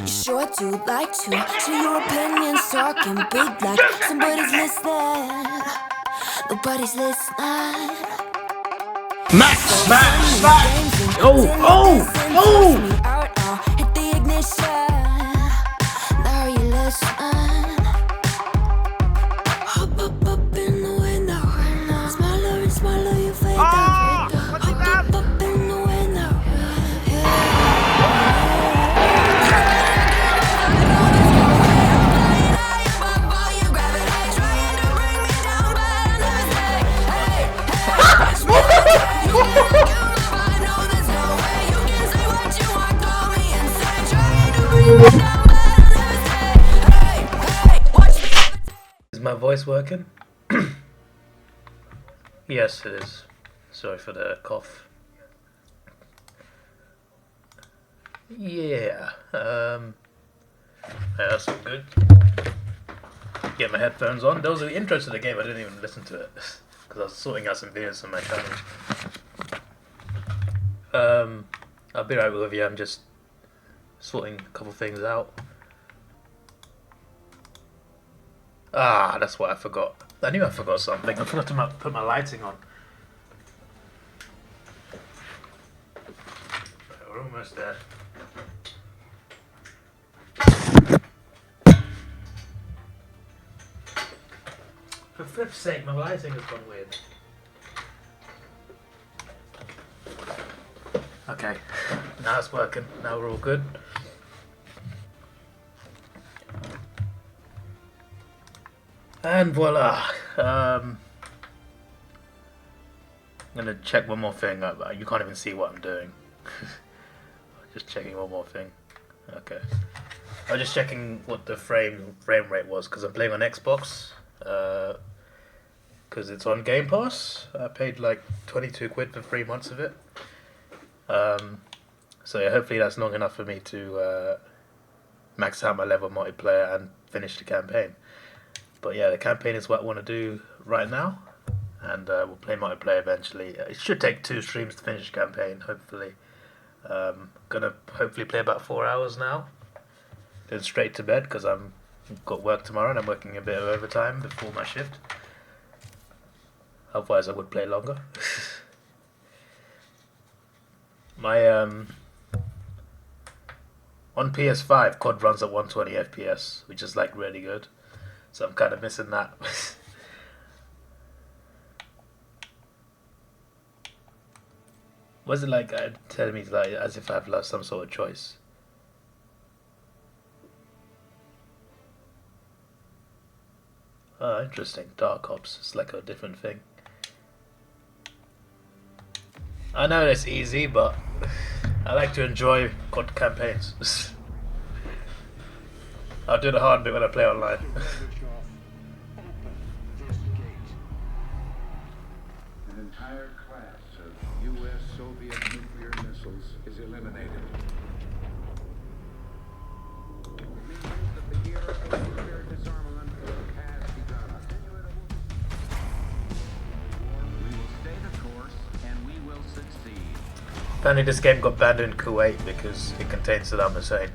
You sure do like to share your opinions, talking big like somebody's listening. Nobody's listening. Max! Max! Max! Oh! Oh! Oh! Hit the ignition. Now you listen. Hop up in the window. Smaller and smaller you fade down. Hop up in the window. Is my voice working? Yes, it is. Sorry for the cough. Yeah, that's all good. Get my headphones on. There was the intro to the game, I didn't even listen to it because I was sorting out some videos on my channel. I'll be right with you. I'm just sorting a couple things out. Ah, that's what I forgot. I knew I forgot something. I forgot to put my lighting on. We're almost there. For flip's sake, my lighting has gone weird. Okay, now it's working. Now we're all good. And voila. I'm gonna check one more thing. You can't even see what I'm doing. Just checking one more thing. Okay. I was just checking what the frame rate was because I'm playing on Xbox. Because it's on Game Pass. I paid like 22 quid for 3 months of it. So yeah, hopefully that's long enough for me to max out my level multiplayer and finish the campaign. But yeah, the campaign is what I want to do right now, and we'll play multiplayer eventually. It should take 2 streams to finish the campaign, hopefully. Gonna hopefully play about 4 hours now, then straight to bed because I've got work tomorrow and I'm working a bit of overtime before my shift. Otherwise I would play longer. My on PS5 COD runs at 120 FPS, which is like really good. So I'm kind of missing that. Was it like telling me like as if I've lost some sort of choice? Oh, interesting. Dark Ops. It's like a different thing. I know it's easy, but I like to enjoy COD campaigns. I'll do the hard bit when I play online. An entire class of U.S. Soviet nuclear missiles is eliminated. It means that the era of nuclear disarmament has begun. We will stay the course, and we will succeed. Apparently this game got banned in Kuwait because it contains Saddam Hussein.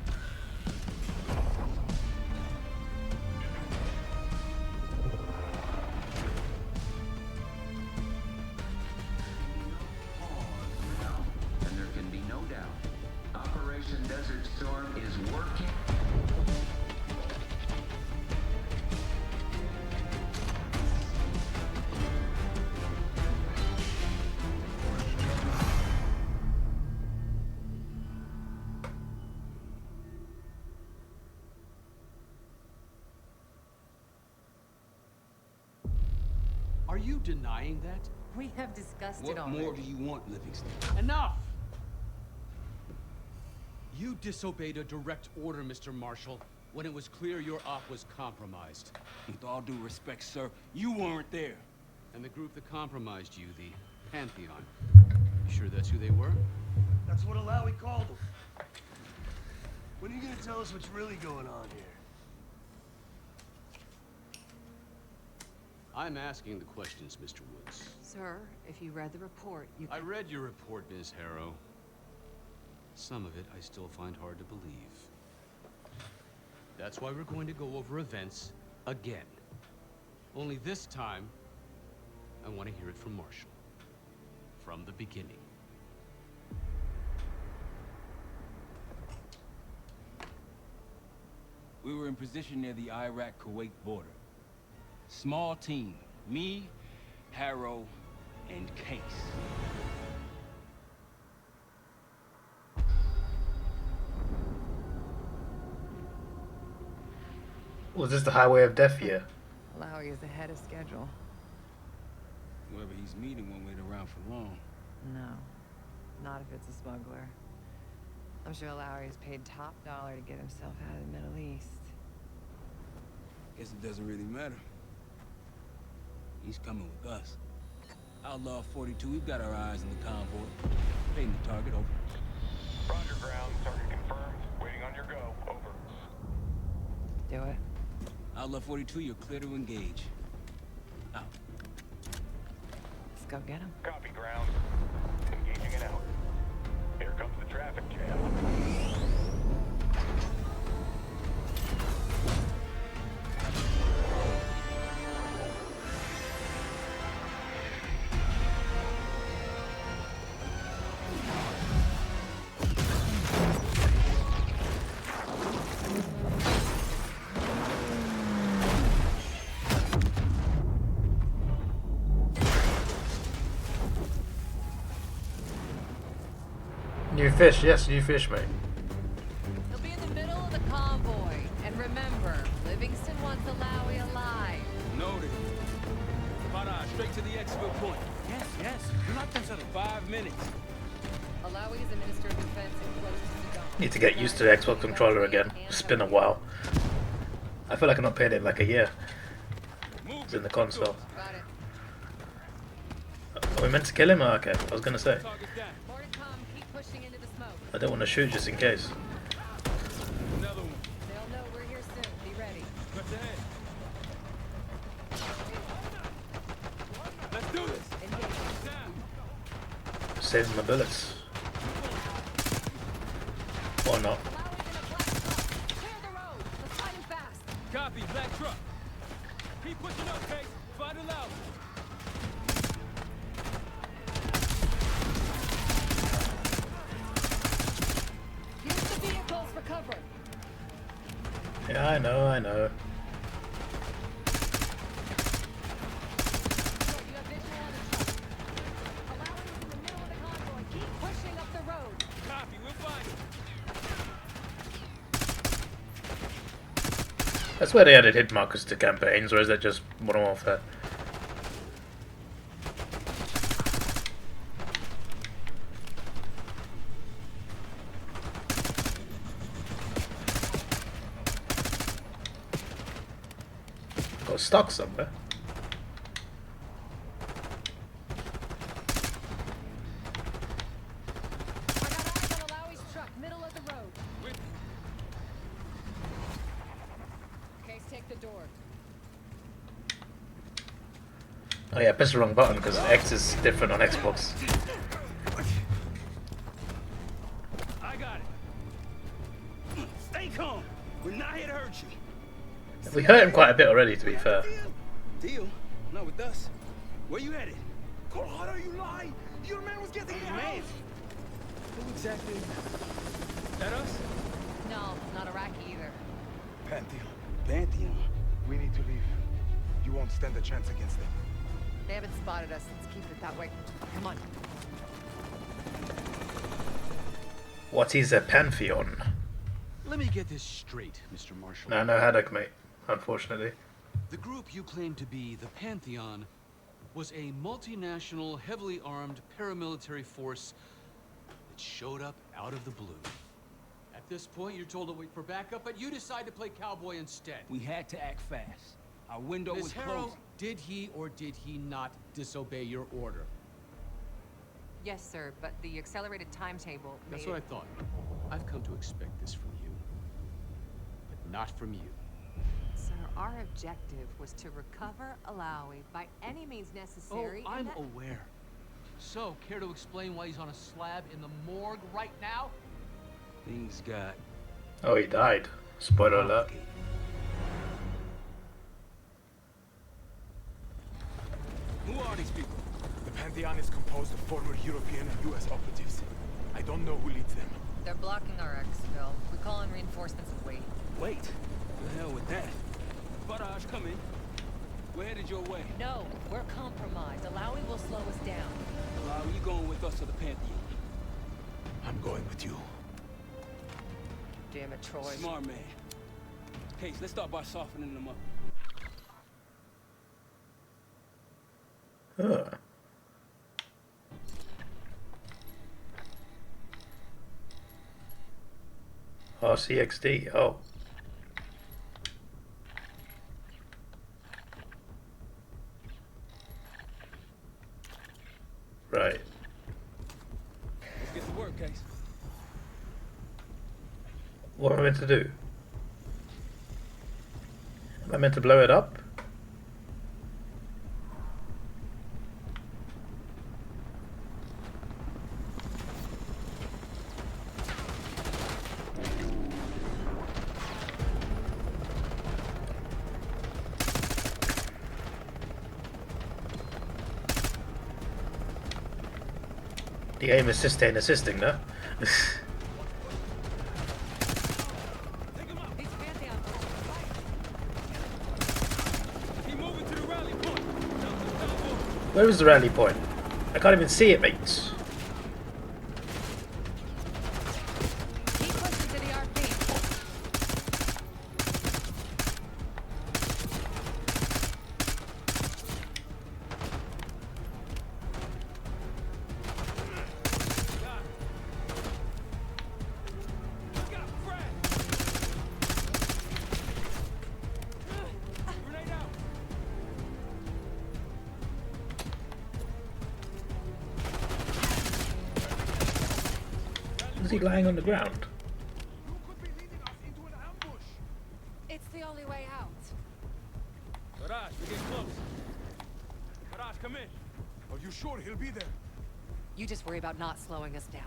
Are you denying that? We have discussed it already. What more do you want, Livingston? Enough! You disobeyed a direct order, Mr. Marshall, when it was clear your op was compromised. With all due respect, sir, you weren't there. And the group that compromised you, the Pantheon. You sure that's who they were? That's what Alawi called them. When are you gonna tell us what's really going on here? I'm asking the questions, Mr. Woods. Sir, if you read the report, you I read your report, Ms. Harrow. Some of it I still find hard to believe. That's why we're going to go over events again. Only this time, I want to hear it from Marshall. From the beginning. We were in position near the Iraq-Kuwait border. Small team. Me, Harrow, and Case. Was this the highway of death here? Lowy is ahead of schedule. Whoever he's meeting won't wait around for long. No, not if it's a smuggler. I'm sure Lowery is paid top dollar to get himself out of the Middle East. Guess it doesn't really matter. He's coming with us. Outlaw 42, we've got our eyes on the convoy. Paying the target, over. Roger, ground. Target confirmed. Waiting on your go. Over. Do it. Outlaw 42, you're clear to engage. Out. Let's go get him. Copy, ground. Engaging and out. Here comes the traffic jam. New fish, yes, new fish, mate. He'll be in the middle of the convoy. And remember, Livingston wants Lowy alive. Noted. Para, straight to the exfil point. Yes. Do not consider 5 minutes. Lowy is a minister of defense and close to Saddam. Need to get used to the Xbox controller again. It's been a while. I feel like I've not played it in like a year. It's in the console. Got it. Are we meant to kill him? Oh, okay, I was gonna say. Target down. More to come. Keep pushing into the smoke. I don't want to shoot just in case. Another one. They'll know we're here soon. Be ready. Cut ahead. Let's do this. Engage. Down. Saving my bullets. Or not. Lowy's in a black truck. Clear the road. Let's find him fast. Copy, black truck. Keep pushing up, Case. Find it out. Use the vehicles for cover. Yeah, I know. You have visual on the truck. Lowy is in the middle of the convoy. Keep pushing up the road. Copy, we'll find it. That's where they added hit markers to campaigns, or is that just Modern Warfare? Got stuck somewhere. I got eyes on Lowy's truck, middle of the road. With Case, take the door. Oh yeah, I pressed the wrong button because X is different on Xbox. I got it. Stay calm. We're not here to hurt you. We hurt him quite a bit already, to be fair. Deal? Not with us. Where you headed? Colorado, you lie! Your man was getting the Man. Who exactly? That us? No, not Iraqi either. Pantheon. Pantheon. We need to leave. You won't stand a chance against them. They haven't spotted us. Let's keep it that way. Come on. What is a pantheon? Let me get this straight, Mr. Marshall. No, no headache, mate. Unfortunately. The group you claim to be the Pantheon was a multinational, heavily armed paramilitary force that showed up out of the blue. At this point, you're told to wait for backup, but you decide to play cowboy instead. We had to act fast. Our window Ms. was Harrow, closing. did he or did he not disobey your order? Yes, sir, but the accelerated timetable That's made what I thought. I've come to expect this from you, but not from you. Sir, our objective was to recover Lowy by any means necessary. Oh, and I'm that- aware. So, care to explain why he's on a slab in the morgue right now? Things got Oh, he died. Spoiler alert. Who are these people? The Pantheon is composed of former European and US operatives. I don't know who leads them. They're blocking our exfil. We call in reinforcements and wait. Wait. The hell with that? Barrage, come in. We're headed your way. No, we're compromised. Alawi will slow us down. Are you going with us to the Pantheon? I'm going with you. Damn it, Troy. Smart man. Case, let's start by softening them up. Huh. RCXD. Oh. Right. Let's get to work, Case. What am I meant to do? Am I meant to blow it up? The aim assist ain't assisting, no? Where is the rally point? I can't even see it, mates. Keep pushing to the RP. Is he lying on the ground? It's the only way out. Barrage, we're getting close. Barrage, come in. Are you sure he'll be there? You just worry about not slowing us down.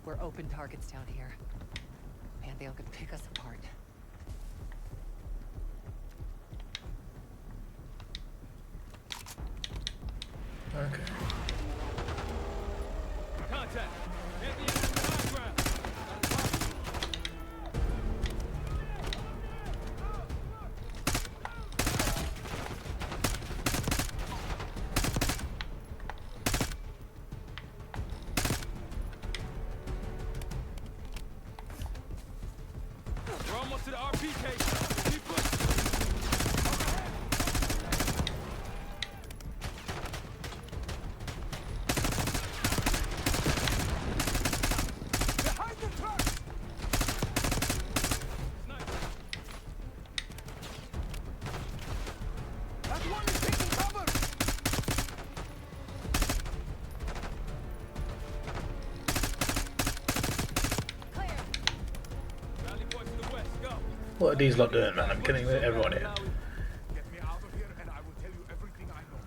We're open targets down here. Pantheon could pick us apart. Okay. Contact. Hit the enemy high ground. We're almost to the RP case. Keep pushing. Behind the truck! That one is taking cover! Clear. Rally point to the west. Go. What are these lot doing, man? I'm killing everyone here. Get me out of here and I will tell you everything I know.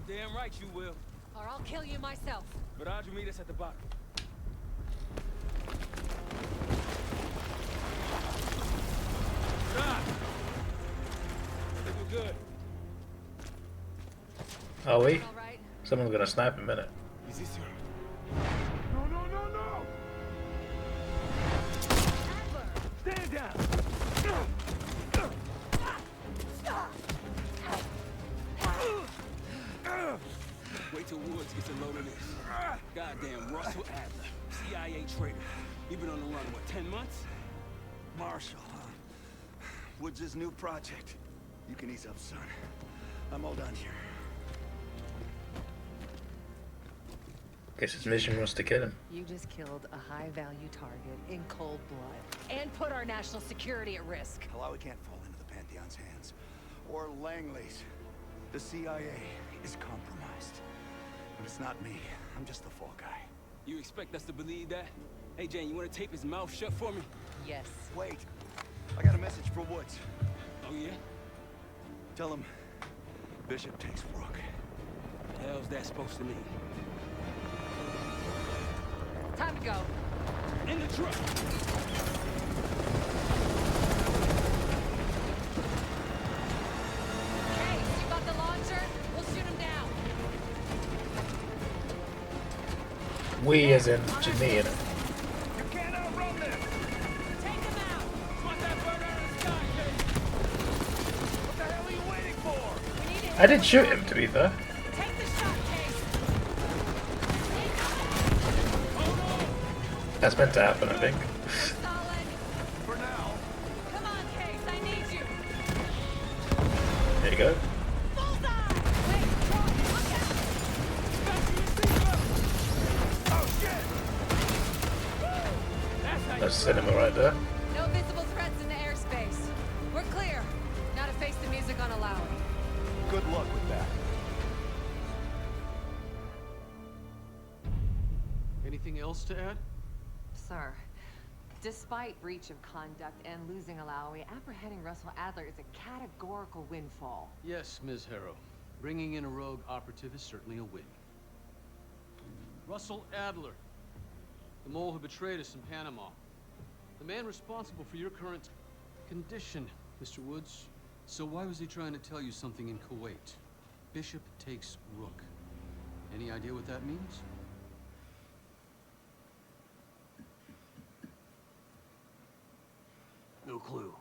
Damn right you will. Or I'll kill you myself. Barrage will meet us at the bottom. Stop! I think we're good. Are we? All right. Someone's gonna snipe in a minute. Is this your... No, no, no, no! Stand down! Wait till Woods gets a load of this. Goddamn Russell Adler, CIA traitor. You've been on the run, what, 10 months? Marshall, huh? Woods' new project. You can ease up, son. I'm all done here. Guess his mission was to kill him. You just killed a high-value target in cold blood and put our national security at risk. Alawi can't fall into the Pantheon's hands. Or Langley's. The CIA is compromised. But it's not me. I'm just the fall guy. You expect us to believe that? Hey, Jane, you want to tape his mouth shut for me? Yes. Wait. I got a message for Woods. Oh, yeah? Tell him Bishop takes Rook. The hell's that supposed to mean? Time to go. In the truck! We as in just me, innit? You can't outrun this! Take him out! Put that bird out of the sky, Case! What the hell are you waiting for? We need to I did shoot him, to be fair. take the shot, Case. That's meant to happen, I think. Solid. For now. Come on, Case. I need you. There you go. Bullseye! Wait, Troy, look out! Oh shit! That's how you That's cinema right there. No visible threats in the airspace. We're clear. Now to face the music on Alawi. Good luck with that. Anything else to add? Sir, despite breach of conduct and losing Alawi, apprehending Russell Adler is a categorical windfall. Yes, Ms. Harrow. Bringing in a rogue operative is certainly a win. Russell Adler, the mole who betrayed us in Panama. The man responsible for your current condition, Mr. Woods. So why was he trying to tell you something in Kuwait? Bishop takes Rook. Any idea what that means? No clue.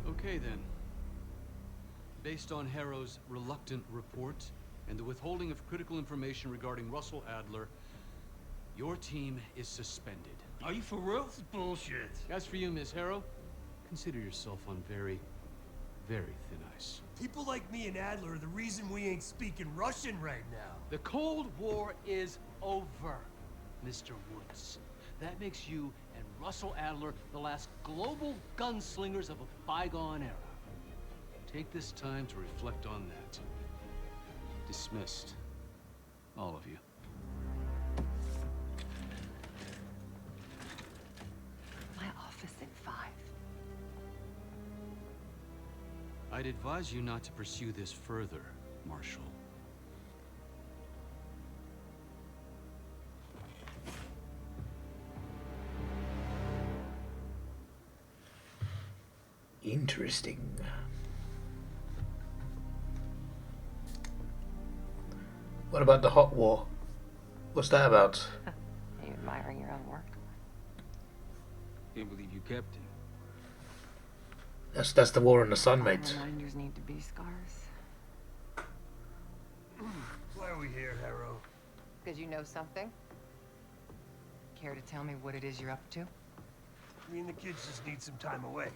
Okay then. Based on Harrow's reluctant report and the withholding of critical information regarding Russell Adler, your team is suspended. Are you for real? This is bullshit. As for you, Ms. Harrow, consider yourself on very, very thin ice. People like me and Adler are the reason we ain't speaking Russian right now. The Cold War is over, Mr. Woods. That makes you and Russell Adler the last global gunslingers of a bygone era. Take this time to reflect on that. Dismissed. All of you. My office at 5. I'd advise you not to pursue this further, Marshal. Interesting. What about the hot war? What's that about? Are you admiring your own work? Can't believe you kept it. That's the war in the sun, mate. Reminders need to be scars. Why are we here, Harrow? Because you know something? Care to tell me what it is you're up to? Me and the kids just need some time away.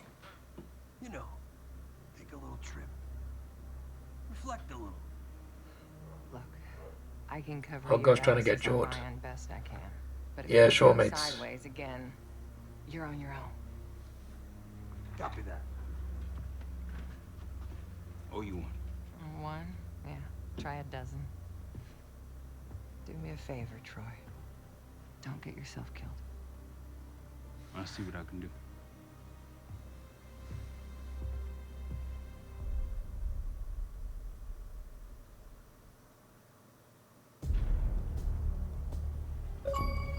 You know, take a little trip. Reflect a little. Look, I can cover Hoggo's you trying to get bases on Jord. my end best I can. But if Yeah, you sure, go mates. sideways again, you're on your own. Copy that. Oh, you one. One? Yeah. Try a dozen. Do me a favor, Troy. Don't get yourself killed. I'll see what I can do.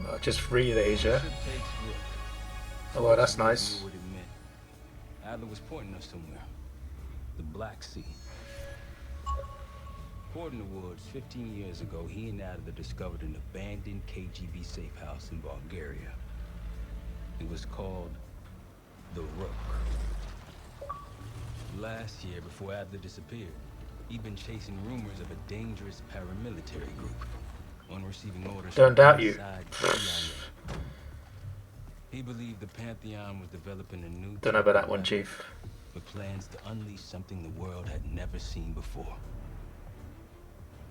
Oh, just free the Asia. Bishop takes Rook. Oh, well, that's I knew nice. what it meant. Adler was pointing us somewhere. The Black Sea. According to Woods, 15 years ago, he and Adler discovered an abandoned KGB safe house in Bulgaria. It was called the Rook. Last year, before Adler disappeared, he'd been chasing rumors of a dangerous paramilitary group. On receiving orders Don't from doubt you. inside the CIA. He believed the Pantheon was developing a new Don't know about that one, Chief. with plans to unleash something the world had never seen before.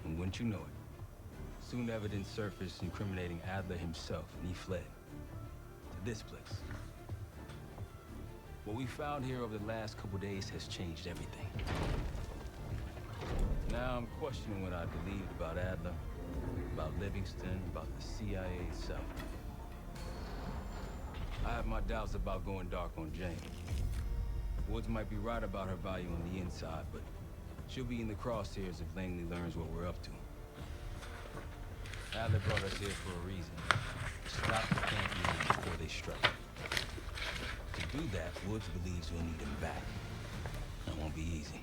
And wouldn't you know it, soon evidence surfaced incriminating Adler himself, and he fled to this place. What we found here over the last couple days has changed everything. Now I'm questioning what I believed about Adler, about Livingston, about the CIA itself. I have my doubts about going dark on Jane. Woods might be right about her value on the inside, but she'll be in the crosshairs if Langley learns what we're up to. Adler brought us here for a reason. To stop the Pantheon before they strike. To do that, Woods believes we'll need him back. It won't be easy.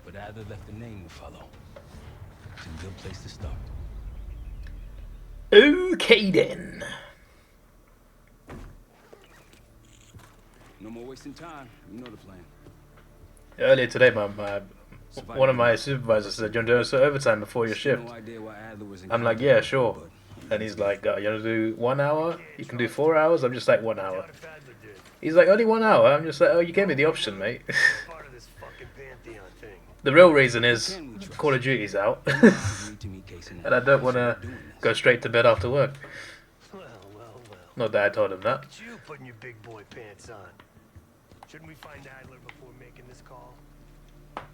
But Adler left a name to follow. It's a good place to start. Caden. No more wasting time. You know the plan. Earlier today, one of my supervisors said, "You want to do some overtime before your shift?" No idea why Adler was in I'm like, "Yeah, sure." And he's like, "You want to do 1 hour? You can do 4 hours." I'm just like, 1 hour. He's like, "Only 1 hour." I'm just like, "Oh, you gave me the option, mate." Part of this fucking Pantheon thing. The real reason is Call of Duty's out, and I don't want to go straight to bed after work. Well. Not that I told him that. It's you putting your big boy pants on. Shouldn't we find Adler before making this call?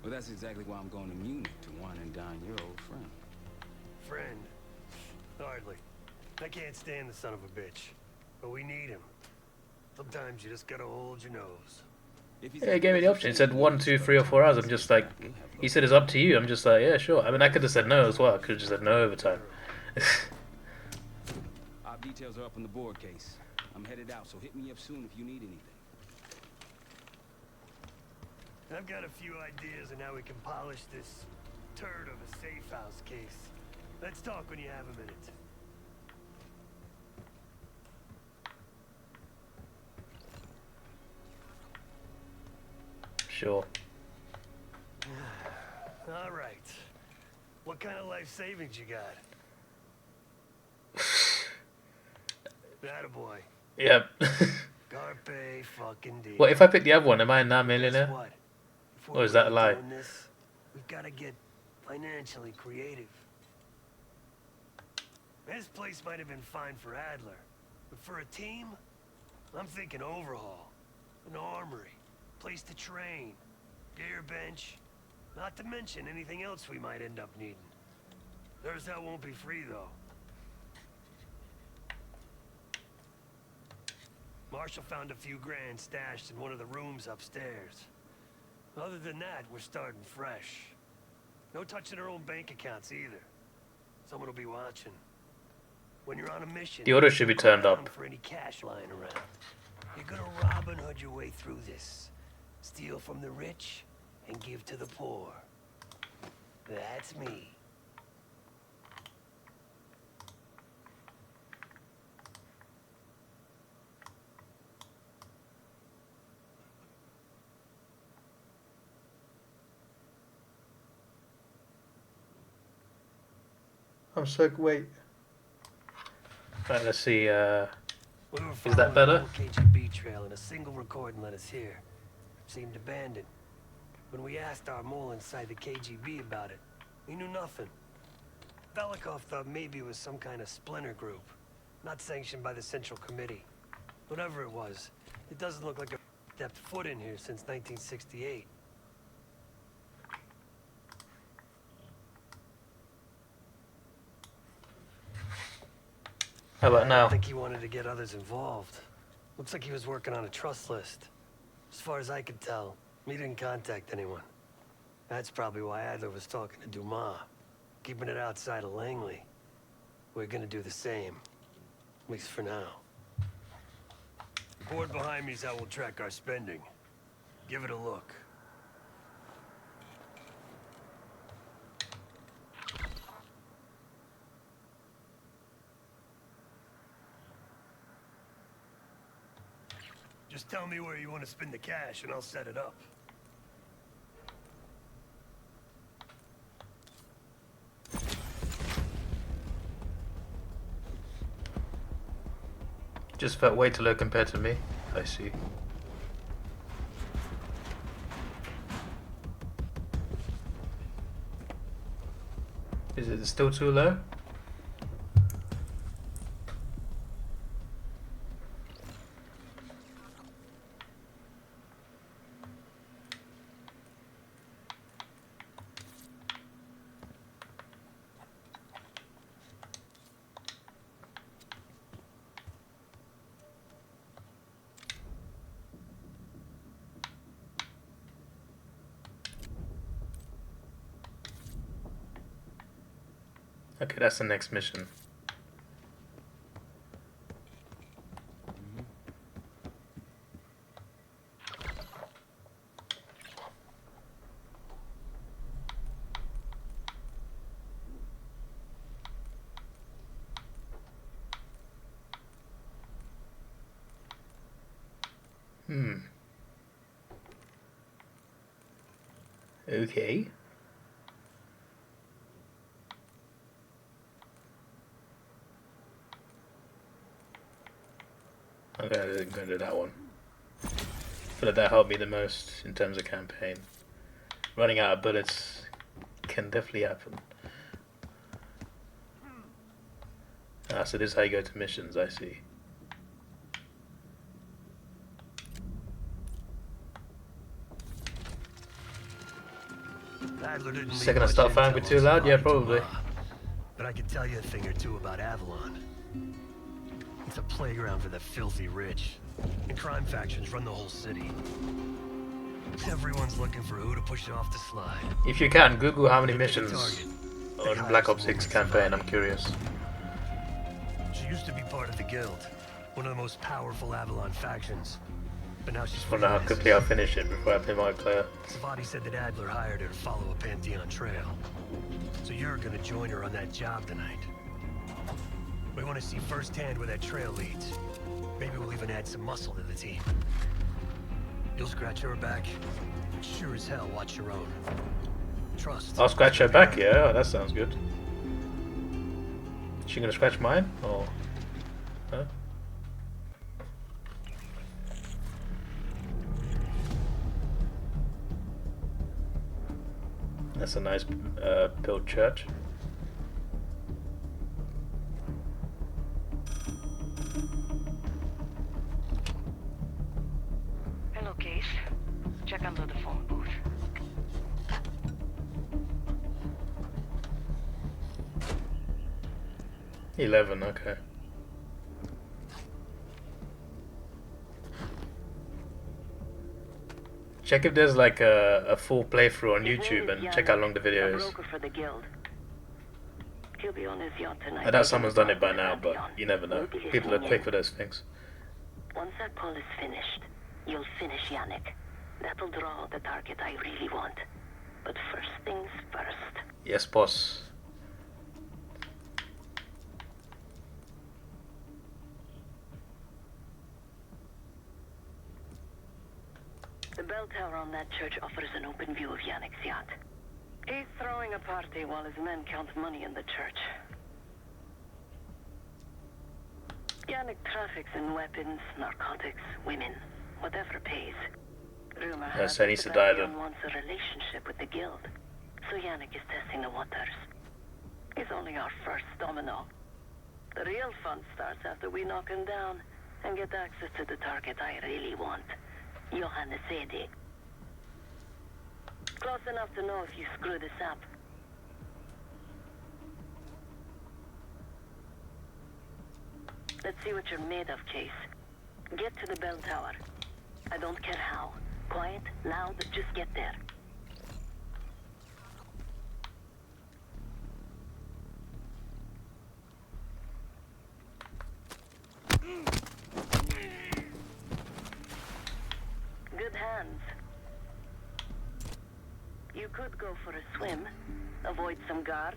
Well, that's exactly why I'm going to Munich to wine and dine your old friend. Friend? Hardly. I can't stand the son of a bitch. But we need him. Sometimes you just gotta hold your nose. Yeah, he gave me the option. He said 1, 2, 3, or 4 hours. I'm just like, he said it's up to you. I'm just like, yeah, sure. I mean, I could have said no as well. I could have just said no overtime. Our details are up on the board case. I'm headed out, so hit me up soon if you need anything. I've got a few ideas on how we can polish this turd of a safe house case. Let's talk when you have a minute. Sure. All right. What kind of life savings you got? Attaboy. Yep. Carpe fucking diem. Well, if I pick the other one, am I now a millionaire? Guess what? Before Or is we that a get lie? doing this, we've got to get financially creative. This place might have been fine for Adler, but for a team, I'm thinking overhaul, an armory, place to train, gear bench, not to mention anything else we might end up needing. Theirs that won't be free though. Marshall found a few grand stashed in one of the rooms upstairs. Other than that, we're starting fresh. No touching our own bank accounts either. Someone will be watching. When you're on a mission, The order should be turned look up. around for any cash lying around. You're gonna Robin Hood your way through this. Steal from the rich and give to the poor. That's me. I'm so wait. Right, let's see. We were Is that following better? the whole KGB trail and a single recording led us here. Seemed abandoned. When we asked our mole inside the KGB about it, he knew nothing. Velikov thought maybe it was some kind of splinter group, not sanctioned by the Central Committee. Whatever it was, it doesn't look like a stepped foot in here since 1968. How about I now? don't think he wanted to get others involved. Looks like he was working on a trust list. As far as I could tell, he didn't contact anyone. That's probably why Adler was talking to Dumas, keeping it outside of Langley. We're gonna do the same, at least for now. The board behind me is how we'll track our spending. Give it a look. Just tell me where you want to spend the cash and I'll set it up. Just felt way too low compared to me. I see. Is it still too low? Okay, that's the next mission. Okay. I'm gonna do that one. I feel like that helped me the most in terms of campaign. Running out of bullets can definitely happen. Ah, so this is how you go to missions, I see. Second I start firing with too loud? Yeah, probably. But I could tell you a thing or two about Avalon. It's a playground for the filthy rich. And crime factions run the whole city. Everyone's looking for who to push off the slide. If you can, Google how many missions on Black Ops 6 campaign, I'm curious. She used to be part of the Guild, one of the most powerful Avalon factions. But now she's wonder how quickly I'll finish it before I play multiplayer. Savati said that Adler hired her to follow a Pantheon trail. So you're gonna join her on that job tonight. We want to see firsthand where that trail leads. Maybe we'll even add some muscle to the team. You'll scratch her back, but sure as hell watch your own. Trust. I'll scratch her back, yeah, oh, that sounds good. Is she gonna scratch mine? Or... Huh? That's a nice built church. Hello, Case. Check under the phone booth. $11, okay. Check if there's like a full playthrough on YouTube and check how long the video is. For the Guild. He'll be on his yacht tonight. I doubt someone's done it by now, but you never know. People are quick for those things. Once that call is finished, you'll finish Yannick. That'll draw the target I really want. But first things first. Yes, boss. The bell tower on that church offers an open view of Yannick's yacht. He's throwing a party while his men count money in the church. Yannick traffics in weapons, narcotics, women, whatever pays. Rumor has it that Orion wants a relationship with the Guild, so Yannick is testing the waters. He's only our first domino. The real fun starts after we knock him down and get access to the target I really want. Johannes Edi. Close enough to know if you screw this up. Let's see what you're made of, Case. Get to the bell tower. I don't care how. Quiet, loud, just get there. Good hands. You could go for a swim, avoid some guards.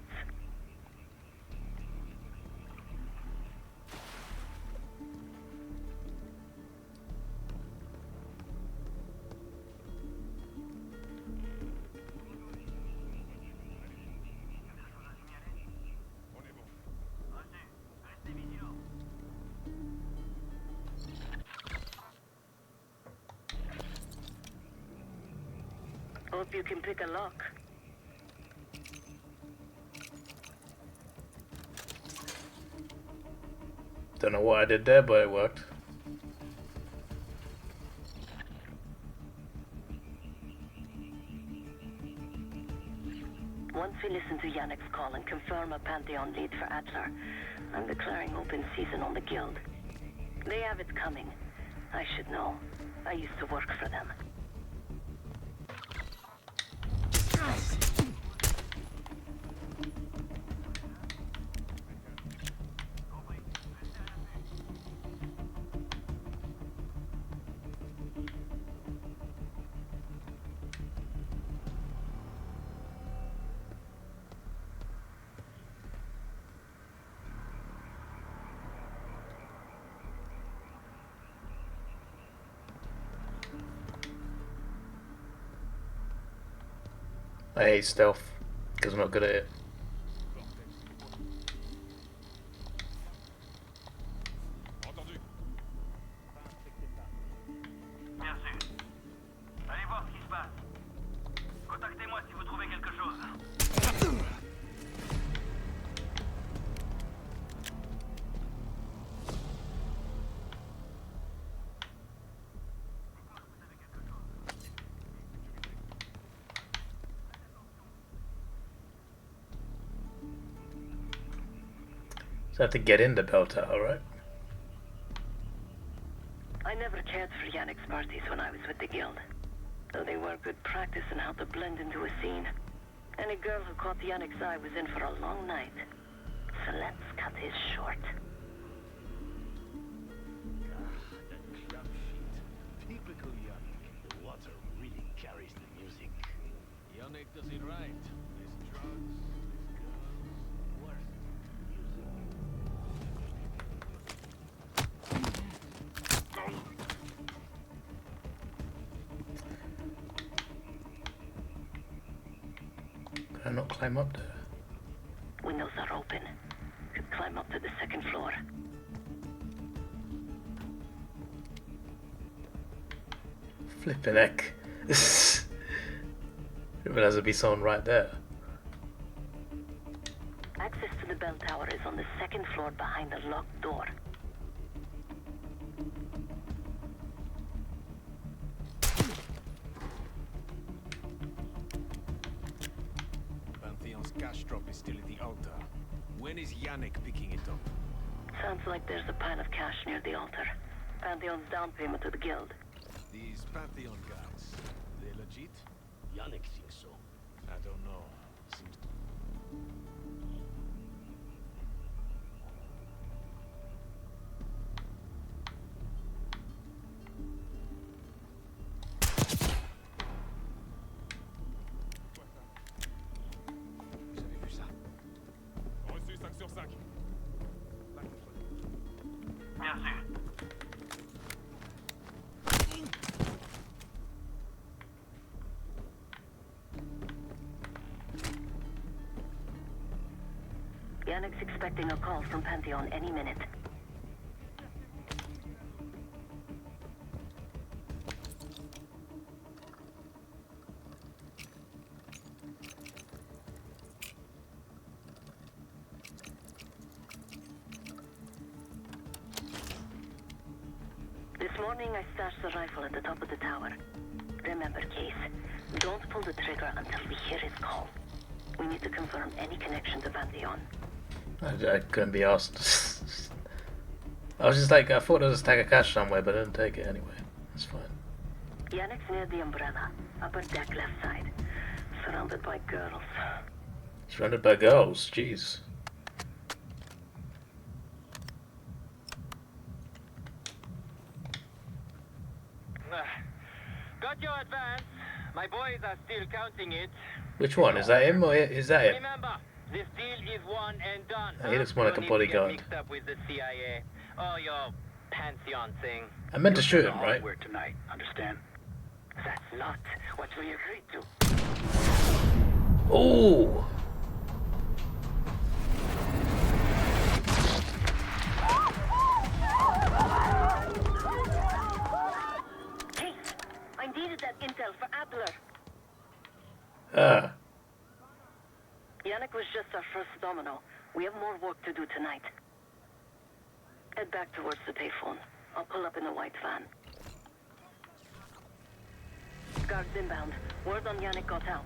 Hope you can pick a lock. Don't know what I did there, but it worked. Once we listen to Yannick's call and confirm a Pantheon lead for Adler, I'm declaring open season on the Guild. They have it coming. I should know. I used to work for them. I hate stealth because I'm not good at it. So I have to get in the bell tower, right? I never cared for Yannick's parties when I was with the guild, though they were good practice in how to blend into a scene. Any girl who caught Yannick's eye was in for a long night. So let's cut his short. That crap shit. Typical Yannick. The water really carries the music. Yannick does it right. These drugs, these girls, worse. Can I not climb up there? Windows are open. Could climb up to the second floor. Flipping heck. Didn't realize there'd be someone right there. Access to the bell tower is on the second floor behind the locked door. Pantheon's cash drop is still at the altar. When is Yannick picking it up? Sounds like there's a pile of cash near the altar. Pantheon's down payment to the guild. These Pantheon guys, they legit? Yannick thinks so. I don't know. Seems... J'avais vu ça. Reçu 5 sur 5. Merci. Yannick's expecting a call from Pantheon any minute. This morning I stashed the rifle at the top of the tower. Remember, Case, don't pull the trigger until we hear his call. We need to confirm any connection to Pantheon. I couldn't be asked. I was just like, I thought there was a stack of cash somewhere, but I didn't take it anyway. It's fine. Yannick's near the umbrella, upper deck left side. Surrounded by girls. Surrounded by girls, jeez. Got your advance. My boys are still counting it. Which one? Is that him or is that him? Remember, this deal is one and done. He looks more like a bodyguard. Mixed up with the CIA or your Pantheon thing. I meant to shoot him, right? Work tonight, understand? That's not what we agreed to. Oh! Hey, I needed that intel for Adler. Yannick was just our first domino. We have more work to do tonight. Head back towards the payphone. I'll pull up in a white van. Guards inbound. Word on Yannick got out.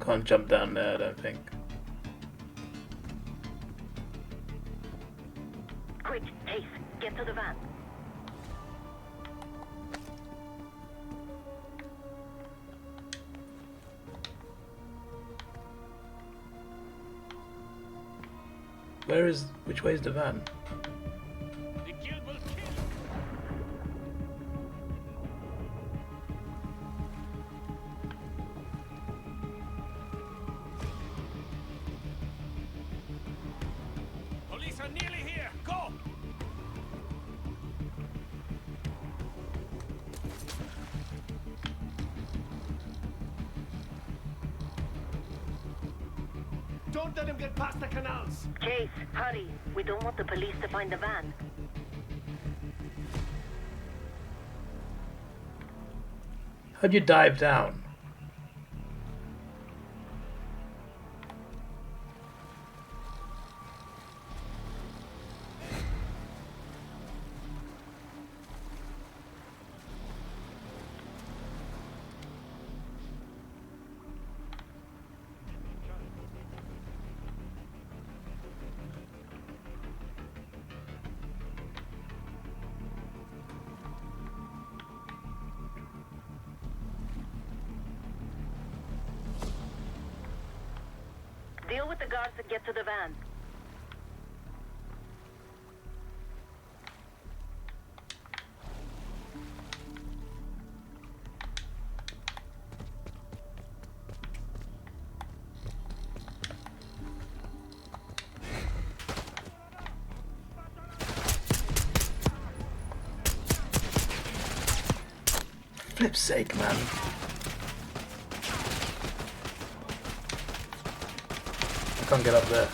Can't jump down there, I don't think. Quick, Ace, get to the van. Which way is the van? The guild will kill. Police are nearly here. Go. Don't let him get past the canals! Chase, hurry. We don't want the police to find the van. How'd you dive down? Deal with the guards and get to the van. Flip's sake, man. I can't get up there.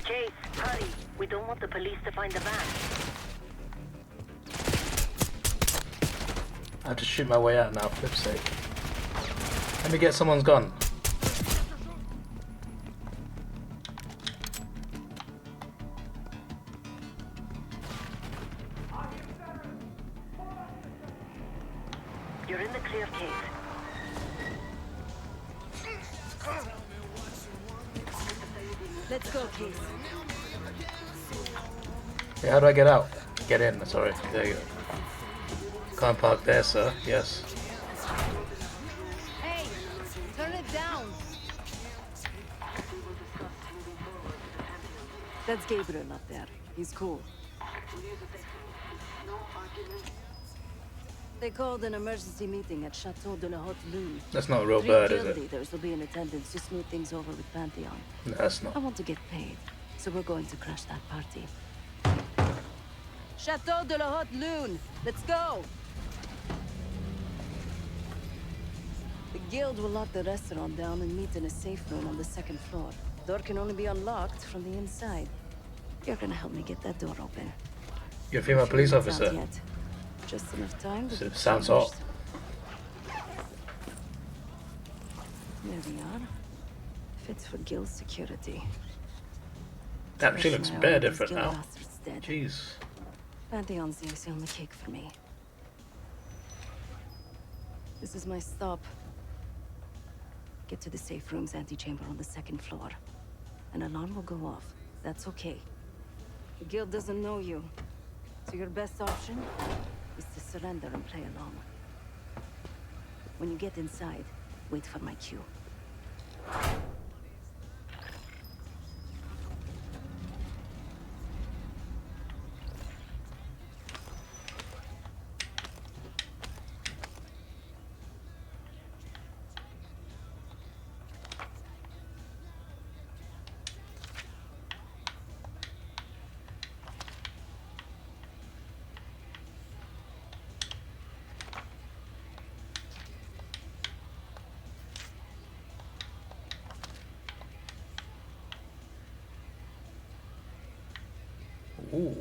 Chase, hurry. We don't want the police to find the van. I have to shoot my way out now, flip's sake. Let me get someone's gun. You're in the clear, Case. Let's go, Case. Yeah, how do I get out? Get in, sorry. There you go. Can't park there, sir. Yes. Hey, turn it down. That's Gabriel up there. He's cool. They called an emergency meeting at Chateau de la Haute Lune. That's not a real bird, is Guild it? leaders will be in attendance to smooth things over with Pantheon. No, that's not. I want to get paid, so we're going to crash that party. Chateau de la Haute Lune. Let's go. The guild will lock the restaurant down and meet in a safe room on the second floor. Door can only be unlocked from the inside. You're gonna help me get that door open. You're a female police Not officer. yet. Just enough time to get Sounds changed. hot. There we are. Fits for guild security. Damn, she looks bare different Guild now. bastard's dead. Jeez. Pantheon's the icing on the cake for me. This is my stop. Get to the safe room's antechamber on the second floor. An alarm will go off. That's okay. The guild doesn't know you. So your best option is to surrender and play along. When you get inside, wait for my cue. Ooh.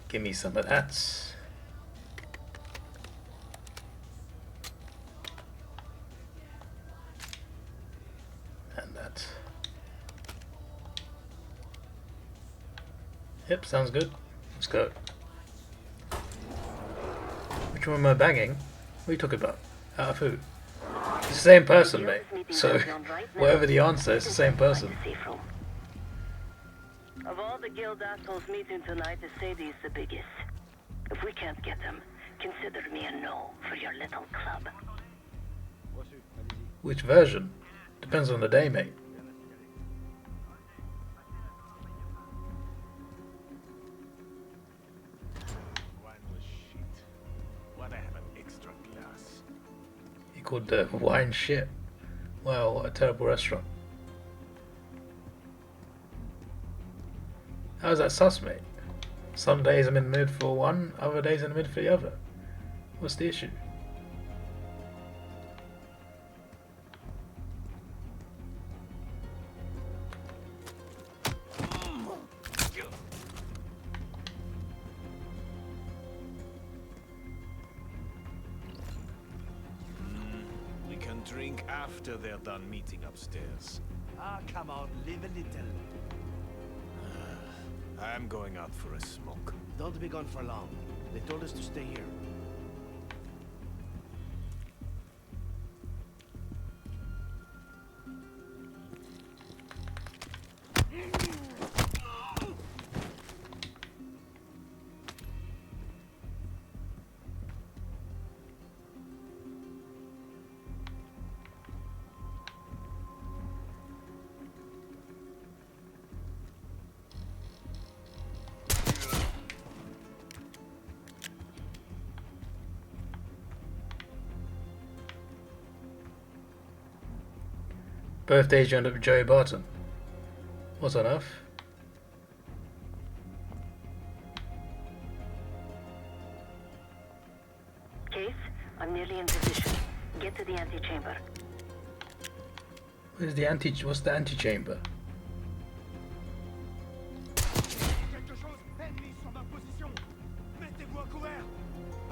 Give me some of that. And that. Yep, sounds good. Let's go. Which one am I banging? What are you talking about? Out of who? It's the same person, mate. So, whatever the answer, it's the same person. Of all the guild assholes meeting tonight, the Sadie's the biggest. If we can't get them, consider me a no for your little club. Which version? Depends on the day, mate. He called the wine shit. Wow, what a terrible restaurant. How's that sus, mate? Some days I'm in the mood for one, other days in the mood for the other. What's the issue? We can drink after they're done meeting upstairs. Ah, come on, live a little. I'm going out for a smoke. Don't be gone for long. They told us to stay here. Birthdays you end up with Joey Barton. What on earth? Case, I'm nearly in position. Get to the antechamber. Where's the what's the antechamber?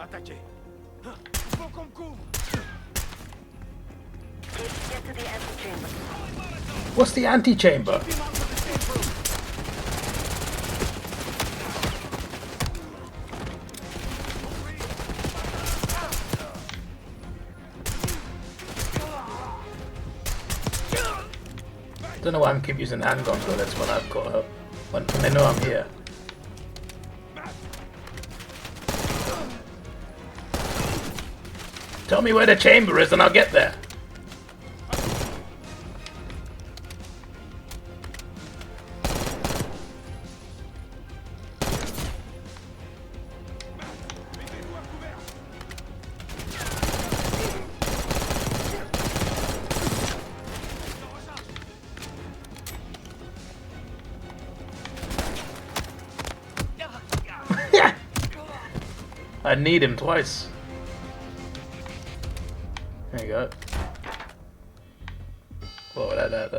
Attaquez. Faut qu'on me couvre. Get to the antechamber. What's the antechamber? Don't know why I'm keep using handguns though. That's when I've got her. When they know I'm here. Tell me where the chamber is and I'll get there. I need him twice. There you go. Whoa, that.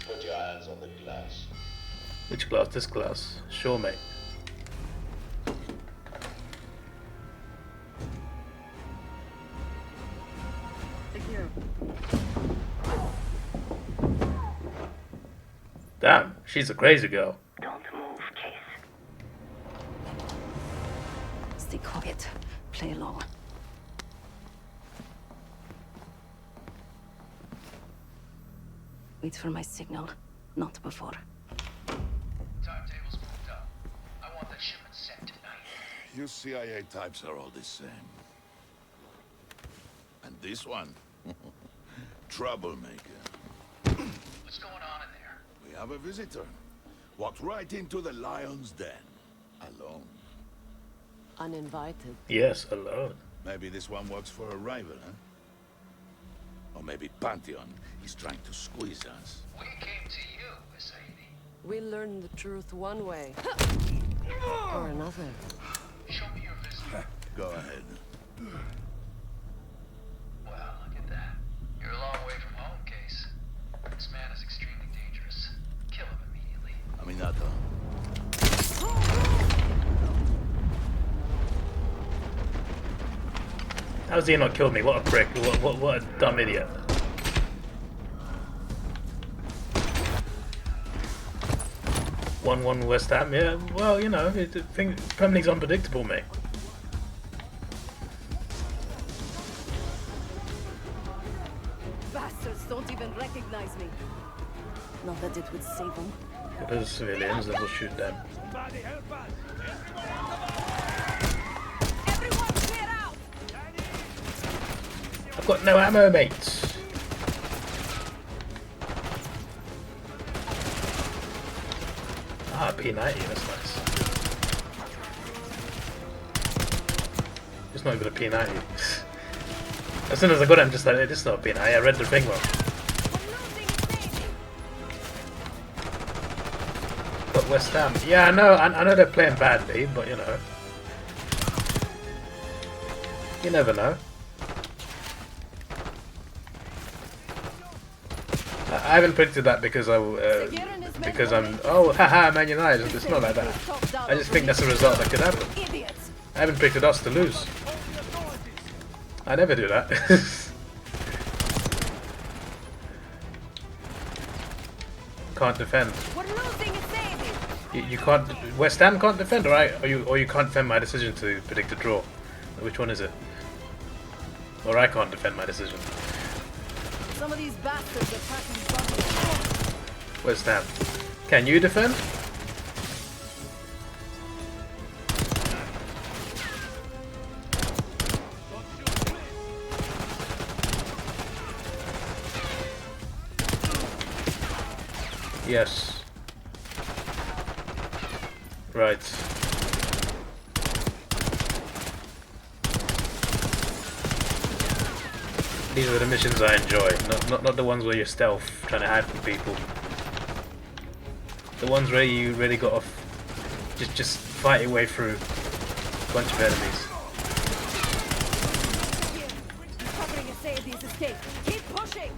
Put your hands on the glass. Which glass? This glass. Sure, mate. Damn, she's a crazy girl. Don't move, Case. Stay quiet. Play along. Wait for my signal, not before. Timetable's moved up. I want that shipment sent tonight. You CIA types are all the same. And this one? Troublemaker. What's going on in there? We have a visitor. Walked right into the lion's den. Alone. Uninvited. Yes, alone. Maybe this one works for a rival, huh? Or maybe Pantheon is trying to squeeze us. We came to you, Sadie. We learn the truth one way or another. Show me your visitor. Go ahead. Well, look at that. You're a long way from home, Case. This man is extremely dangerous. Kill him immediately. Aminata. How's he not killed me? What a prick. What a dumb idiot. One West Ham, yeah. Well, you know, Premier League's unpredictable, mate. Bastards don't even recognize me. Not that it would save them. If there's civilians, then we'll shoot them. Somebody help us! got no ammo, mate. Ah, P90, that's nice. It's not even a P90. As soon as I got it, I'm just like, hey, this is not a P90. I read the thing wrong. But West Ham. Yeah, I know they're playing badly, but you know. You never know. I haven't predicted that because I'm haha Man United. It's not like that. I just think that's a result that could happen. I haven't predicted us to lose. I never do that. Can't defend. You can't. West Ham can't defend, or you can't defend my decision to predict a draw. Which one is it? Or I can't defend my decision. Some of these bastards are packing buckets. West Ham. Can you defend? Yes. Right. These are the missions I enjoy, not the ones where you're stealth, trying to hide from people. The ones where you really got to just fight your way through a bunch of enemies. Keep pushing.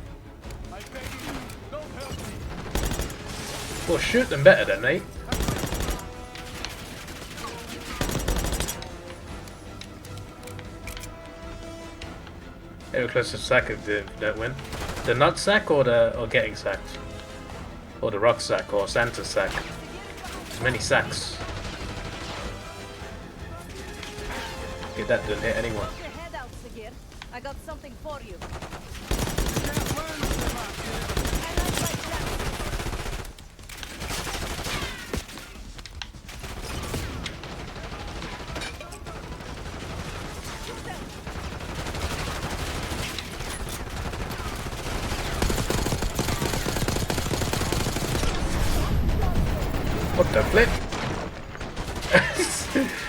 Well, shoot them better then, mate. They were close to sack if they don't win. The nut sack or getting sacked? Or the rock sack or Santa's sack? There's many sacks. Get that didn't hit anyone. I got something for you. What the flip?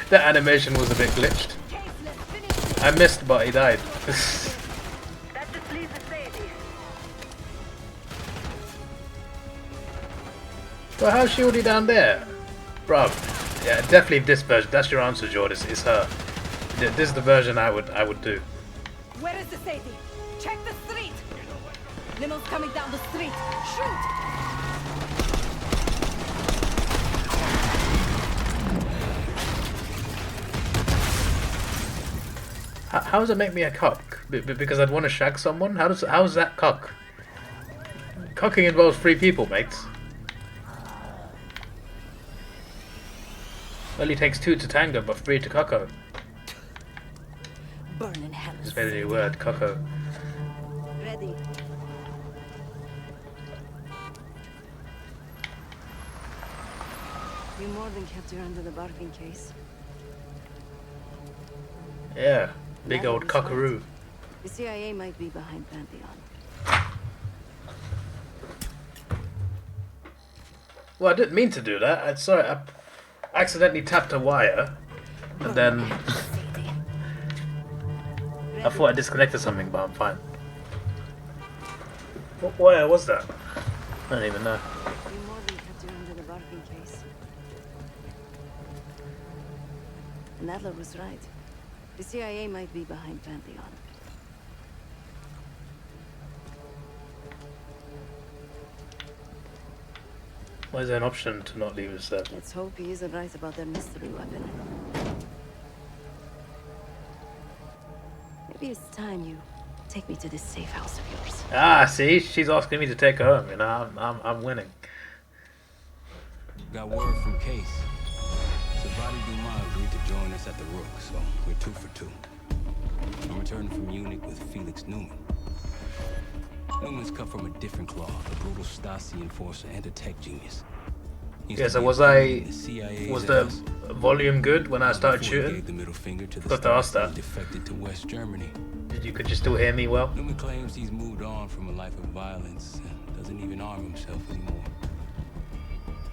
That animation was a bit glitched. I missed, but he died. Well, how's Shieldy down there? Bruv. Yeah, definitely this version. That's your answer, Jordan. It's her. This is the version I would do. Where is the safety? Check the street. Limos coming down the street. Shoot! How does it make me a cock? Because I'd want to shag someone? How's that cock? Cocking involves 3 people, mates. Only takes 2 to tango, but 3 to cocko. Burn in hell. Just made a new word, cocko. Ready. You more than kept her under the bargain case. Yeah, big old cockaroo. The CIA might be behind Pantheon. Well, I didn't mean to do that. Sorry, I accidentally tapped a wire, and then I thought I disconnected something, but I'm fine. What wire was that? I don't even know. You more than kept her under the bargain case. And Adler was right. The CIA might be behind Pantheon. Why is there an option to not leave us there? Let's hope he isn't right about their mystery weapon. Maybe it's time you take me to this safe house of yours. Ah, see? She's asking me to take her home, you know, I'm winning. Got word from Case. Sabati Dumas agreed to join us at the Rook, so we're 2 for 2. I'm returning from Munich with Felix Newman. Newman's cut from a different cloth, a brutal Stasi enforcer and a tech genius. Yeah, so was the volume good when I started shooting? Got to ask that. Defected to West Germany. Could you still hear me well? Newman claims he's moved on from a life of violence and doesn't even arm himself anymore.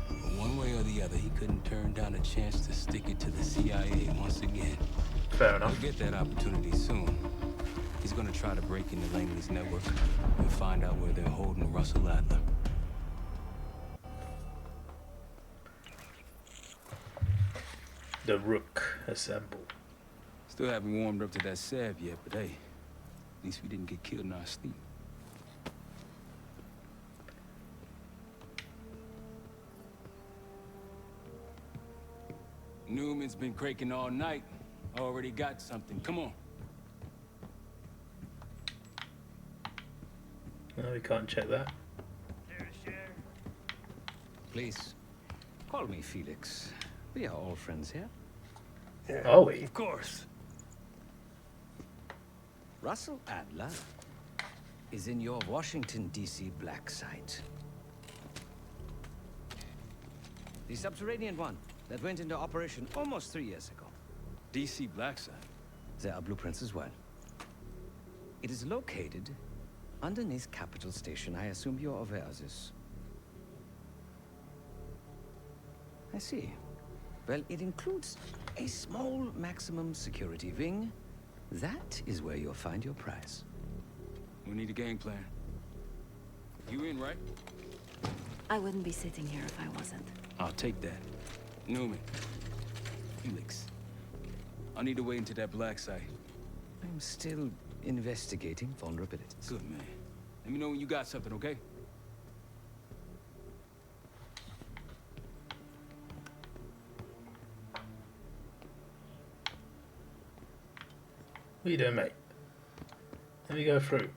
But one way or the other, he couldn't turn down a chance to stick it to the CIA once again. Fair enough. He'll get that opportunity soon. He's gonna try to break into Langley's network and find out where they're holding Russell Adler. The Rook assemble. Still haven't warmed up to that salve yet, but hey, at least we didn't get killed in our sleep. Newman's been cranking all night. Already got something. Come on. No, we can't check that. Please, call me Felix. We are all friends here. Yeah, are we? Of course. Russell Adler is in your Washington, D.C. black site. The subterranean one that went into operation almost 3 years ago. D.C. black site? There are blueprints as well. It is located underneath Capitol Station. I assume you're aware of this. I see. Well, it includes a small maximum security wing. That is where you'll find your prize. We need a game plan. You in, right? I wouldn't be sitting here if I wasn't. I'll take that. Newman. Felix. I need to wait into that black site. I'm still investigating vulnerabilities. Good, man. Let me know when you got something, okay? What are you doing, mate? Let me go through.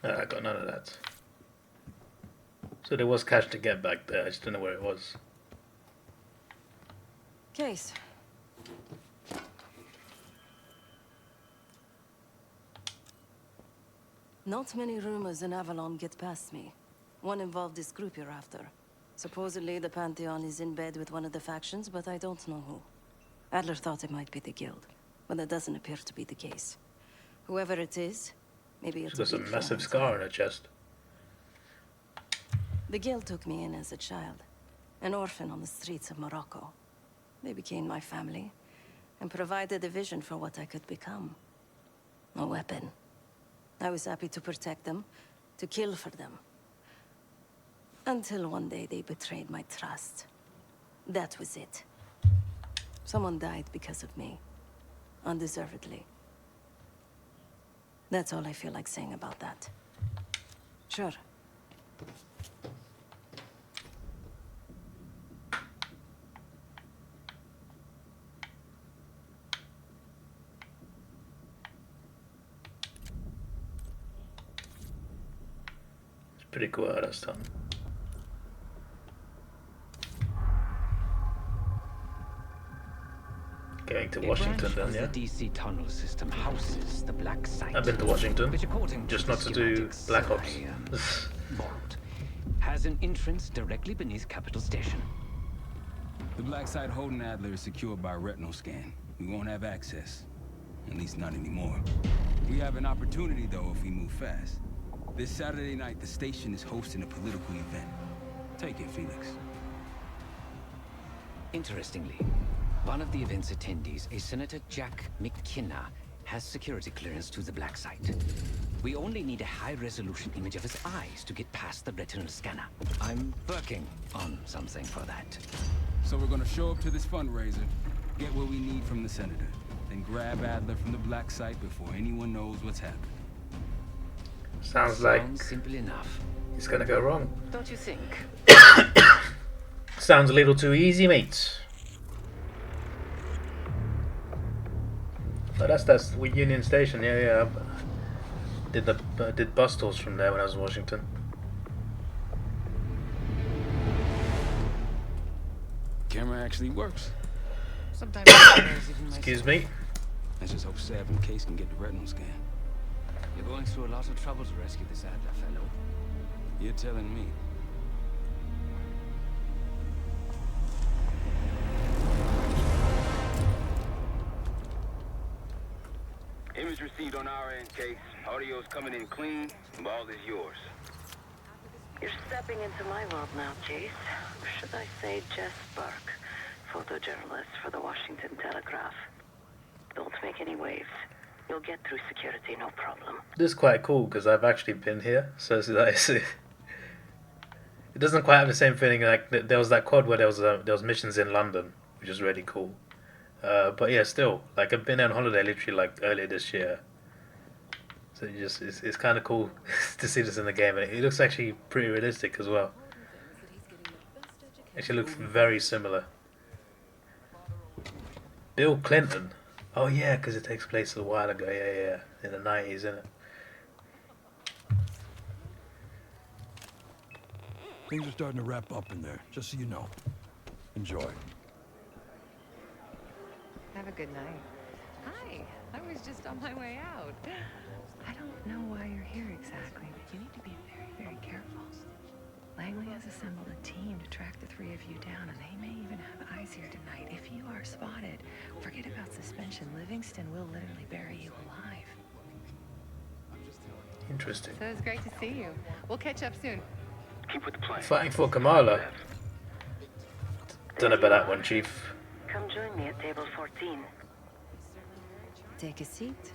No, I got none of that. So there was cash to get back there, I just don't know where it was. Case. Not many rumors in Avalon get past me. One involved this group you're after. Supposedly, the Pantheon is in bed with one of the factions, but I don't know who. Adler thought it might be the Guild, but that doesn't appear to be the case. Whoever it is, maybe it's She's got a massive scar on her chest. The Guild took me in as a child, an orphan on the streets of Morocco. They became my family, and provided a vision for what I could become. A weapon. I was happy to protect them, to kill for them. Until one day they betrayed my trust. That was it. Someone died because of me. Undeservedly. That's all I feel like saying about that. Sure. It's pretty cool how that's done. Going to Washington then, yeah? The DC tunnel system houses the black site. I've been to Washington, which, according just to not to do Black Ops. Vault has an entrance directly beneath Capitol Station. The black site holding Adler is secured by a retinal scan. We won't have access. At least not anymore. We have an opportunity, though, if we move fast. This Saturday night, the station is hosting a political event. Take it, Felix. Interestingly, one of the event's attendees, a Senator Jack McKenna, has security clearance to the black site. We only need a high-resolution image of his eyes to get past the retinal scanner. I'm working on something for that. So we're gonna show up to this fundraiser, get what we need from the senator, then grab Adler from the black site before anyone knows what's happening. Sounds like simple enough. It's gonna go wrong. Don't you think? Sounds a little too easy, mate. Oh, that's Union Station. Yeah. Did bus tours from there when I was in Washington. Camera actually works. Sometimes Excuse me. Let's just hope Sav and Case can get the retinal scan. You're going through a lot of trouble to rescue this Adler fellow. You're telling me. Image received on our end, Case. Audio's coming in clean. Ball is yours. You're stepping into my world now, Case. Should I say Jess Burke, photojournalist for the Washington Telegraph. Don't make any waves. You'll get through security, no problem. This is quite cool because I've actually been here, so it's like, it doesn't quite have the same feeling. Like there was that quad where there was missions in London, which is really cool. But yeah, still, like I've been on holiday literally like earlier this year, so it's kind of cool to see this in the game, and it looks actually pretty realistic as well. Actually looks very similar. Bill Clinton. Oh yeah, because it takes place a while ago. Yeah, in the 90s, isn't it? Things are starting to wrap up in there, just so you know. Enjoy. Have a good night. Hi, I was just on my way out. I don't know why you're here exactly, but you need to be very, very careful. Langley has assembled a team to track the three of you down, and they may even have eyes here tonight. If you are spotted, forget about suspension. Livingston will literally bury you alive. Interesting. So it's great to see you. We'll catch up soon. Keep with the plan. Fighting for Kamala. Don't know about that one, Chief. Come join me at table 14. Take a seat.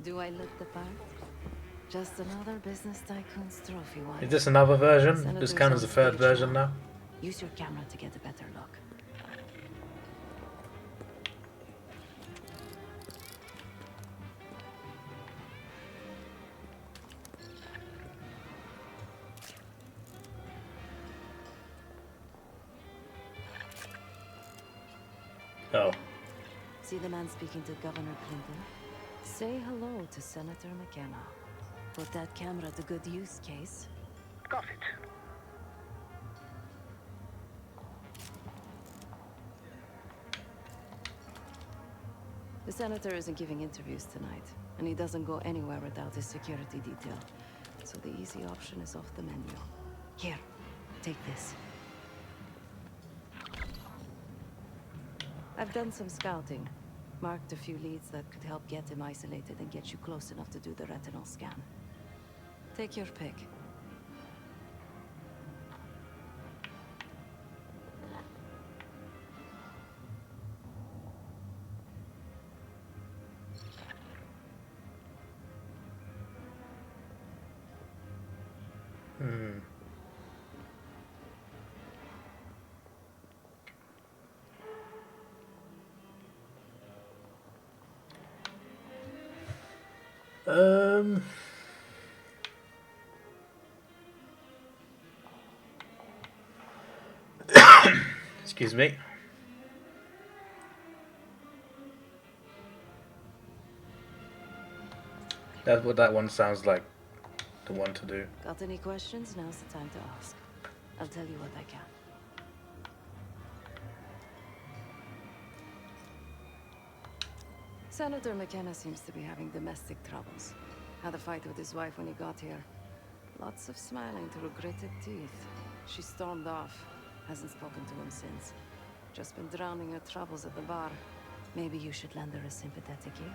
Do I look the part? Just another business tycoon's trophy wife. Is this another version? Senators This kind of the third version now? Use your camera to get a better look. Oh. See the man speaking to Governor Clinton? Say hello to Senator McKenna. Put that camera to good use, Case. Got it. The senator isn't giving interviews tonight, and he doesn't go anywhere without his security detail. So the easy option is off the menu. Here, take this. I've done some scouting. Marked a few leads that could help get him isolated and get you close enough to do the retinal scan. Take your pick. Excuse me. That's what that one sounds like. The one to do. Got any questions? Now's the time to ask. I'll tell you what I can. Senator McKenna seems to be having domestic troubles. Had a fight with his wife when he got here. Lots of smiling through gritted teeth. She stormed off. Hasn't spoken to him since. Just been drowning her troubles at the bar. Maybe you should lend her a sympathetic ear.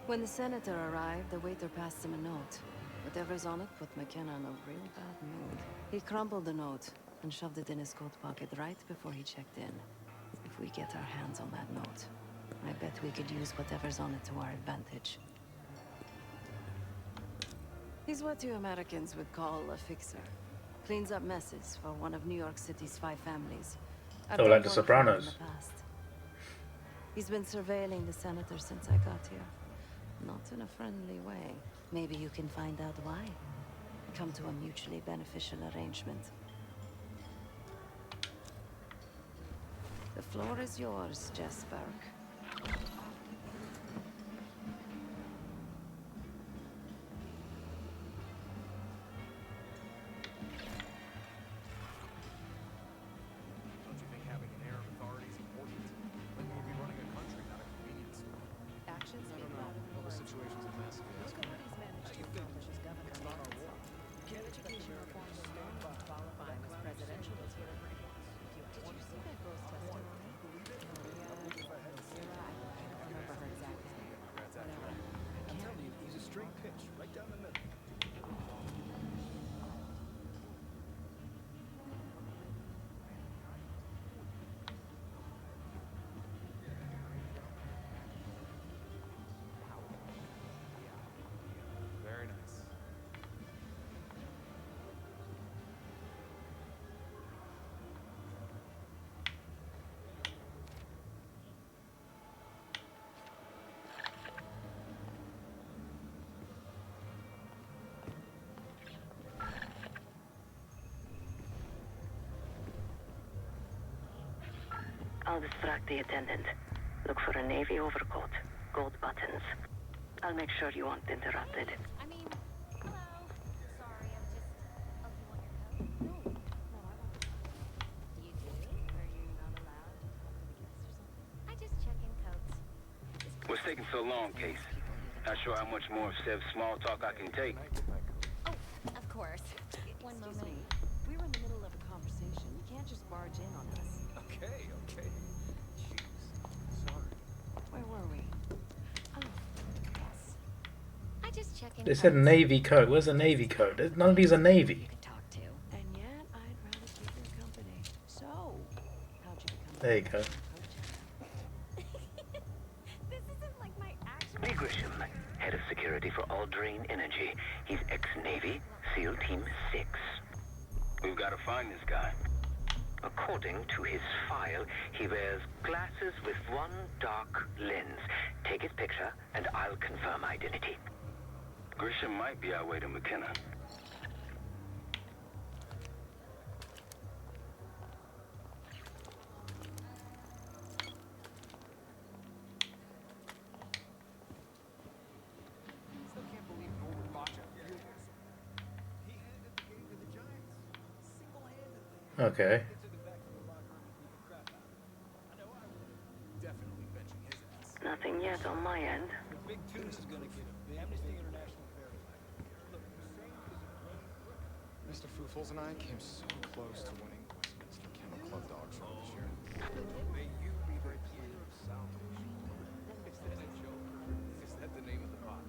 When the senator arrived, the waiter passed him a note. Whatever's on it put McKenna in a real bad mood. He crumpled the note and shoved it in his coat pocket right before he checked in. If we get our hands on that note, I bet we could use whatever's on it to our advantage. He's what you Americans would call a fixer. Cleans up messes for one of New York City's 5 families. Oh, like The Sopranos. He's been surveilling the senator since I got here. Not in a friendly way. Maybe you can find out why. Come to a mutually beneficial arrangement. The floor is yours, Jess Burke. Don't you think having an air of authority is important? Like when we be running a The situation's a mess. Look at what he's managed to accomplish as governor. It's not our war. Get education reform from qualifying as presidential. That's what everybody wants. Did you see that girl's testimony? I don't remember her exact name. Whatever. I'm telling you, he's a straight pitch, right down the middle. Very nice. I'll distract the attendant. Look for a navy overcoat, gold buttons. I'll make sure you aren't interrupted. I mean, hello. Sorry, I'm just... Oh, you want your coat? No, I want the coat. Do you do? Are you not allowed to talk to the guests or something? I just check in coats. What's taking so long, Case? Not sure how much more of Sev's small talk I can take. Oh, of course. One moment. Me. We were in the middle of a conversation. You can't just barge in on us. Okay. Jeez. Sorry. Where were we? Oh, yes. I just check in They said coats. navy coat. Where's a navy coat? None of these are navy. Talk to. And yet, I'd rather keep your company. So, how'd you become? There you go. This isn't like my actual... Lee Grisham, head of security for Alderain Energy. He's ex-Navy, SEAL Team 6. We've got to find this guy. According to his file, he wears glasses with one dark lens. Take his picture, and I'll confirm identity. Grisham might be our way to McKenna. Still can't believe Norbert Bacha did this. He handed the game to the Giants. Single-handedly. Okay. Definitely benching his ass. Nothing yet on my end. The big tune is gonna get a Amnesty International fair. Mr. Foofles and I came so close to winning Westminster Kennel Club Dog Show this year. May you be the year of salvation. Is that a joke? Is that the name of the pod?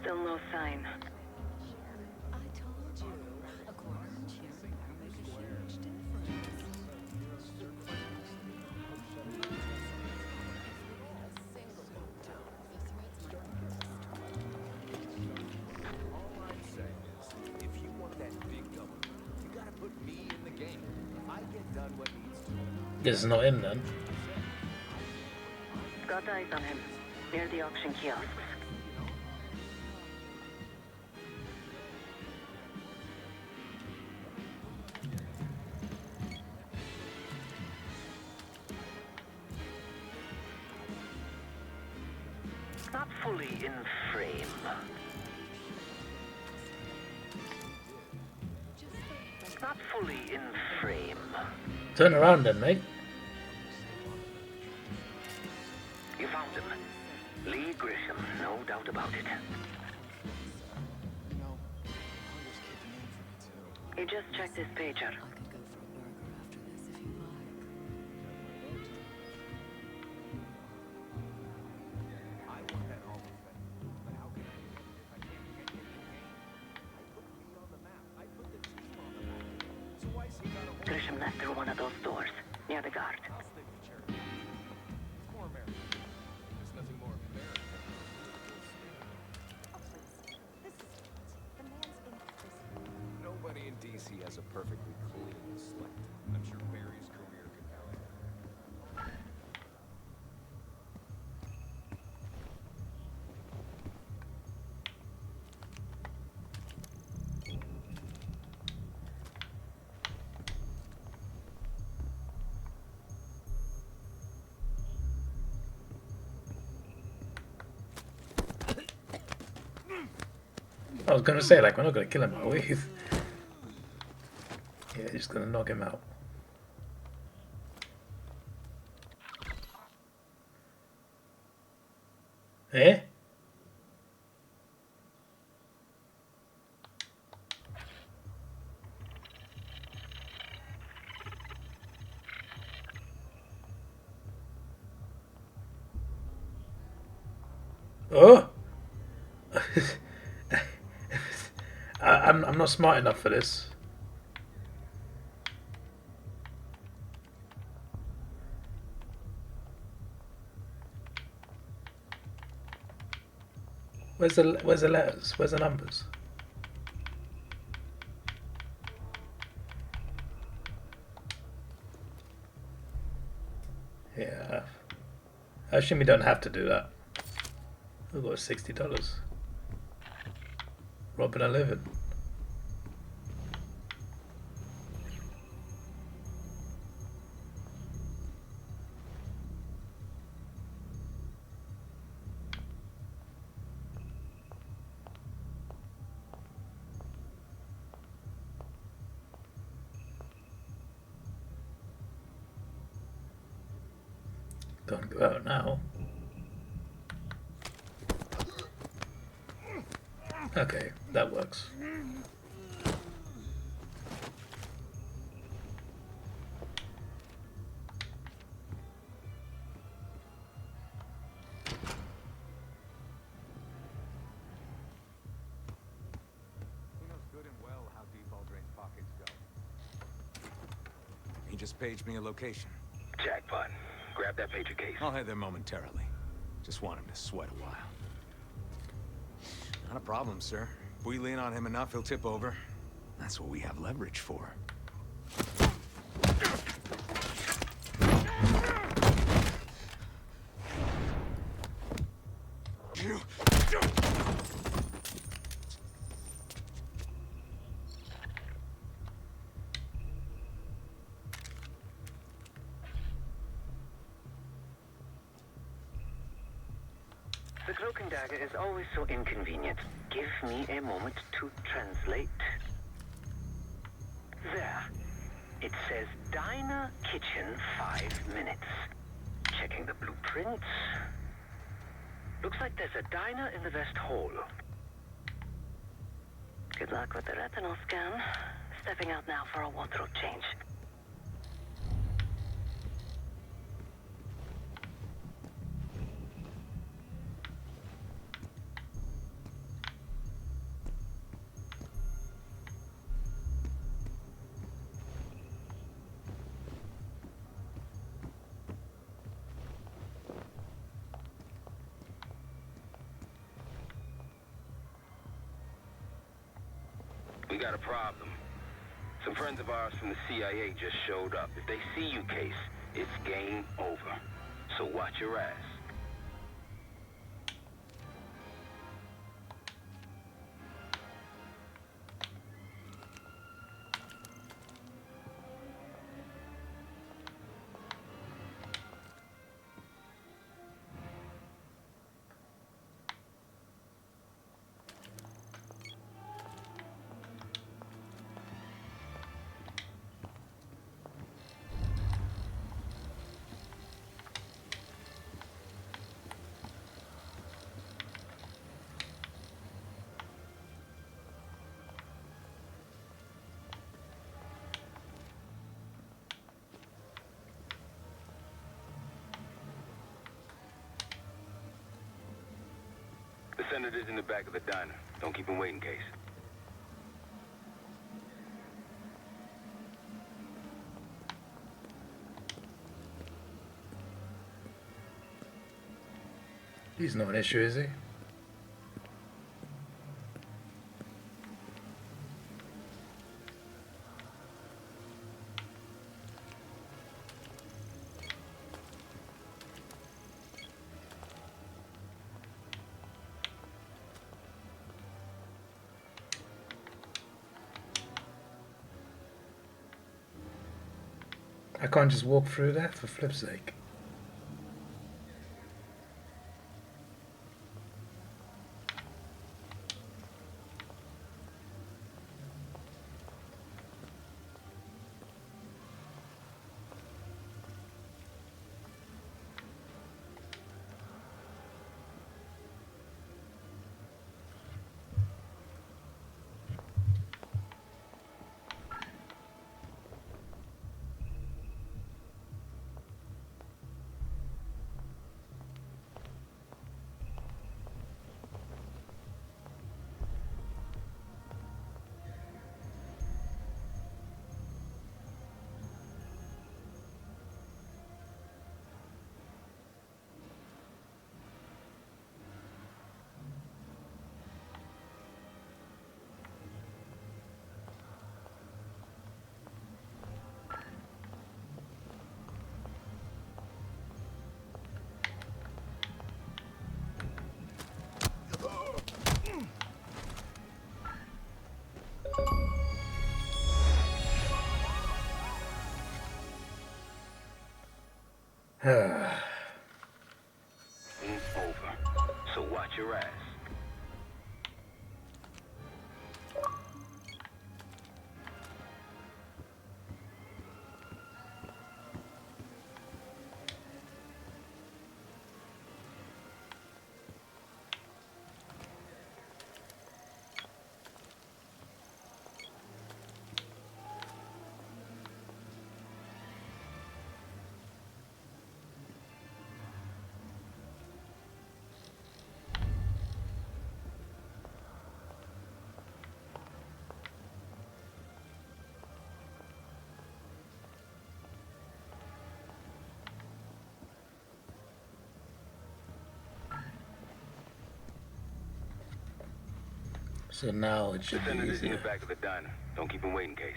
Still no sign. I told you, a quarter cheer will make a huge difference. All I'm saying is, if you want that big double, you gotta put me in the game. I get done what needs to. This is not him then. Got eyes on him. Near the auction kiosks. Not fully in frame. Not fully in frame. Turn around then, mate. You found him. Lee Grisham, no doubt about it. You know, hunger's kicking in for me too. He just checked his pager. I could go for a burger after this if you like. I want that Hall of Fame. But how can I do it if I can't get in the game? I put me on the map. I put the team on the map. So why is he got a whole... Grisham left through one of those doors. Near the guard. I'll stay with charity. It's more American. There's nothing more American. Oh, please. This is it. The man's in prison. Nobody in DC has a perfectly clean slate. I'm sure Barry's career could vouch. I was gonna say, like, we're not gonna kill him, are we? Yeah, just gonna knock him out. Eh? Oh! I'm not smart enough for this. Where's the letters? Where's the numbers? Yeah. I assume we don't have to do that. We've got $60. Robbing a living. Can't go out now. Okay, that works. He just paged me a location. Jackpot. Grab that pager case. I'll head there momentarily. Just want him to sweat a while. Not a problem, sir. If we lean on him enough, he'll tip over. That's what we have leverage for. The cloak and dagger is always so inconvenient. Give me a moment to translate. There. It says Diner Kitchen 5 minutes. Checking the blueprints. Looks like there's a diner in the West Hall. Good luck with the retinal scan. Stepping out now for a wardrobe change. We got a problem. Some friends of ours from the CIA just showed up. If they see you, Case, it's game over. So watch your ass. The senator's in the back of the diner. Don't keep him waiting, Case. He's not an issue, is he? I can't just walk through there, for flip's sake. Ain't over. So watch your ass. So now it should The be senator's in the easier. back of the diner. Don't keep him waiting, Case.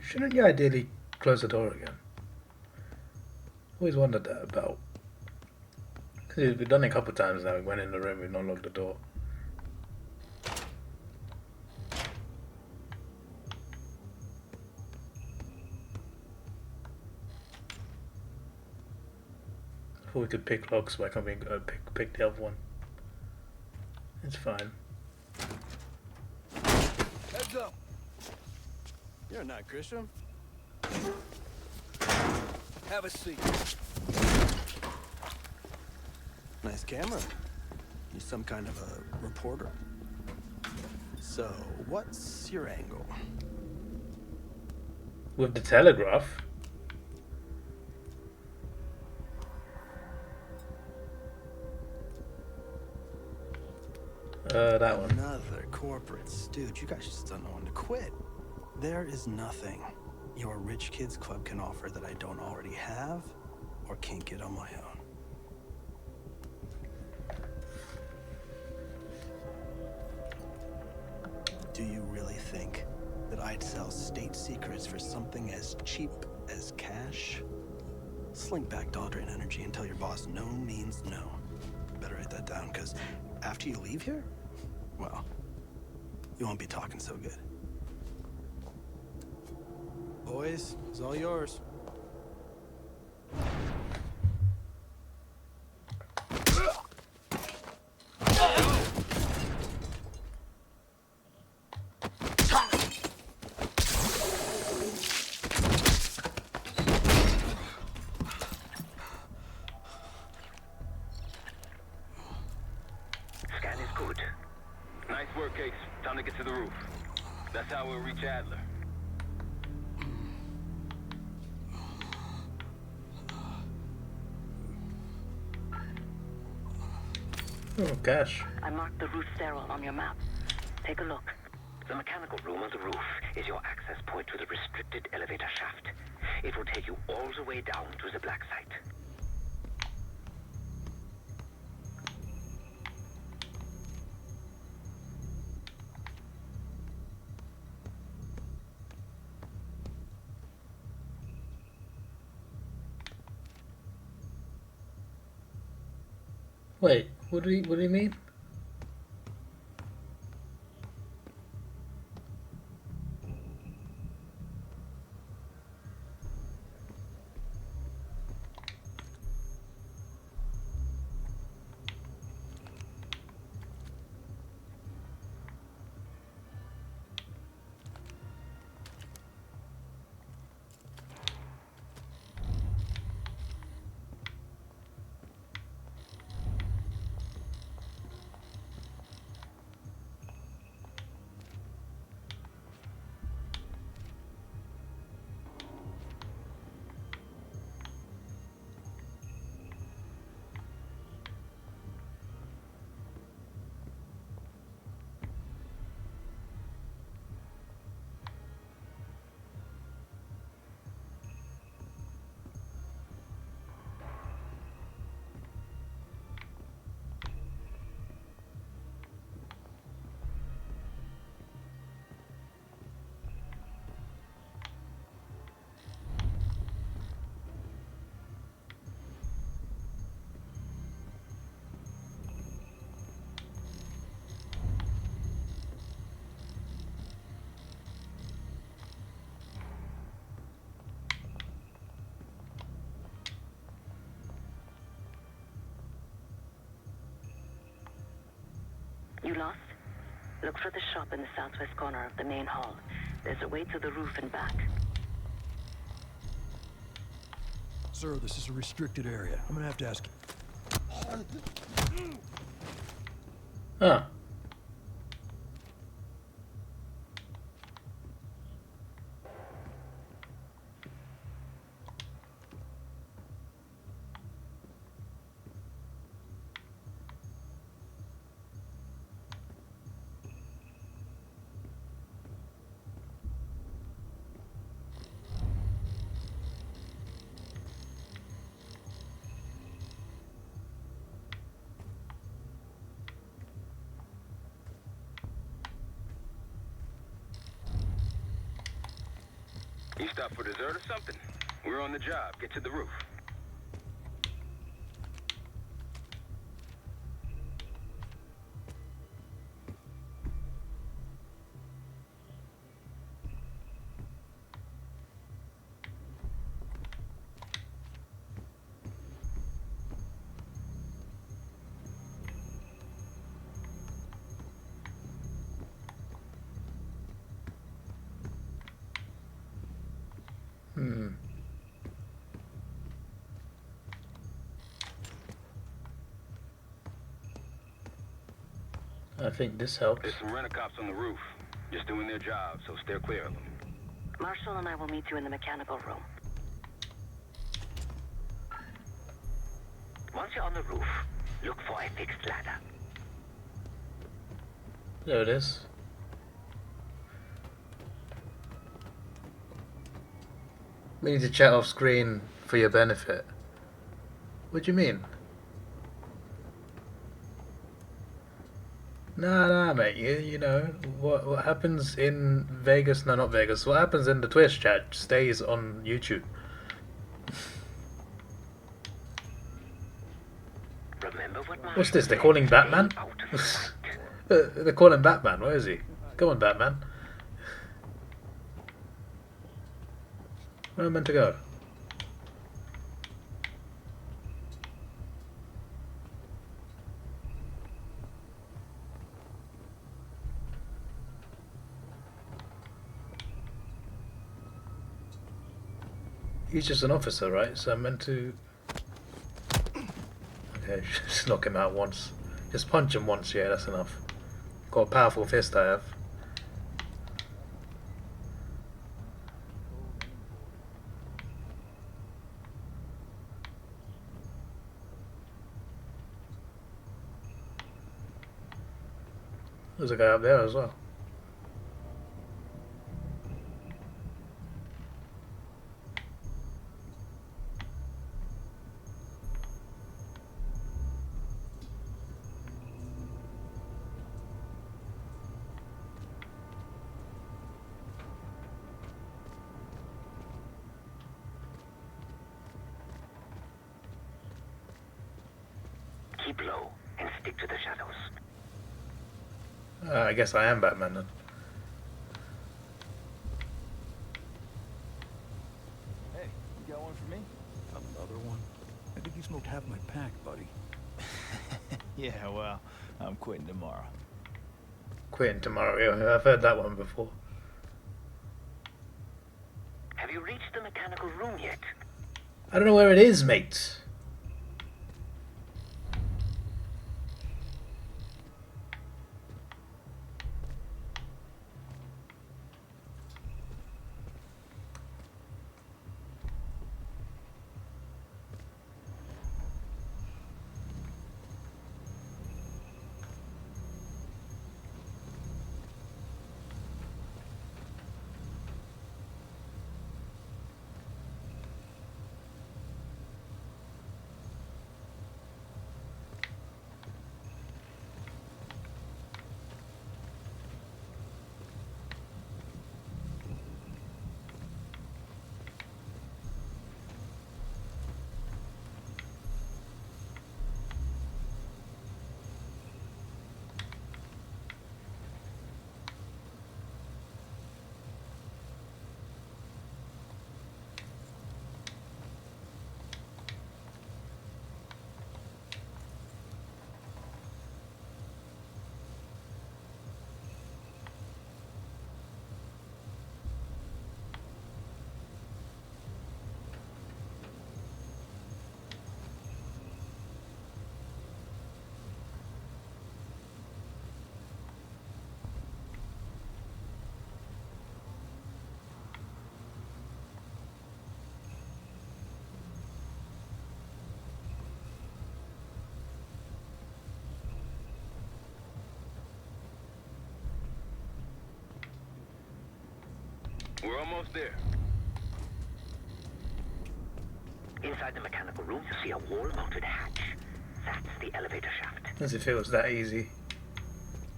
Shouldn't you ideally close the door again? Always wondered that about. Cause we've done it a couple of times now. We went in the room, we've not locked the door. I thought we could pick locks, why can't we pick the other one? It's fine. Heads up. You're not Grisham. Have a seat. Nice camera. You're some kind of a reporter. So, what's your angle? With the telegraph? That one. Another corporate stooge. You guys just don't know when to quit. There is nothing your rich kids club can offer that I don't already have or can't get on my own. Do you really think that I'd sell state secrets for something as cheap as cash? Slink back to Aldrin Energy and tell your boss no means no. Better write that down, because after you leave here, well, you won't be talking so good. Boys, it's all yours. Scan is good. Nice work, Case. Time to get to the roof. That's how we'll reach Adler. Oh, gosh. I marked the roof stairwell on your map. Take a look. The mechanical room on the roof is your access point to the restricted elevator shaft. It will take you all the way down to the black site. Wait, what do you mean? You lost? Look for the shop in the southwest corner of the main hall. There's a way to the roof and back. Sir, this is a restricted area. I'm gonna have to ask you. Huh. You stopped for dessert or something? We're on the job. Get to the roof. I think this helps. There's some rent-a-cops on the roof. Just doing their job, so steer clear of them. Marshall and I will meet you in the mechanical room. Once you're on the roof, look for a fixed ladder. There it is. We need to chat off screen for your benefit. What do you mean? Nah, mate. You know what happens in Vegas? No, not Vegas. What happens in the Twitch chat stays on YouTube. What's this? They're calling Batman? They're calling Batman. Where is he? Come on, Batman. Where am I meant to go? He's just an officer, right? So I'm meant to... Okay, just knock him out once. Just punch him once, yeah, that's enough. Got a powerful fist I have. There's a guy up there as well. Keep low and stick to the shadows. I guess I am Batman then. Hey, you got one for me? Another one? I think you smoked half my pack, buddy. Yeah, well, I'm quitting tomorrow. Quitting tomorrow, yeah, I've heard that one before. Have you reached the mechanical room yet? I don't know where it is, mate. We're almost there. Inside the mechanical room, you see a wall-mounted hatch. That's the elevator shaft. As if it was that easy.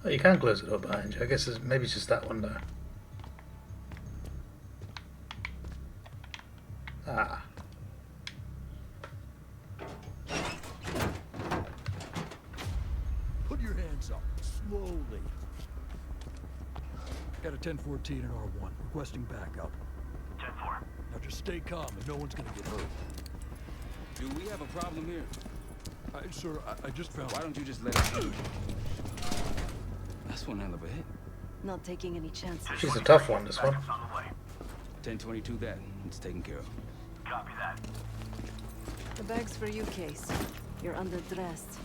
Oh, you can close it up behind you. I guess maybe it's just that one there. Ah. Put your hands up, slowly. Got a 1014 and R1, requesting backup. 10-4. Now just stay calm and no one's gonna get hurt. Do we have a problem here? Sir, I just found... Why don't you just let it be? That's one hell of a hit. Not taking any chances. She's a tough one, this one. 1022 that. It's taken care of. Copy that. The bag's for you, Case. You're underdressed.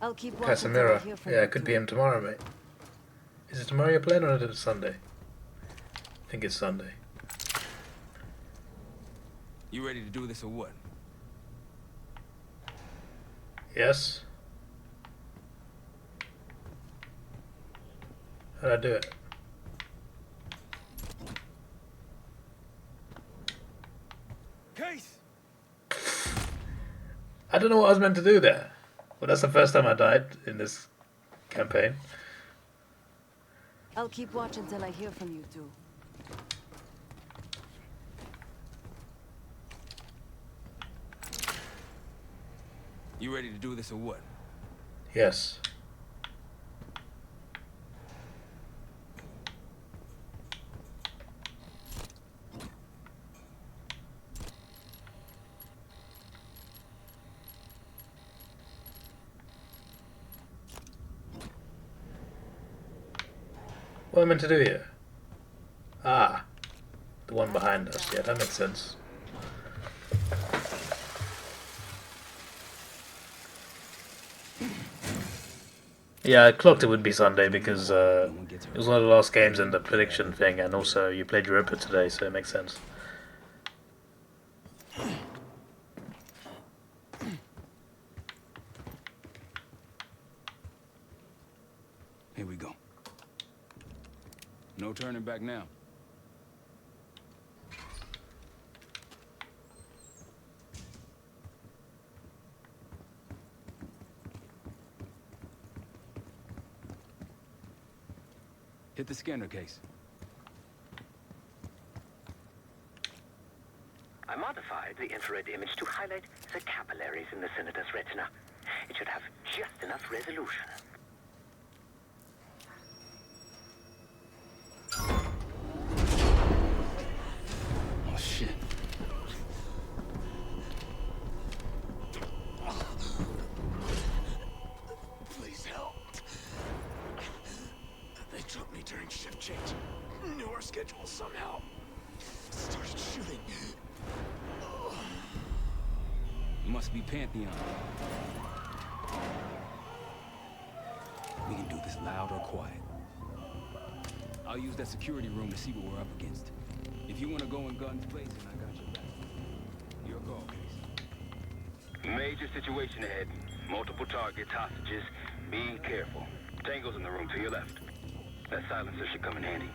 I'll keep watching till I hear from Yeah, you it could two. be him tomorrow, mate. Is it tomorrow you're playing or is it Sunday? I think it's Sunday. You ready to do this or what? Yes. How'd I do it? Case! I don't know what I was meant to do there. Well, that's the first time I died in this campaign. I'll keep watching till I hear from you two. You ready to do this or what? Yes. What am I meant to do here? Ah, the one behind us. Yeah, that makes sense. Yeah, I clocked it would be Sunday because it was one of the last games in the prediction thing, and also you played Europa today, so it makes sense. Here we go. No turning back now. Hit the scanner, Case. I modified the infrared image to highlight the capillaries in the senator's retina. It should have just enough resolution. Oh, shit. Please help. They took me during shift change. Knew our schedule somehow. Started shooting. Must be Pantheon. We can do this loud or quiet. I'll use that security room to see what we're up against. If you want to go in guns blazing, I got your back. Your call, Case. Major situation ahead. Multiple targets, hostages. Be careful. Tango's in the room to your left. That silencer should come in handy.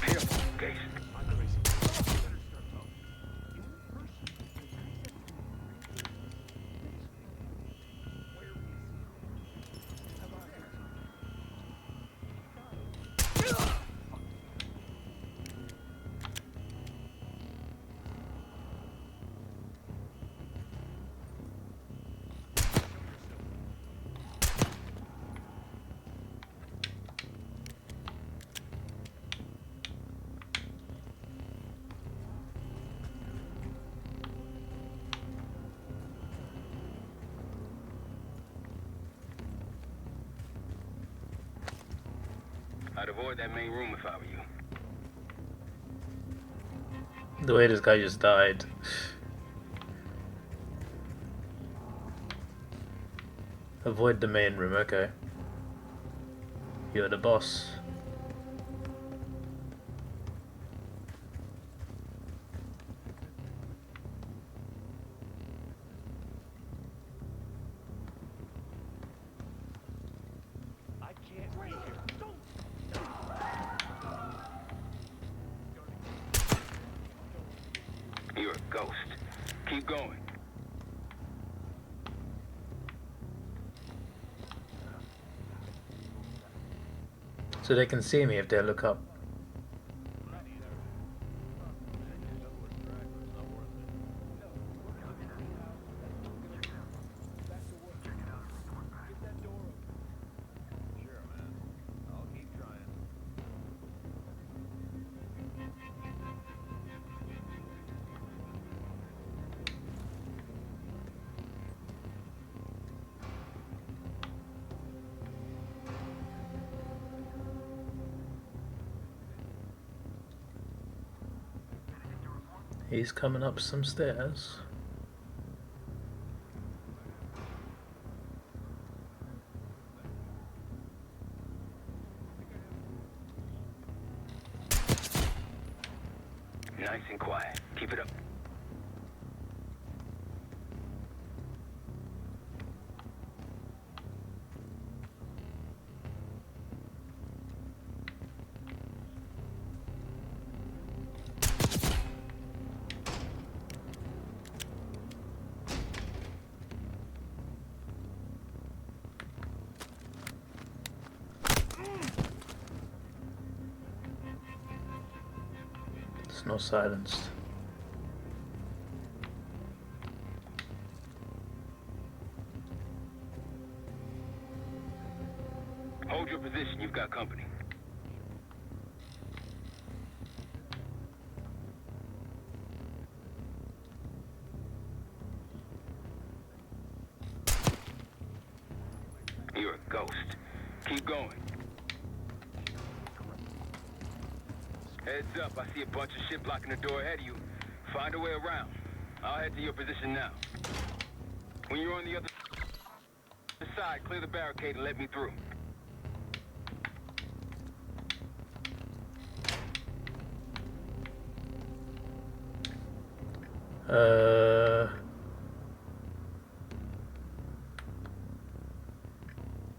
Careful, Case. I'd avoid that main room if I were you. The way this guy just died. Avoid the main room, okay. You're the boss. I can't leave here. Don't. You're a ghost. Keep going. So they can see me if they look up. He's coming up some stairs. Nice and quiet. Keep it up. It's not silenced. Hold your position. You've got company. You're a ghost. Keep going. Heads up, I see a bunch of shit blocking the door ahead of you. Find a way around. I'll head to your position now. When you're on the other side, clear the barricade and let me through.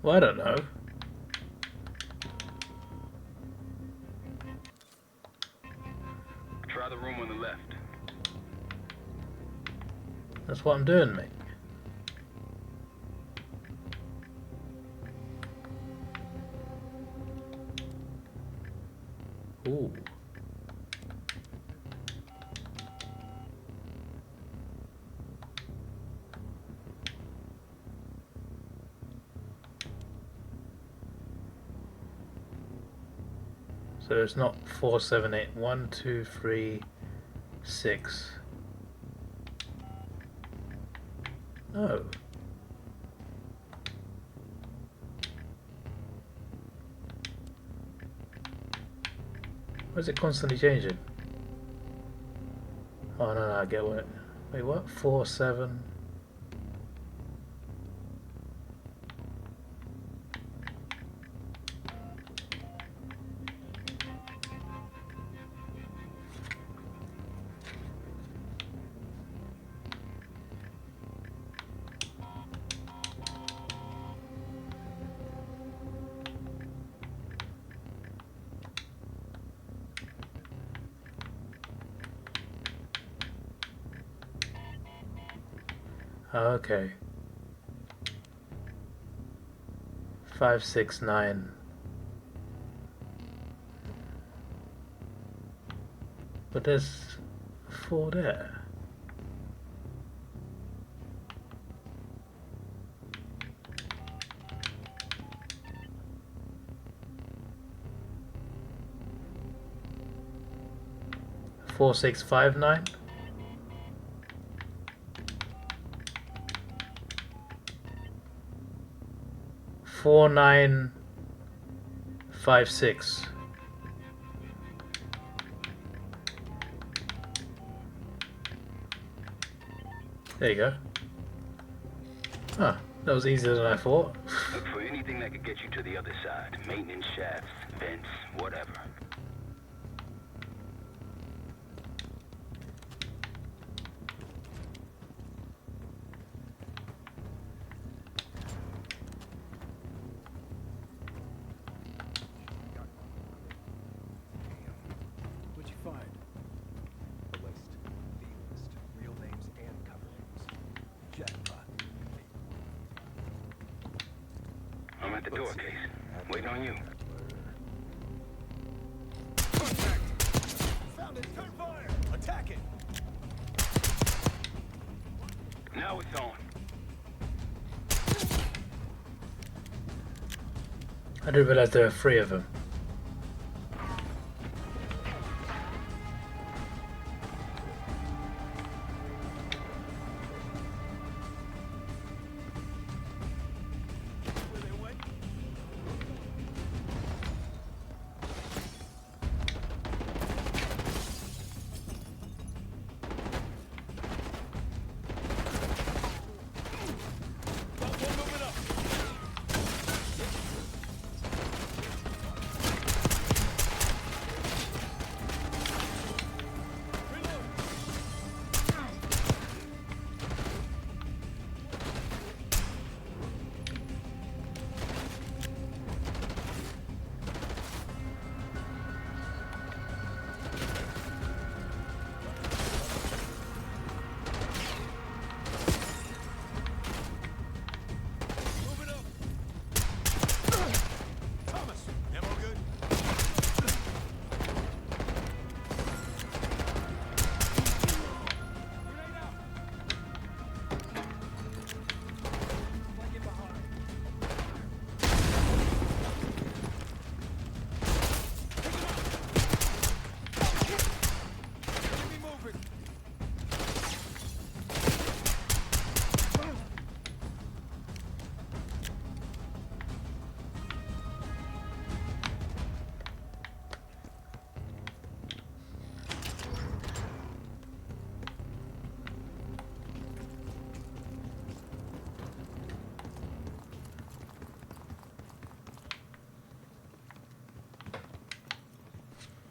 Well, I don't know. Try the room on the left. That's what I'm doing, mate. Ooh. So it's not 4, 7, 8. 1, 2, 3, 6. No. Why is it constantly changing? Oh no, I get what. Wait, what? 4, 7. Okay. 5, 6, 9. But there's 4 there. Four, 6, 5, 9. 4, 9, 5, 6. There you go. Ah, that was easier than I thought. Look for anything that could get you to the other side. Maintenance shafts, vents, whatever. What'd you find? The list. The list. Real names and cover names. Jackpot. I'm at the door, Case. Waiting on you. Found it. Turn fire. Attack it. Now it's on. I didn't realize there were 3 of them.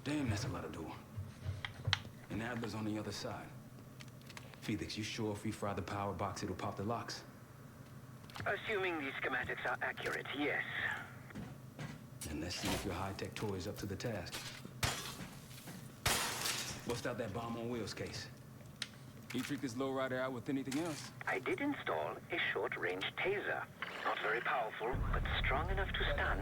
Damn, that's a lot of door. And Adler's on the other side. Felix, you sure if we fry the power box, it'll pop the locks? Assuming these schematics are accurate, yes. And let's see if your high-tech toy is up to the task. Bust out that bomb on wheels case. Can you freak this lowrider out with anything else? I did install a short-range taser. Not very powerful, but strong enough to stun.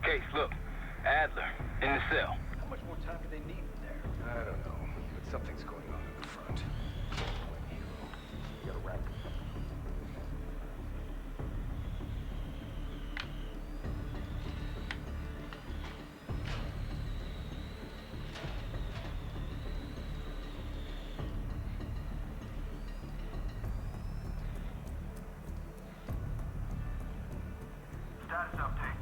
Case, look. Adler, in the cell. How much more time do they need in there? I don't know, but something's going on in the front. You gotta wrap it. Status update.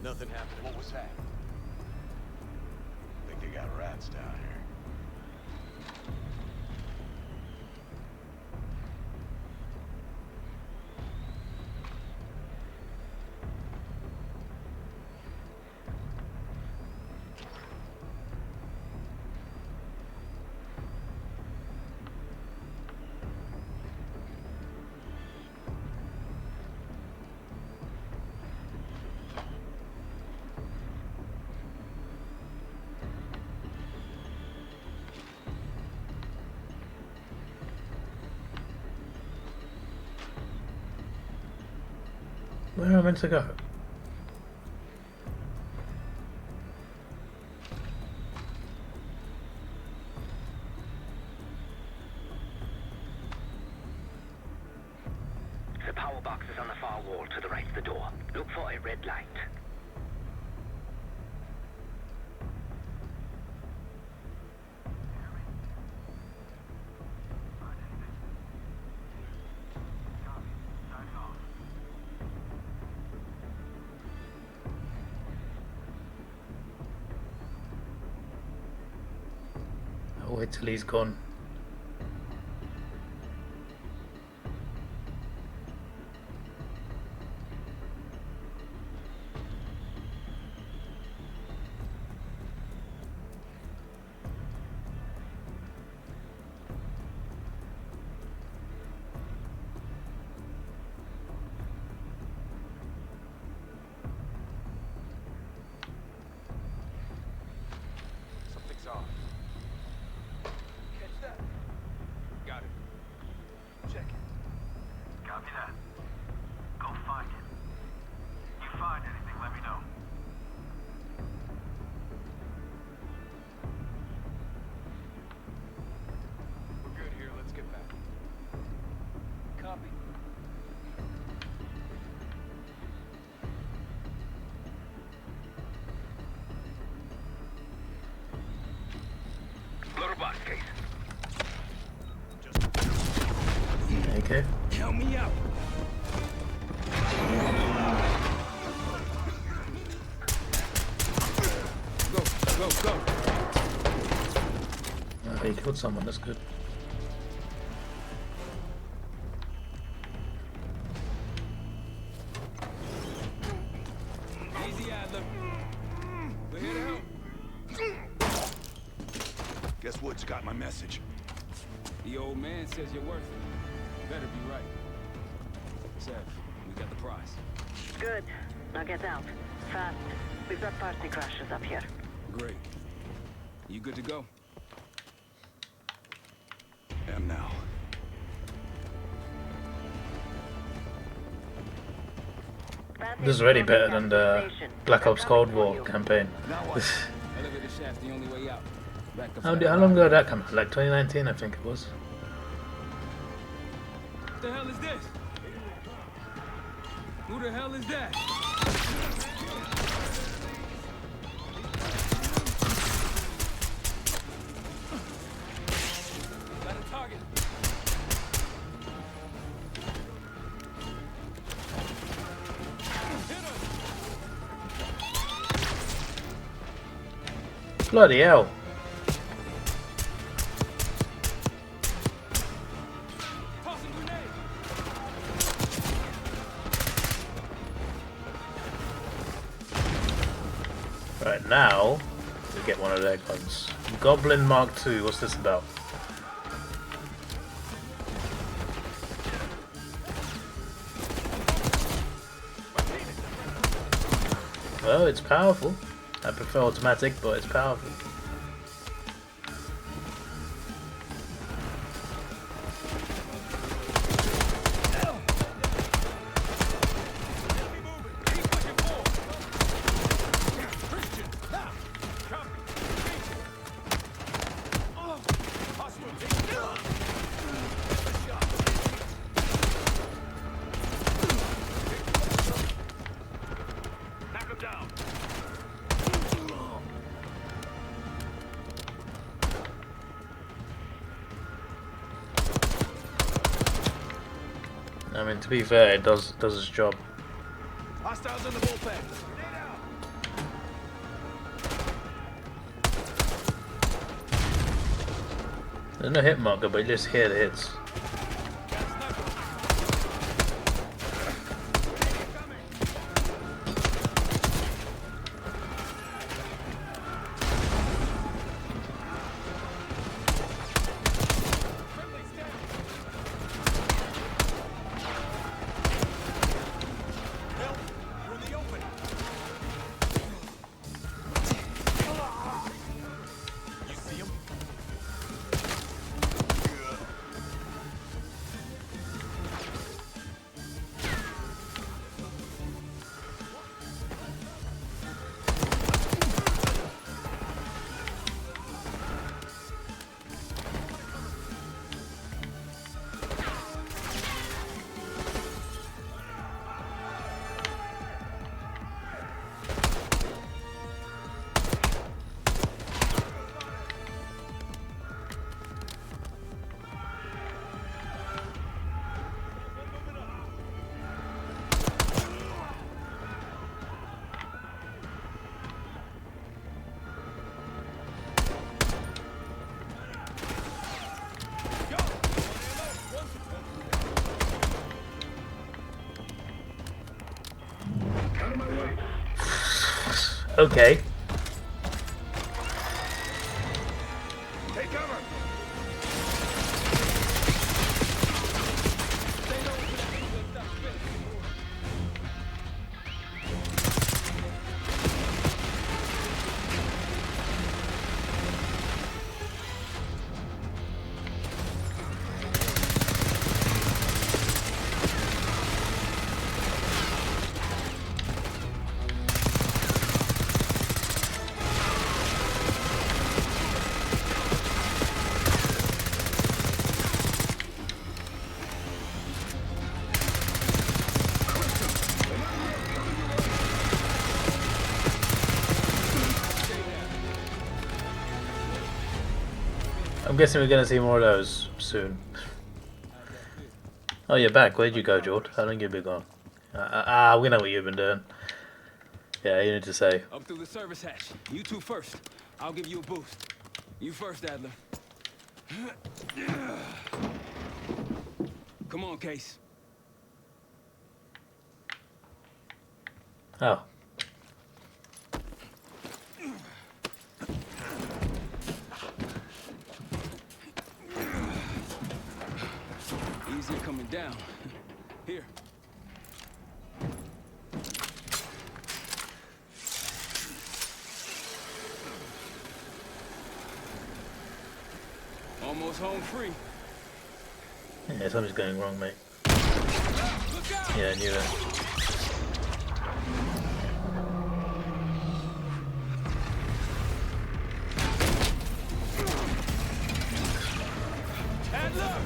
Nothing happened. What was that? Think they got rats down here. Where am I meant to go? The power box is on the far wall to the right of the door. Look for a red light. Wait till he's gone. Something's off. Catch that. Got it. Check it. Copy that. Go find it. You find anything, let me know. We're good here. Let's get back. Copy. Load a box case. Okay. Help me out. Go. He killed someone, that's good. Easy, Adler. We're here to help. Guess Woods got my message. The old man says you're worth it. Better be right. Sev, we got the prize. Good. Now get out. Fast. We've got party crashes up here. Great. You good to go? Am now. This is already better than the Black Ops Cold War campaign. Elevator shaft's the only way out. How long ago did that come out? Like 2019, I think it was. What the hell is this? Who the hell is that? Got a target. Bloody hell. Right, now we get one of their guns. Goblin Mark II, what's this about? Well, it's powerful. I prefer automatic, but it's powerful. I mean, to be fair, it does its job. Hostiles in the bullpen. There's no hit marker, but you just hear the hits. Okay. Take cover. I'm guessing we're going to see more of those soon. Oh, you're back. Where'd you go, George? How long you been gone? We know what you've been doing. Yeah, you need to say. Up through the service hatch. You two first. I'll give you a boost. You first, Adler. Come on, Case. Oh. Easier coming down. Here. Almost home free. Yeah, something's going wrong, mate. Yeah, I knew that.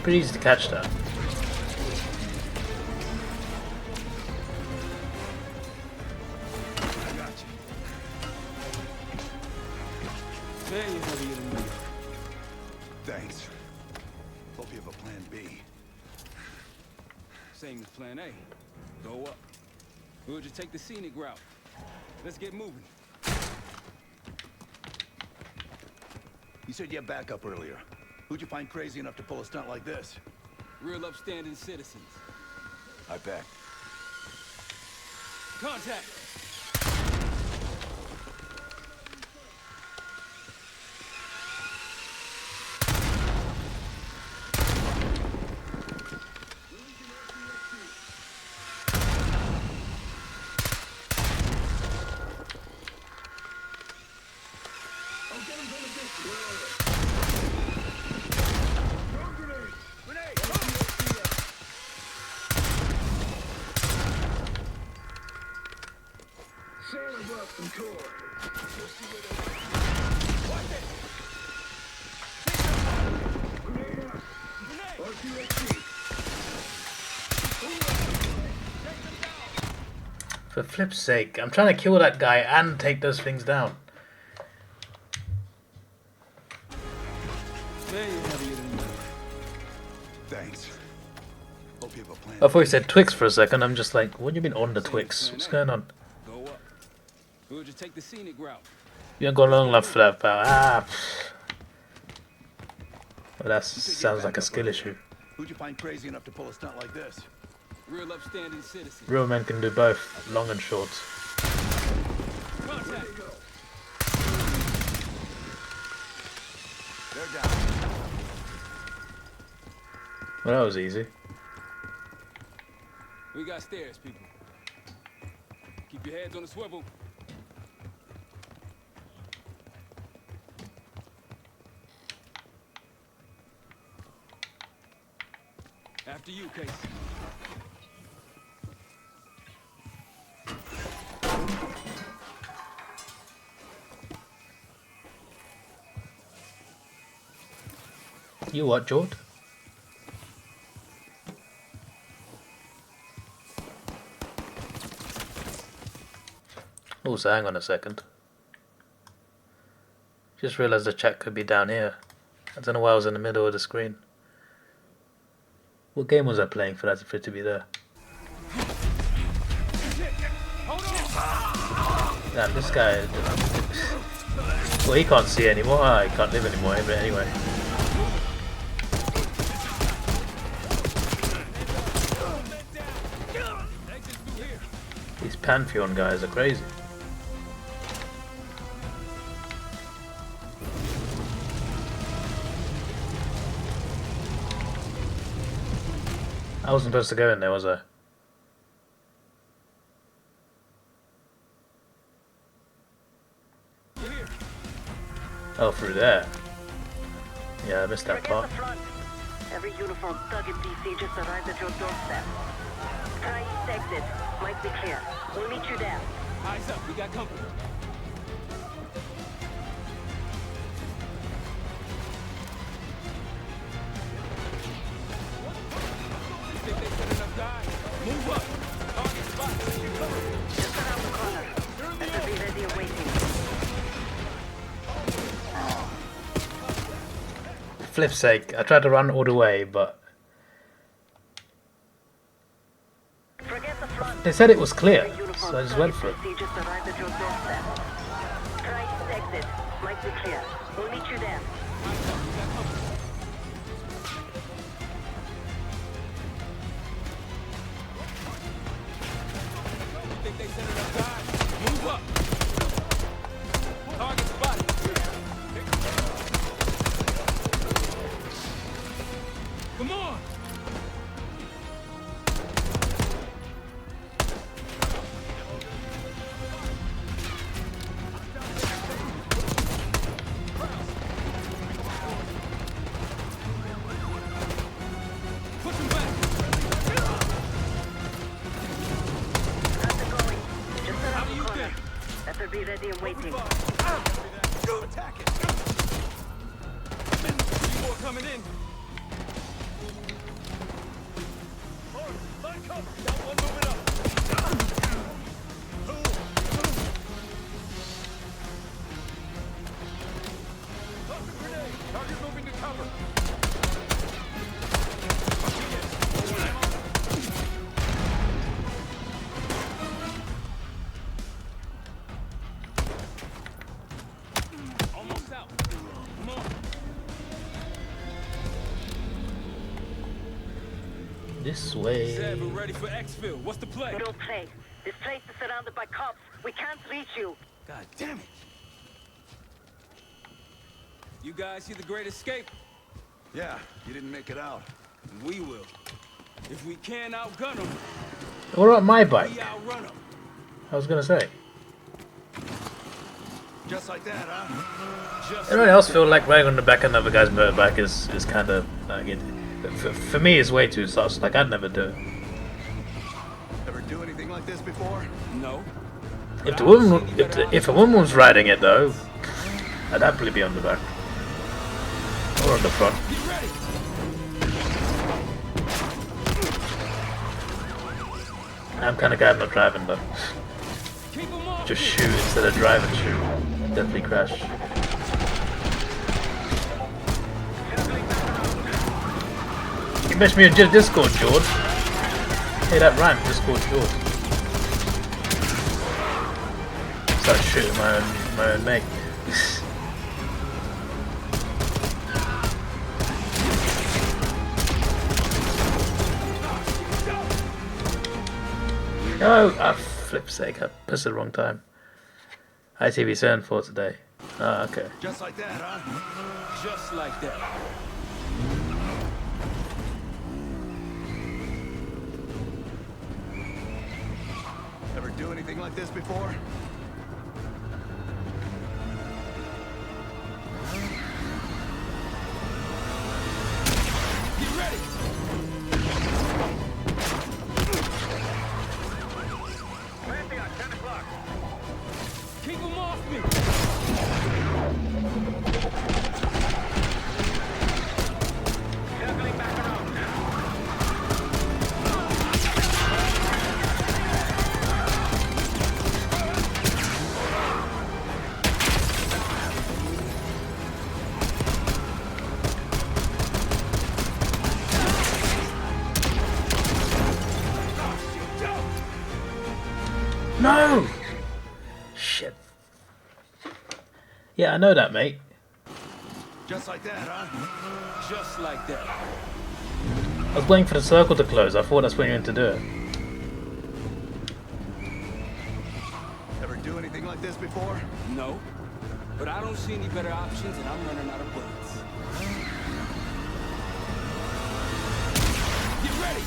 Pretty easy to catch that. I got you. Say you're heavier than me. Thanks. Hope you have a plan B. Same as plan A. Go up. We'll just take the scenic route. Let's get moving. You said you had backup earlier. Who'd you find crazy enough to pull a stunt like this? Real upstanding citizens. I bet. Contact! For flip's sake, I'm trying to kill that guy and take those things down. Thanks. Hope you have a plan. I thought you said Twix for a second. I'm just like, what do you mean on the Twix? What's going on? Go up. We'll just take the scenic route. You haven't got long enough for that, pal. Well, that sounds like a skill issue. Who'd you find crazy enough to pull a stunt like this? Real upstanding citizens. Real men can do both, long and short. Contact. They're down. Well, that was easy. We got stairs, people. Keep your heads on the swivel. After you, Case. You what, George? Also, hang on a second. Just realised the chat could be down here. I don't know why I was in the middle of the screen. What game was I playing for that for it to be there? Damn, this guy... Well, he can't see anymore. Ah, he can't live anymore, but anyway. These Pantheon guys are crazy. I wasn't supposed to go in there, was I? Oh, through there. Yeah, I missed that part. Every uniform thug in DC just arrived at your doorstep. Try east exit. Might be clear. We'll meet you there. Eyes up, we got company. Think they set enough guys? Move up. Target spot. Just around the corner. Better be ready and waiting. Flip's sake, I tried to run all the way, but they said it was clear, so I just went for it. Just arrived at your doorstep. Try east exit. Might be clear. We'll meet you there. Think they set enough guys? Move up. Target spotted. Come on. Push him back. How's it going? Just How around do the you corner. think? Better be ready and waiting. Attack it. Three more coming in. Line cover. Got one moving up. Toss a grenade. Target moving to cover. Almost out. Come on. This way. Said we're ready for exfil. What's the play? No play. This place is surrounded by cops. We can't reach you. God damn it. You guys see the Great Escape? Yeah, you didn't make it out. We will. If we can't outgun them, What about my bike? we outrun them. I was gonna say. Just like that, huh? Just Anyone else feel like riding on the back of another guy's motorbike is kind of like it? For me, it's way too sus. Like I'd never do it. Ever do anything like this before? No. If the woman, if a woman was riding it though, I'd happily be on the back or on the front. Get ready. I'm kind of guy I'm not driving though. Keep 'em off. Just shoot instead of drive and shoot. Definitely crash. You messed me with Discord, George. Hey, that rhymed. Discord, George. Start shooting my own mate. No, flip's sake, I pressed it the wrong time. ITV7 for today. Ah, okay. Just like that, huh? Just like that. Ever do anything like this before? Get ready. Pantheon, 10 o'clock. Keep 'em off me. Circling back around. No! Shit. Yeah, I know that, mate. Just like that, huh? Just like that. I was waiting for the circle to close. I thought that's when you meant to do it. Ever do anything like this before? No. But I don't see any better options and I'm running out of bullets. Get ready.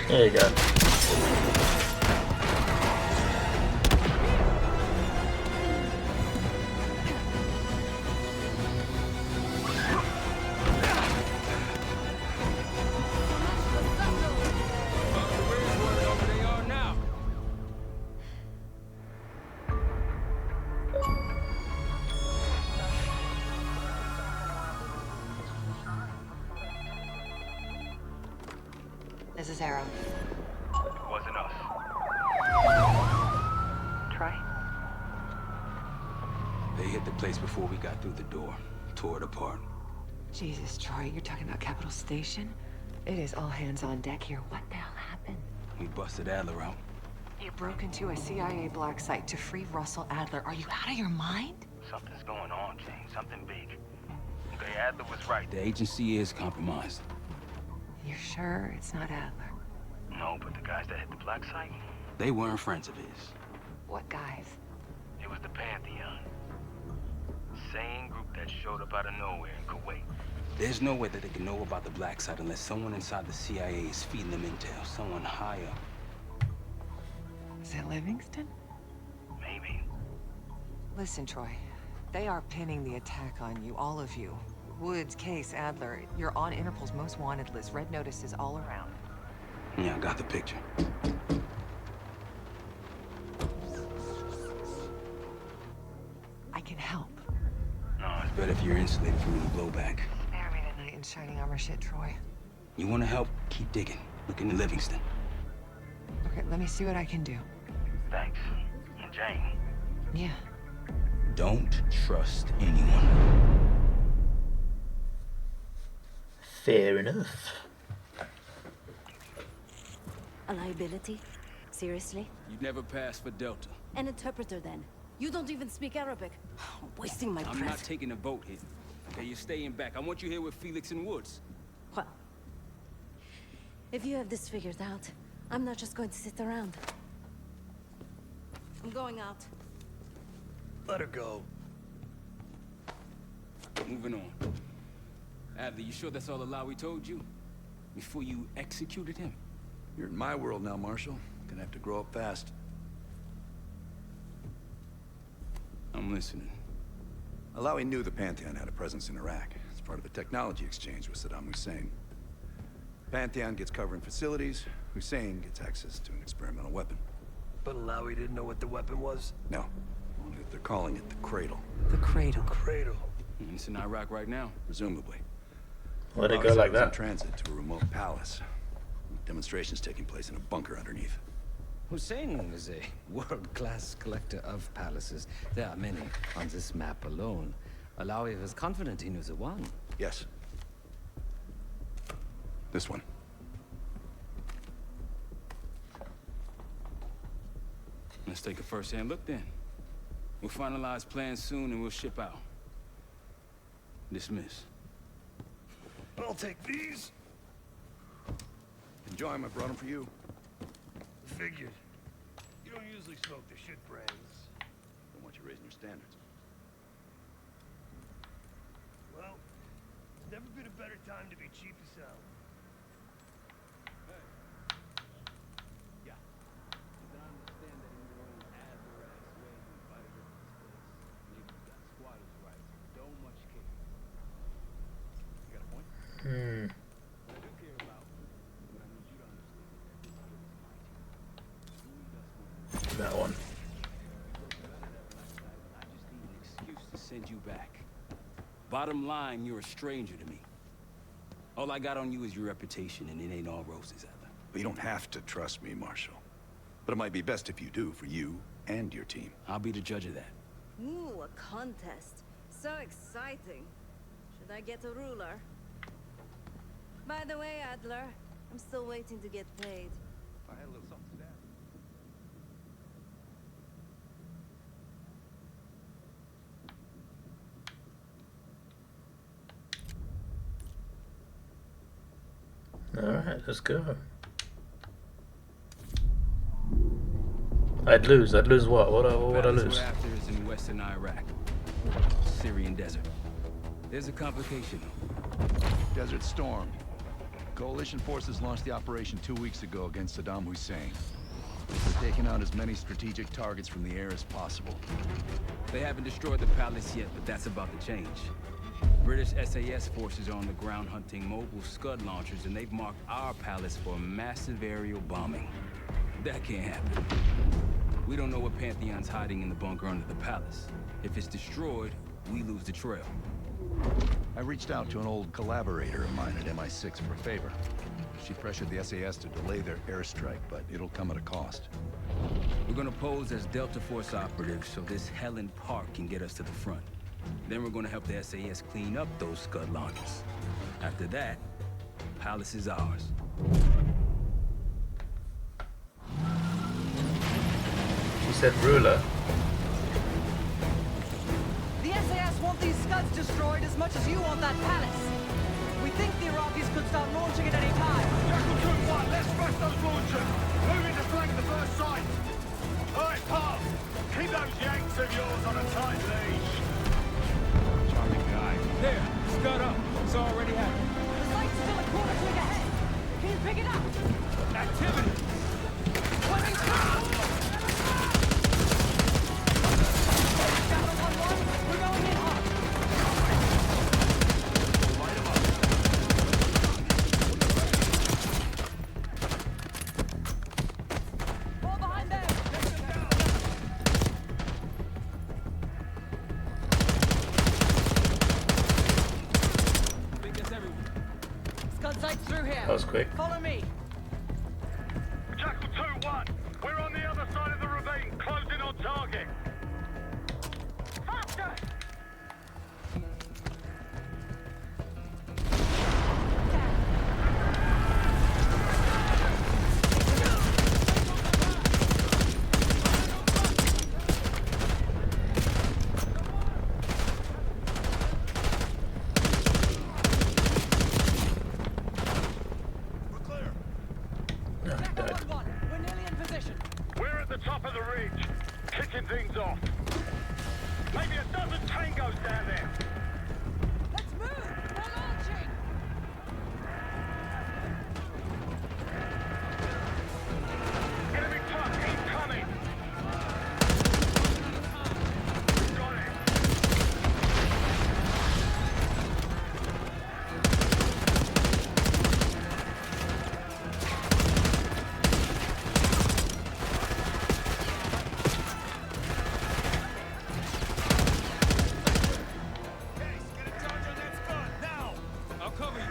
There you go. This is Arrow. It wasn't us. Troy? They hit the place before we got through the door. Tore it apart. Jesus, Troy, you're talking about Capital Station? It is all hands on deck here. What the hell happened? We busted Adler out. You broke into a CIA black site to free Russell Adler. Are you out of your mind? Something's going on, Jane. Something big. Okay, Adler was right. The agency is compromised. You're sure it's not Adler? No, but the guys that hit the black site? They weren't friends of his. What guys? It was the Pantheon. Same group that showed up out of nowhere in Kuwait. There's no way that they can know about the black site unless someone inside the CIA is feeding them intel. Someone high up. Is it Livingston? Maybe. Listen, Troy. They are pinning the attack on you, all of you. Woods, Case, Adler. You're on Interpol's most wanted list. Red notices all around. Yeah, I got the picture. I can help. No, it's better if you're insulated from any blowback. Spare me tonight in shining armor shit, Troy. You want to help? Keep digging. Look into Livingston. Okay, let me see what I can do. Thanks. And Jane. Yeah. Don't trust anyone. Fair enough. A liability? Seriously? You'd never pass for Delta. An interpreter then? You don't even speak Arabic. Wasting my breath. I'm not taking a boat hit. Okay, you're staying back. I want you here with Felix and Woods. Well, if you have this figured out, I'm not just going to sit around. I'm going out. Let her go. Moving on. Adler, you sure that's all the lie we told you? Before you executed him? You're in my world now, Marshal. Gonna have to grow up fast. I'm listening. Alawi knew the Pantheon had a presence in Iraq. It's part of a technology exchange with Saddam Hussein. Pantheon gets cover in facilities. Hussein gets access to an experimental weapon. But Alawi didn't know what the weapon was? No. Only that they're calling it the Cradle. The Cradle. Cradle. It's in Iraq right now. Presumably. Why'd it go like that? In transit to a remote palace. Demonstrations taking place in a bunker underneath. Hussein is a world-class collector of palaces. There are many on this map alone. Alawi was confident he knew the one. Yes. This one. Let's take a first-hand look then. We'll finalize plans soon and we'll ship out. Dismiss. I'll take these. Enjoy them. I brought them for you. Figured. You don't usually smoke the shit brands. Don't want you raising your standards. Well, it's never been a better time to be cheap as hell. Yeah. As I understand that in your own Adler-ass way, you invited her to this place. Maybe you got squatters' rights. Don't much care. You got a point? What I do care about, what I need you to understand, is that this is my team. That one. I just need an excuse to send you back. Bottom line, you're a stranger to me. All I got on you is your reputation, and it ain't all roses, Adler. But you don't have to trust me, Marshal. But it might be best if you do, for you and your team. I'll be the judge of that. Ooh, a contest. So exciting. Should I get a ruler? By the way, Adler, I'm still waiting to get paid. I had a little something to that. Alright, let's go. I'd lose what? What would I lose? We're after is in western Iraq. Syrian desert. There's a complication. Desert Storm. Coalition forces launched the operation 2 weeks ago against Saddam Hussein. They're taking out as many strategic targets from the air as possible. They haven't destroyed the palace yet, but that's about to change. British SAS forces are on the ground hunting mobile Scud launchers, and they've marked our palace for massive aerial bombing. That can't happen. We don't know what Pantheon's hiding in the bunker under the palace. If it's destroyed, we lose the trail. I reached out to an old collaborator of mine at MI6 for a favor. She pressured the SAS to delay their airstrike, but it'll come at a cost. We're gonna pose as Delta Force operatives so this Helen Park can get us to the front. Then we're gonna help the SAS clean up those Scud launchers. After that, palace is ours. She said ruler. The SAS want these Scuds destroyed as much as you want that palace. We think the Iraqis could start launching at any time. Jackal 2-1, let's rush those launchers. Moving to flank the first site. All right, Pop. Keep those Yanks of yours on a tight leash. Charming guy. There, Scud up. It's already happening. The site's still a quarter click ahead. Can you pick it up? Activity. Coming through. Jackal 1-1, we're going in hard. Light 'em up. Fall behind them. I think that's everyone. Scud site's through here. That was quick. Follow me. Jackal 2-1, we're on the other side of the ravine, closing on target. Faster! Jackal 1-1, we're nearly in position. We're at the top of the ridge, kicking things off. Maybe a dozen tangos down there. Let's move. We're launching. Enemy truck incoming. Got it. I'll cover you.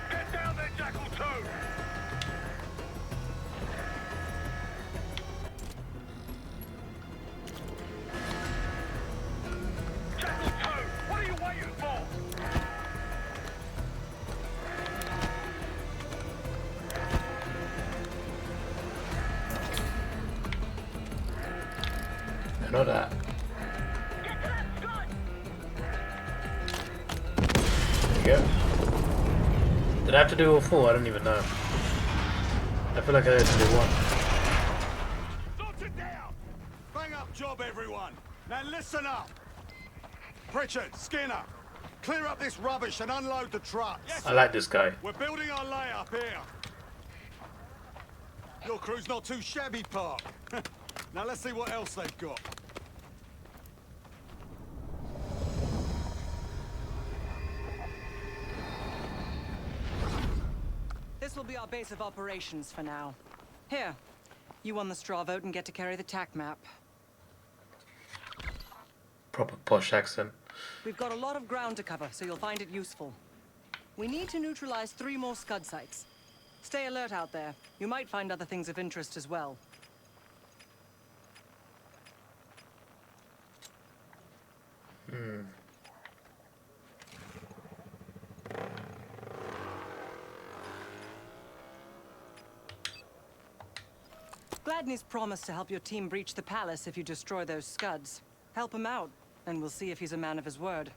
Get down there, Jackal 2! Jackal 2, what are you waiting for? I know that. Get to that Scud! There you go. Did I have to do all four? I don't even know. I feel like I had to do one. Launch it down! Bang up job, everyone! Now listen up! Pritchard, Skinner, clear up this rubbish and unload the trucks. Yes, I like this guy. we're building our layup here. Your crew's not too shabby, Park. Now let's see what else they've got. This will be our base of operations for now. Here, you won the straw vote and get to carry the TAC map. Proper posh accent. We've got a lot of ground to cover, so you'll find it useful. We need to neutralize 3 more Scud sites. Stay alert out there. You might find other things of interest as well. Gladney's promised to help your team breach the palace if you destroy those Scuds. Help him out, and we'll see if he's a man of his word.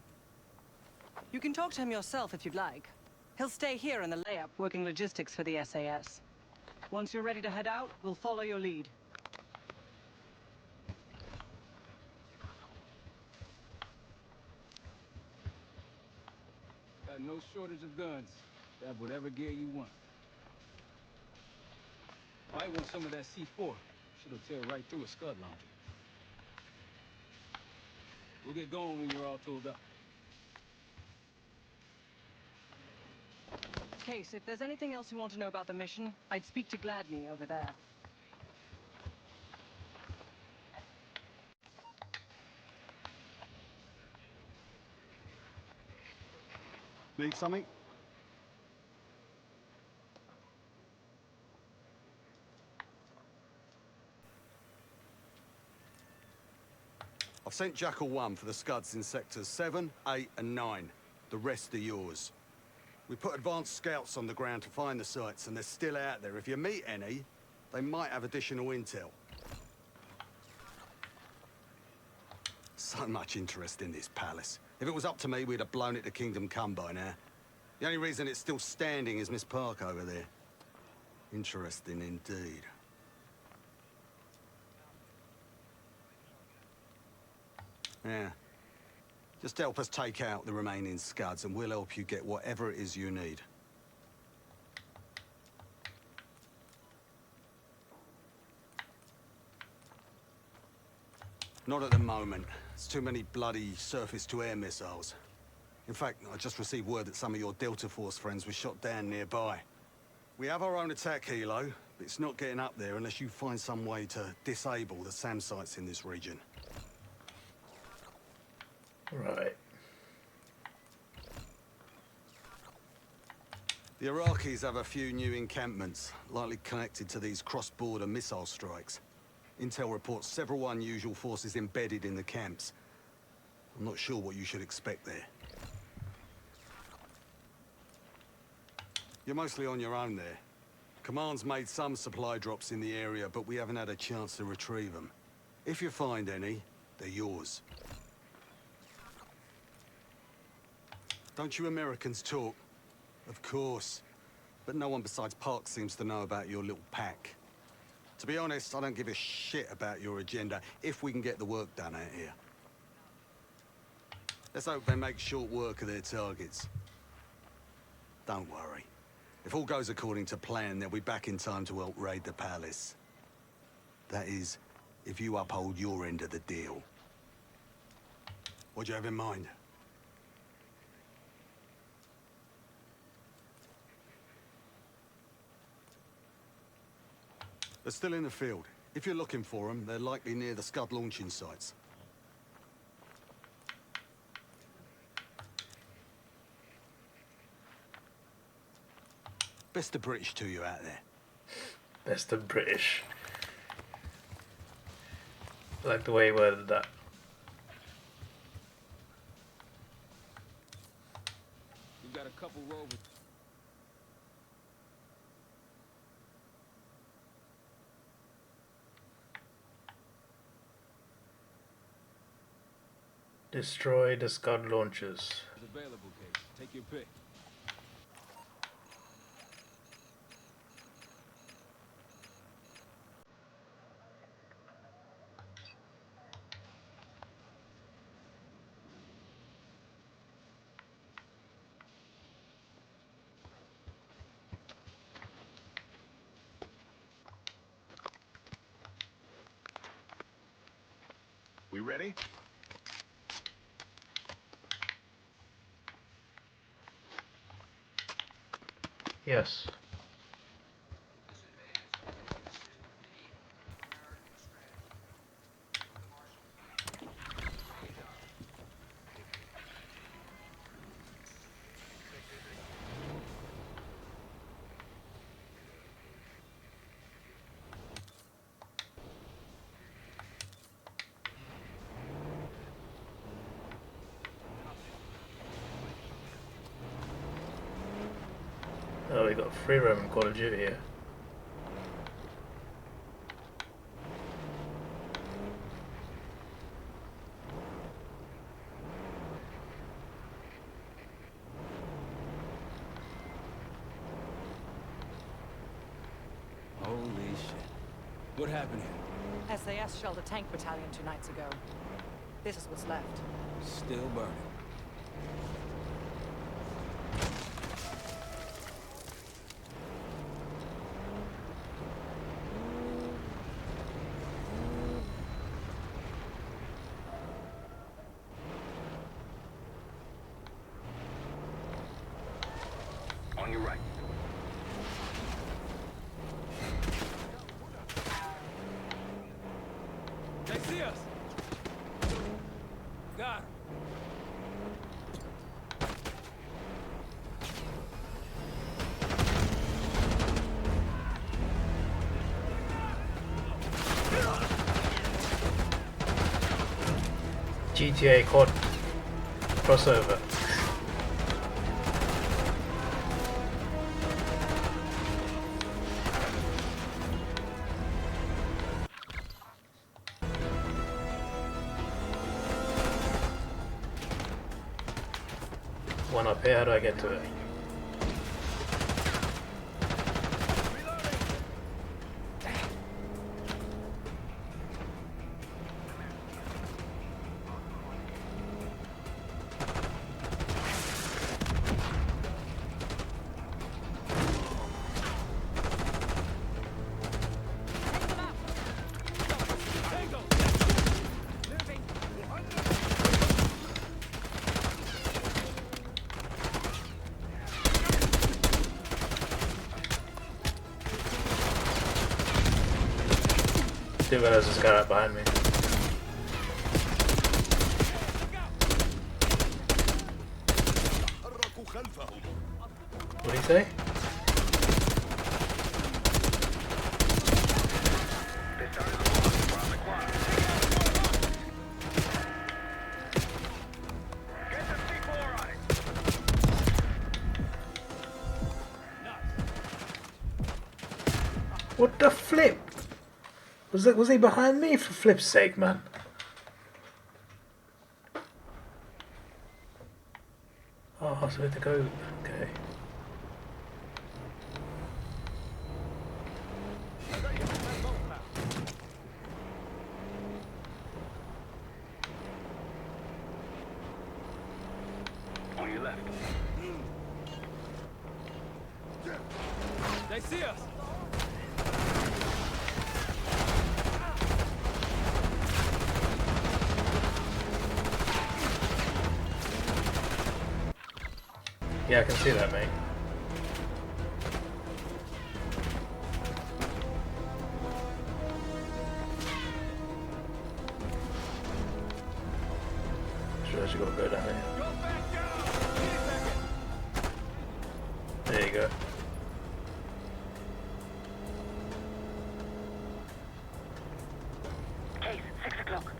You can talk to him yourself if you'd like. He'll stay here in the layup, working logistics for the SAS. Once you're ready to head out, we'll follow your lead. Got no shortage of guns. Have whatever gear you want. Might want some of that C4. Shit'll tear right through a scud launcher. We'll get going when you're all tooled up. Case, if there's anything else you want to know about the mission, I'd speak to Gladney over there. Need something? I've sent Jackal 1 for the scuds in sectors 7, 8, and 9. The rest are yours. We put advanced scouts on the ground to find the sites, and they're still out there. If you meet any, they might have additional intel. So much interest in this palace. If it was up to me, we'd have blown it to Kingdom Come by now. The only reason it's still standing is Miss Park over there. Interesting indeed. Yeah. Just help us take out the remaining scuds and we'll help you get whatever it is you need. Not at the moment. There's too many bloody surface-to-air missiles. In fact, I just received word that some of your Delta Force friends were shot down nearby. We have our own attack helo, but it's not getting up there unless you find some way to disable the SAM sites in this region. Right. The Iraqis have a few new encampments, likely connected to these cross-border missile strikes. Intel reports several unusual forces embedded in the camps. I'm not sure what you should expect there. You're mostly on your own there. Command's made some supply drops in the area, but we haven't had a chance to retrieve them. If you find any, they're yours. Don't you Americans talk? Of course. But no one besides Park seems to know about your little pack. To be honest, I don't give a shit about your agenda if we can get the work done out here. Let's hope they make short work of their targets. Don't worry. If all goes according to plan, they'll be back in time to help raid the palace. That is, if you uphold your end of the deal. What do you have in mind? They're still in the field. If you're looking for them, they're likely near the Scud launching sites. Best of British to you out there. Best of British. I like the way he worded that. We've got a couple rovers. Destroy the Scud launchers. It's available, Case. Take your pick. We ready? Yes. Oh, we got free roam in Call of Duty here. What happened here? SAS shelled a tank battalion 2 nights ago. This is what's left. Still burning. On your right. They see us! Got him. GTA COD crossover. One up here, how do I get to it? Didn't realize this guy right behind me. What did he say? What the flip? Was he behind me, for flip's sake, man? Oh, so we have to go. Okay. On your left. They see us! Yeah, I can see that, mate. Sure, I should go down there. There you go. Case, 6 o'clock.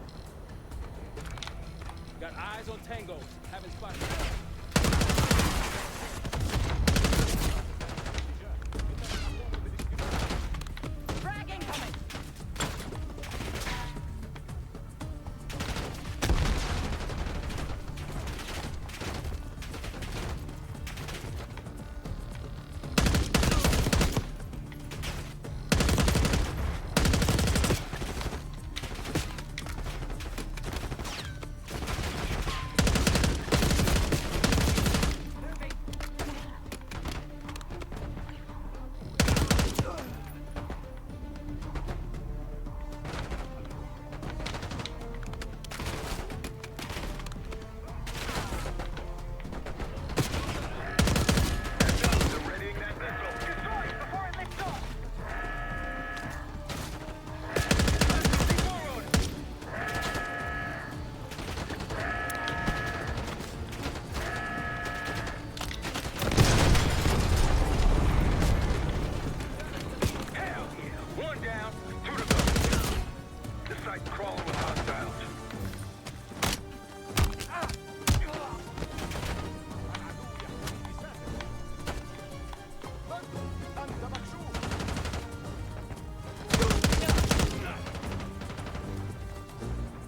Got eyes on Tango. Haven't spotted.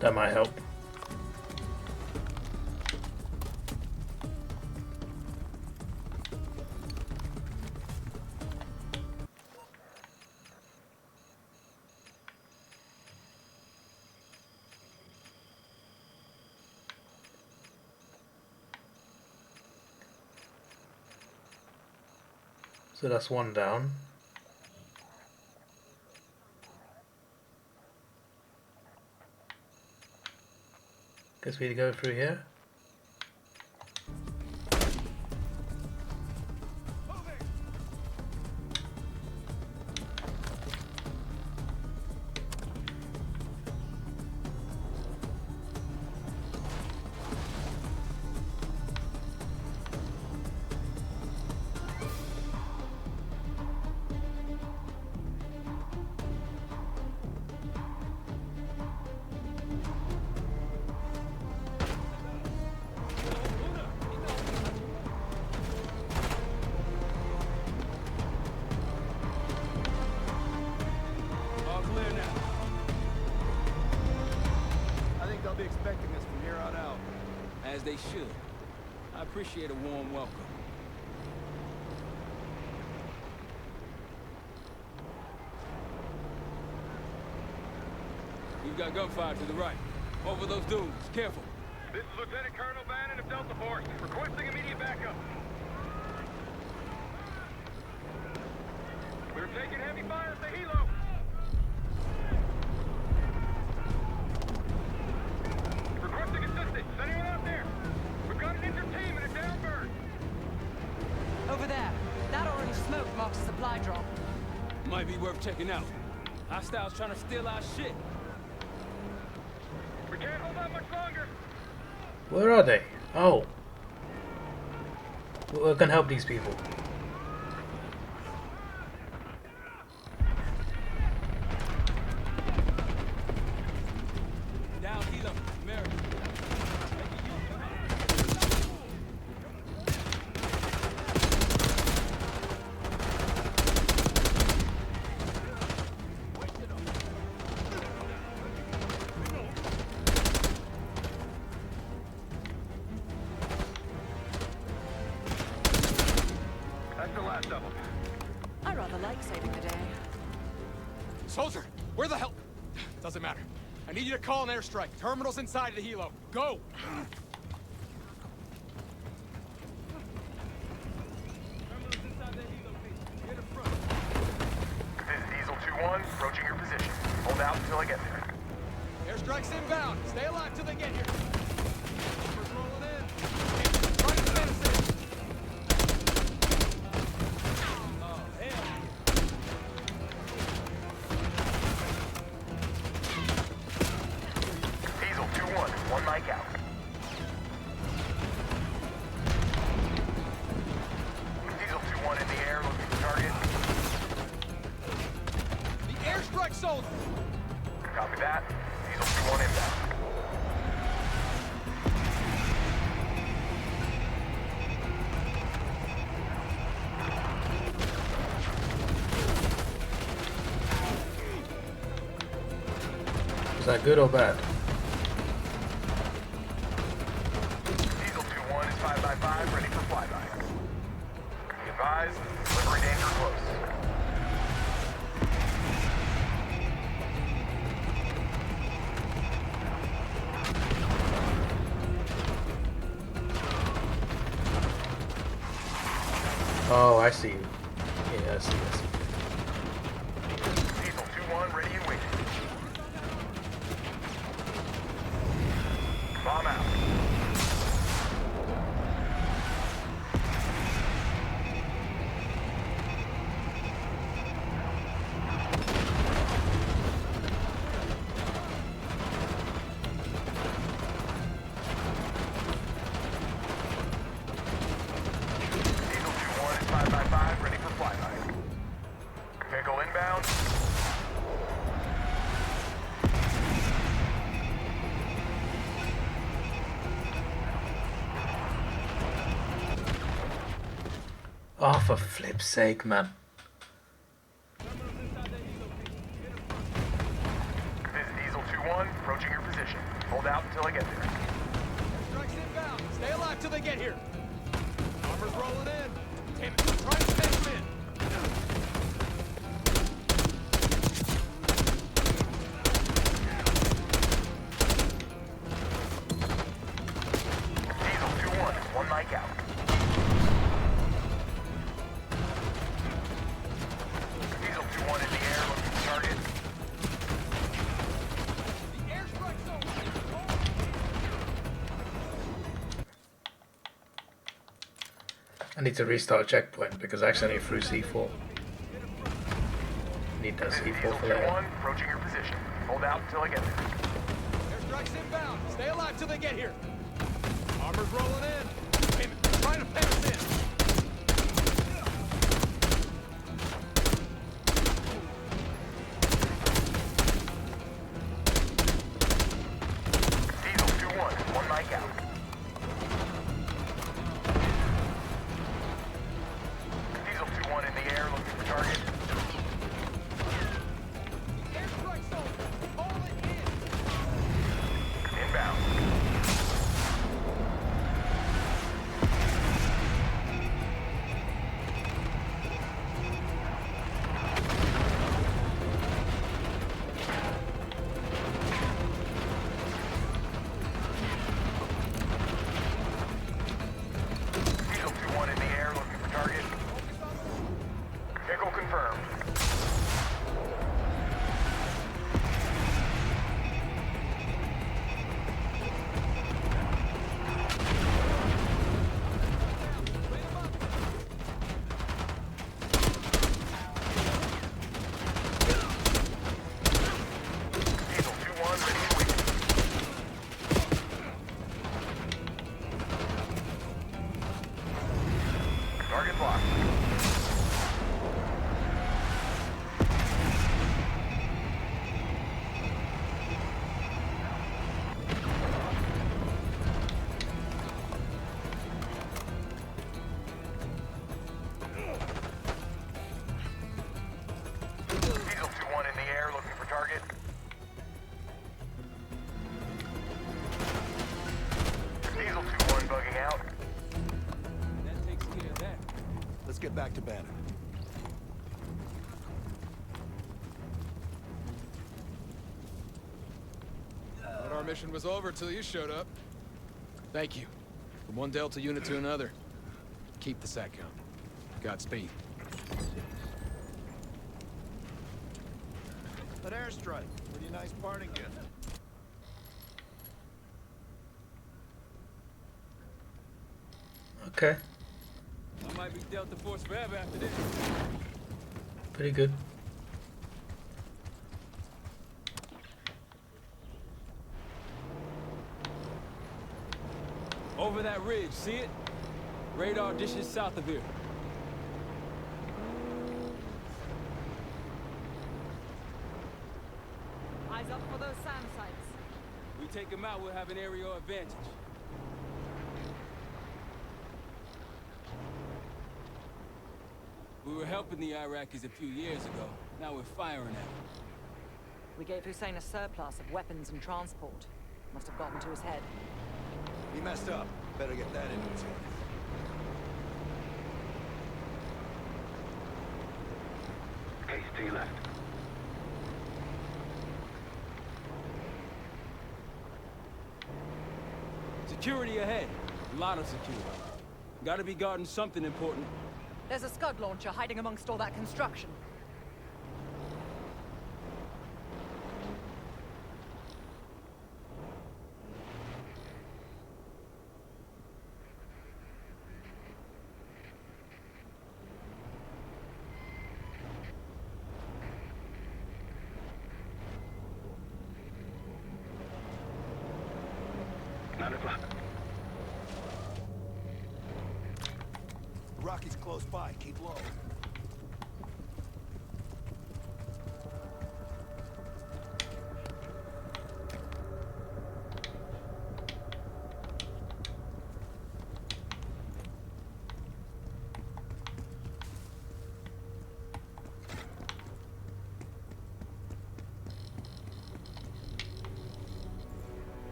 That might help. So that's one down. Guess we need to go through here. They'll be expecting us from here on out. As they should. I appreciate a warm welcome. You've got gunfire to the right. Over those dunes. Careful. This is Lieutenant Colonel Bannon of Delta Force, requesting immediate backup. We're taking heavy fire at the helo. Requesting assistance. Is anyone out there? We've got an injured team and a down bird. Over there. That orange smoke marks a supply drop. Might be worth checking out. Hostiles trying to steal our shit. We can't hold out much longer. Where are they? Oh. We can help these people. Down, helo. Mary. I rather like saving the day. Soldier, where the hell? Doesn't matter. I need you to call an airstrike. Terminal's inside of the helo. Go! This is Diesel 2-1, approaching your position. Hold out until I get there. Airstrike's inbound. Stay alive till they get here. Numbers rolling in. Try to fence it. Diesel 2-1, one mic out. Diesel 2-1 in the air, looking for target. The airstrike soldier! Copy that. Diesel 2-1 inbound. Is that good or bad? Diesel 2-1 is 5x5, ready for flyby. Be advised, delivery danger close. Oh, I see. Yeah, I see. Diesel 2-1 ready and waiting. Bomb out. Diesel 2-1 is 5x5, ready for flyby. Vehicle inbound. Oh, for flip's sake, man. This is Diesel 2-1, approaching your position. Hold out until I get there. Airstrike's inbound. Stay alive till they get here. Armor's rolling in. Damn it, try and fence them in. Diesel 2-1, one mic out. I need to restart a checkpoint because I accidentally threw C4. Need that C4 for later. Approaching your position. Hold out until I get there. Airstrike's inbound. Stay alive till they get here. Armor's rolling in. Damn it, trying to pass in. Diesel 2-1, one mic out. Diesel 2-1 in the air, looking for target. Airstrike zone, call it in. Inbound. Diesel 2-1 in the air, looking for target. Vehicle confirmed. Diesel 2-1 ready to wait. Target locked. Diesel 2-1 in the air, looking for target. Diesel 2-1 bugging out. That takes care of that. Let's get back to Banner. Thought our mission was over till you showed up. Thank you. From one Delta unit to another. Keep the sat count. Godspeed. An airstrike. Pretty nice parting gift. Okay, I might be Delta Force forever after this. pretty good. Over that ridge, see it? Radar dishes south of here. Eyes up for those SAM sites. We take them out, we'll have an aerial advantage. We were helping the Iraqis a few years ago. Now we're firing at them. We gave Hussein a surplus of weapons and transport. Must have gotten to his head. He messed up. Better get that into his head. Case to your left. Security ahead. A lot of security. Gotta be guarding something important. There's a Scud launcher hiding amongst all that construction. Rocky's close by. Keep low.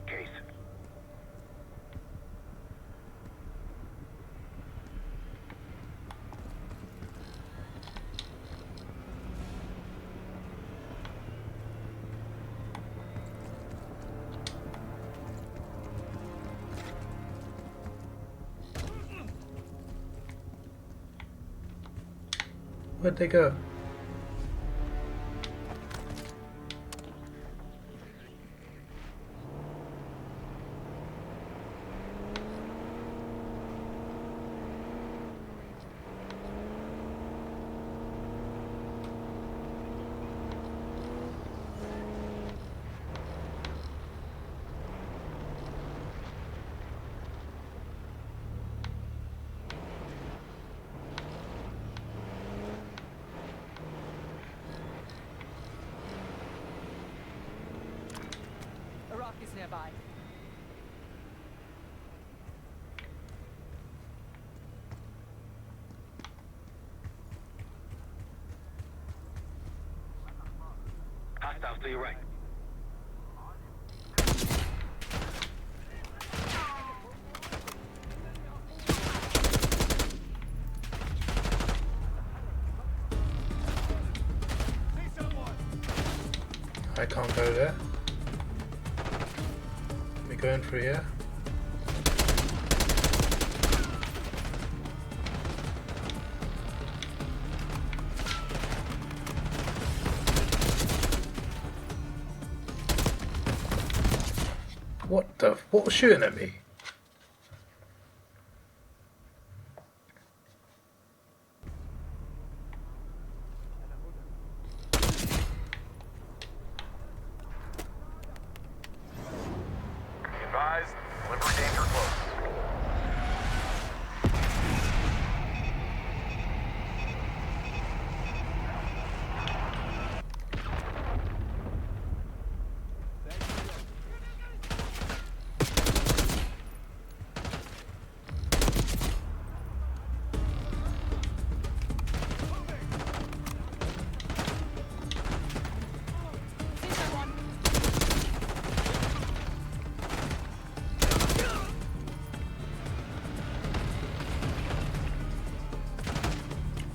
Case. Where'd they go? Iraqis nearby. Hostiles to your right. I can't go there. We're going through here. What was shooting at me? Advised, delivery danger close.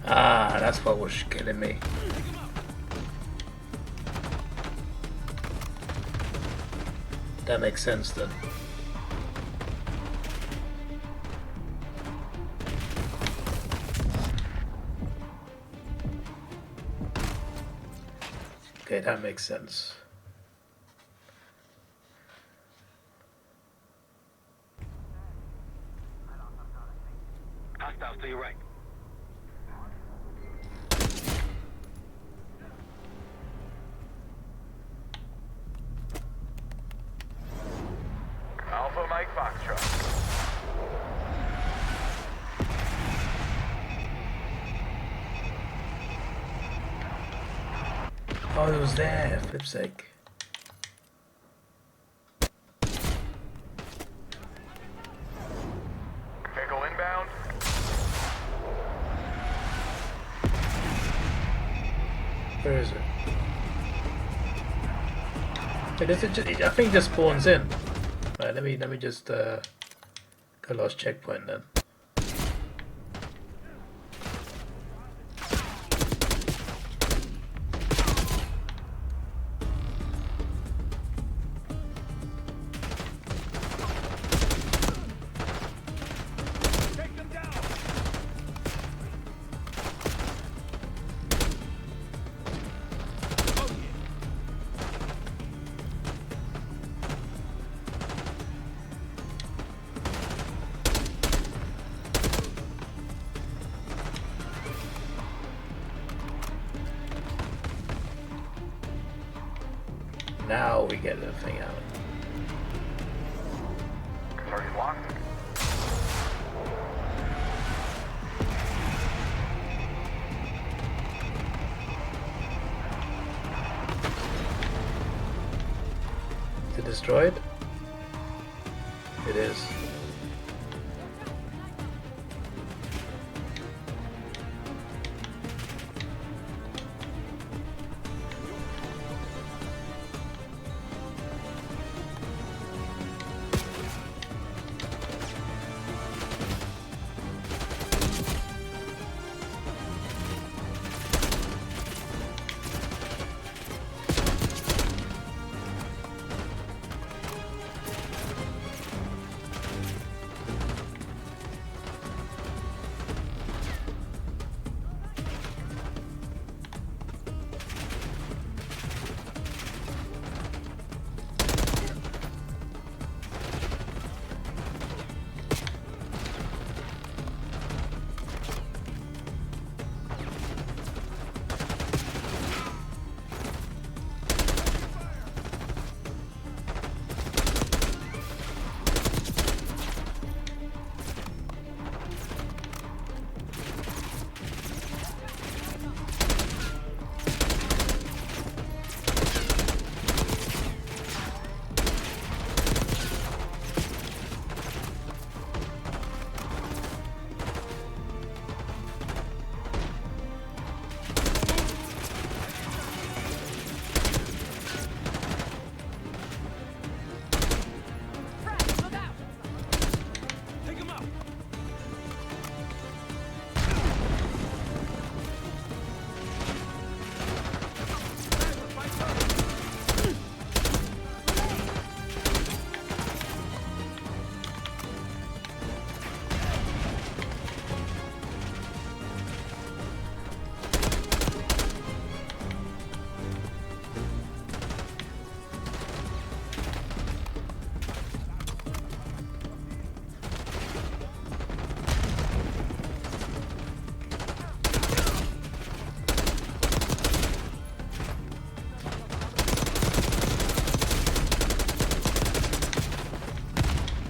Ah, that's what was killing me. That makes sense then. Okay, that makes sense. Hostiles to your right. Alpha Mike Foxtrot. Oh, it was there, flip's sake. Vehicle inbound. Where is it? Hey, does it I think it just spawns in. Right, let me just go last checkpoint then. Now we get the thing out. Target locked. Is it destroyed? It is.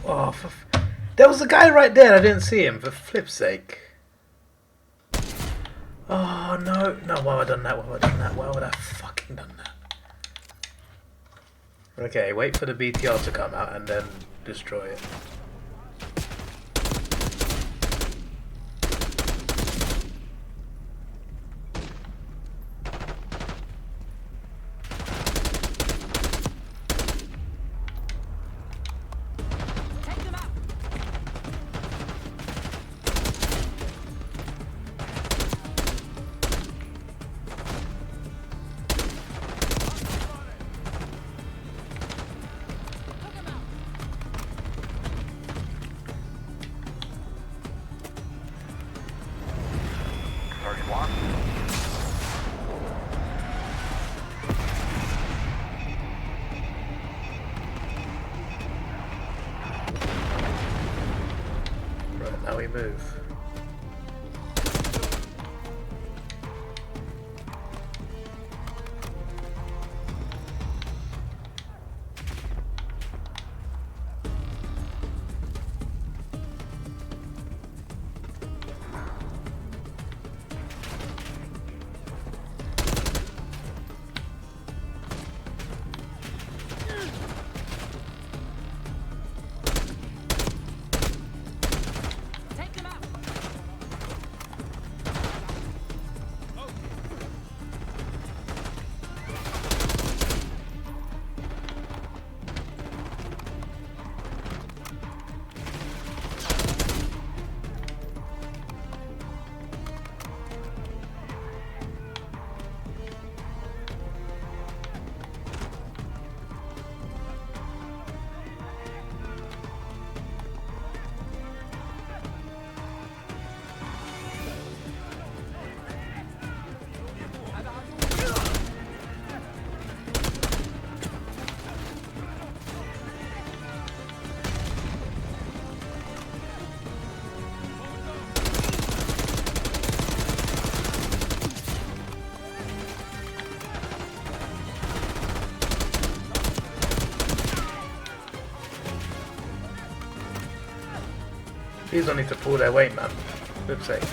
Oh, there was a guy right there. I didn't see him. For flip's sake. Oh no! No, why have I done that? Why have I done that? Why would I fucking done that? Okay, wait for the BTR to come out and then destroy it. Now we move. These don't need to pull their weight, man. Flip's sake.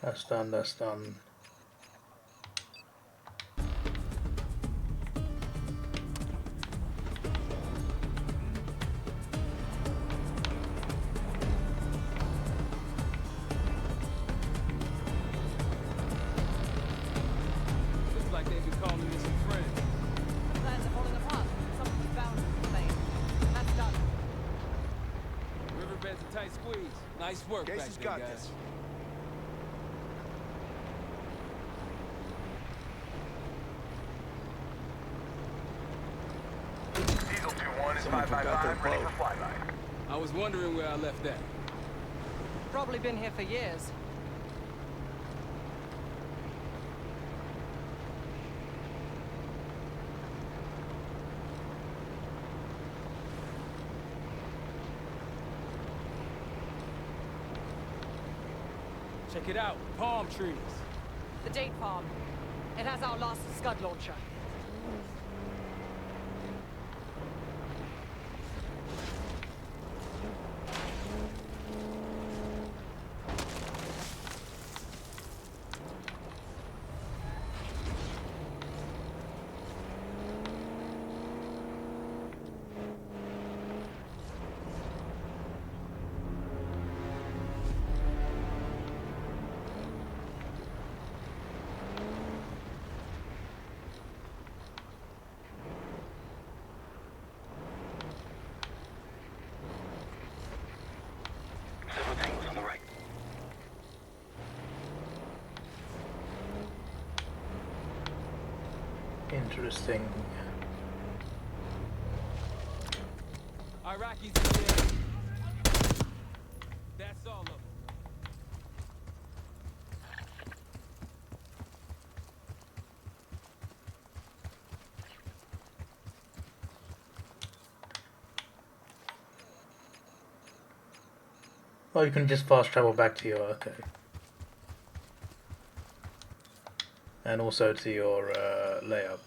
That's done, that's done. Looks like they've been calling me some friends. Plans are falling apart. Something's bound to complain. That's done. Riverbed's a tight squeeze. Nice work back Casey's there, got guys. this. Diesel 2-1 is 555, ready for flyby. I was wondering where I left that. Probably been here for years. Check it out, palm trees. The date farm. It has our last Scud launcher. Several tangles on the right. Interesting. Iraqis in the air. That's all of them. Oh, you can just fast travel back to your, okay. And also to your layup.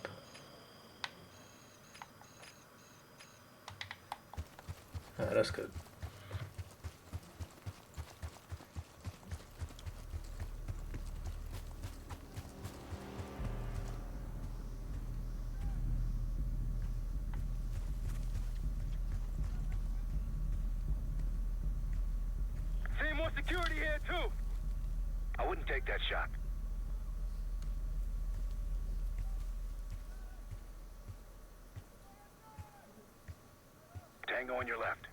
That's good. Seeing more security here too. I wouldn't take that shot. Tango on your left.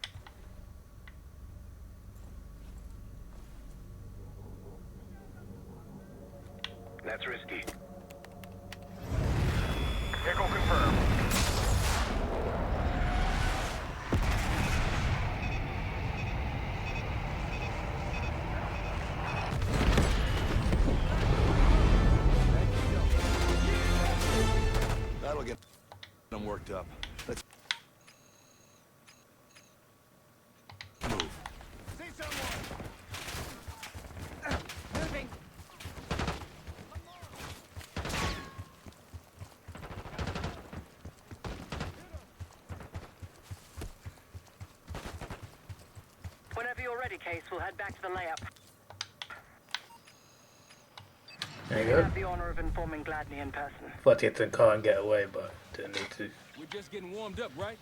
That's risky. Echo confirmed. That'll get them worked up. Let's move. See someone. Moving. Whenever you're ready, Case, we'll head back to the layup. There you We go. have the honor of informing Gladney in person. Thought to get to the car and get away, but didn't need to. We're just getting warmed up, right?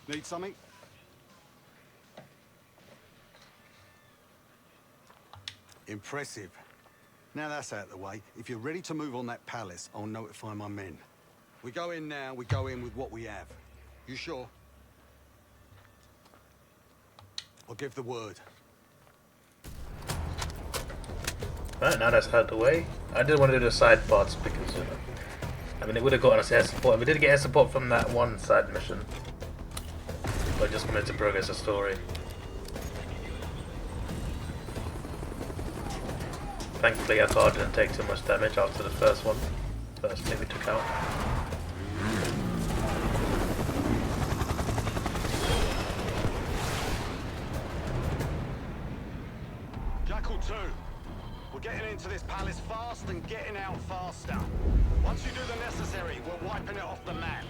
Need something? Impressive. Now that's out of the way. If you're ready to move on that palace, I'll notify my men. We go in now, we go in with what we have. You sure? I'll give the word. Right, now that's out of the way. I didn't want to do the side parts because, I mean, it would have gotten us air support. We did get air support from that one side mission. But I just wanted to progress the story. Thankfully, our car didn't take too much damage after the first one. First thing we took out. Jackal 2, we're getting into this palace fast and getting out faster. Once you do the necessary, we're wiping it off the map.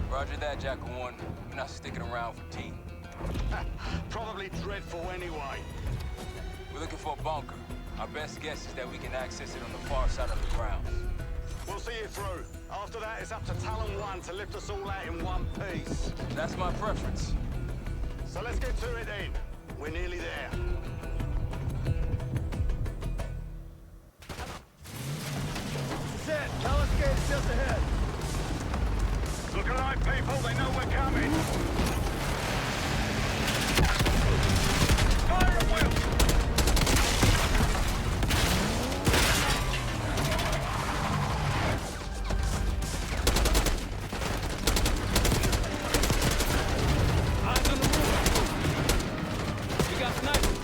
Roger that, Jackal 1. We're not sticking around for tea. Probably dreadful anyway. We're looking for a bunker. Our best guess is that we can access it on the far side of the grounds. We'll see it through. After that, it's up to Talon 1 to lift us all out in one piece. That's my preference. So let's get to it then. We're nearly there. Set, Palace Gate's just ahead. Look alive, people. They know we're coming. Fire at will! Eyes on the roof. We got snipers.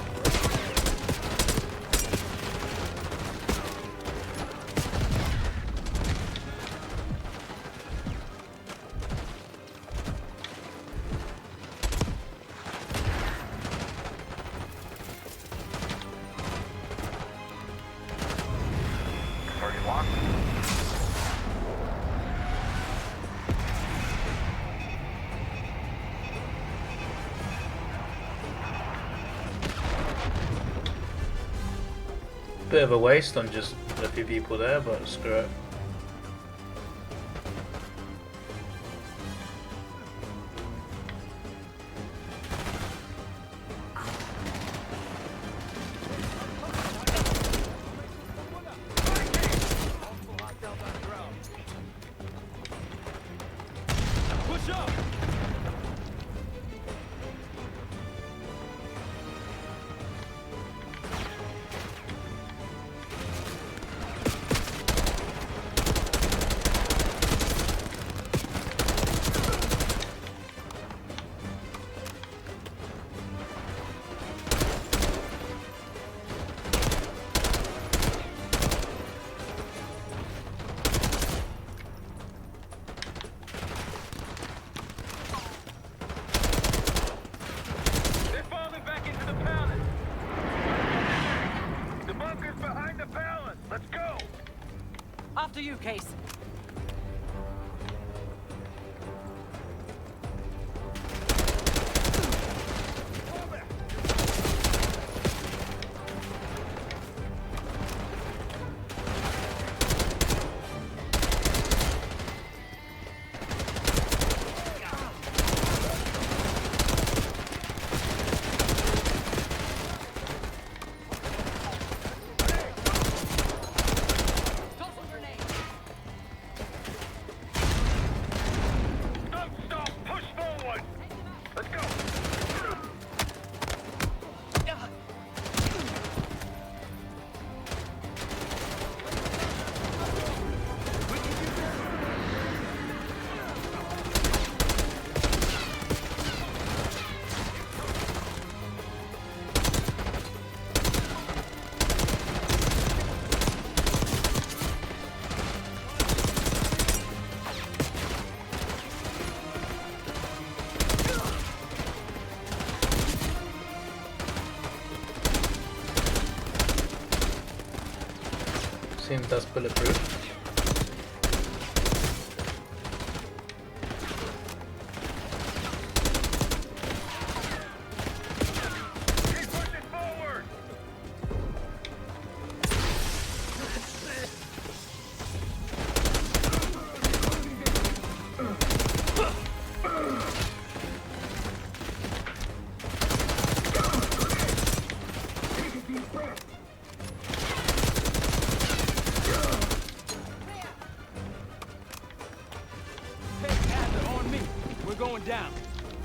Target locked. Bit of a waste on just a few people there, but screw it. Push up! They're falling back into the palace. The bunker's behind the palace. Let's go. After you, Case. Don't stop. Push forward. Let's go. Seems that's bulletproof. Keep pushing forward. Take hazard on me. We're going down.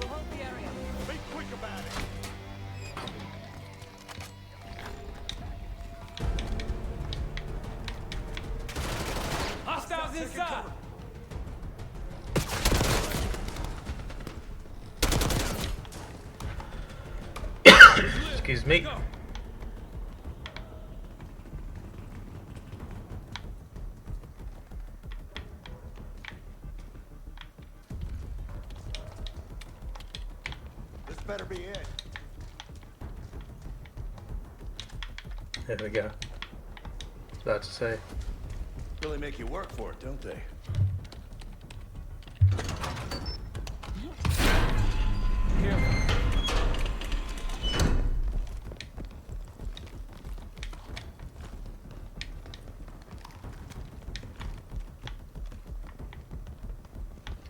We'll hold the area. Be quick about it. Hostiles inside. Excuse me. Go. This better be it. There we go. About to say. Really make you work for it, don't they?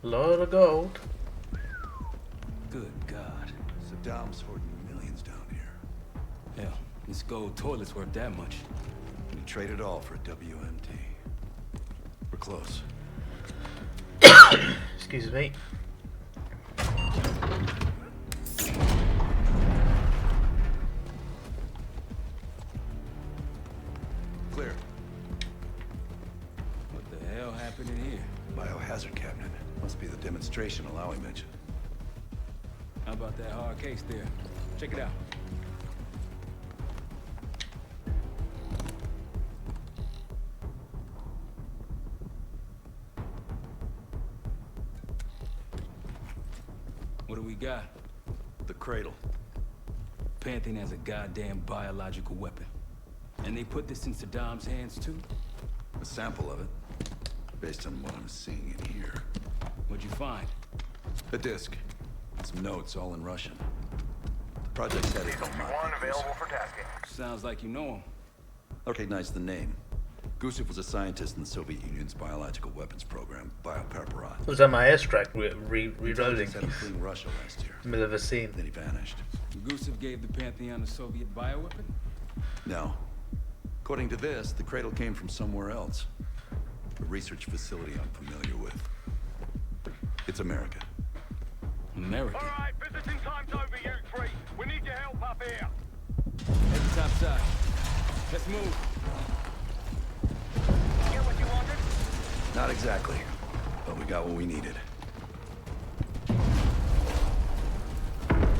Lot of gold. Good God. Saddam's hoarding millions down here. Hell, this gold toilet's worth that much. We trade it all for a WMD. We're close. Excuse me. Clear. What the hell happened in here? Biohazard cabinet. Must be the demonstration Alawi mentioned. How about that hard case there? Check it out. What do we got? The cradle. Pantheon has a goddamn biological weapon. And they put this in Saddam's hands too? A sample of it. Based on what I'm seeing in here. What'd you find? A disc. Some notes, all in Russian. The project's headed to One available for tasking. Sounds like you know him. I recognize the name. Gusev was a scientist in the Soviet Union's biological weapons program, Biopreparat. Was that my airstrike reloading? Had him fleeing Russia last year. Middle of a scene. Then he vanished. Gusev gave the Pantheon a Soviet bioweapon? No. According to this, the cradle came from somewhere else. A research facility I'm familiar with. It's America. America? All right, visiting time's over, you three. We need your help up here. Head to top side. Let's move. Get what you wanted? Not exactly, but we got what we needed.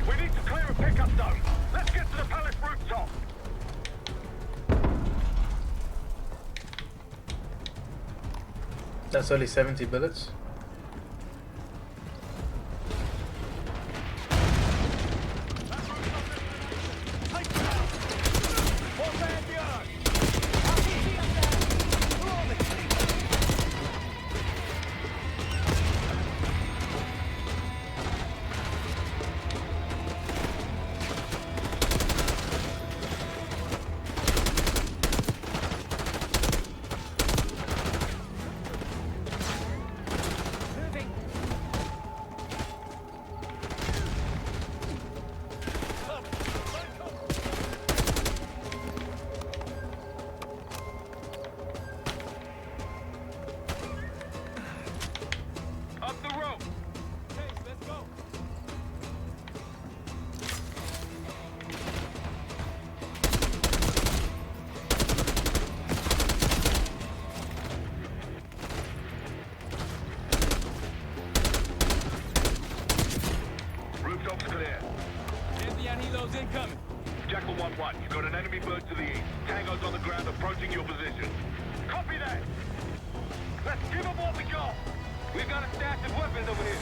We need to clear a pickup zone. Let's get to the palace rooftop. That's only 70 bullets. Incoming. Jackal 1-1, you've got an enemy bird to the east. Tango's on the ground approaching your position. Copy that! Let's give them what we got! We've got a stash of weapons over here.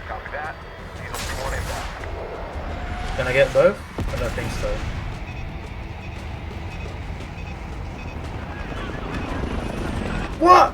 Copy that. Diesel 1 inbound. Can I get both? I don't think so. What?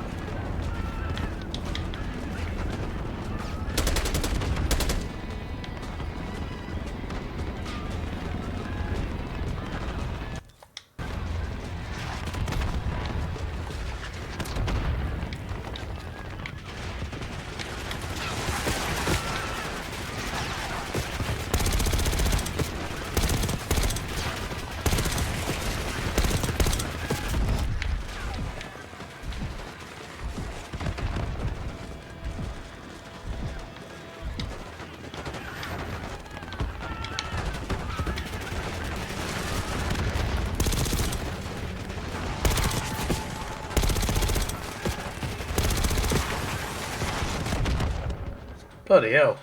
Bloody hell.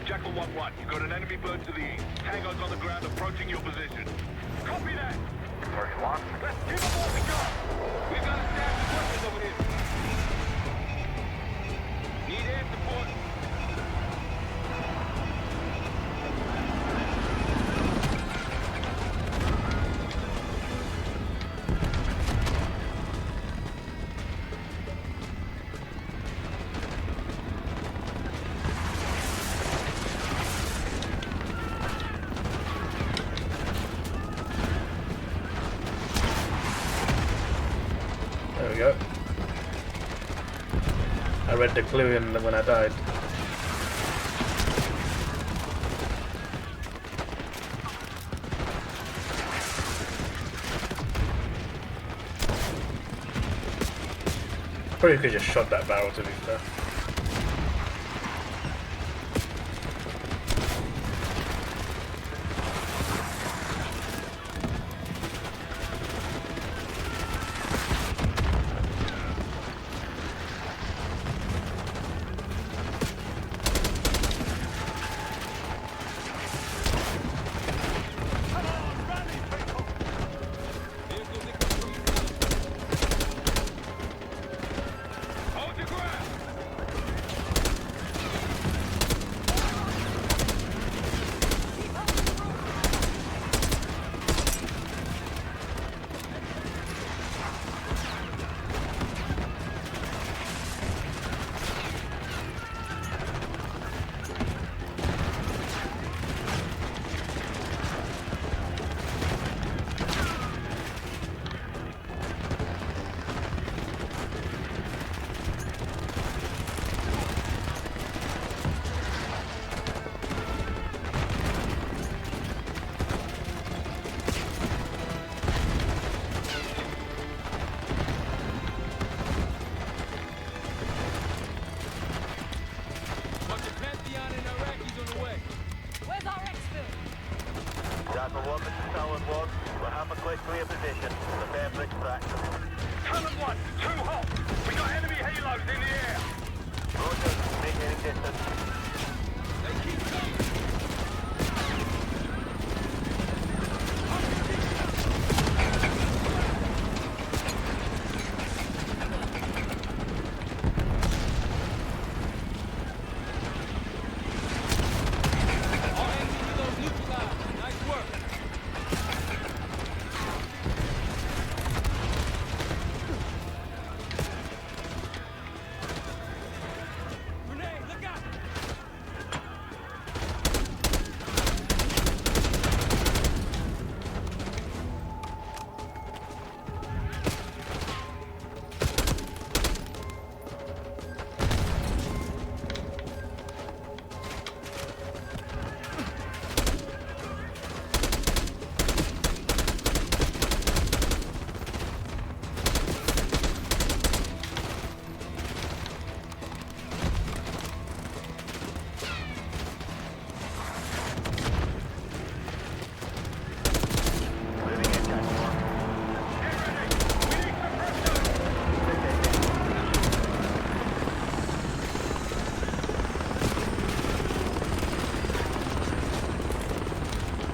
Jackal 1-1, you've got an enemy bird to the east. Tango's on the ground approaching your position. Copy that! Target locked. Let's give them what we got. We got a stash of weapons over here. Need air support. There we go. I read the clue when I died. Probably could just shot that barrel, to be fair.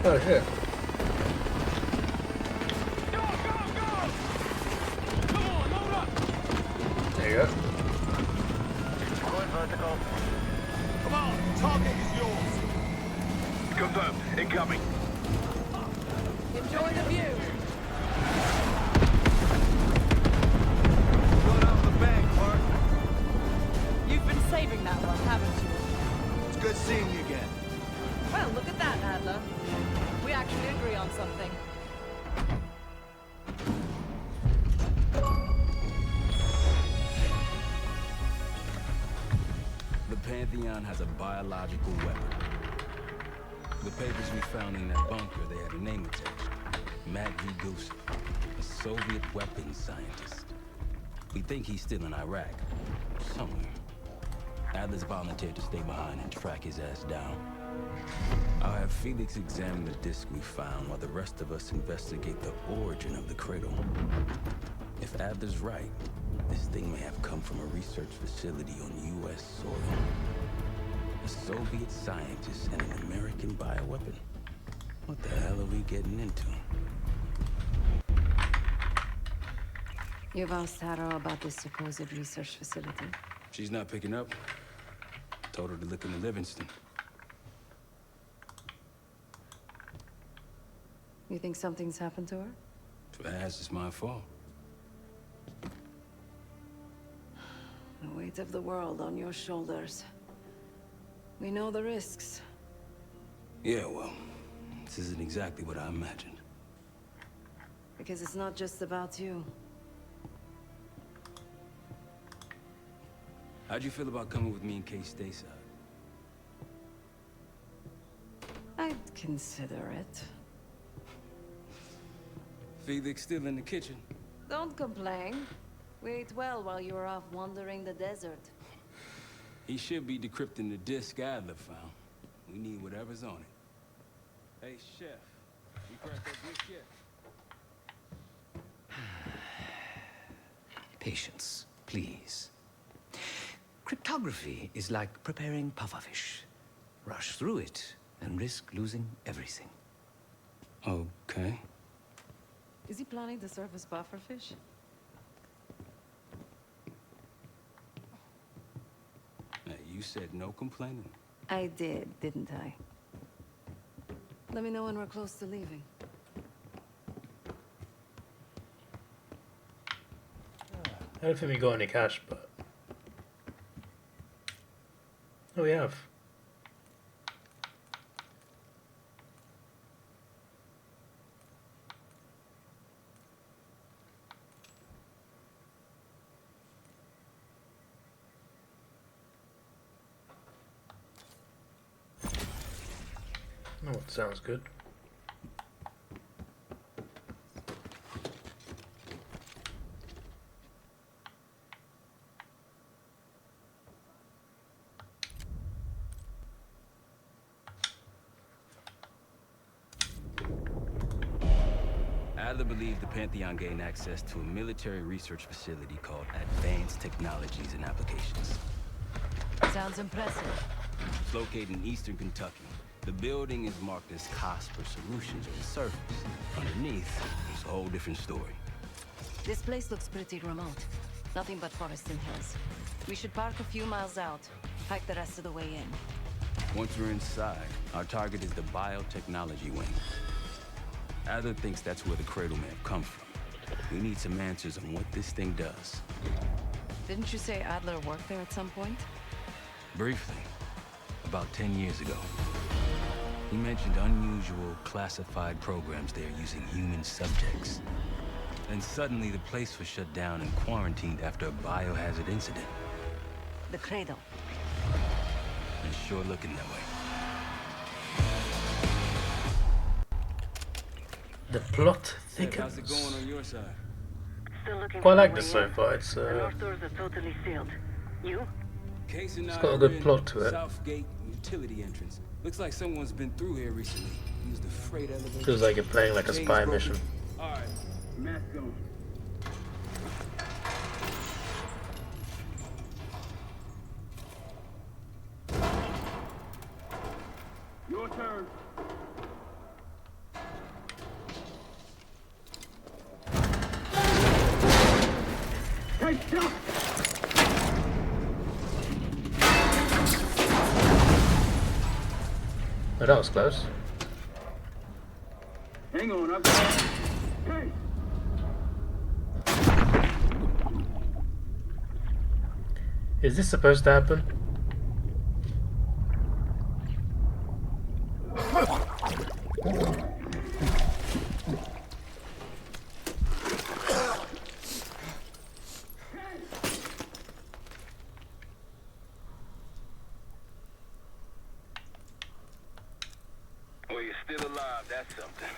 Oh shit. There you go. Going vertical. Come on, target is yours. Confirmed. Incoming. Enjoy the view. Going out the bank, Mark. You've been saving that one, haven't you? It's good seeing you again. Well, look at that, Adler. We actually agree on something. The Pantheon has a biological weapon. The papers we found in that bunker, they had a name attached. Matt V. Gusev, a Soviet weapons scientist. We think he's still in Iraq, somewhere. Adler's volunteered to stay behind and track his ass down. I'll have Felix examine the disc we found while the rest of us investigate the origin of the cradle. If Adler's right, this thing may have come from a research facility on U.S. soil. A Soviet scientist and an American bioweapon? What the hell are we getting into? You've asked Sarah about this supposed research facility? She's not picking up. Told her to look into Livingston. You think something's happened to her? If it has, it's my fault. The weight of the world on your shoulders. We know the risks. Yeah, well, this isn't exactly what I imagined. Because it's not just about you. How'd you feel about coming with me in case stateside? I'd consider it. Felix still in the kitchen. Don't complain. We ate well while you were off wandering the desert. He should be decrypting the disk Adler found. We need whatever's on it. Hey, Chef. You cracked that disk yet? Patience, please. Cryptography is like preparing pufferfish. Rush through it and risk losing everything. Okay. Is he planning to serve us pufferfish? Hey, you said no complaining. I did, didn't I? Let me know when we're close to leaving. I don't think we got any cash, but... Oh, we have. Oh, it sounds good. Adler believed the Pantheon gained access to a military research facility called Advanced Technologies and Applications. Sounds impressive. It's located in eastern Kentucky. The building is marked as Cosper Solutions on the surface. Underneath, it's a whole different story. This place looks pretty remote. Nothing but forest and hills. We should park a few miles out, hike the rest of the way in. Once we're inside, our target is the biotechnology wing. Adler thinks that's where the cradle may have come from. We need some answers on what this thing does. Didn't you say Adler worked there at some point? Briefly, about 10 years ago. He mentioned unusual classified programs there using human subjects. Then suddenly the place was shut down and quarantined after a biohazard incident. The cradle. It's sure looking that way. The plot Hey, how's it thickens. going on your side? Still looking Quite for like the this way so in. far. It's The north doors are totally sealed. You? Case and It's I got a are good in plot to it. Southgate utility entrance. Looks like someone's been through here recently. Used the freight elevator. Feels like you're playing like a Chain's spy broken. mission. All right. Mask on. Your turn. Hey, stop! Oh, that was close. Hang on, I've got... Hey! Is this supposed to happen? Well, you're still alive, that's something.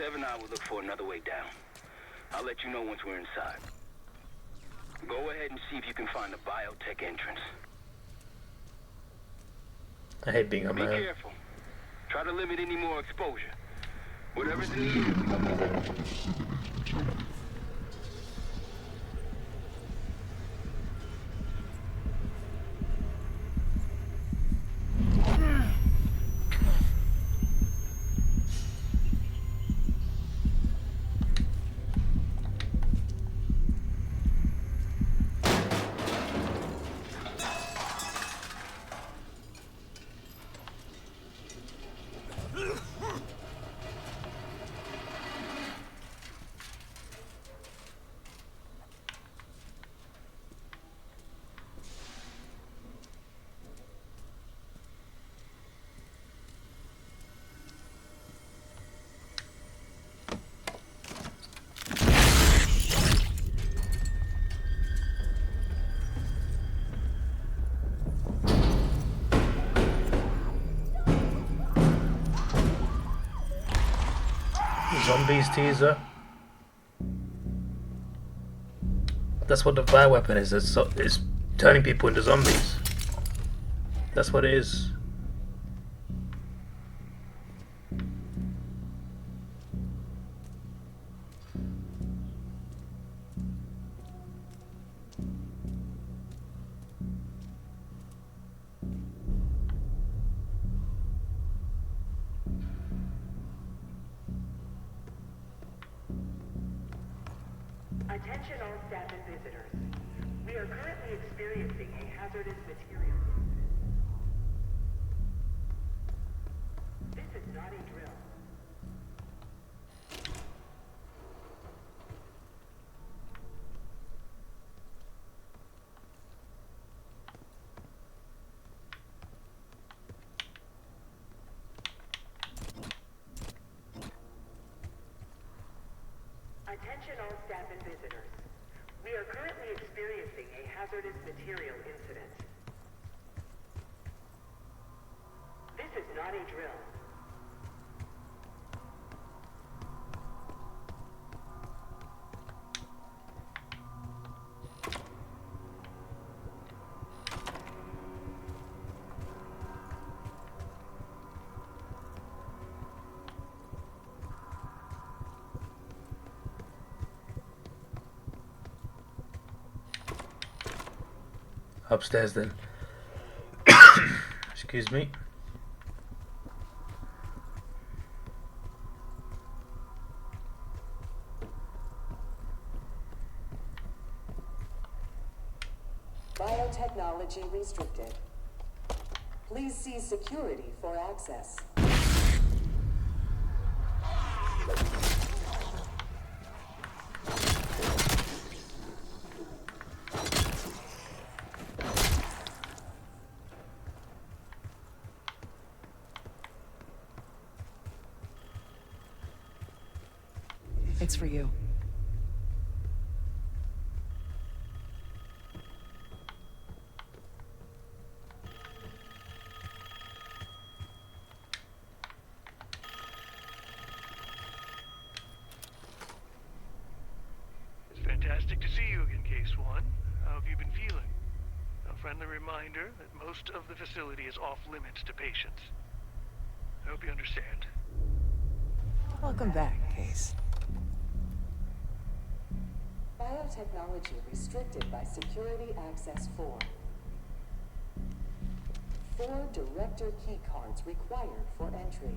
7 I will look for another way down. I'll let you know once we're inside. Go ahead and see if you can find the biotech entrance. I hate being on Be my own. careful. Try to limit any more exposure. Whatever's needed. Zombies teaser. That's what the fire weapon is. It's turning people into zombies. That's what it is. Attention all staff and visitors. We are currently experiencing a hazardous material. This is not a drill. Attention all staff and visitors. We are currently experiencing a hazardous material incident. This is not a drill. Upstairs then. Excuse me. Biotechnology restricted. Please see security for access. It's for you. It's fantastic to see you again, Case 1. How have you been feeling? A friendly reminder that most of the facility is off limits to patients. I hope you understand. Welcome back, Case. Biotechnology restricted by Security Access 4. 4 director key cards required for entry.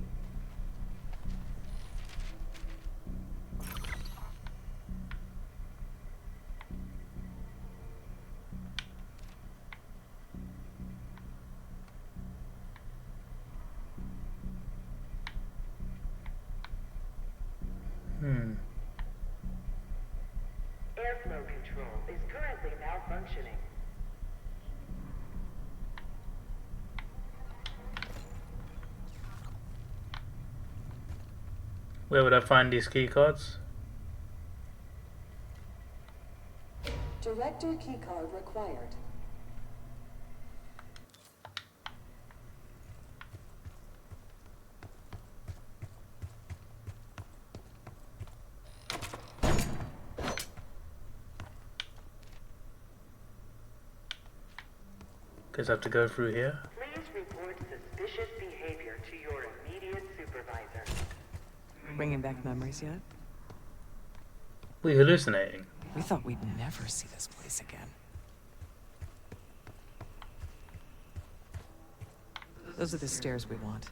Airflow control is currently malfunctioning. Where would I find these key cards? Director keycard required. Guess I have to go through here. Please report suspicious behavior to your immediate supervisor. Bringing back memories yet? We hallucinating. We thought we'd never see this place again. Those are the stairs we want.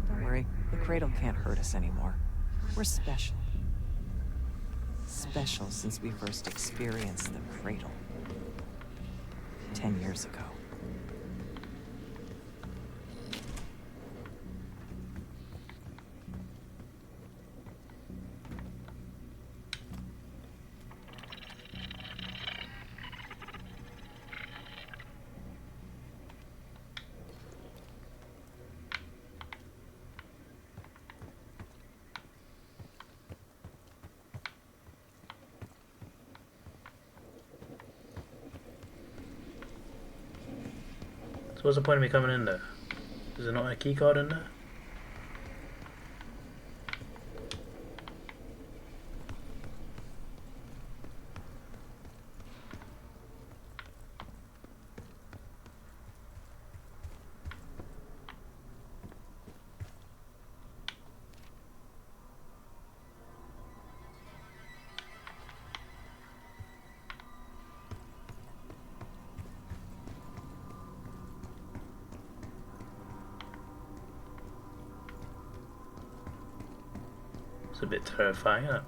Don't worry, the cradle can't hurt us anymore. We're special. Special since we first experienced the cradle. 10 years ago. So what's the point of me coming in there? Is there not a key card in there? It's a bit terrifying, isn't it?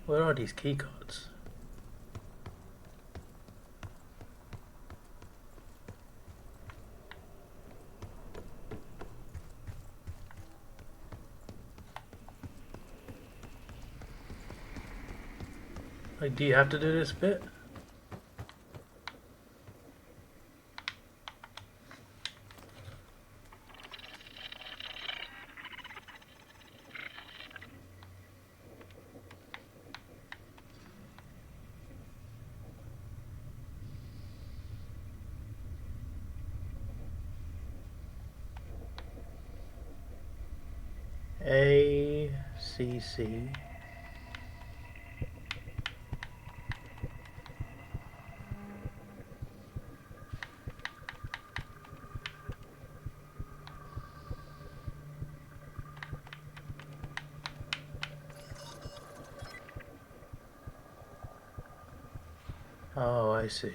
Where are these key cards? Like, do you have to do this bit? ACC. Oh, I see.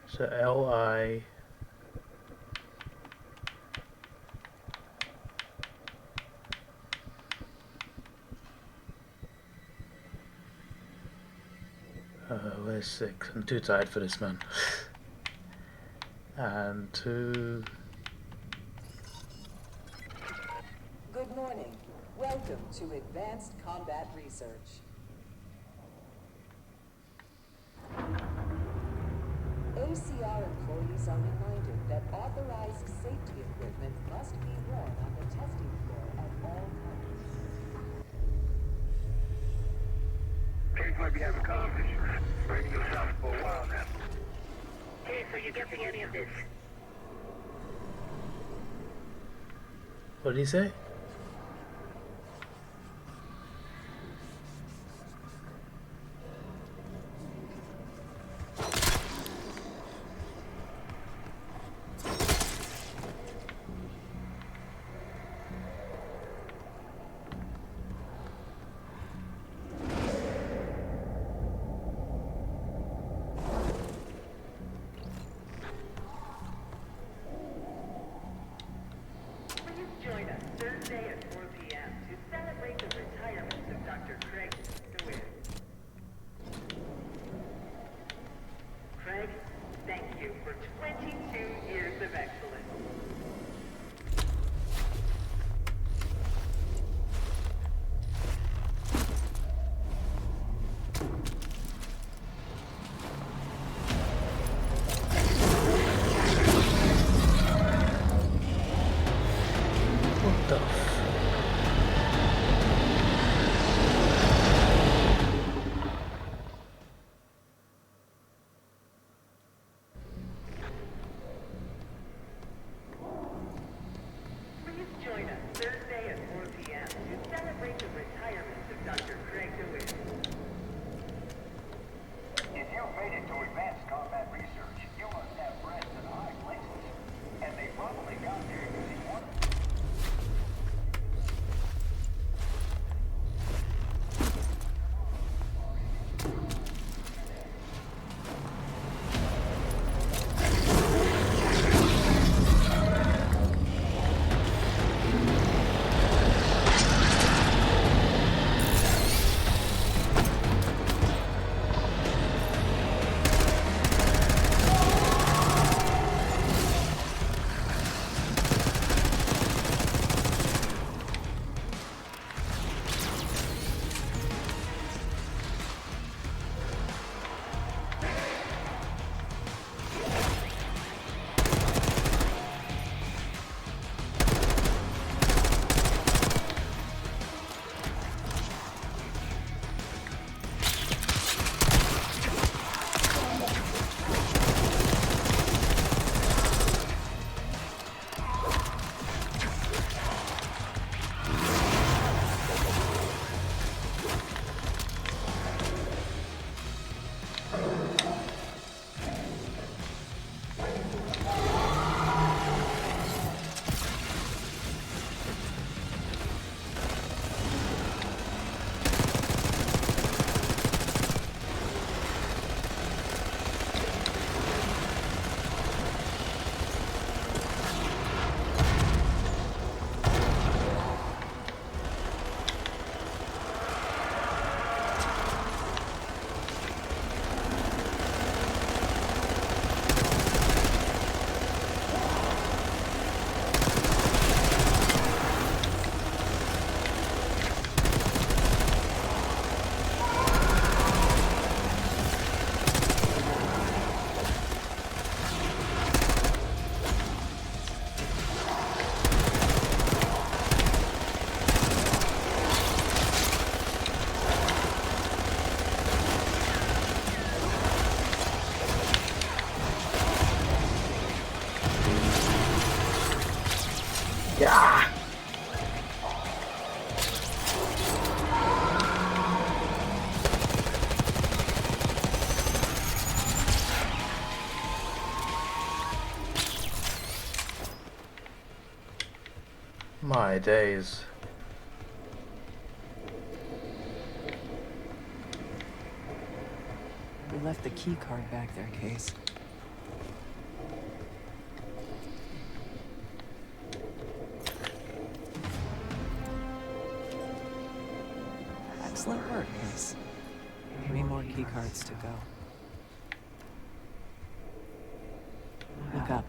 So LI. Where's 6? I'm too tired for this, man. And 2. Good morning. Welcome to Advanced Combat Research. ACR employees are reminded that authorized safety equipment must be worn on the testing floor at all times. Case might be having comm issues. Bring yourself for a while now. Hey, so you getting any of this? What did he say? Join us Thursday at 4 p.m. to celebrate the retirement of Dr. Craig DeWitt. Craig, thank you for 22 years of excellence. Join us Thursday at 4 p.m. to celebrate the retirement of Dr. Craig DeWitt. If you've made it to advanced combat research, you must have friends in high places. And they probably got there using one of them. my days. We left the key card back there, Case. Excellent work, Case. 3 more key cards to go. Look up.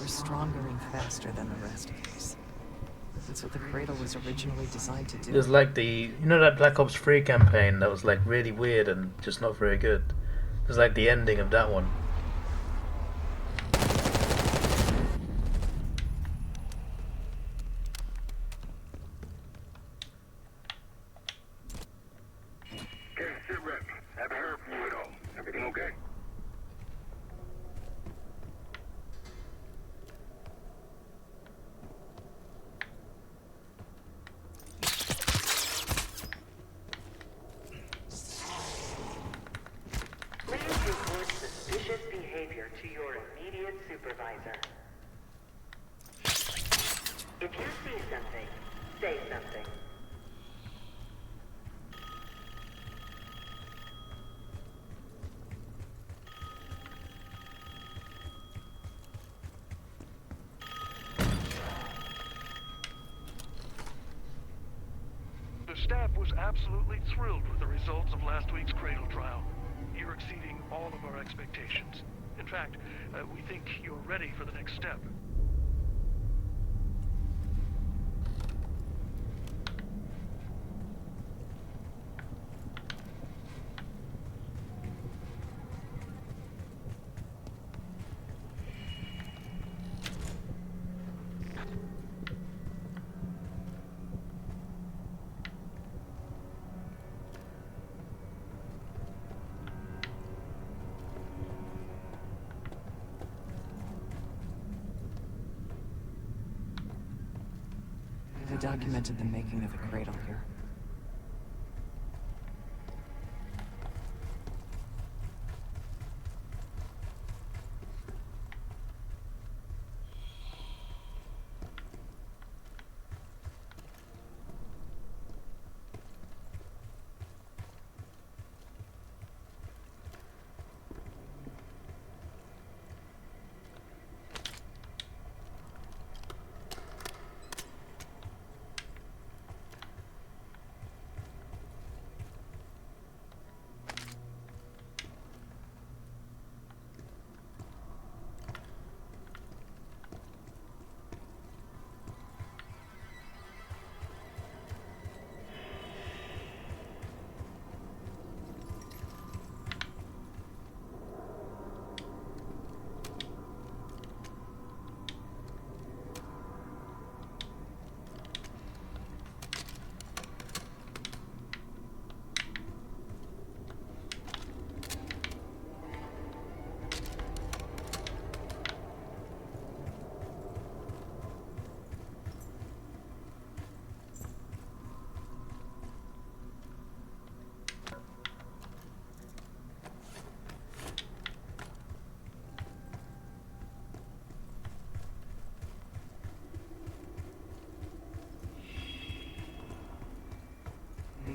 Stronger and faster than the rest, Case. That's what the Cradle was originally designed to do. It was like the, you know, that Black Ops 3 campaign that was like really weird and just not very good. It was like the ending of that one. Sit rep. Haven't heard from you at all. Everything okay? Please report suspicious behavior to your immediate supervisor. If you see something, say something. The staff was absolutely thrilled with the results of last week's Cradle trial. You're exceeding all of our expectations. In fact, we think you're ready for the next step. They documented the making of a Cradle here.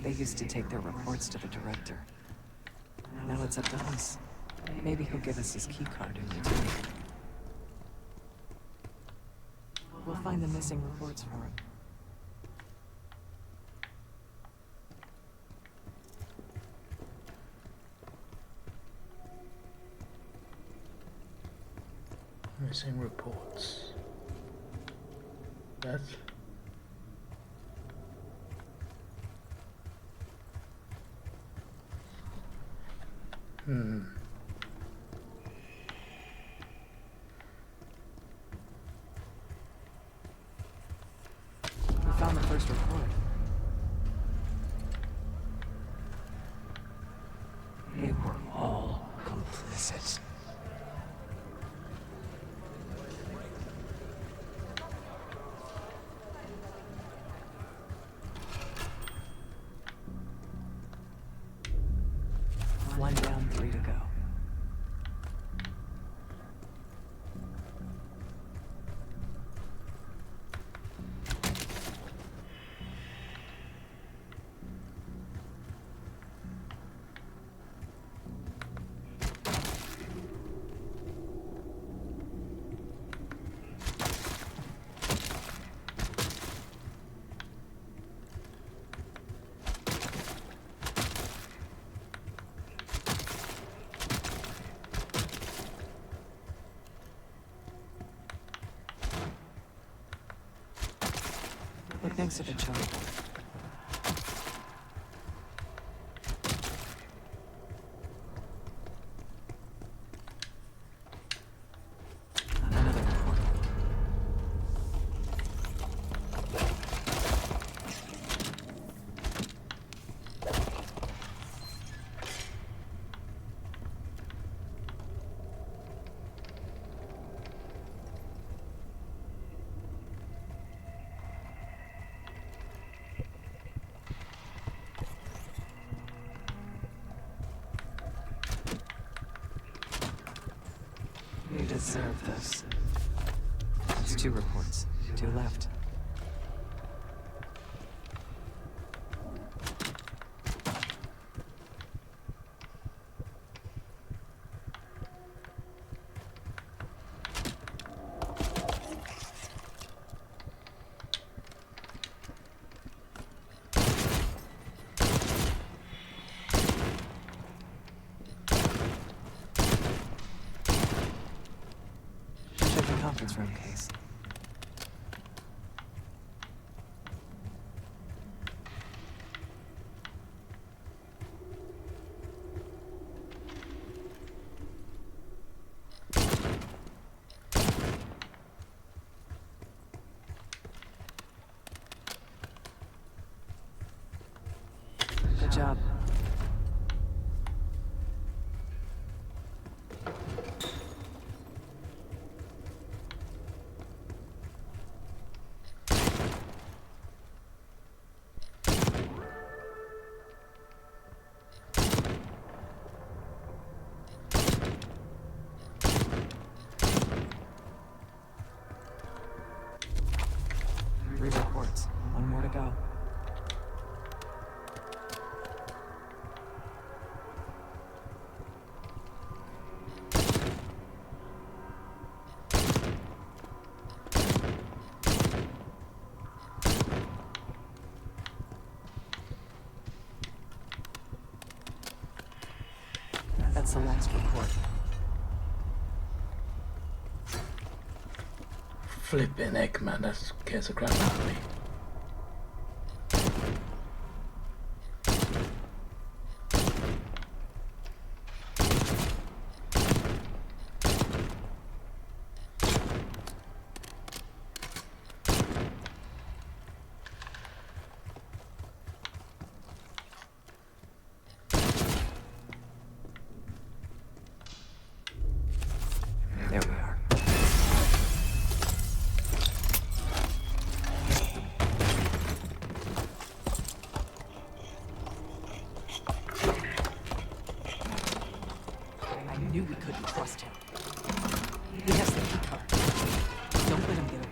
They used to take their reports to the director. Now it's up to us. Maybe he'll give us his key card in return. We'll find the missing reports for him. Missing reports. That's... We found the first report. They were all complicit. One down, 3 to go. What thinks of it, John? Another report. You deserve this. It's 2 reports. 2 left. Check the conference room case. Good job. Three reports. 1 more to go. That's the last report. Flipping heck, man, that scares the crap out of me. There we are. I knew we couldn't trust him. He has the key card. Don't let him get away.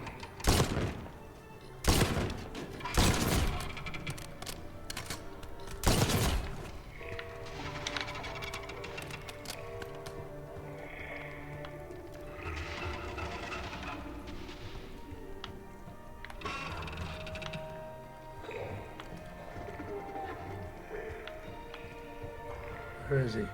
Where is he?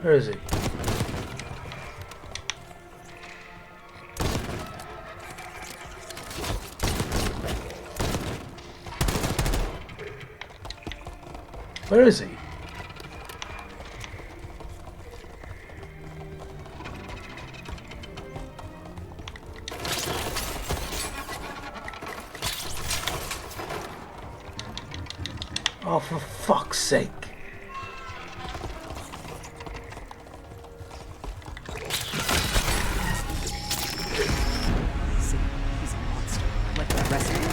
Where is he? Where is he? Oh, for fuck's sake. See, he's a monster. Like the rest of them.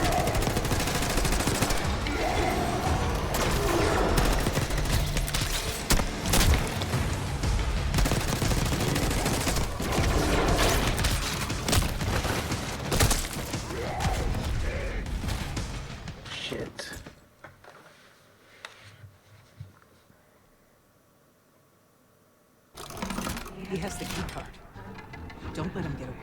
Shit. He has the key card. Don't let him get away.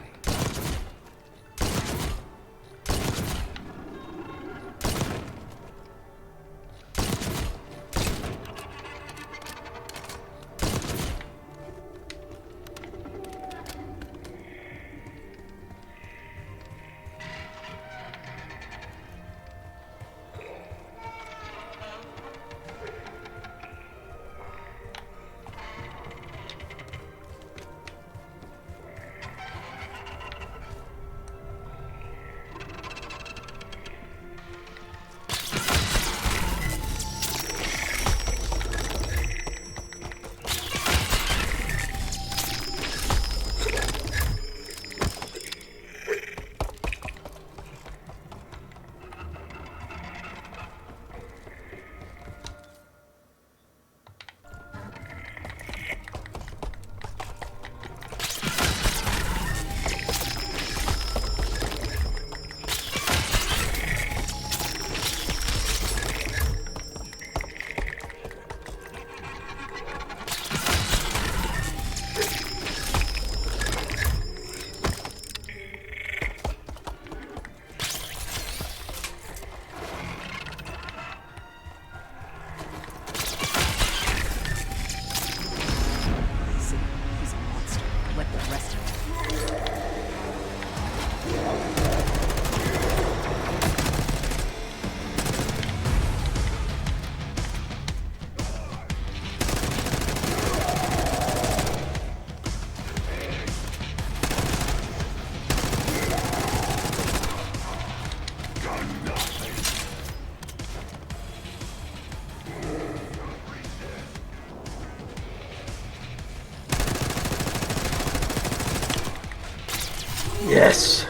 Yes!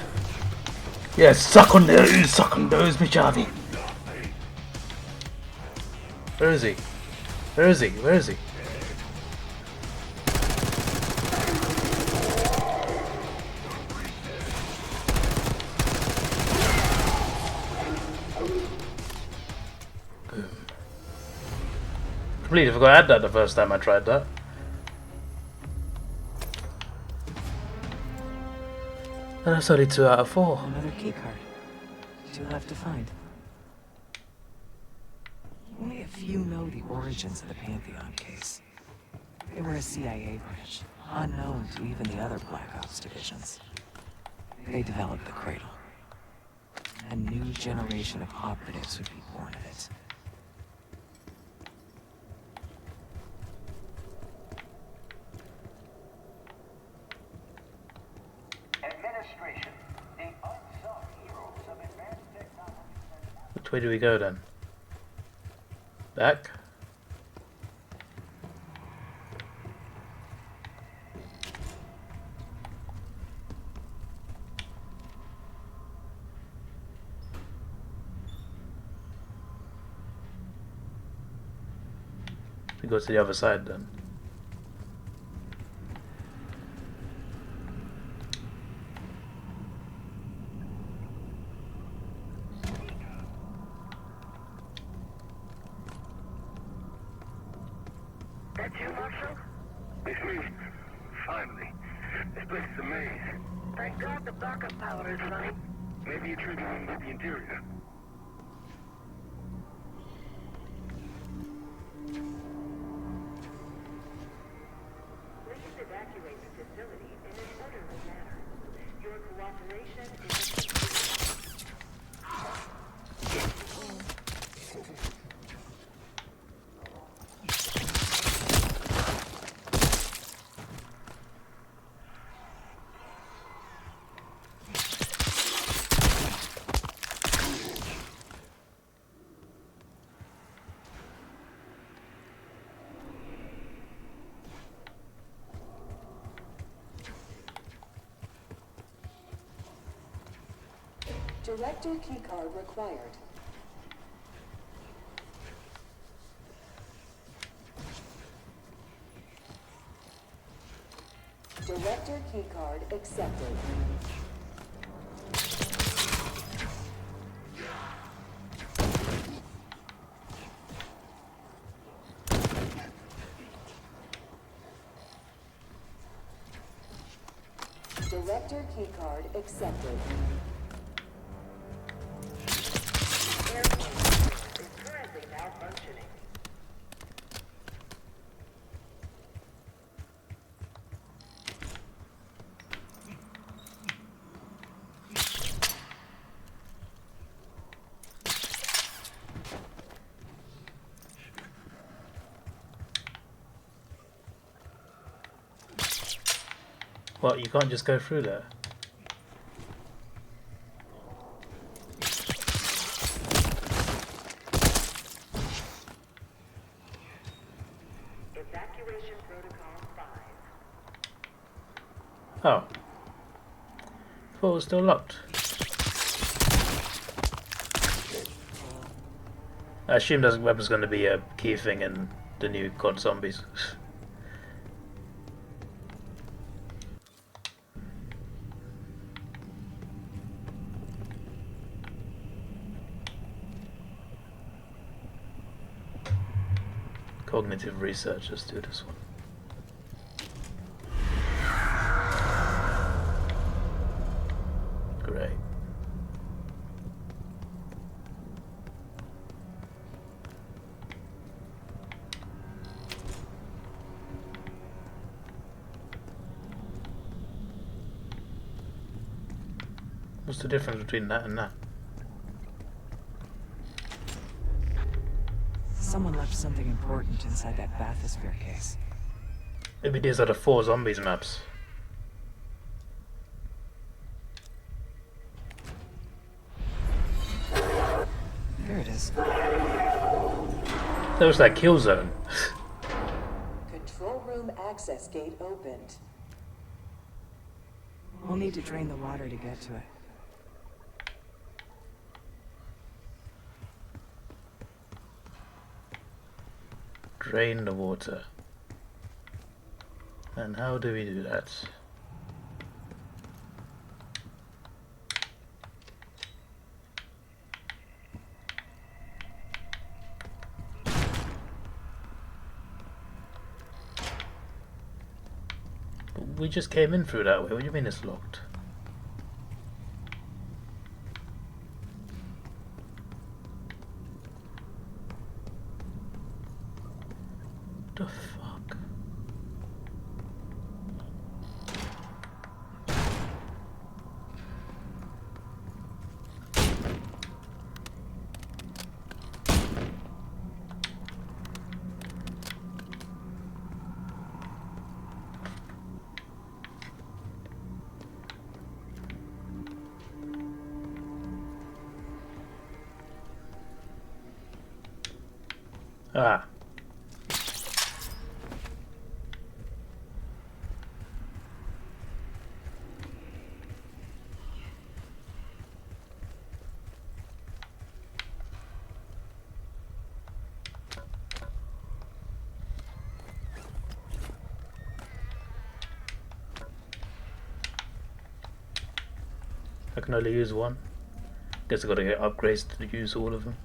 Yes, suck on those, Michavi! Where is he? Where is he? Where is he? Completely forgot I had that the first time I tried that. And that's only 2 out of 4. Another key card. 2 left to find. Only a few know the origins of the Pantheon case. They were a CIA branch, unknown to even the other Black Ops divisions. They developed the Cradle. A new generation of operatives would be born of it. Administration, the unsung heroes of advanced technology. Which way do we go then? Back? We go to the other side then. That's you, Marshal? It's me. Finally. This place is a maze. Thank God the backup power is running. Maybe you're triggering with the interior. facility in an orderly manner. Your cooperation is Director keycard required. Director keycard accepted. Director keycard accepted. Is currently malfunctioning. What, you can't just go through there? Evacuation protocol 5. Oh. Thought it was still locked. I assume that weapon's going to be a key thing in the new COD Zombies. Cognitive researchers do this one. Great. What's the difference between that and that? Someone left something important inside that bathysphere case. Maybe these are the 4 zombies maps. There it is. That was that kill zone. Control room access gate opened. We'll need to drain the water to get to it. Drain the water. And how do we do that? We just came in through that way. What do you mean it's locked? The fuck? Ah. I can only use one. Guess I gotta get upgrades to use all of them.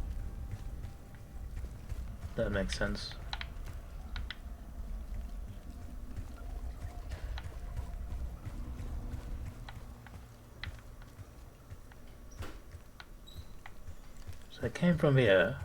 That makes sense. So I came from here.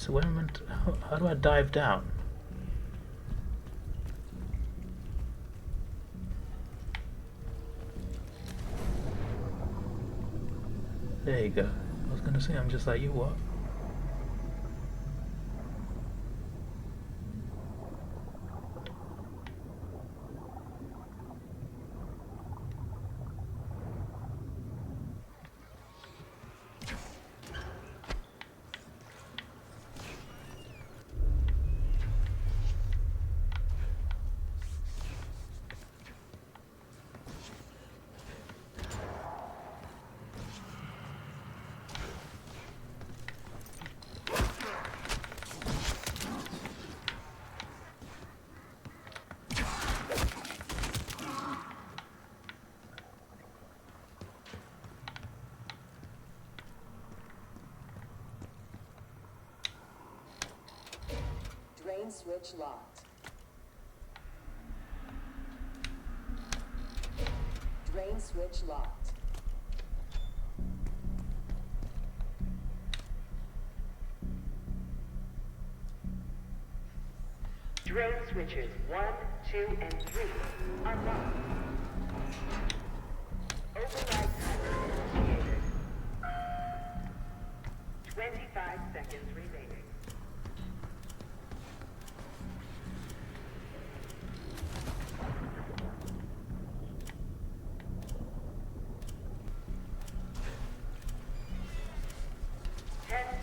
So where am I? How do I dive down? There you go. I was gonna say I'm just like you, what? Drain switch locked. Drain switch locked. Drain switches 1, 2, and 3 unlocked. Override timer initiated. 25 seconds remaining.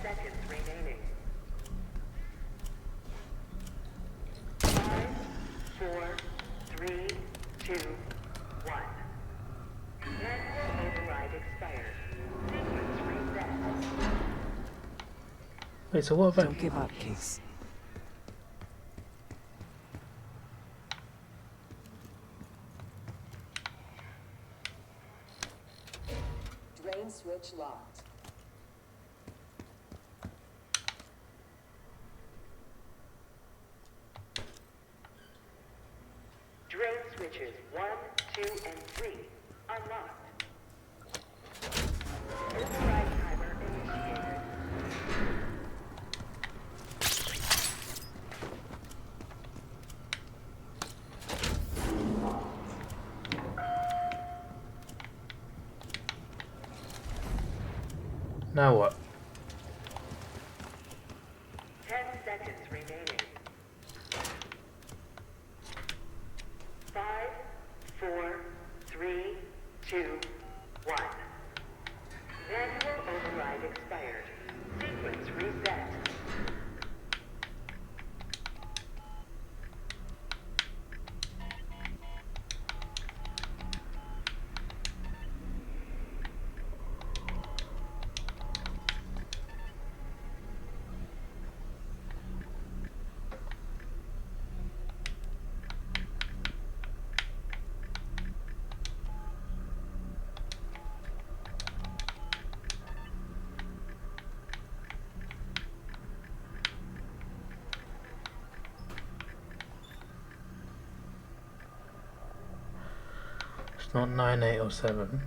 Seconds remaining. 5, 4, 3, 2, 1. Manual override expired. Sequence reset. Wait, so what about... Don't give up, Case. Drain switch locked. Drain switches 1, 2, and 3 unlocked. Override timer initiated. Now what? 10 seconds remaining. 5, 4, 3, 2, 1. Manual override expired. Sequence reset. It's not 9, 8, or 7.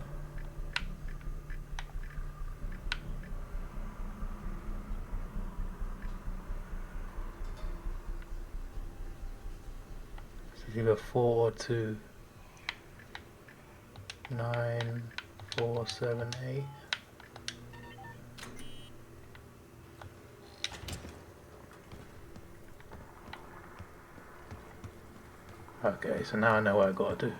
It's either 4 or 2. 9, 4, 7, 8. Okay, so now I know what I gotta do.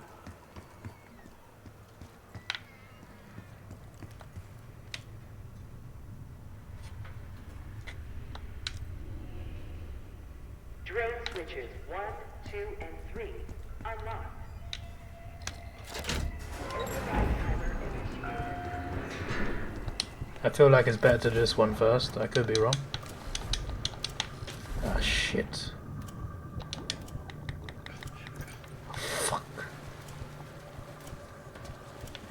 Drain switches 1, 2, and 3 unlocked. Override timer initiated. I feel like it's better to do this one first. I could be wrong. Ah, shit. Fuck.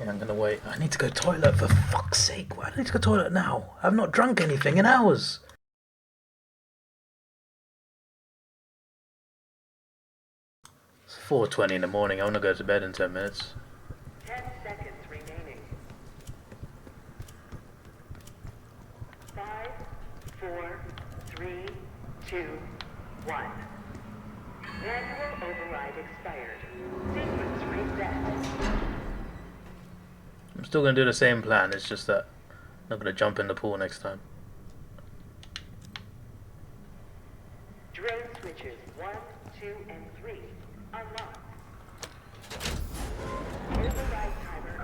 Yeah, I'm gonna wait. I need to go to the toilet, for fuck's sake. Why do I need to go to the toilet now? I've not drunk anything in hours. It's 4:20 in the morning. I want to go to bed in 10 minutes. 10 seconds remaining. 5, 4, 3, 2, 1. Manual override expired. Sequence reset. I'm still going to do the same plan, it's just that I'm not going to jump in the pool next time. Drone switches 1, 2, and 3 unlocked. Override timer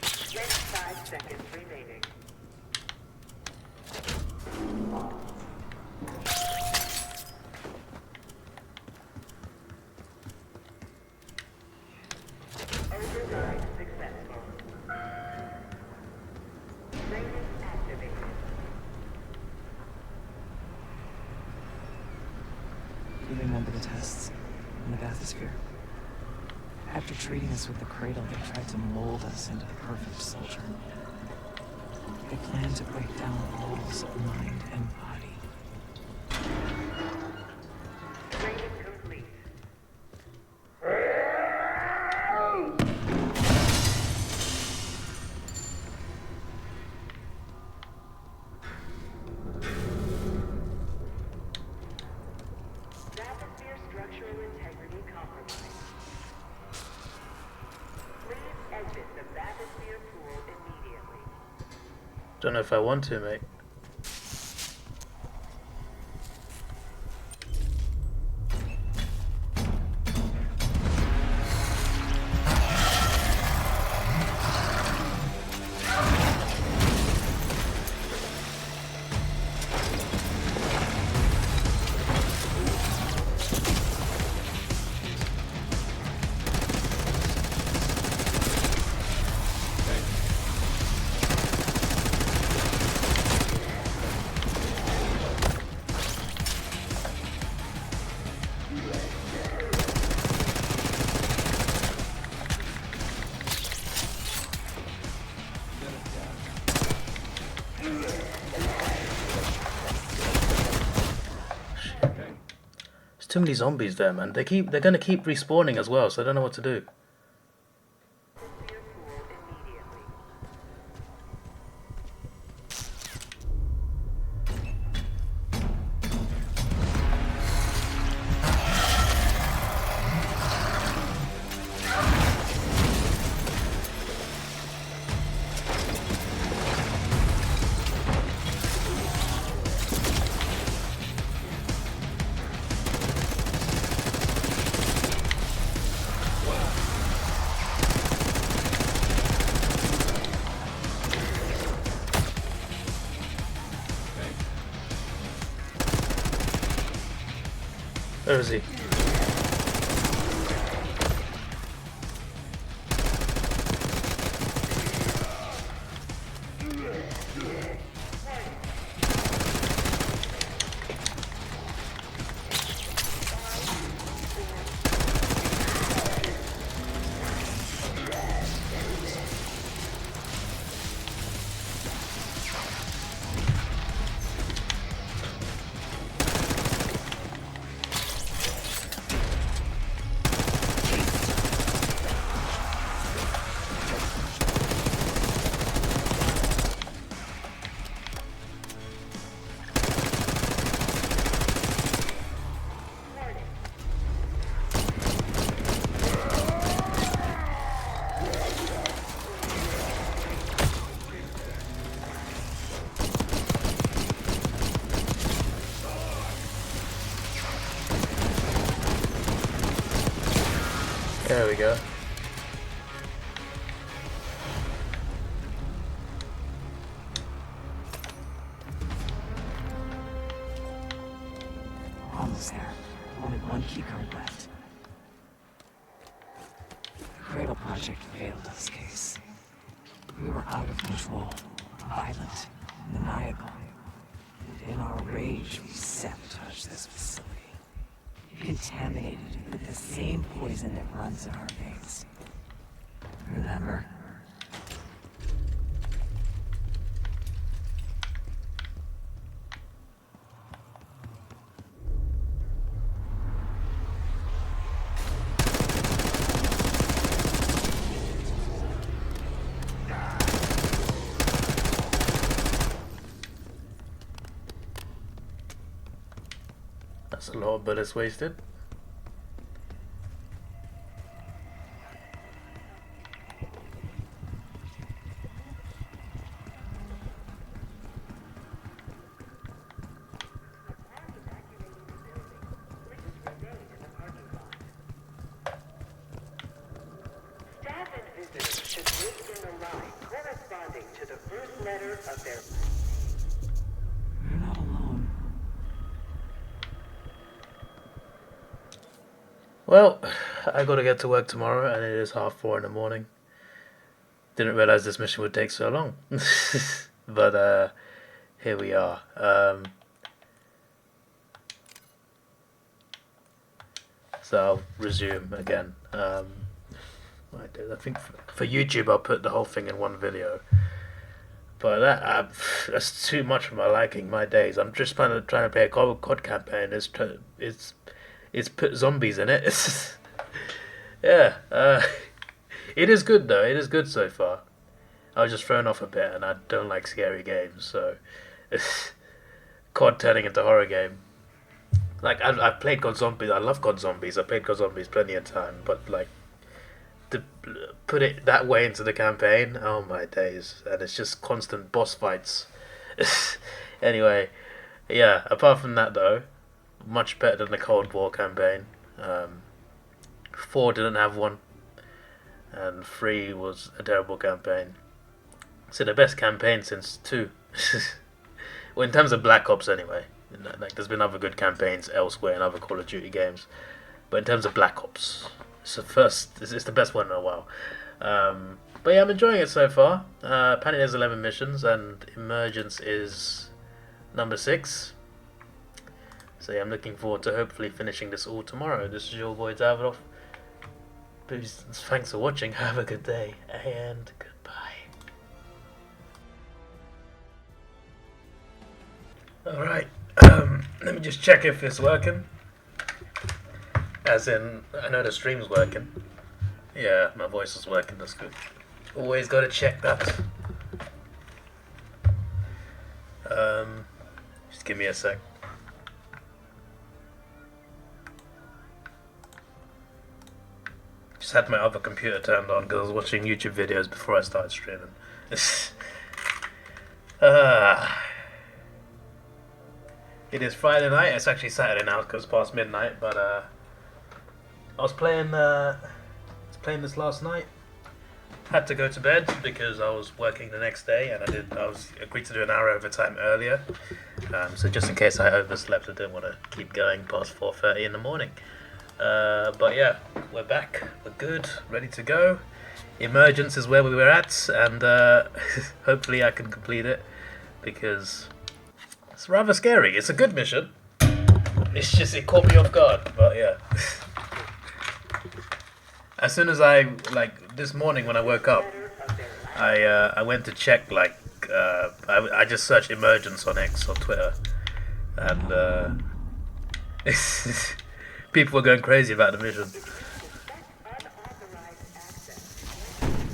initiated. 25 seconds remaining. Override successful. Training activated. You remember the tests in the bathysphere? After treating us with the cradle, they tried to mold us into the perfect soldier. They planned to break down the walls of mind and body. Training complete. Bathysphere structural integrity compromised. Please exit the bathysphere pool immediately. Don't know if I want to, mate. Too many zombies there, man. They're gonna keep respawning as well, so I don't know what to do. Where is he? There we go. Almost there. Only one keycard left. The Cradle Project failed us, Case. We were out of control, violent, maniacal. And in our rage, we sabotaged this facility. Contaminated it with the same poison that runs in our veins. Remember? It's a lot of bullets wasted. Staff and visitors should wait in the line corresponding to the first letter of their... You're not alone. Well, I gotta get to work tomorrow, and it is 4:30 in the morning. Didn't realize this mission would take so long. But here we are. So I'll resume again. I think for YouTube I'll put the whole thing in one video. But that's too much for my liking. My days. I'm just trying to play a COD campaign. It's put zombies in it. Yeah. It is good though. It is good so far. I was just thrown off a bit, and I don't like scary games, so COD turning into horror game. Like I've played COD Zombies. I love COD Zombies. I played COD Zombies plenty of time, but like to put it that way into the campaign, oh my days! And it's just constant boss fights. Anyway, yeah. Apart from that, though, much better than the Cold War campaign. 4 didn't have one, and 3 was a terrible campaign. So the best campaign since 2. Well, in terms of Black Ops, anyway. Like, there's been other good campaigns elsewhere in other Call of Duty games, but in terms of Black Ops, it's the best one in a while. But yeah, I'm enjoying it so far. Apparently there's 11 missions, and Emergence is number 6. So yeah, I'm looking forward to hopefully finishing this all tomorrow. This is your boy Davidoff. Please, thanks for watching. Have a good day, and goodbye. Alright. Let me just check if it's working. As in, I know the stream's working. Yeah, my voice is working, that's good. Always gotta check that. Just give me a sec. Just had my other computer turned on because I was watching YouTube videos before I started streaming. It is Friday night. It's actually Saturday now because it's past midnight. But I was playing this last night. Had to go to bed because I was working the next day, and I was agreed to do an hour overtime earlier. So just in case I overslept, I didn't want to keep going past 4:30 in the morning. But yeah, we're back. We're good, ready to go. Emergence is where we were at, and hopefully I can complete it because it's rather scary. It's a good mission. It's just, it caught me off guard, but yeah. As soon as this morning when I woke up, I went to check, I just searched Emergence on X on Twitter, and people were going crazy about the mission.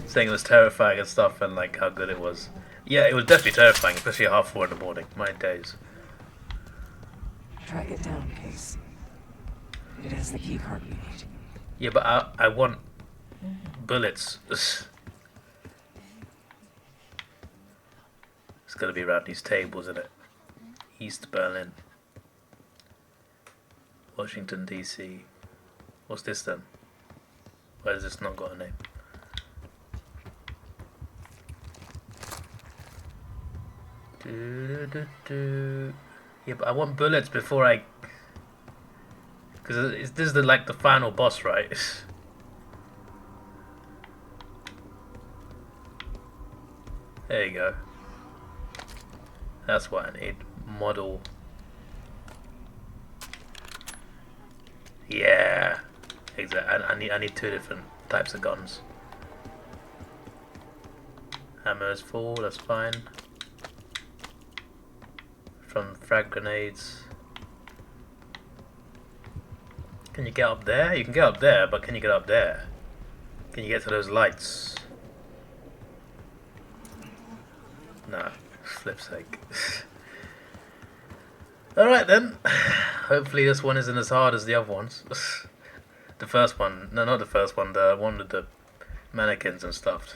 Saying it was terrifying and stuff, and like how good it was. Yeah, it was definitely terrifying, especially at 4:30 in the morning. My days. Track it down, Case. It has the key card we need. Yeah, but I want bullets. It's gotta be around these tables, isn't it? East Berlin. Washington, D.C. What's this then? Why has this not got a name? Yeah, but I want bullets before I... Because this is the final boss, right? There you go. That's what I need. Model. Yeah. Exactly. I need 2 different types of guns. Hammer is full, that's fine. From frag grenades. Can you get up there? You can get up there, but can you get up there? Can you get to those lights? Nah, flip's sake. Alright then. Hopefully this one isn't as hard as the other ones. The first one. No, not the first one. The one with the mannequins and stuff.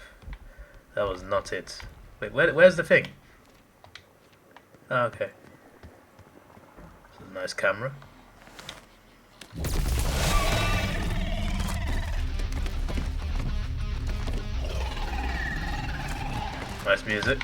That was not it. Wait, where's the thing? Oh, okay. This is a nice camera. Nice music.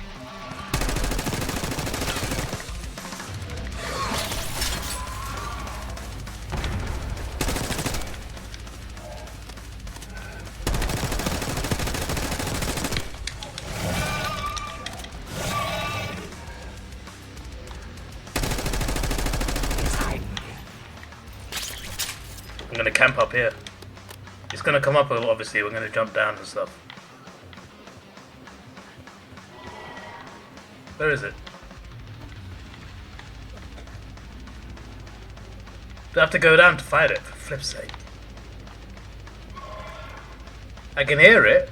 I'm gonna camp up here. It's gonna come up, obviously. We're gonna jump down and stuff. Where is it? Do I have to go down to fight it? For flip's sake. I can hear it.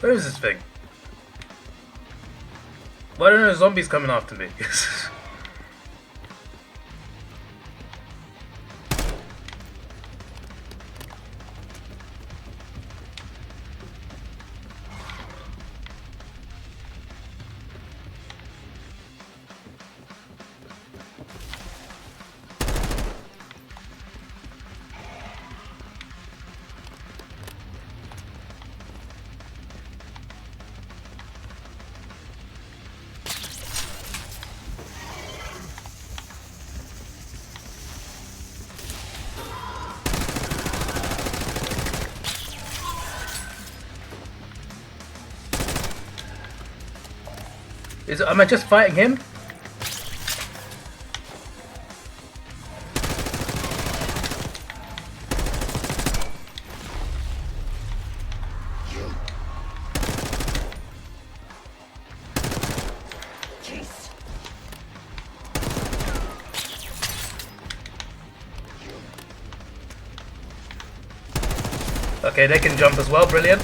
Where is this thing? Why don't the zombies coming after me? Am I just fighting him? Okay, they can jump as well, brilliant.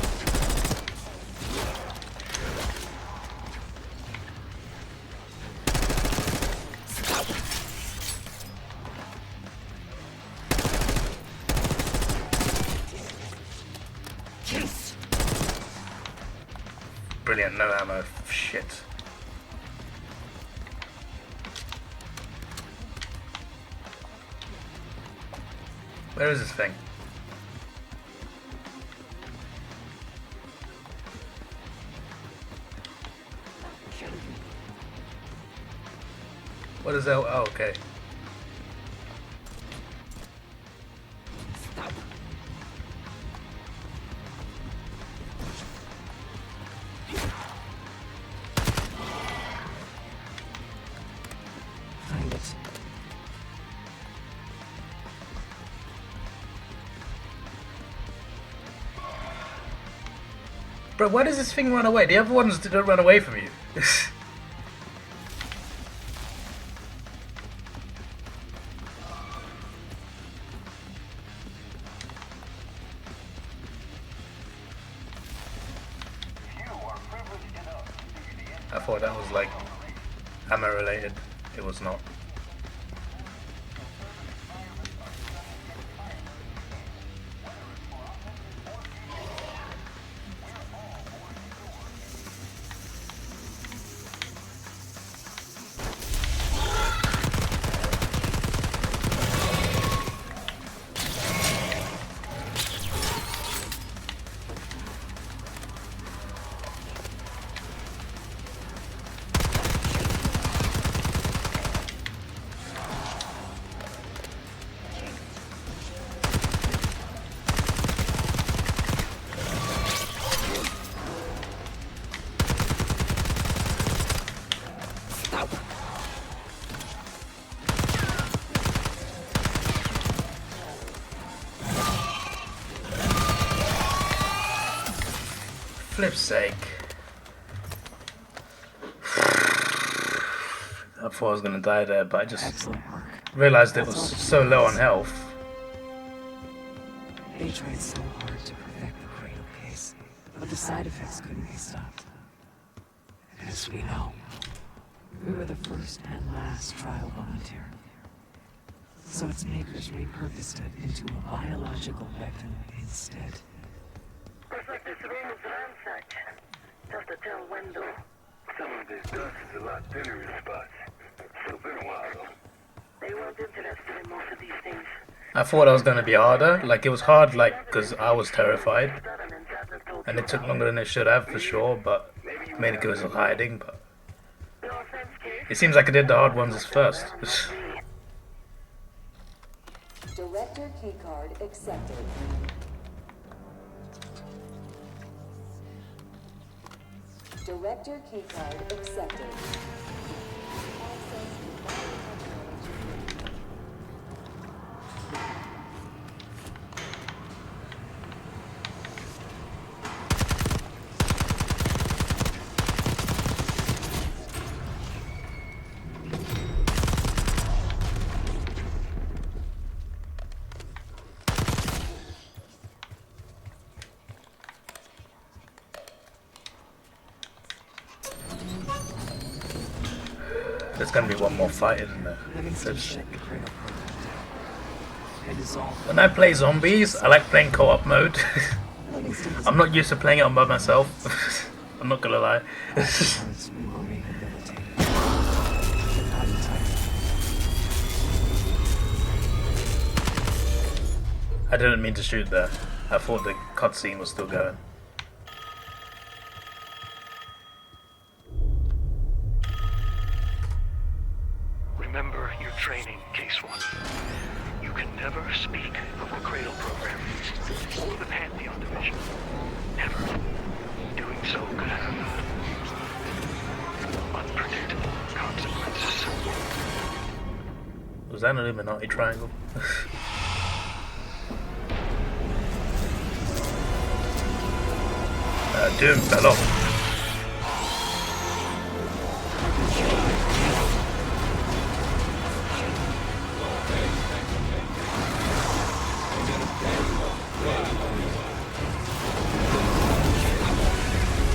Brilliant, no ammo. Shit. Where is this thing? What is that? Oh, okay. Bro, why does this thing run away? The other ones don't run away from you. I thought that was like ammo related. It was not. Flip's sake. I thought I was gonna die there, but I just realized it was so low on health. They tried so hard to perfect the cradle case, but the side effects couldn't be stopped. As we know, we were the first and last trial volunteer. So its makers repurposed it into a biological weapon instead. Looks like this room is ransacked. Tough to tell when though. Some of this dust is a lot thinner in spots. Still been a while though. They weren't interested in most of these things. I thought it was gonna be harder. Like it was hard, like because I was terrified, and it took longer than it should have for sure. But maybe it was hiding. But it seems like I did the hard ones first. Director keycard accepted. Director keycard accepted. There's gonna be one more fight, isn't there? When I play zombies, I like playing co-op mode. I'm not used to playing it on by myself. I'm not gonna lie. I didn't mean to shoot there. I thought the cutscene was still going. Remember your training, Case 1. You can never speak of the Cradle program or the Pantheon division. Never. Doing so could have unpredictable consequences. Was that an Illuminati triangle? Doom fell off.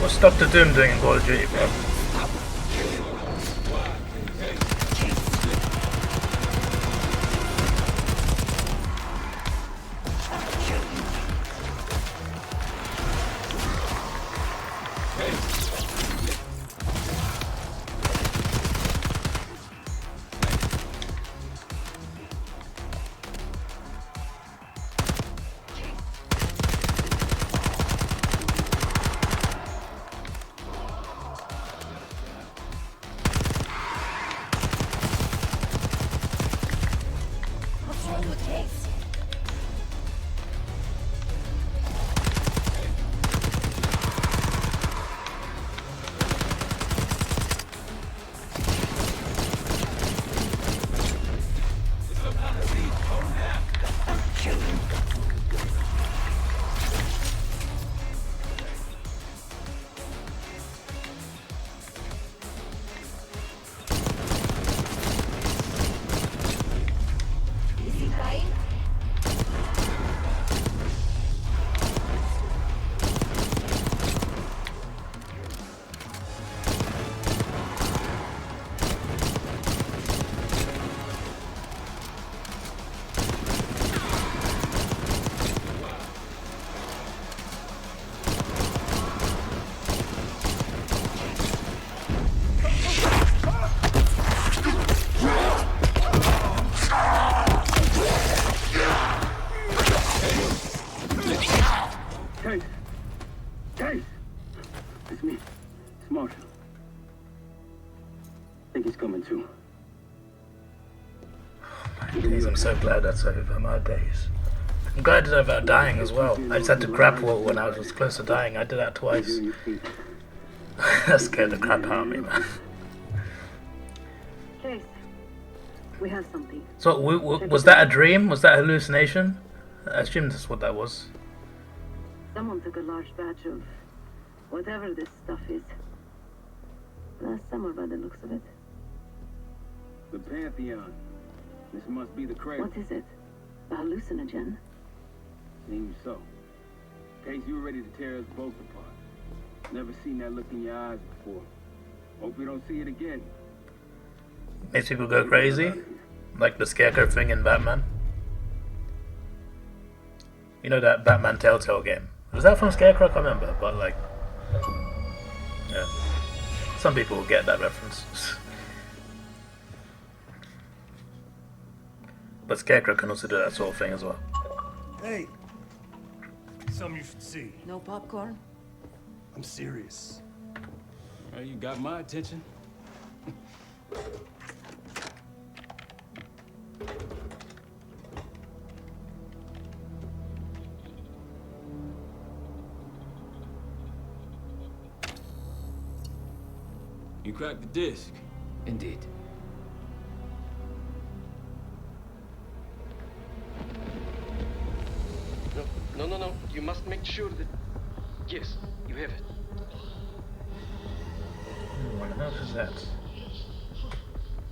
What's Dr. Doom doing in Call of Duty, bro? I'm so glad that's over my days. I'm glad it's over dying as well. I just had to grapple when I was close to dying. I did that twice. That scared the crap out of me, man. Case, we have something. So, was that a dream? Was that a hallucination? I assume that's what that was. Someone took a large batch of Whatever this stuff is. Last summer by the looks of it. The Pantheon. This must be the cradle. What is it? A hallucinogen? Seems so. In case you were ready to tear us both apart. Never seen that look in your eyes before. Hope we don't see it again. Makes people go crazy, like the Scarecrow thing in Batman. You know that Batman Telltale game? Was that from Scarecrow? I can't remember, but like, yeah, some people will get that reference. But Scarecrow can also do that sort of thing as well. Hey, something you should see. No popcorn? I'm serious. Well, you got my attention. You cracked the disc. Indeed. No. You must make sure that... Yes, you have it. What else is that?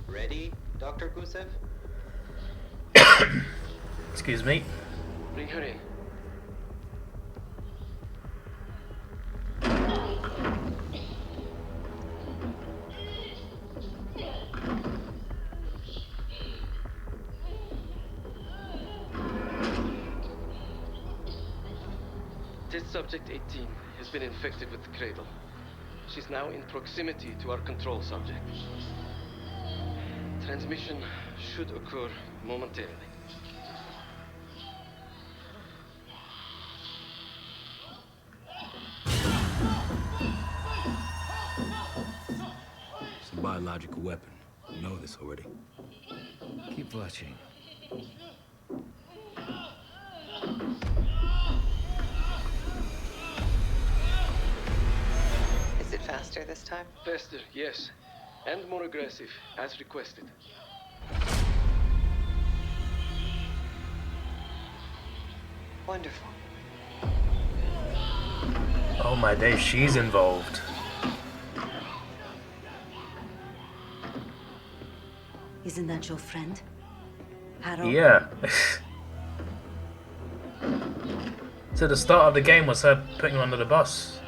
Ready, Dr. Gusev? Excuse me. Bring her in. Test subject 18 has been infected with the cradle. She's now in proximity to our control subject. Transmission should occur momentarily. It's a biological weapon. You know this already. Keep watching. Is it faster this time? Faster, yes. And more aggressive, as requested. Wonderful. Oh my days, she's involved. Isn't that your friend? Harold? Yeah. So the start of the game was her putting him under the bus,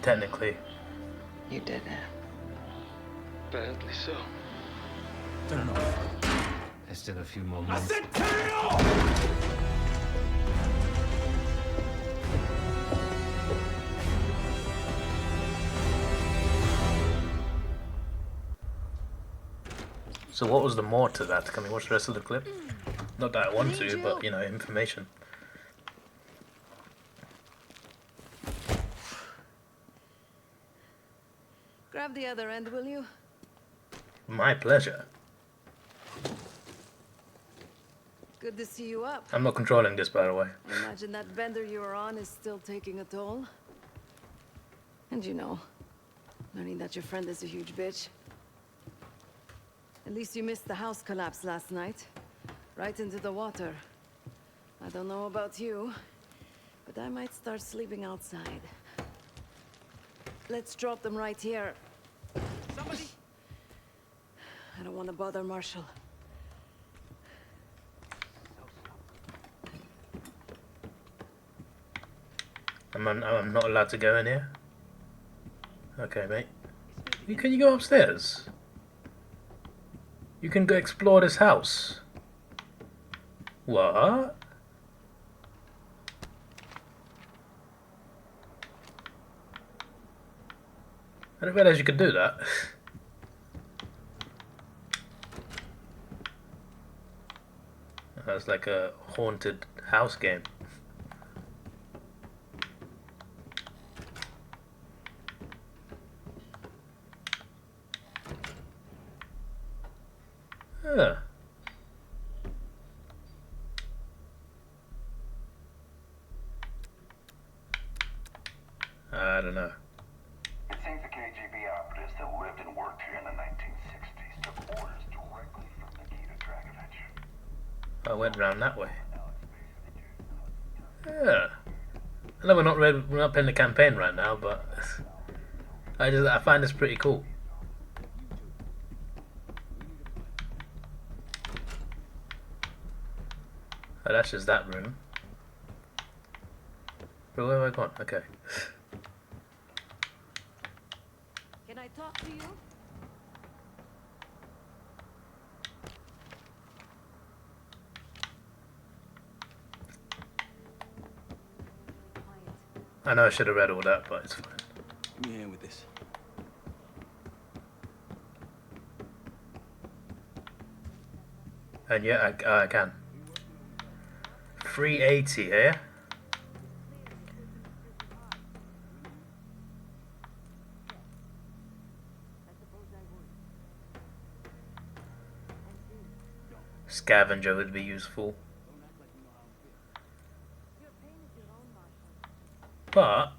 technically. You did it. Apparently so. Turn it off. There's still a few more minutes. So what was the more to that? Can we watch the rest of the clip? Not that I want to, but you know, information. Grab the other end, will you? My pleasure. Good to see you up. I'm not controlling this, by the way. I imagine that bender you were on is still taking a toll. And you know, learning that your friend is a huge bitch. At least you missed the house collapse last night. Right into the water. I don't know about you, but I might start sleeping outside. Let's drop them right here. Somebody! I don't want to bother Marshall. I'm not allowed to go in here? Okay, mate. Can you go upstairs? You can go explore this house. What? I didn't realize you could do that. That's like a haunted house game. Huh. I don't know. It seems the KGB operatives that lived and worked here in the 1960s took orders directly from Nikita Dragovich. I went round that way. Yeah. I know we're not playing the campaign right now, but I find this pretty cool. Oh, that's just that room. But where have I gone? Okay. Can I talk to you? I know I should have read all that, but it's fine. Give me a hand with this. And yeah, I can. 380 here. Scavenger would be useful. But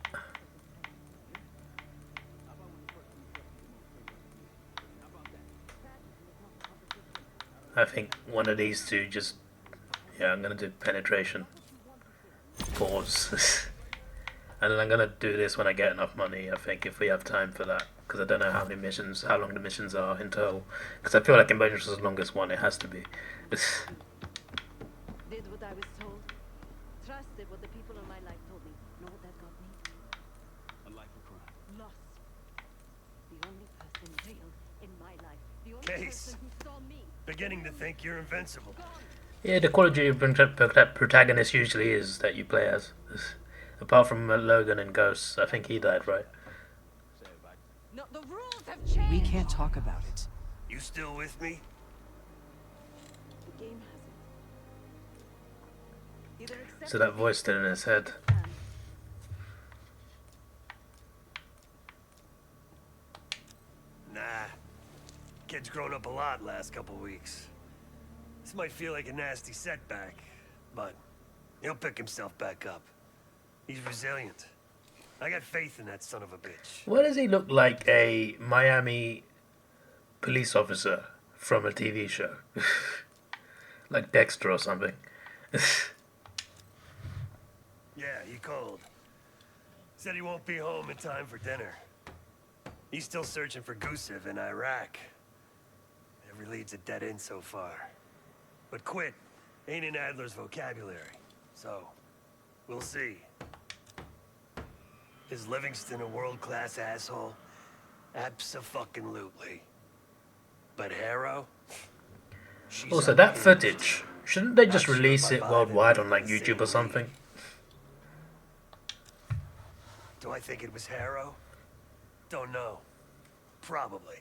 I think one of these two just, yeah, I'm gonna do penetration. Pause. And then I'm gonna do this when I get enough money, I think, if we have time for that. Because I don't know how long the missions are in total. Because I feel like Invasion is the longest one, it has to be. Did what I was told. Trusted what the people in my life told me. Know what that got me? A life of crime. Lost. The only person real in my life. The only Case. person who saw me. Beginning to think you're invincible. Yeah, the Call of Duty protagonist usually is that you play as. Apart from Logan and Ghosts, I think he died, right? No, the rules have changed. We can't talk about it. You still with me? The game hasn't. Either accept So that voice still in his head. Nah. Kid's grown up a lot last couple weeks. This might feel like a nasty setback, but he'll pick himself back up. He's resilient. I got faith in that son of a bitch. Why does he look like a Miami police officer from a TV show? Like Dexter or something. Yeah, he called. Said he won't be home in time for dinner. He's still searching for Gusev in Iraq. Every lead's a dead end so far. But quit ain't in Adler's vocabulary. So, we'll see. Is Livingston a world-class asshole? Abso-fucking-lutely. But Harrow? Also, that footage, shouldn't they just release it worldwide on like YouTube or something? Do I think it was Harrow? Don't know. Probably.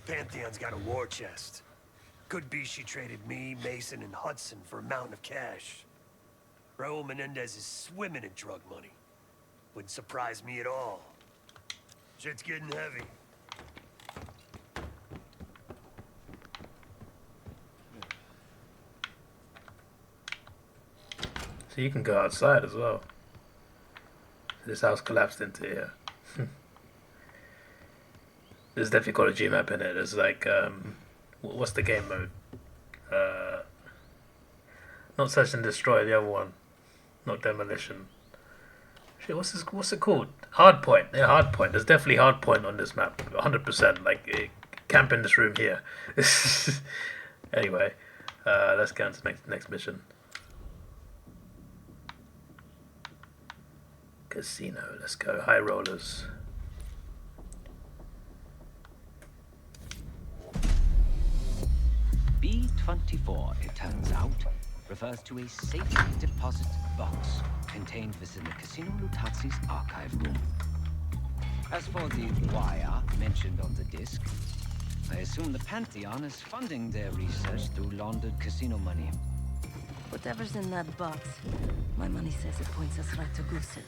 Pantheon's got a war chest. Could be she traded me, Mason, and Hudson for a mountain of cash. Raul Menendez is swimming in drug money. Wouldn't surprise me at all. Shit's getting heavy. So you can go outside as well. This house collapsed into here. There's definitely got a G-map in it. There's like, what's the game mode? Not Search and Destroy, the other one. Not Demolition. Shit, what's it called? Hardpoint. Yeah, Hardpoint. There's definitely Hardpoint on this map. 100%. Like, camp in this room here. Anyway, let's get on to the next mission. Casino. Let's go. High rollers. B-24, it turns out, refers to a safe deposit box contained within the Casino Lutazi's archive room. As for the wire mentioned on the disc, I assume the Pantheon is funding their research through laundered casino money. Whatever's in that box, my money says it points us right to Gusev.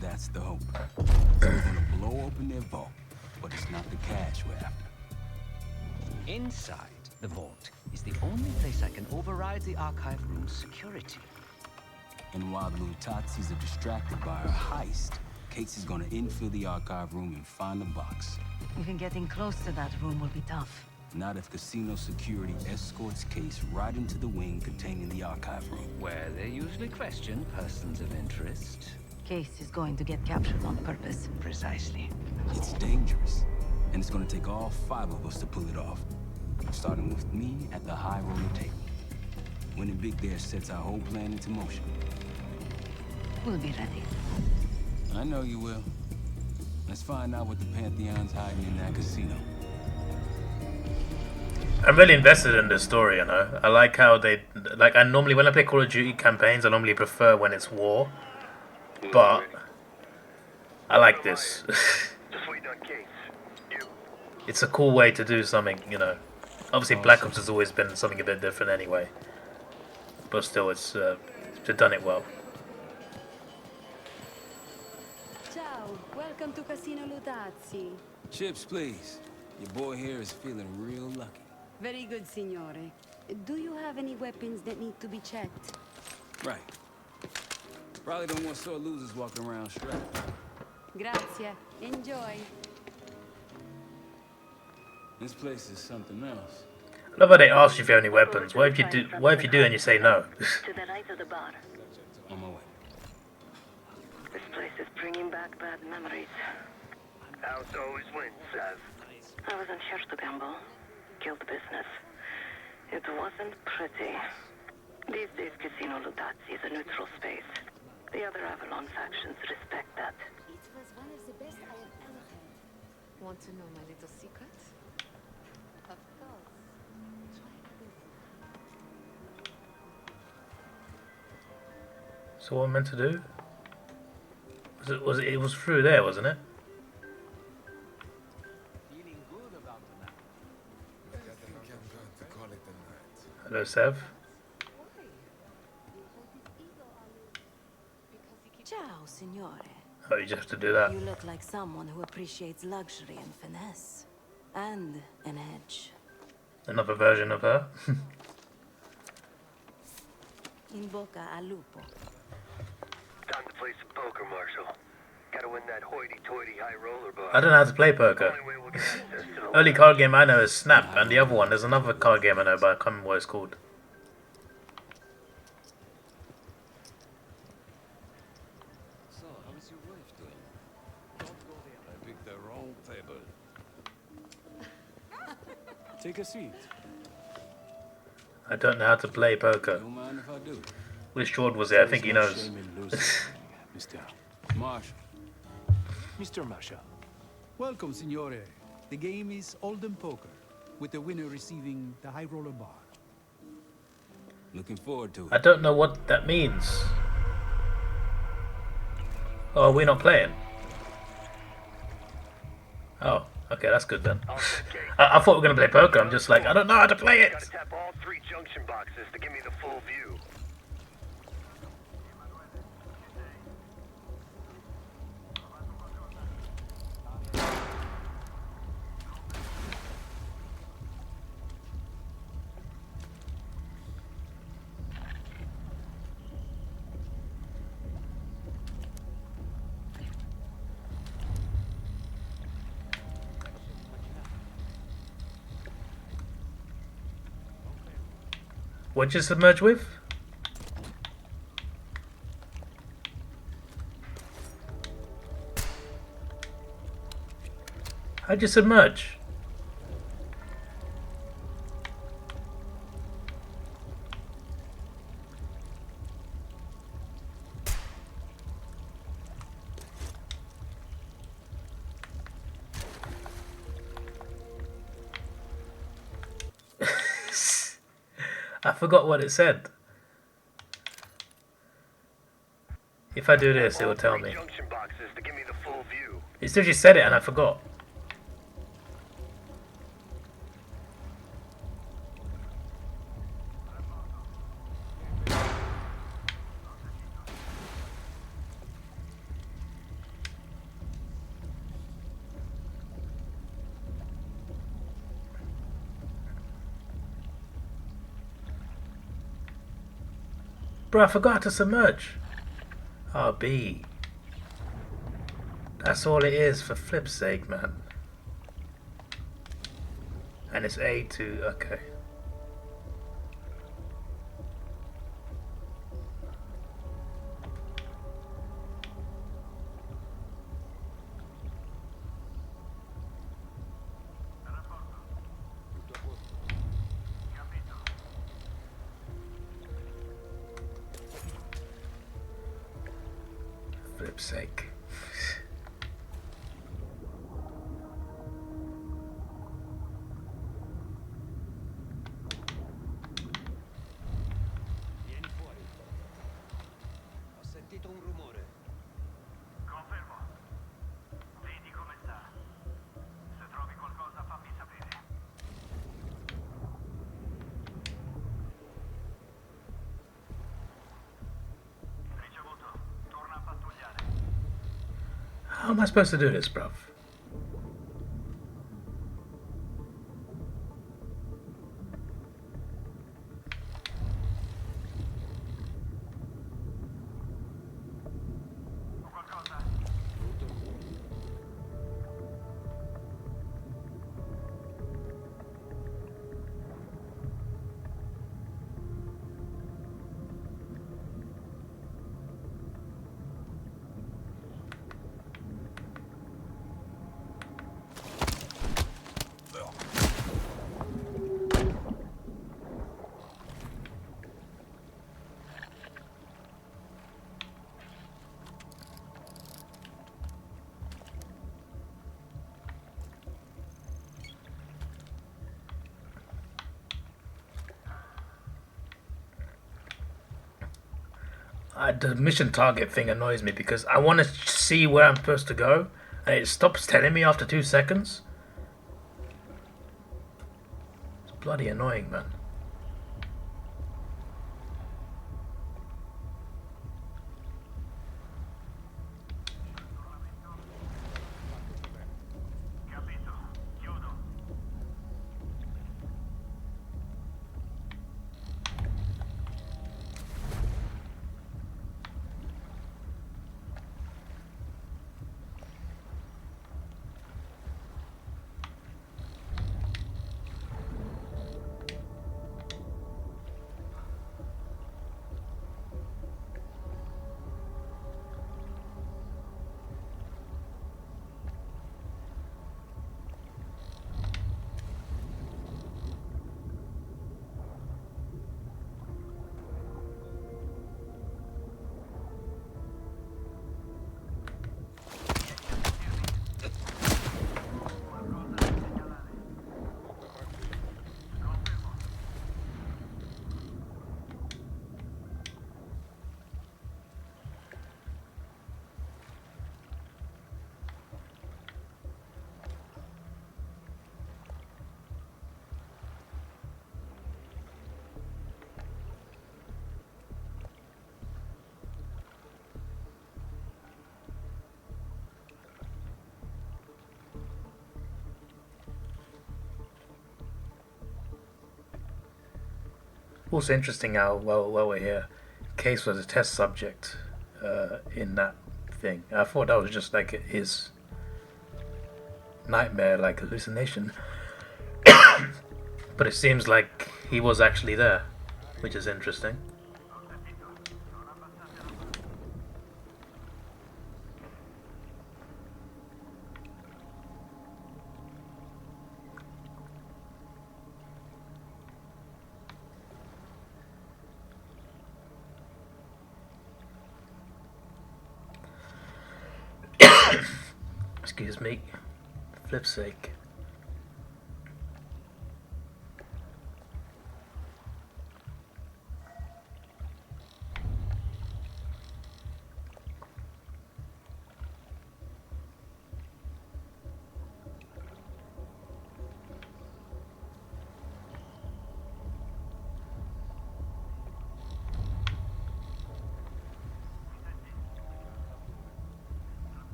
That's the hope. So we're gonna blow open their vault, but it's not the cash we're after. Inside the vault is the only place I can override the archive room's security. And while the Lutazis are distracted by our heist, Casey's gonna infill the archive room and find the box. Even getting close to that room will be tough. Not if casino security escorts Case right into the wing containing the archive room. Where they usually question persons of interest. Case is going to get captured on purpose. Precisely. It's dangerous, and it's gonna take all 5 of us to pull it off. Starting with me at the high roller table. Winning big there sets our whole plan into motion. We'll be ready. I know you will. Let's find out what the Pantheon's hiding in that casino. I'm really invested in this story, you know. I like how they... Like, I normally, when I play Call of Duty campaigns, I normally prefer when it's war. But... I like this. It's a cool way to do something, you know. Obviously, Black Ops has always been something a bit different anyway. But still, they've done it well. Ciao, welcome to Casino Lutazzi. Chips, please. Your boy here is feeling real lucky. Very good, signore. Do you have any weapons that need to be checked? Right. Probably don't want sore losers walking around strapped. Grazie. Enjoy. This place is something else. I love how they ask you if you have any weapons. What if you do? What if you do and you say no? To the right of the bar. On my way. This place is bringing back bad memories. House always wins, Sav. I was in here to gamble. Guild business. It wasn't pretty. These days, Casino Lutazzi is a neutral space. The other Avalon factions respect that. It was one of the best I have ever had. Want to know my little secret? Of course. So what I'm meant to do? It was through there, wasn't it? Hello, Sev. Ciao, signore. Oh, you just have to do that. You look like someone who appreciates luxury and finesse. And an edge. Another version of her. In bocca al lupo. Time to play some poker, Marshal. Gotta win that hoity-toity high roller bar. I don't know how to play poker. Only card game I know is Snap, and the other one, there's another card game I know, but I can't remember what it's called. So, how's your wife doing? Don't go there. I picked the wrong table. Take a seat. I don't know how to play poker. Don't mind if I do. Which Jordan was it? I think he knows. Mr. Marshall. Mr. Marshall. Welcome, signore. The game is Hold'em Poker, with the winner receiving the high roller bar. Looking forward to it. I don't know what that means. Oh, we're not playing. Oh, okay, that's good then. I thought we were going to play poker. I'm just like, I don't know how to play it. Gotta tap all 3 junction boxes to give me the full view. What'd you submerge with? How'd you submerge? I forgot what it said. If I do this, it will tell me. It still just said it and I forgot. Bro, I forgot to submerge. Oh, B. That's all it is, for flip's sake, man. And it's A2, okay. flip's sake. Vieni fuori. Ho sentito un rumore. Confermo. Vedi come sta. Se trovi qualcosa fammi sapere. Ricevuto. Torna a pattugliare. How am I supposed to do this, bruv? The mission target thing annoys me because I want to see where I'm supposed to go and it stops telling me after 2 seconds. It's bloody annoying, man. Also interesting how well we're here. Case was a test subject in that thing. I thought that was just like his nightmare, like hallucination. But it seems like he was actually there, which is interesting. Excuse me. Flip's sake.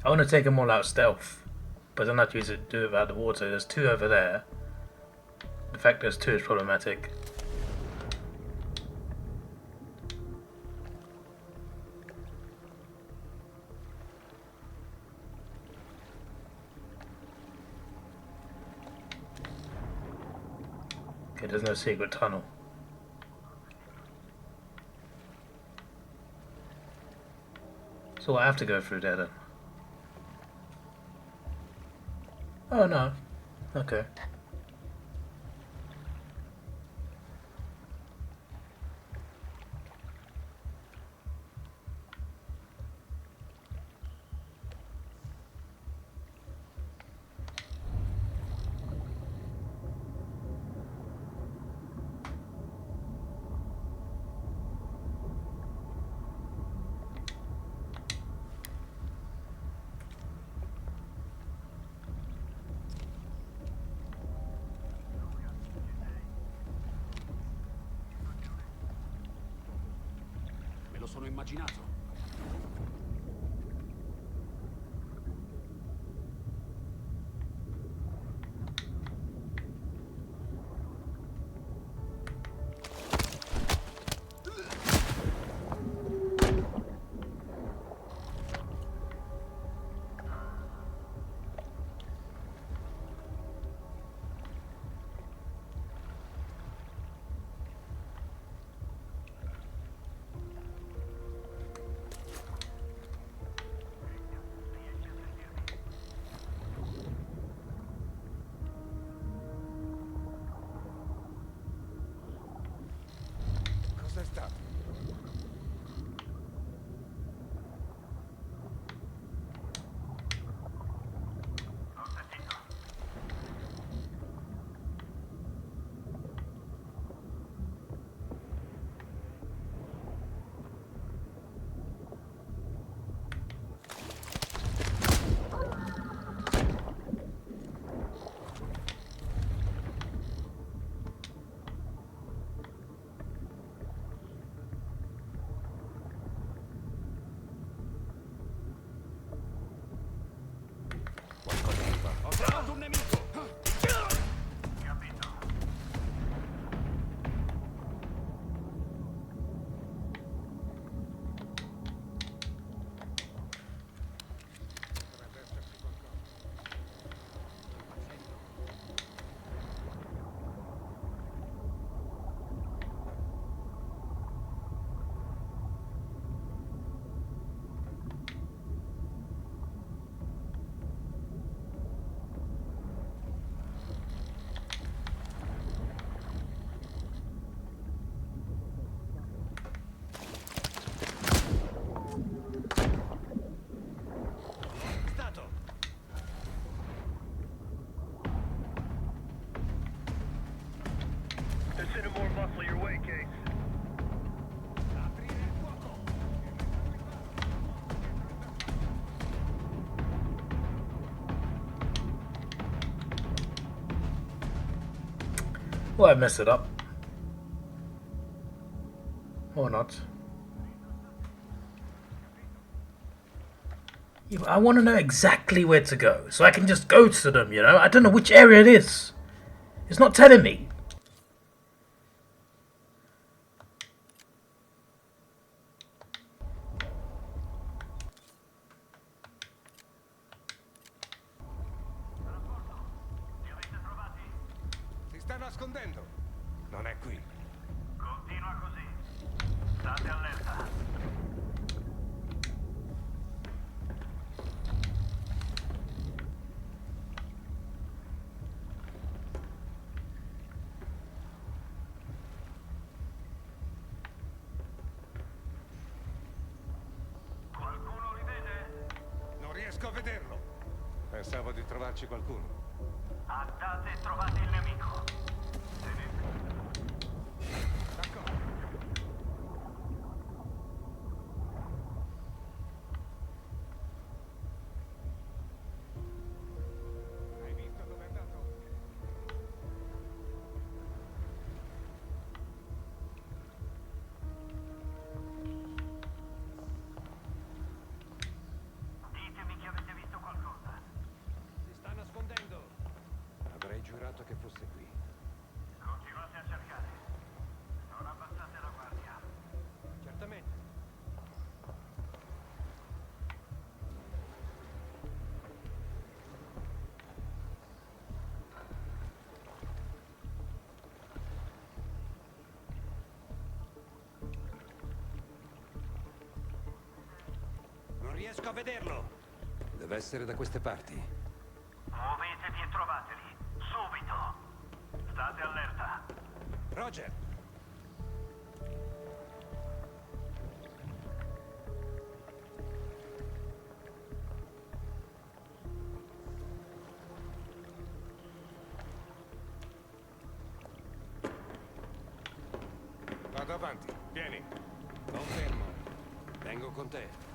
I want to take them all out stealth, but then I have to use it, do it without the water. There's 2 over there. The fact there's 2 is problematic. Okay, there's no secret tunnel. So I have to go through there then. Oh no. Okay. Me lo sono immaginato. Cos'è stato? Ho trovato un nemico! Capito. Dovrebbe esserci qualcosa. Stato. They're sending more muscle your way, Case. Aprire il fuoco! Well, I messed it up. Or not. Yeah, but I want to know exactly where to go, so I can just go to them, you know? I don't know which area it is. It's not telling me. Si sta nascondendo! Non è qui. Continua così. State allerta. Qualcuno li vede? Non riesco a vederlo! Pensavo di trovarci qualcuno. Andate e trovate il nemico. D'accordo. Hai visto dove è andato? Ditemi che avete riesco a vederlo. Deve essere da queste parti. Muovetevi e trovateli. Subito. State allerta. Roger. Vado avanti. Vieni. Non fermo. Vengo con te.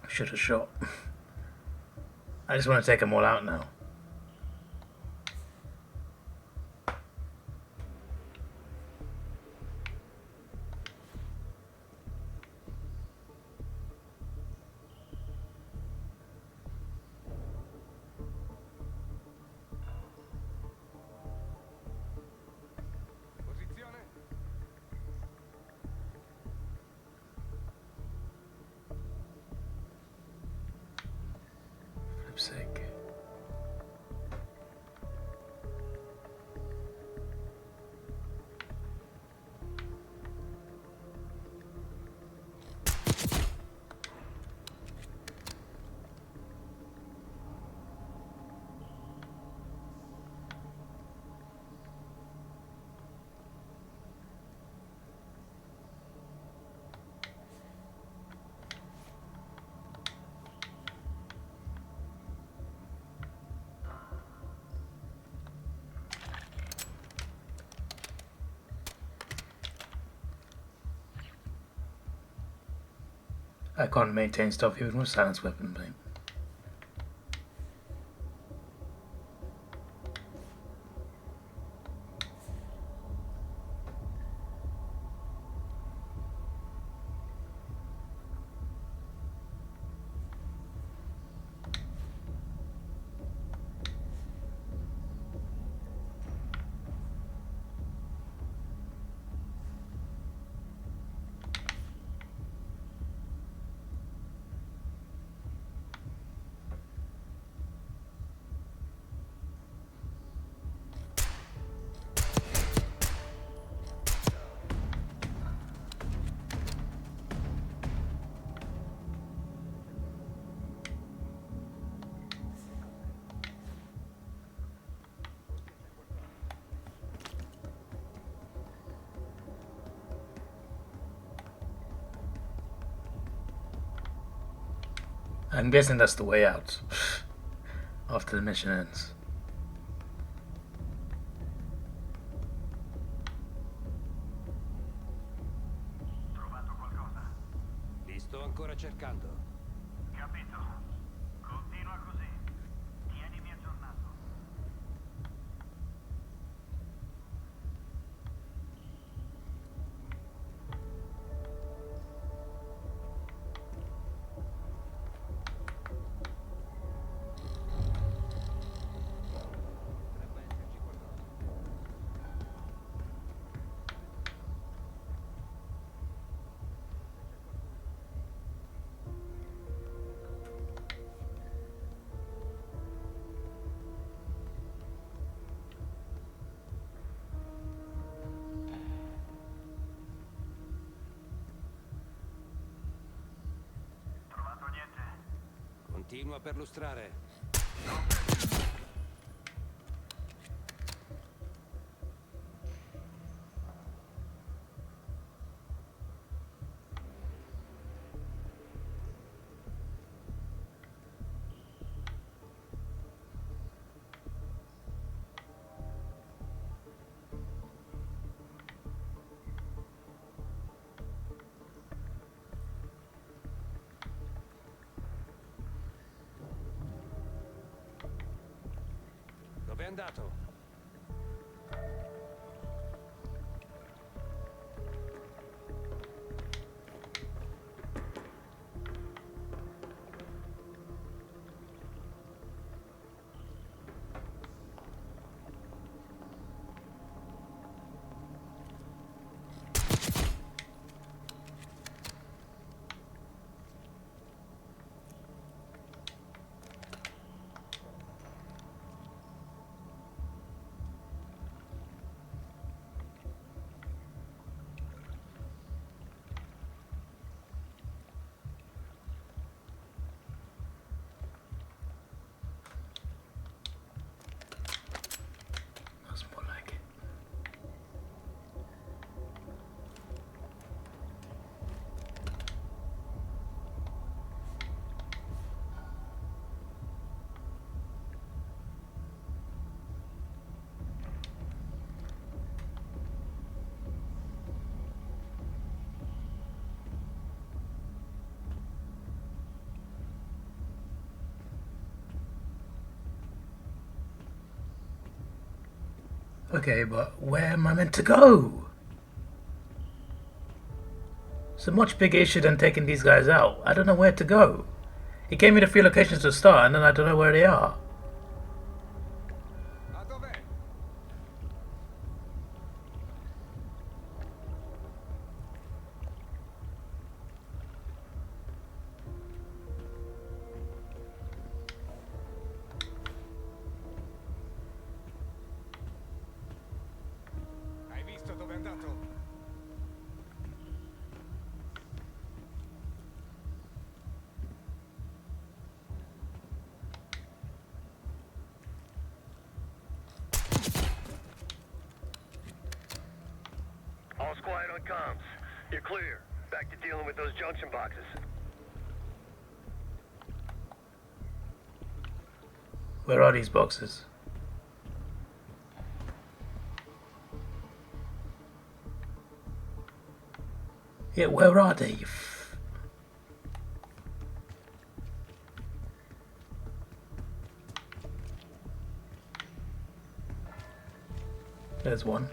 Should have shot. I just want to take them all out now. Flip's sake. I can't maintain stuff even with silence weapon, mate. I'm guessing that's the way out after the mission ends. Trovato qualcosa? Li sto ancora cercando. Capito. Continua così. Tienimi aggiornato. Continua a perlustrare. Dove è andato? That's more like it. Okay, but where am I meant to go? It's a much bigger issue than taking these guys out. I don't know where to go. He gave me the 3 locations to start, and then I don't know where they are. Hai visto dove è andato? All's quiet on comms. You're clear. Back to dealing with those junction boxes. Where are these boxes? Yeah, where are they? There's one.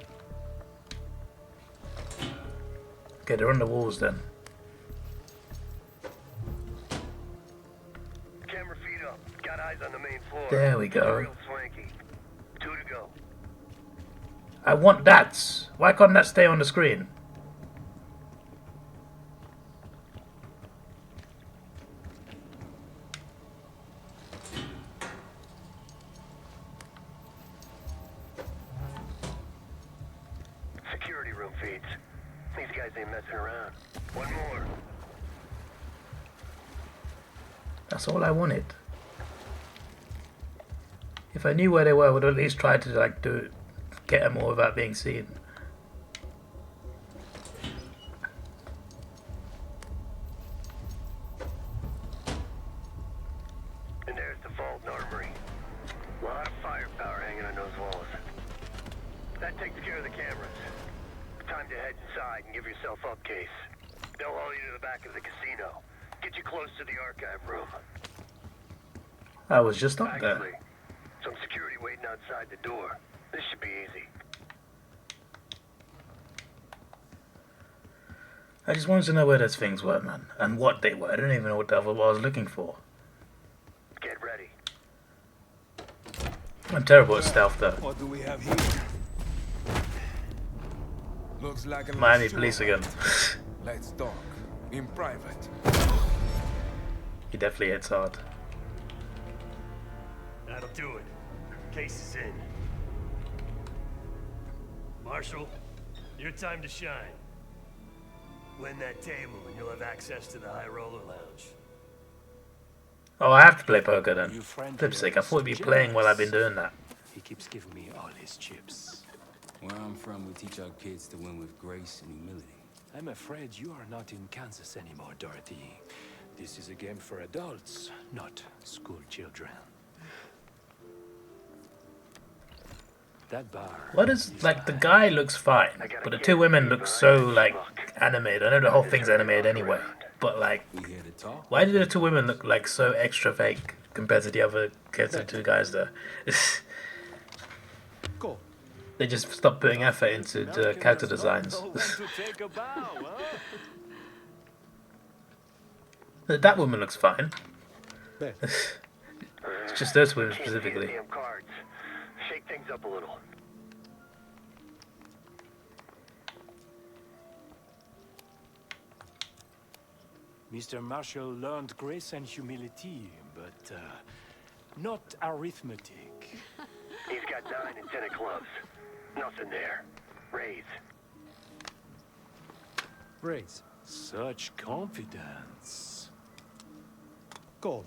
Okay, they're on the walls then. Camera feed up. Got eyes on the main floor. There we go. Real swanky. 2 to go. I want that. Why can't that stay on the screen? Security room feeds. These guys ain't messing around. One more. That's all I wanted. If I knew where they were, I would at least try to like get them all without being seen. And there's the vault and armory. A lot of firepower hanging on those walls. That takes care of the cameras. Time to head inside and give yourself up, Case. They'll haul you to the back of the casino. Get you close to the archive room. I was just up there. Actually, some security waiting outside the door. This should be easy. I just wanted to know where those things were, man, and what they were. I don't even know what the hell I was looking for. Get ready. I'm terrible at stealth, though. What do we have here? Looks like a Miami police again. Let's talk in private. He definitely hits hard. That'll do it. Case is in. Marshal, your time to shine. Win that table and you'll have access to the High Roller Lounge. Oh, I have to play poker then. Flip's sake, I thought we'd be playing while I've been doing that. He keeps giving me all his chips. Where I'm from, we teach our kids to win with grace and humility. I'm afraid you are not in Kansas anymore, Dorothy. This is a game for adults, not school children. That bar. What is, like, the guy looks fine, but the two women look so, like, animated. I know the whole thing's animated anyway, but, like, why do the two women look, like, so extra fake compared to the other two guys there? They just stopped putting effort into the character designs. That woman looks fine. It's just those women specifically. Shake things up a little. Mr. Marshall learned grace and humility, but not arithmetic. He's got 9 and 10 of clubs. Nothing there. Raise. Raise. Such confidence. Call.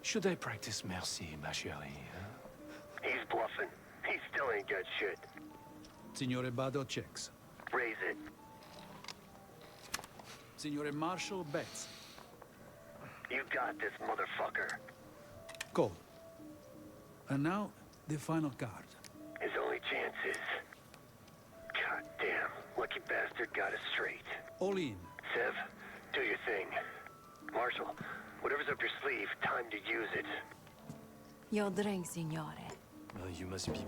Should I practice merci, ma chérie? He's bluffing. He still ain't got shit. Signore Bado checks. Raise it. Signore Marshall bets. You got this, motherfucker. Call. And now, the final card. His only chance is... God damn, lucky bastard got us straight. All in. Sev, do your thing. Marshall, whatever's up your sleeve, time to use it. Your drink, signore. You must be...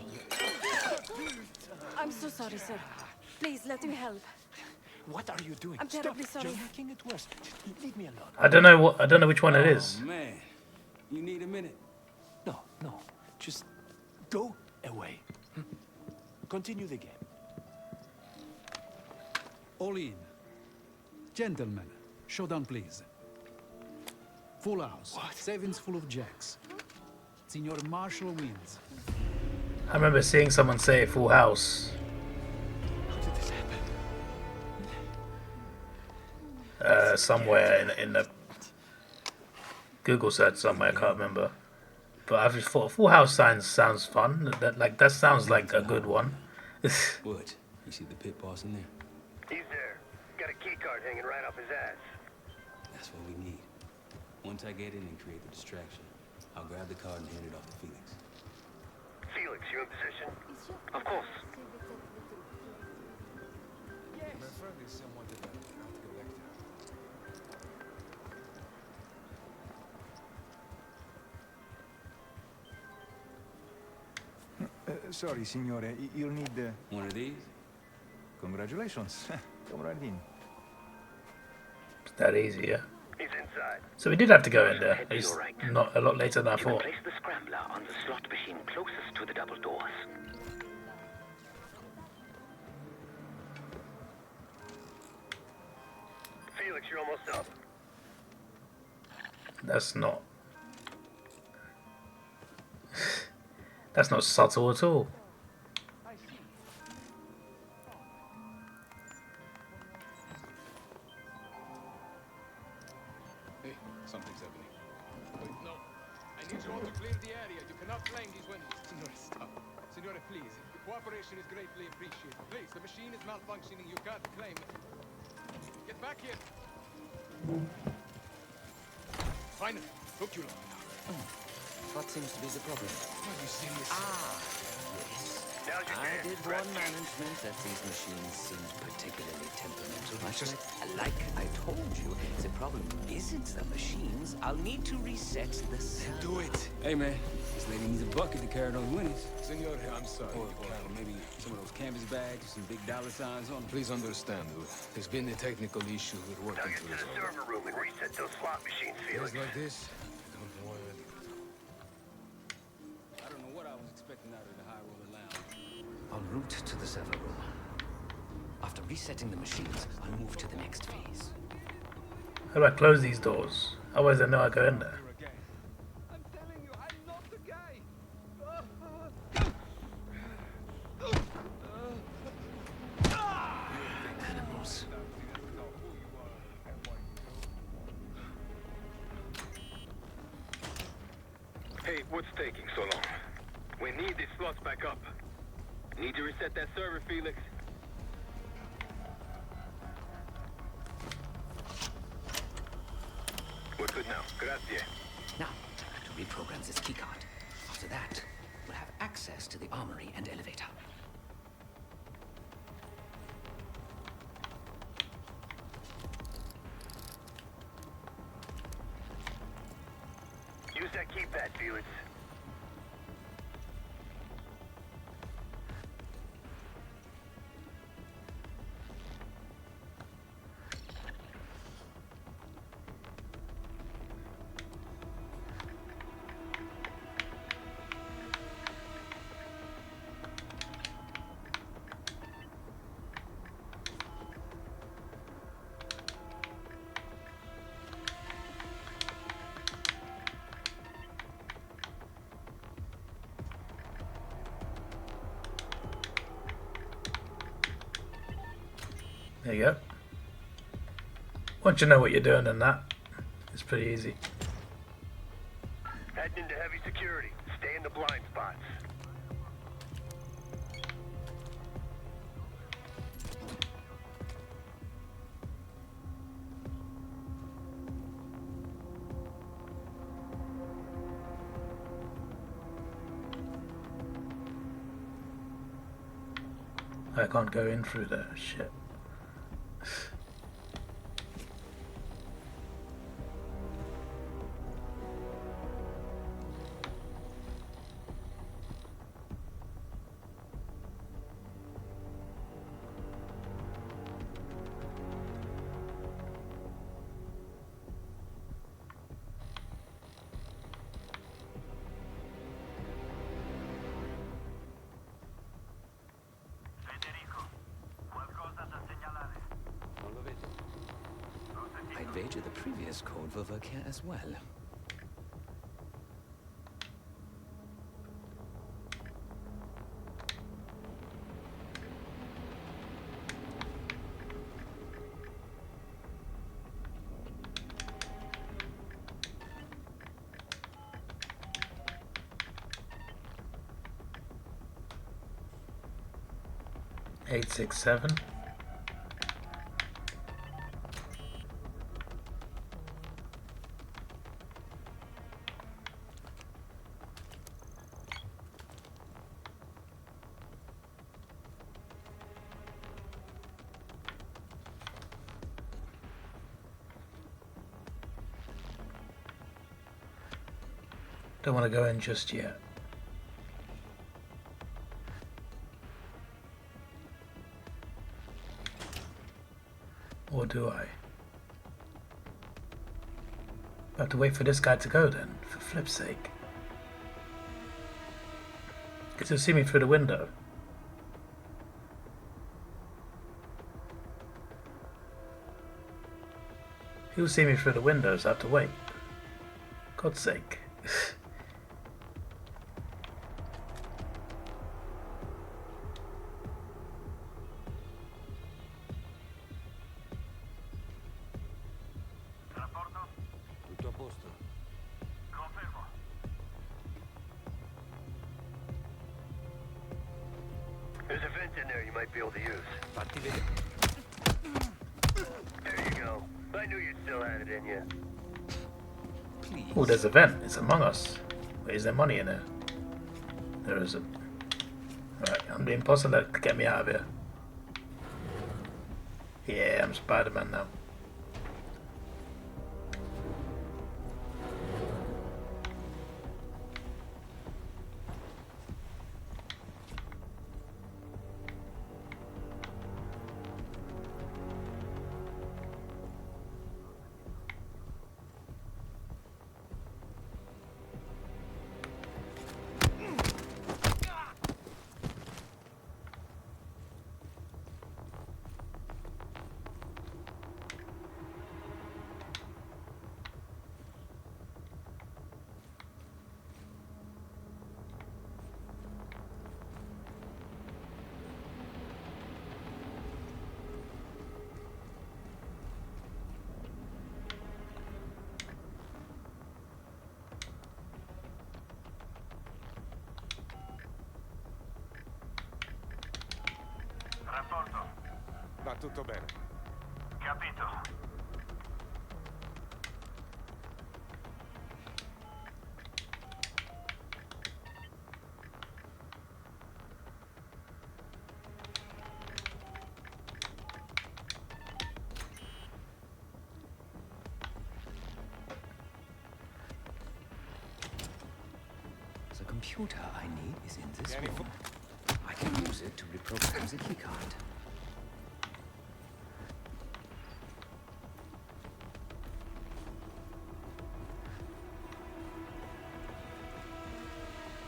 I'm so sorry, sir. Please, let me help. What are you doing? I'm terribly Stop. sorry. You're making it worse. Just leave me alone. I don't know which one it is. Oh, man. You need a minute? No. Just go away. Continue the game. All in. Gentlemen, showdown please. Full house. What? Sevens full of jacks. Signor Marshall wins. I remember seeing someone say full house. How did this happen? Somewhere in the Google search somewhere, I can't remember. But I've just thought full house sounds fun. That sounds like a good one. What? You see the pit boss in there? He's there. Got a key card hanging right off his ass. That's what we need. Once I get in and create the distraction, I'll grab the card and hand it off to Felix. Felix, you in position? Of course. Sorry, signore. You'll need... One of these? Congratulations. Come right in. It's that easy, yeah. He's inside. So we did have to go in there. It's not a lot later than I You can thought. place the scrambler on the slot machine closest to the double doors. Felix, you're almost up. That's not subtle at all. Hey, something's happening. Wait, no. I need you all to clear the area. You cannot flame these windows. Signore, stop. Signore, please. Your cooperation is greatly appreciated. Please, the machine is malfunctioning. You can't claim it. Get back here. Finally, took you long enough. What seems to be the problem? Are you serious? Yes. I did warn management that these machines seemed particularly temperamental. Like I told you, the problem isn't the machines. I'll need to reset the cell. Do it. Hey, man. This lady needs a bucket to carry those winnings. Senor, I'm sorry. Or maybe some of those canvas bags with some big dollar signs on them. Please understand, there's been a technical issue we're Now working get to through. the server room and reset those slot machines, Felix. Days like this, I don't know why. I don't know what I was expecting out of the high roller lounge. En route to the server room. After resetting the machines, I'll move to the next phase. How do I close these doors? Otherwise I know I go in there. I'm telling you, I'm not the guy. Animals. What's taking so long? We need these slots back up. Need to reset that server, Felix. We're good now. Grazie. Now, to reprogram this keycard. After that, we'll have access to the armory and elevator. Use that keypad, Felix. There you go. Once you know what you're doing in that, it's pretty easy. Heading into heavy security. Stay in the blind spots. I can't go in through there. Shit. I'd wager the previous code will work here as well. Eight, 6, 7. Don't want to go in just yet. Or do I? I have to wait for this guy to go then, for flip's sake. Because he'll see me through the window. He'll see me through the window, so I have to wait. God's sake. There's a vent in there you might be able to use. There you go. I knew you still had it in you. Oh, there's a vent. It's among us. Wait, is there money in there? There isn't. Right, I'm being impossible to get me out of here. Yeah, I'm Spider-Man now. tutto bene. Capito. The computer I need is in this room. I can use it to reprogram the keycard.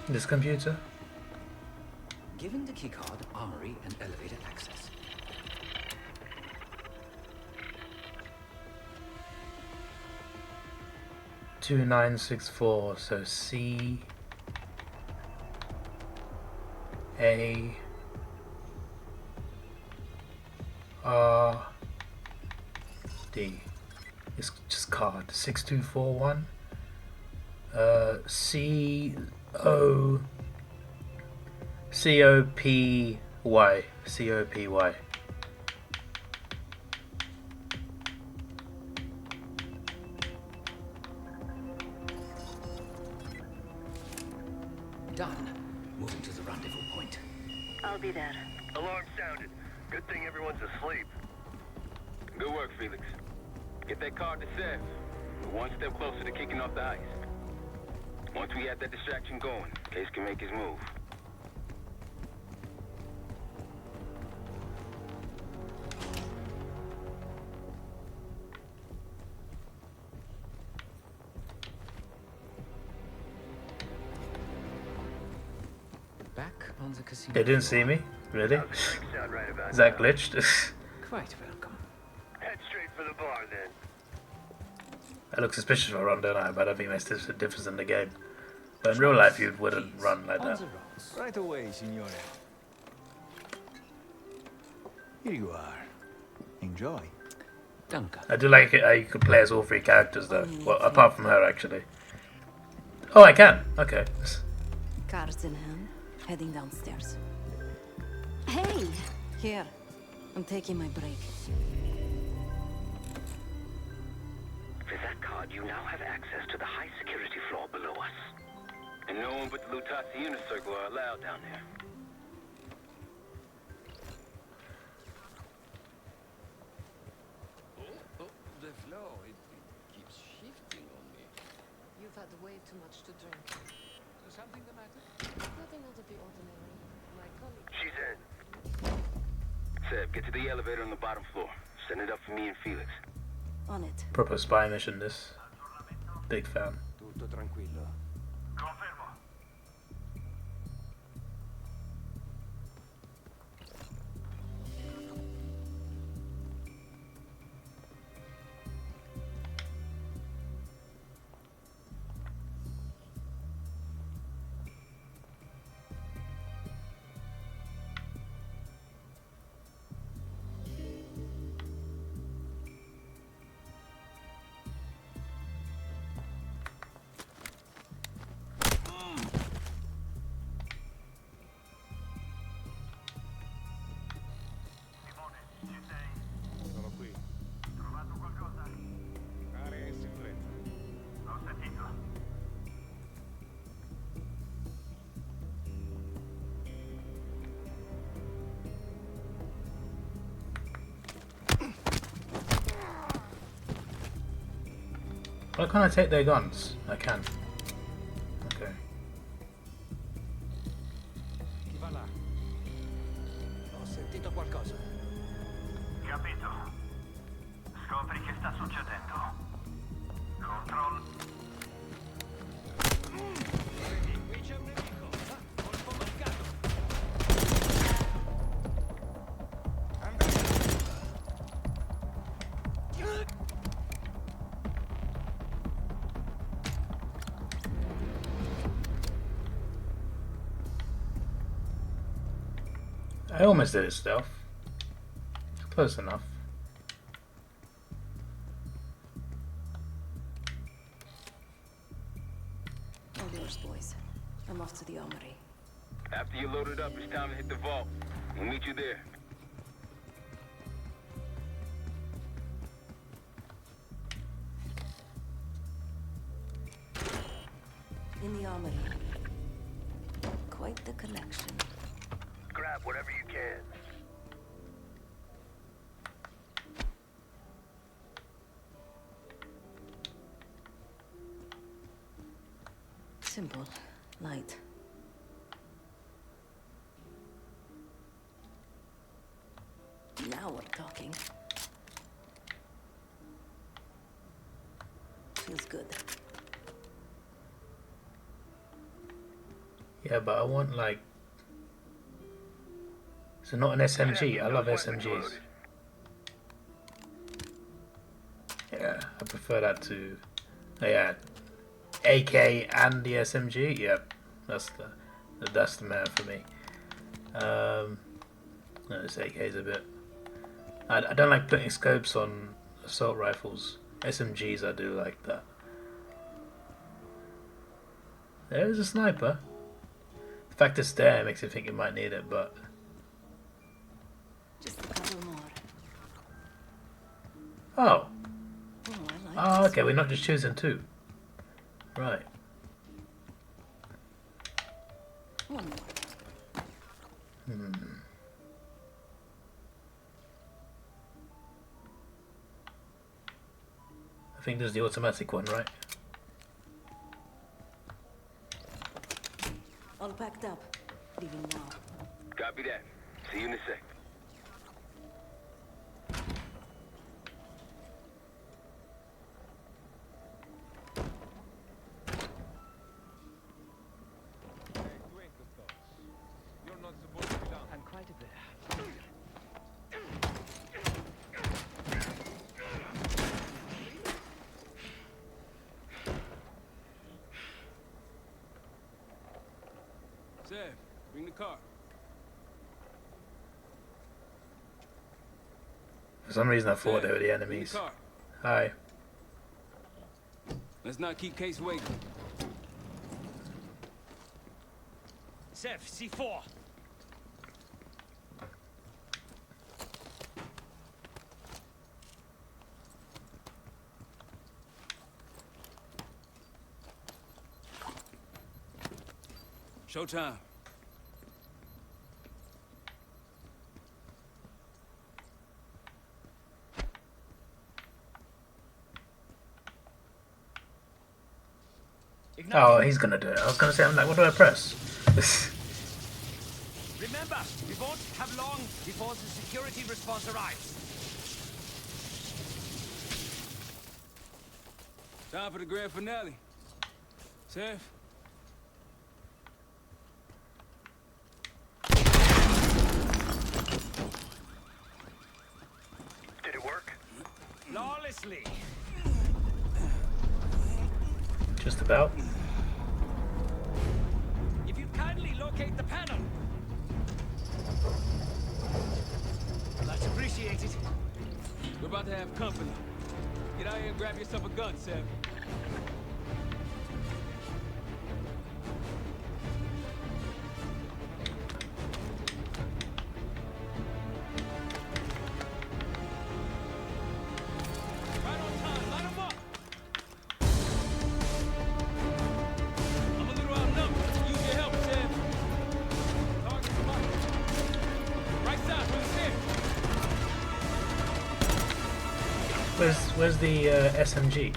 This computer? Given the keycard, armory, and elevator access. Two 964, so C A R D. It's just card 6241. C O P Y. Done. Moving to the rendezvous point. I'll be there. Alarm sounded. Good thing everyone's asleep. Good work, Felix. Get that card to Seth. We're one step closer to kicking off the heist. Once we have that distraction going, Case can make his move. Back on the casino. They didn't see me? Really? Is that glitched? Quite welcome. Head straight for the bar then. I look suspicious for a run, don't I? But I don't think makes a difference in the game. But in real life, you wouldn't run like that. Right away, signore. Here you are. Enjoy. I do like it how you could play as all three characters though. Well, apart from her actually. Oh, I can. Okay. Cards in hand, heading downstairs. Hey! Here. I'm taking my break. With that card, you now have access to the high security floor below us. And no one but the Lutazzi Inner Circle are allowed down there. The flow, it keeps shifting on me. You've had way too much to drink. Is something the matter? Nothing out of the ordinary. My colleague... She's in. Seb, get to the elevator on the bottom floor. Send it up for me and Felix. On it. Proper spy mission this. Big fan. Tutto tranquillo. Confermo. Sono qui. Trovato qualcosa? Area in sicurezza. Ho sentito. Why can't I take their guns? I can. Okay. Chi va là? Ho sentito qualcosa. Capito. Scopri che sta succedendo. Controllo. Qui c'è un nemico. Colpo marcato. I almost did it stealth. Close enough. All yours, boys. I'm off to the armory. After you load it up, it's time to hit the vault. We'll meet you there. In the armory. Quite the collection. Grab whatever you can. Simple, light. Now we're talking. Feels good. Yeah, but I want like... So not an SMG. I love SMGs. Yeah, I prefer that to... Yeah, AK and the SMG. Yep, that's the man for me. No, this AK is a bit... I don't like putting scopes on assault rifles. SMGs I do like that. There's a sniper. The fact it's there makes you think you might need it, but... Just a couple more. Oh. Oh, Oh, okay, we're not just choosing two. Right. One more. I think there's the automatic one, right? All packed up. Leaving now. Copy that. See you in a sec. I'm quite a bit. Zev, bring the car. For some reason I thought they were the enemies. Hi. Let's not keep Case waiting. Zev, C4. Showtime. Oh, he's gonna do it. I was gonna say, I'm like, what do I press? Remember, we won't have long before the security response arrives. Time for the grand finale. Zev. Did it work? Flawlessly. Just about. If you'd kindly locate the panel. That's appreciated. We're about to have company. Get out here and grab yourself a gun, Zev. Where's the SMG?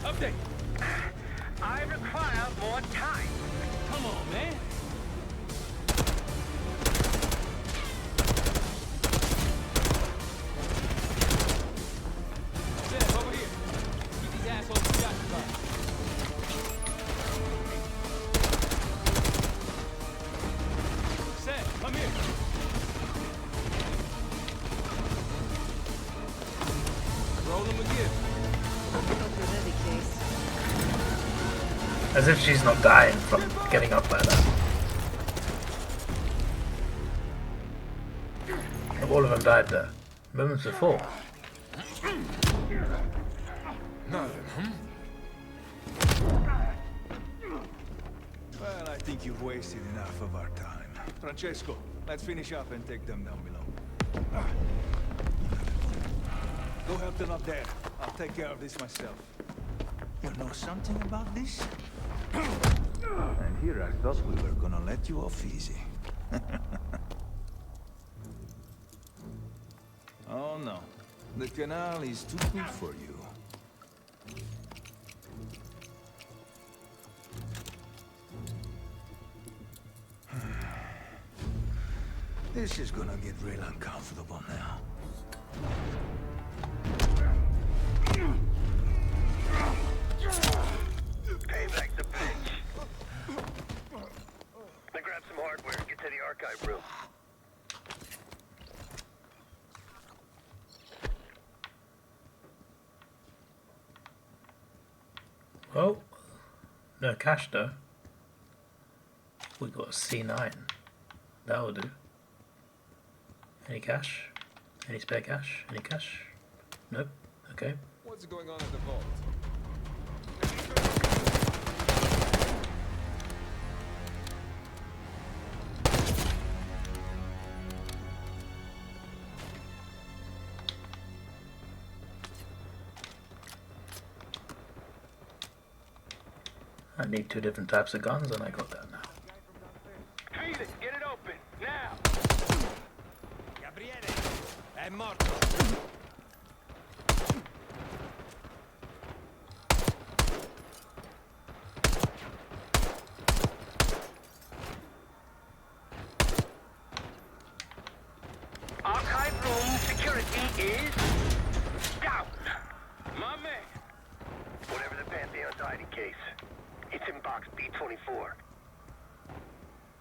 Update. I require more time. Come on, man. Seth, over here. Keep these assholes preoccupied. Seth, come here. Roll them again. As if she's not dying from getting up like that. All of them died there. Moments before. Nothing, Well, I think you've wasted enough of our time. Francesco, let's finish up and take them down below. Go help them up there. I'll take care of this myself. You know something about this? And here I thought we were gonna let you off easy. Oh no, the canal is too good for you. This is gonna get real uncomfortable now. Payback's a bitch. Now grab some hardware and get to the archive room. Oh, no cash though. We got a C9. That will do. Any cash? Any spare cash? Any cash? Nope. Okay. What's going on at the vault? I need 2 different types of guns and I got that now. Feed it. Get it open. Now. Gabriele, è morto. Archive room security is down. My man. Whatever the Pantheon's hiding case, it's in box B24.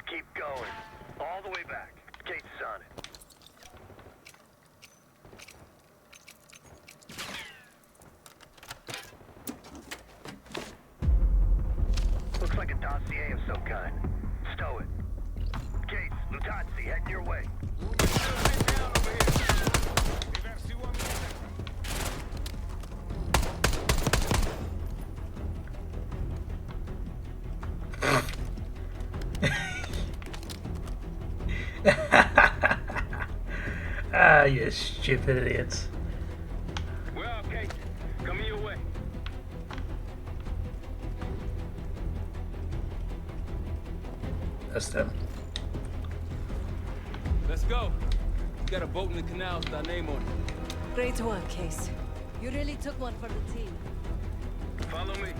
Keep going. All the way back. Case is on it. Looks like a dossier of some kind. Stow it. Case, Lutazzi, heading your way. Ah, you stupid idiots. Well, okay. Coming your way. That's them. Let's go. We got a boat in the canal with our name on it. Great work, Case. You really took one for the team. Follow me.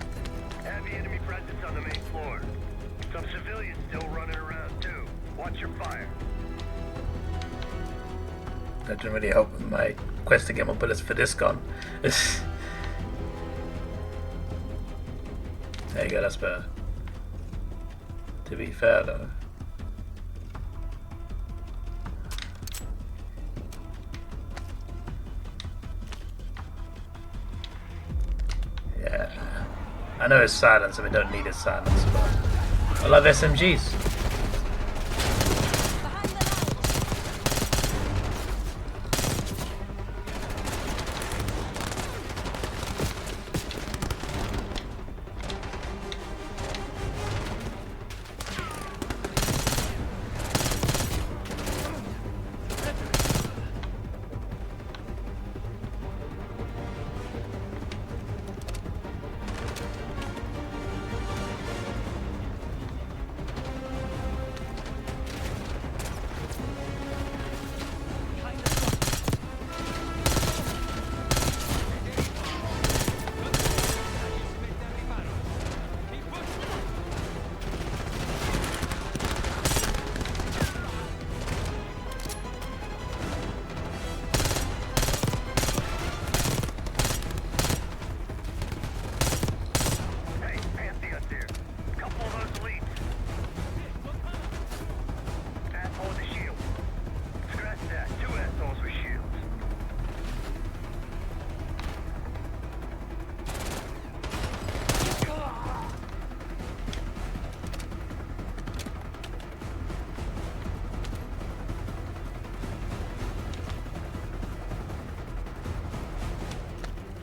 Heavy enemy presence on the main floor. Some civilians still running around, too. Watch your fire. That didn't really help with my quest to get more bullets for this gun. There you go, that's better. To be fair though. Yeah. I know it's silence and we don't need its silence, but I love SMGs.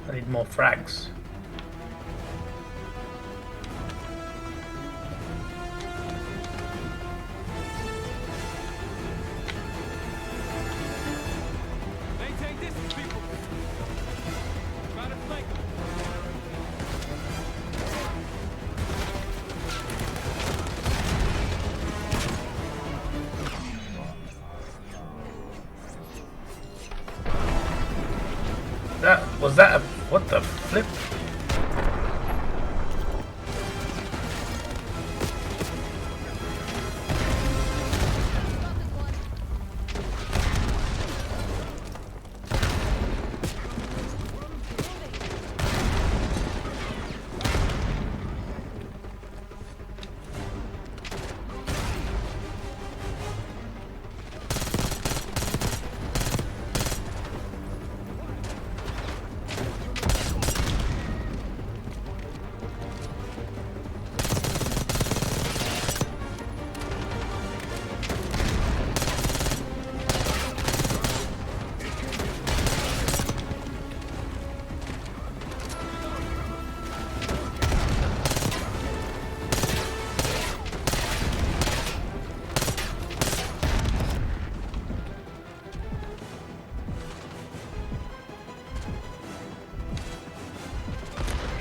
I need more frags. Maintain distance, people. Try to flank them. Was that a, what the flip?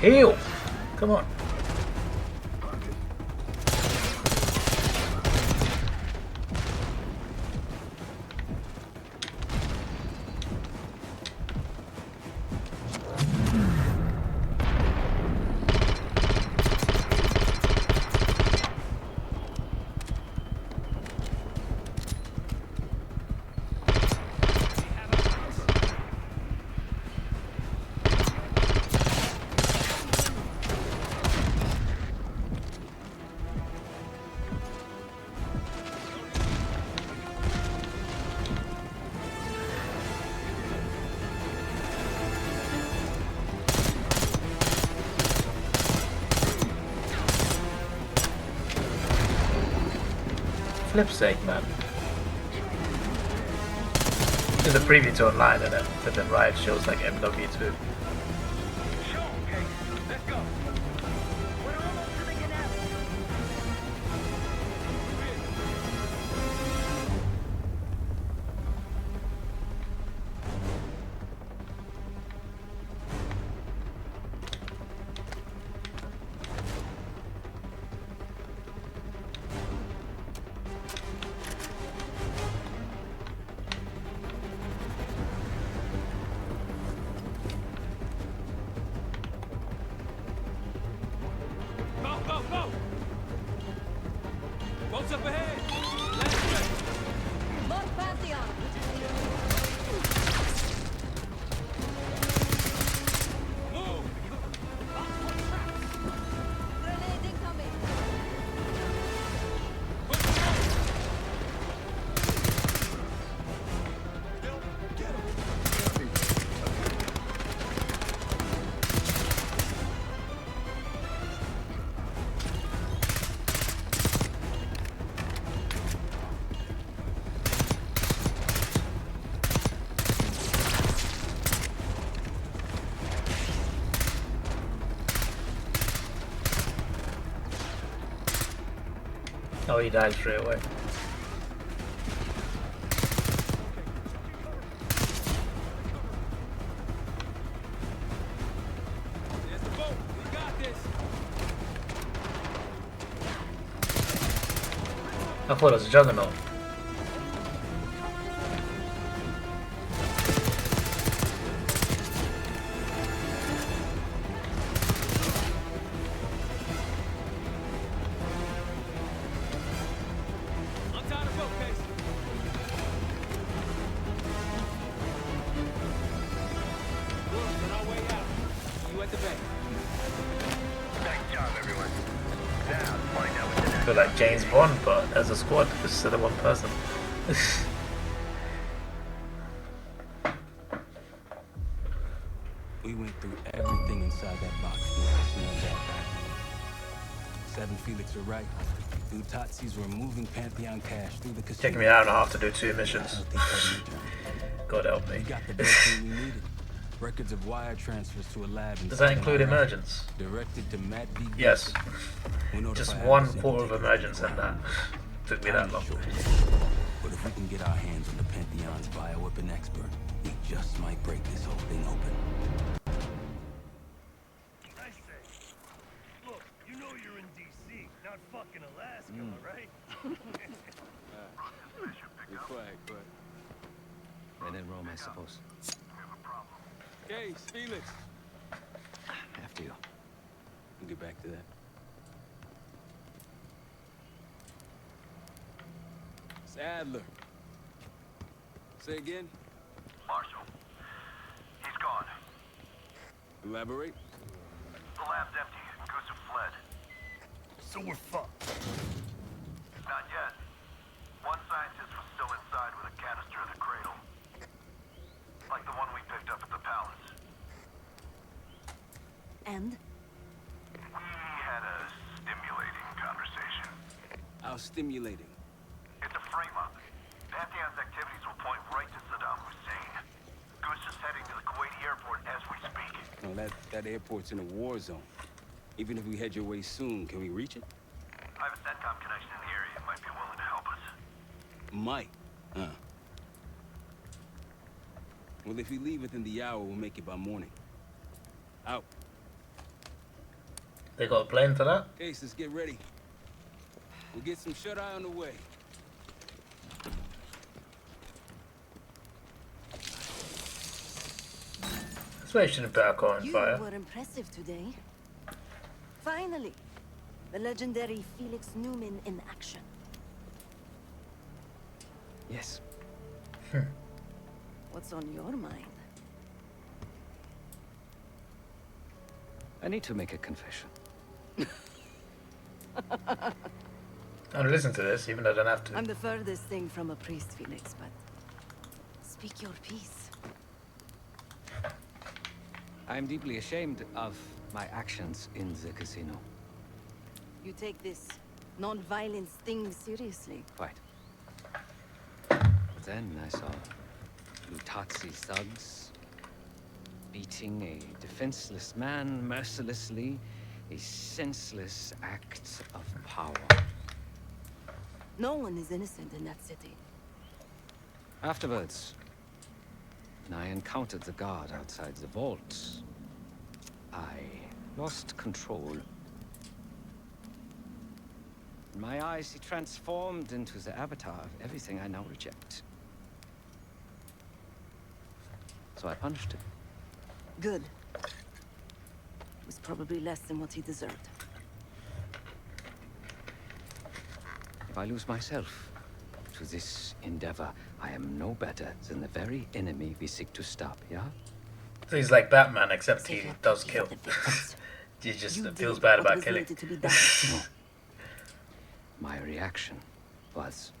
Heal! Come on. Flip's sake, man. There's a preview to online and it, but then Riot shows like MW2. Boats up ahead! Left way! More Pantheon! Move! Grenade incoming! Oh, he died straight away. There's the boat! We got this! I thought it was a juggernaut. I feel like James Bond, but as a squad instead of one person. We went through everything inside that box. Felix. That right? 7 Felix are right. Through Tatsi's, we're moving Pantheon cash through the casino. Taking me an hour and a half to do 2 missions. God help me. We got the breakthrough we needed. Records of wire transfers to a lab in Does that include Iraq. emergence? Directed to Matt V. Yes. We'll Just notify one Anderson quarter to of take emergence us and that took me Time that long. is short. But if we can get our hands on the Pantheon's bioweapon expert, we just might break this whole thing open. I say, look, you know you're in D.C., not fucking Alaska, right? Be quiet, but... And in Rome, I suppose. Case, Felix. After you. We'll get back to that. It's Adler. Say again? Marshal. He's gone. Elaborate? The lab's empty. Goose have fled. So we're fucked. Not yet. One scientist was still inside with a canister of the cradle. Like the one we picked up at the palace. And? We had a stimulating conversation. How stimulating? It's a frame-up. Pantheon's activities will point right to Saddam Hussein. Goose is heading to the Kuwaiti airport as we speak. No, that airport's in a war zone. Even if we head your way soon, can we reach it? I have a SATCOM connection in the area. Might be willing to help us. Might. Huh. Well, if we leave within the hour, we'll make it by morning. Out. They got a plane for that? Case, let's get ready. We'll get some shut-eye on the way. That's why you shouldn't put alcohol on fire. You were impressive today. Finally, the legendary Felix Newman in action. Yes. What's on your mind? I need to make a confession. I'll listen to this, even though I don't have to. I'm the furthest thing from a priest, Felix, but speak your piece. I'm deeply ashamed of my actions in the casino. You take this non-violence thing seriously. Quite. Then I saw Lutazzi thugs beating a defenseless man mercilessly, a senseless act of power. No one is innocent in that city. Afterwards, when I encountered the guard outside the vault, I lost control. In my eyes, he transformed into the avatar of everything I now reject. So I punished him. Good. It was probably less than what he deserved. If I lose myself to this endeavor, I am no better than the very enemy we seek to stop, yeah? So he's like Batman, except he does kill. He just feels bad about killing. No. My reaction was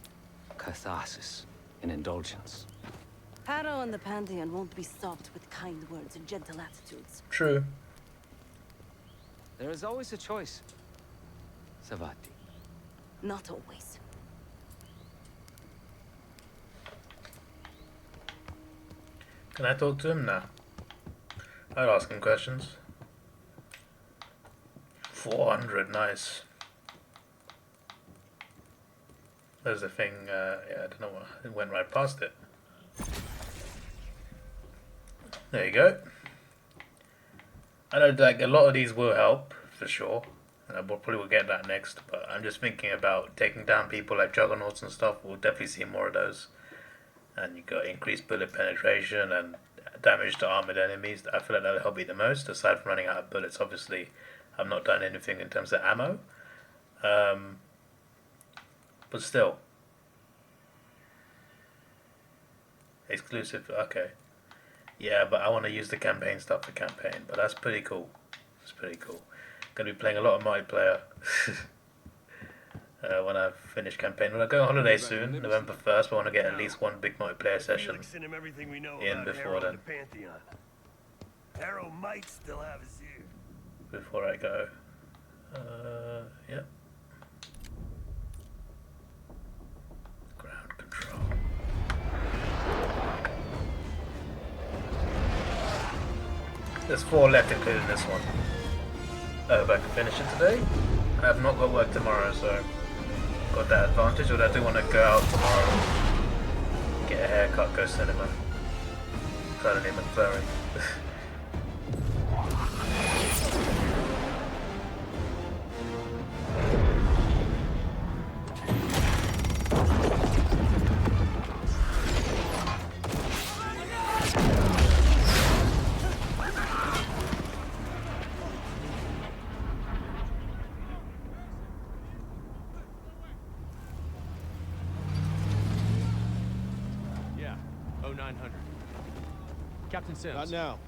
catharsis and indulgence. Harrow and the Pantheon won't be stopped with kind words and gentle attitudes. True. There is always a choice, Savati. Not always. Can I talk to him now? I'd ask him questions. 400, nice. There's a thing, yeah, I don't know what, it went right past it. There you go. I know like a lot of these will help, for sure. And I probably will get that next, but I'm just thinking about taking down people like juggernauts and stuff. We'll definitely see more of those. And you got increased bullet penetration and damage to armored enemies. I feel like that'll help me the most, aside from running out of bullets. Obviously, I've not done anything in terms of ammo. But still. Exclusive, okay. Yeah, but I want to use the campaign stuff for campaign, but that's pretty cool. It's pretty cool. Going to be playing a lot of multiplayer when I finish campaign. When I go on holiday soon, November 1st, I want to get at least one big multiplayer session in before then. Harrow might still have his ear. Before I go. Yep. Ground control. There's 4 left, including this one. I hope I can finish it today. I have not got work tomorrow, so got that advantage. But I do want to go out tomorrow, get a haircut, go cinema. Kind of name McFlurry. Yeah, 0900. Captain Sims. Not now.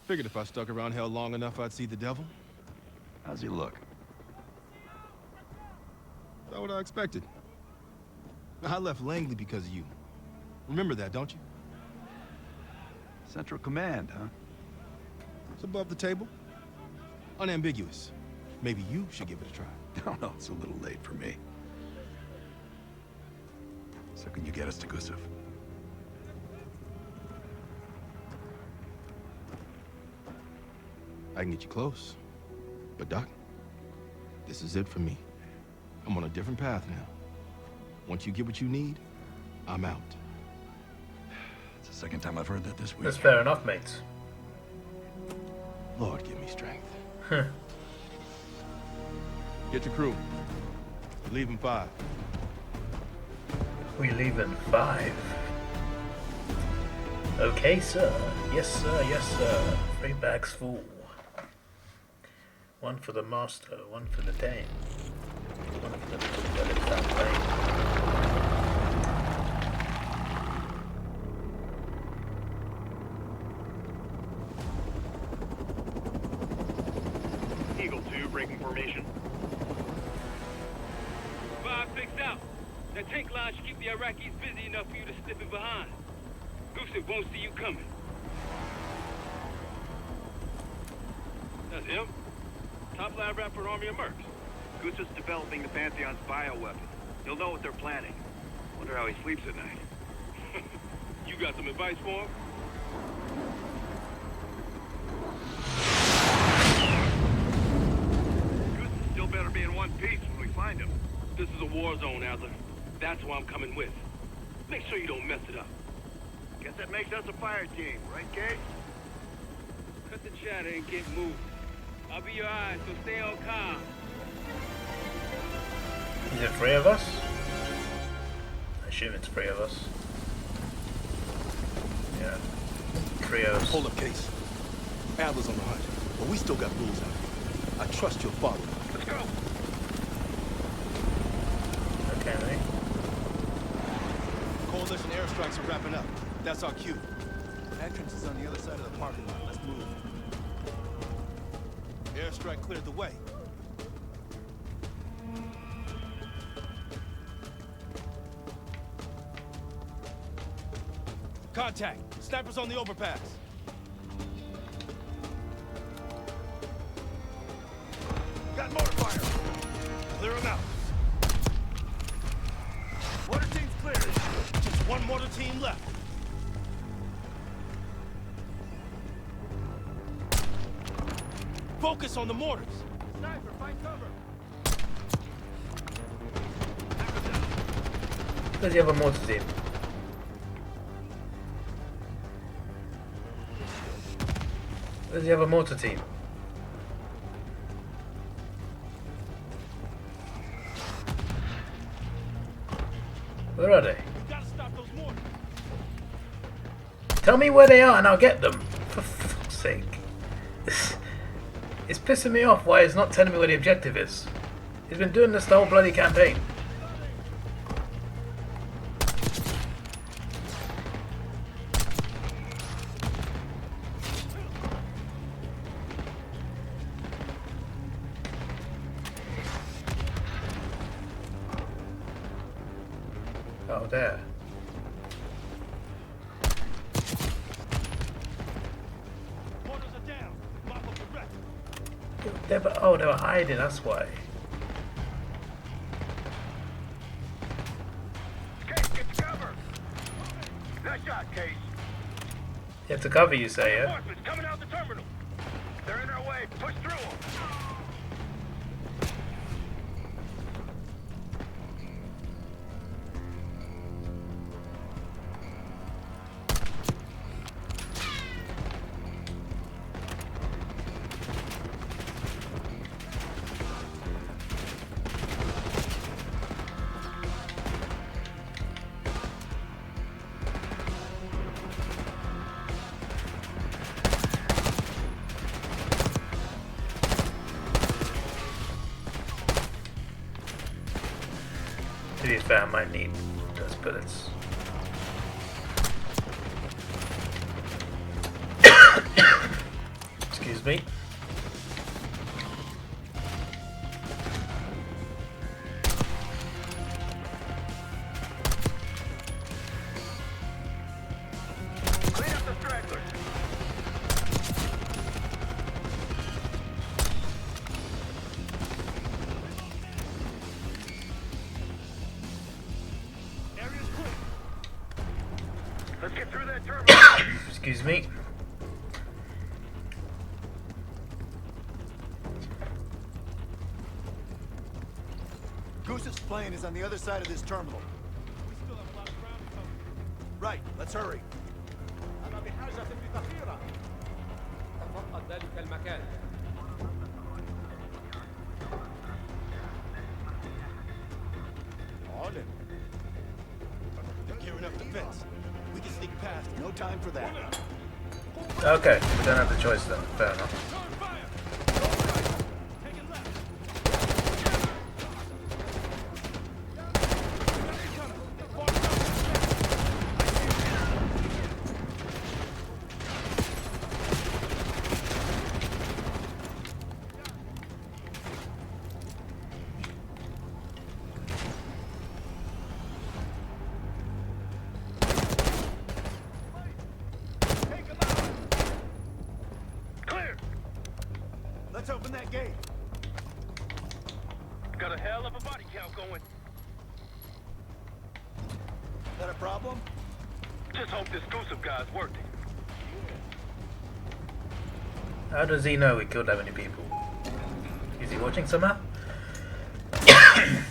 Figured if I stuck around hell long enough, I'd see the devil. How's he look? That's what I expected. I left Langley because of you. Remember that, don't you? Central Command, huh? It's above the table. Unambiguous. Maybe you should give it a try. No, no, it's a little late for me. So can you get us to Gusev? I can get you close. But Doc, this is it for me. I'm on a different path now. Once you get what you need, I'm out. It's the second time I've heard that this week. That's fair enough, mates. Lord, give me strength. Get your crew. Leave in 5. We leave in 5. Okay, sir. Yes, sir. Yes, sir. 3 bags full. 1 for the master, 1 for the dame, 1 for the little campaign. Eagle 2, breaking formation. 5-6 out. That tank line should keep the Iraqis busy enough for you to slip in behind. Gusev won't see you coming. That's him. Top line rap for Army of Mercs. Gusev's developing the Pantheon's bioweapon. He'll know what they're planning. Wonder how he sleeps at night. You got some advice for him? Gusev still better be in one piece when we find him. This is a war zone, Adler. That's why I'm coming with. Make sure you don't mess it up. Guess that makes us a fire team, right, Case? Cut the chatter and get moving. I'll be your eyes, so stay on calm. Is it 3 of us? I assume it's 3 of us. Yeah. Trios. Hold up, Case. Adler's on the hunt, but we still got rules out here. I trust you'll follow them. Let's go! Okay, mate. Coalition airstrikes are wrapping up. That's our cue. Entrance is on the other side of the parking lot. Let's move. Airstrike cleared the way. Contact! Snipers on the overpass! Got mortar fire! Clear them out. Mortar team's cleared. Just 1 mortar team left. Focus on the mortars. Sniper, find cover. Does he have a mortar team? Does he have a mortar team? Where are they? Tell me where they are and I'll get them. For fuck's sake. It's pissing me off why he's not telling me where the objective is. He's been doing this the whole bloody campaign. Oh, there. They were hiding, that's why. Case, get to cover! Nice shot, Case. You have to cover, you say, yeah? Reinforcements coming out the terminal. They're in our way. Push through them. To be fair, I might need those bullets. Excuse me. Clean up the stragglers. Area's clear. Let's get through that terminal. Excuse me. Goose's plane is on the other side of this terminal. We still have a lot of ground to cover. Right, let's hurry. أنا بحاجة بذخيرة. تفقد ذلك المكان. Orion. They're gearing up the fence. We can sneak past. No time for that. Okay, we don't have the choice then. Fair enough. Clear. Let's open that gate. Got a hell of a body count going. That a problem? Just hope this Goose guy's working. How does he know we killed that many people? Is he watching somehow?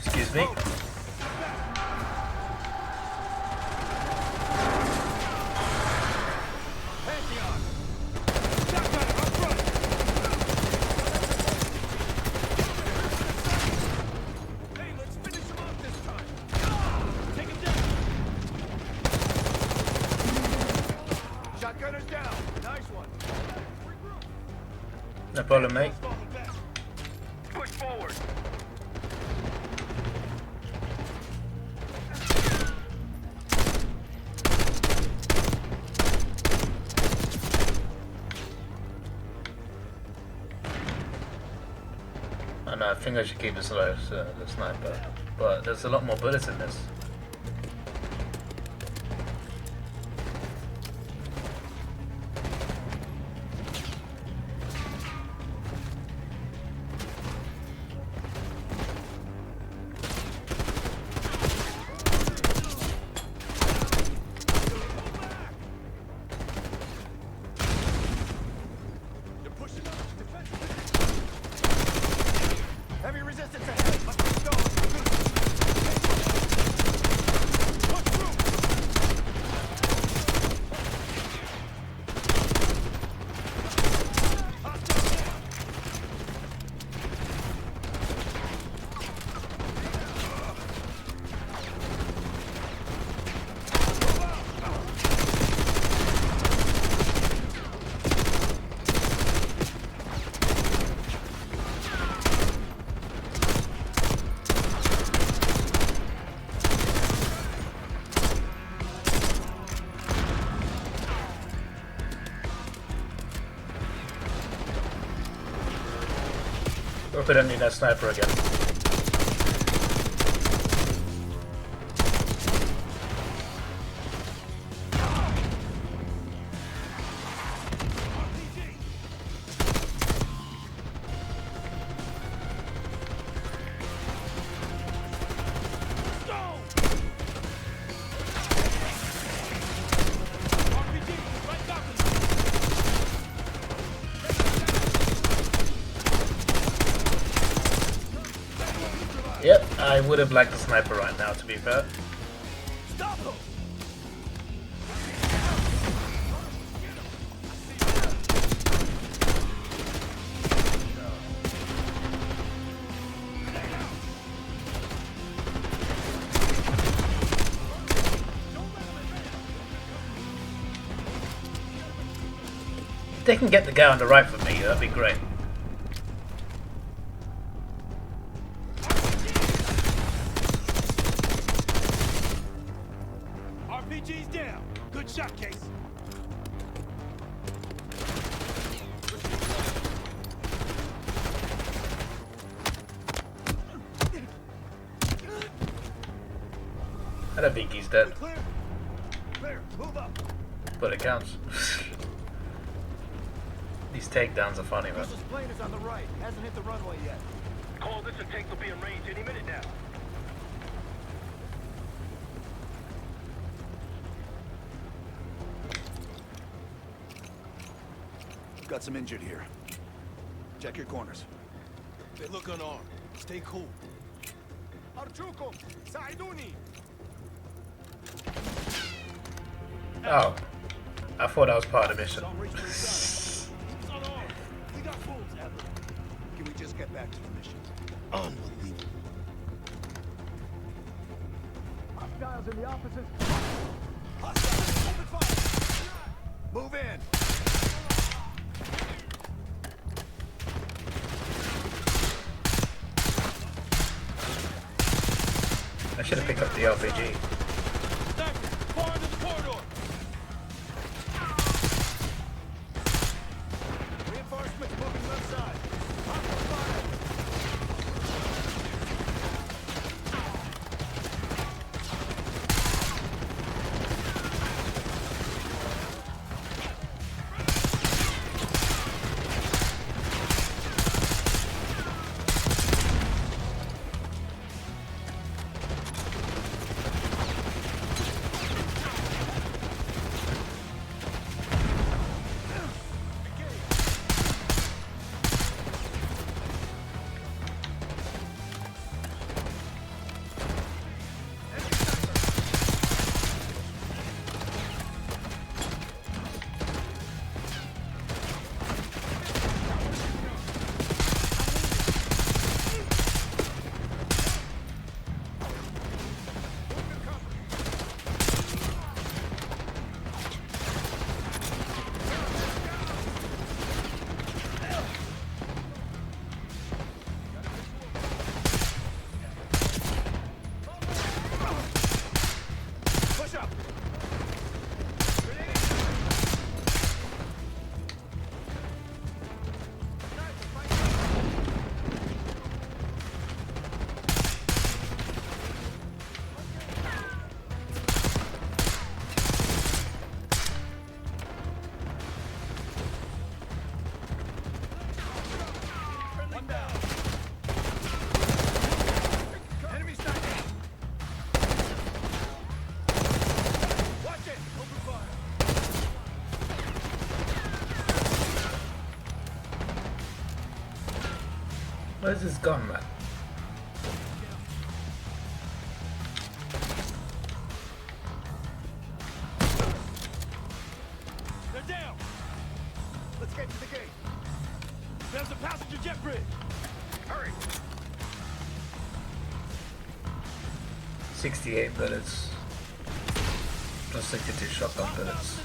Excuse me. Shotgunner's down. Nice one. No problem, mate. Push forward. I know, I think I should keep this low, the sniper. But there's a lot more bullets in this. Heavy resistance ahead. Must be stalled. Push through. Hope I don't need that sniper again. I would have liked the sniper right now, to be fair. Stop him! If they can get the guy on the right for me, that'd be great. RPG's down. Good shot, Case. I don't think he's dead. Clear. Clear. Move up. But it counts. These takedowns are funny, man. Russell's plane is on the right. Hasn't hit the runway yet. Call this and tanks will be in range any minute now. Got some injured here. Check your corners. They look unarmed. Stay cool. Arjukum, Saiduni. Oh. I thought that was part of the mission. We got fools, Adler. Can we just get back to the mission? Unbelievable. Hostiles in the opposite. Hostiles, open fire. Move in. I should have picked up the RPG. Far into the corridor. Reinforcements moving left side. Hostile fire. Where's this gun, man? They're down. Let's get to the gate. There's a passenger jet bridge. Hurry. 68 bullets. Plus 62 shotgun bullets.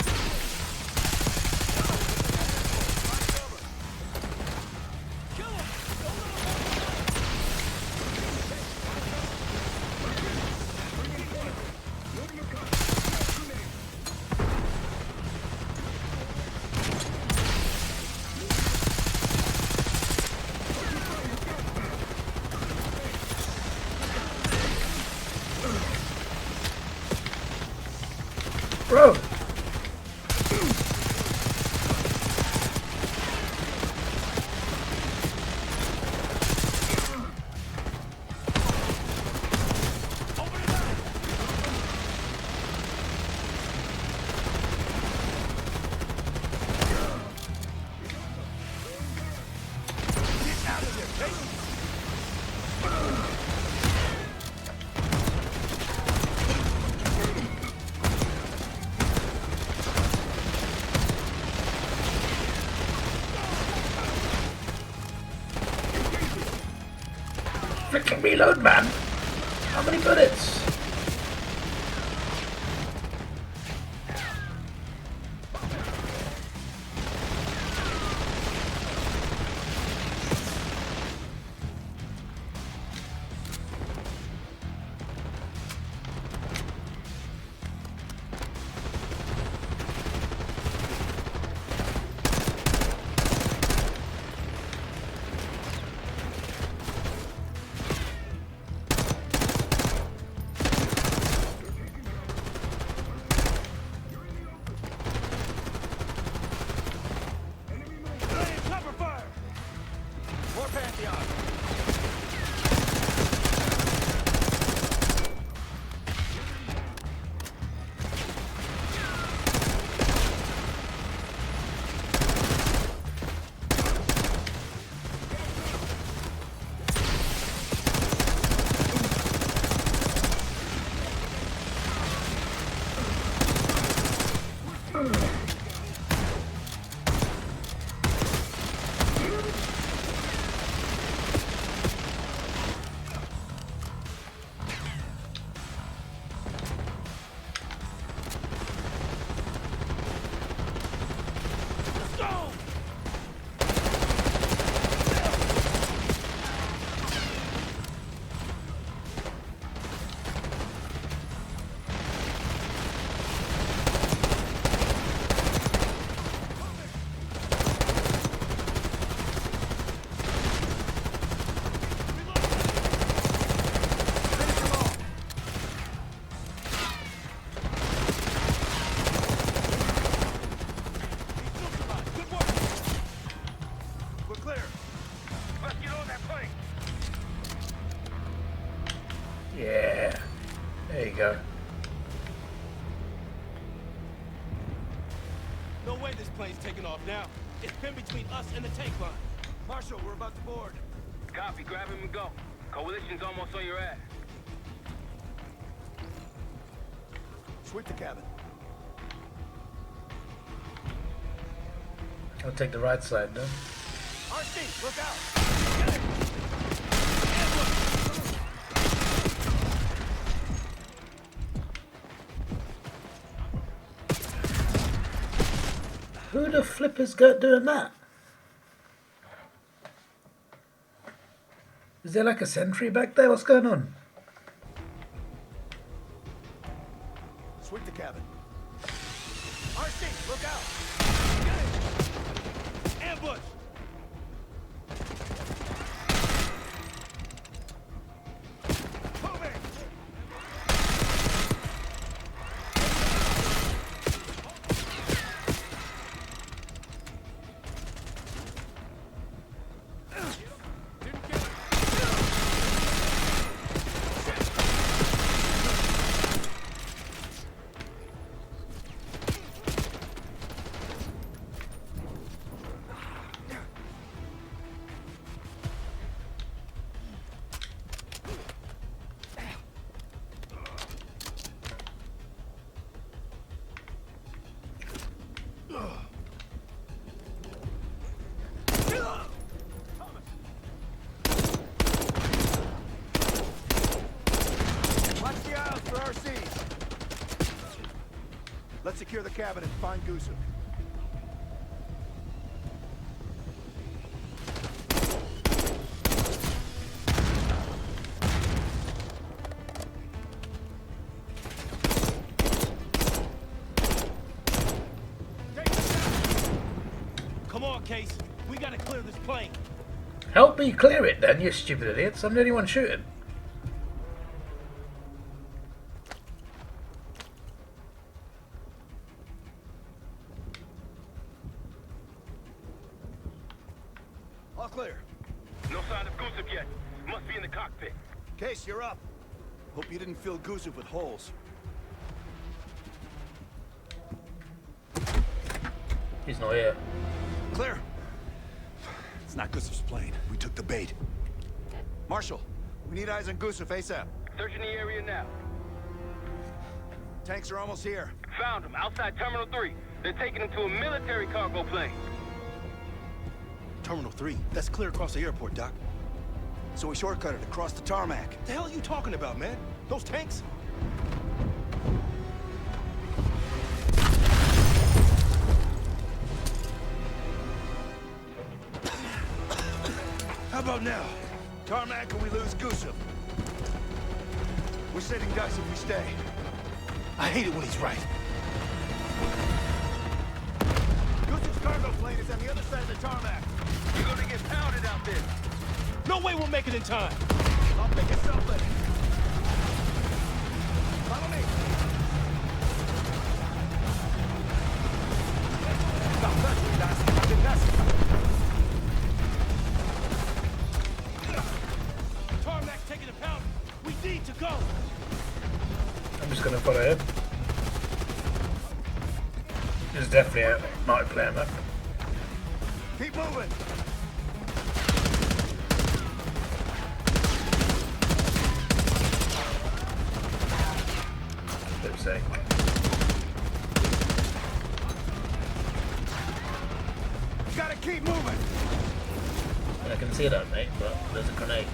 Bro! fucking reload, man. How many bullets? Yeah, there you go. No way this plane's taking off now. It's been between us and the tank line. Marshal, we're about to board. Copy, grab him and go. Coalition's almost on your ass. Sweep the cabin. I'll take the right side, though. RC, look out! Who the flip is doing that? Is there like a sentry back there? What's going on? Sweep the cabin. RC, look out! Ambush! Let's secure the cabin and find Gusu. Come on, Case. We gotta clear this plane. Help me clear it then, you stupid idiots. I'm the only one shooting. All clear. No sign of Gusev yet. Must be in the cockpit. Case, you're up. Hope you didn't fill Gusev with holes. He's not here. Clear. It's not Gusev's plane. We took the bait. Marshal, we need eyes on Gusev ASAP. Searching the area now. Tanks are almost here. Found him outside Terminal 3. They're taking him to a military cargo plane. Terminal 3. That's clear across the airport, Doc. so we shortcutted across the tarmac. What the hell are you talking about, man? Those tanks? How about now? Tarmac and we lose Gusev. We're sitting ducks if we stay. I hate it when he's right. Gusev's cargo plane is on the other side of the tarmac. You're gonna get pounded out there. No way we'll make it in time. I'll pick us up later. Follow me. Stop touching, guys. I've been messing. Tarmac's taking a pound. We need to go. I'm just gonna follow him. This is definitely a multiplayer map. Keep moving. Let's see. Gotta keep moving. I can see that, mate, but there's a grenade.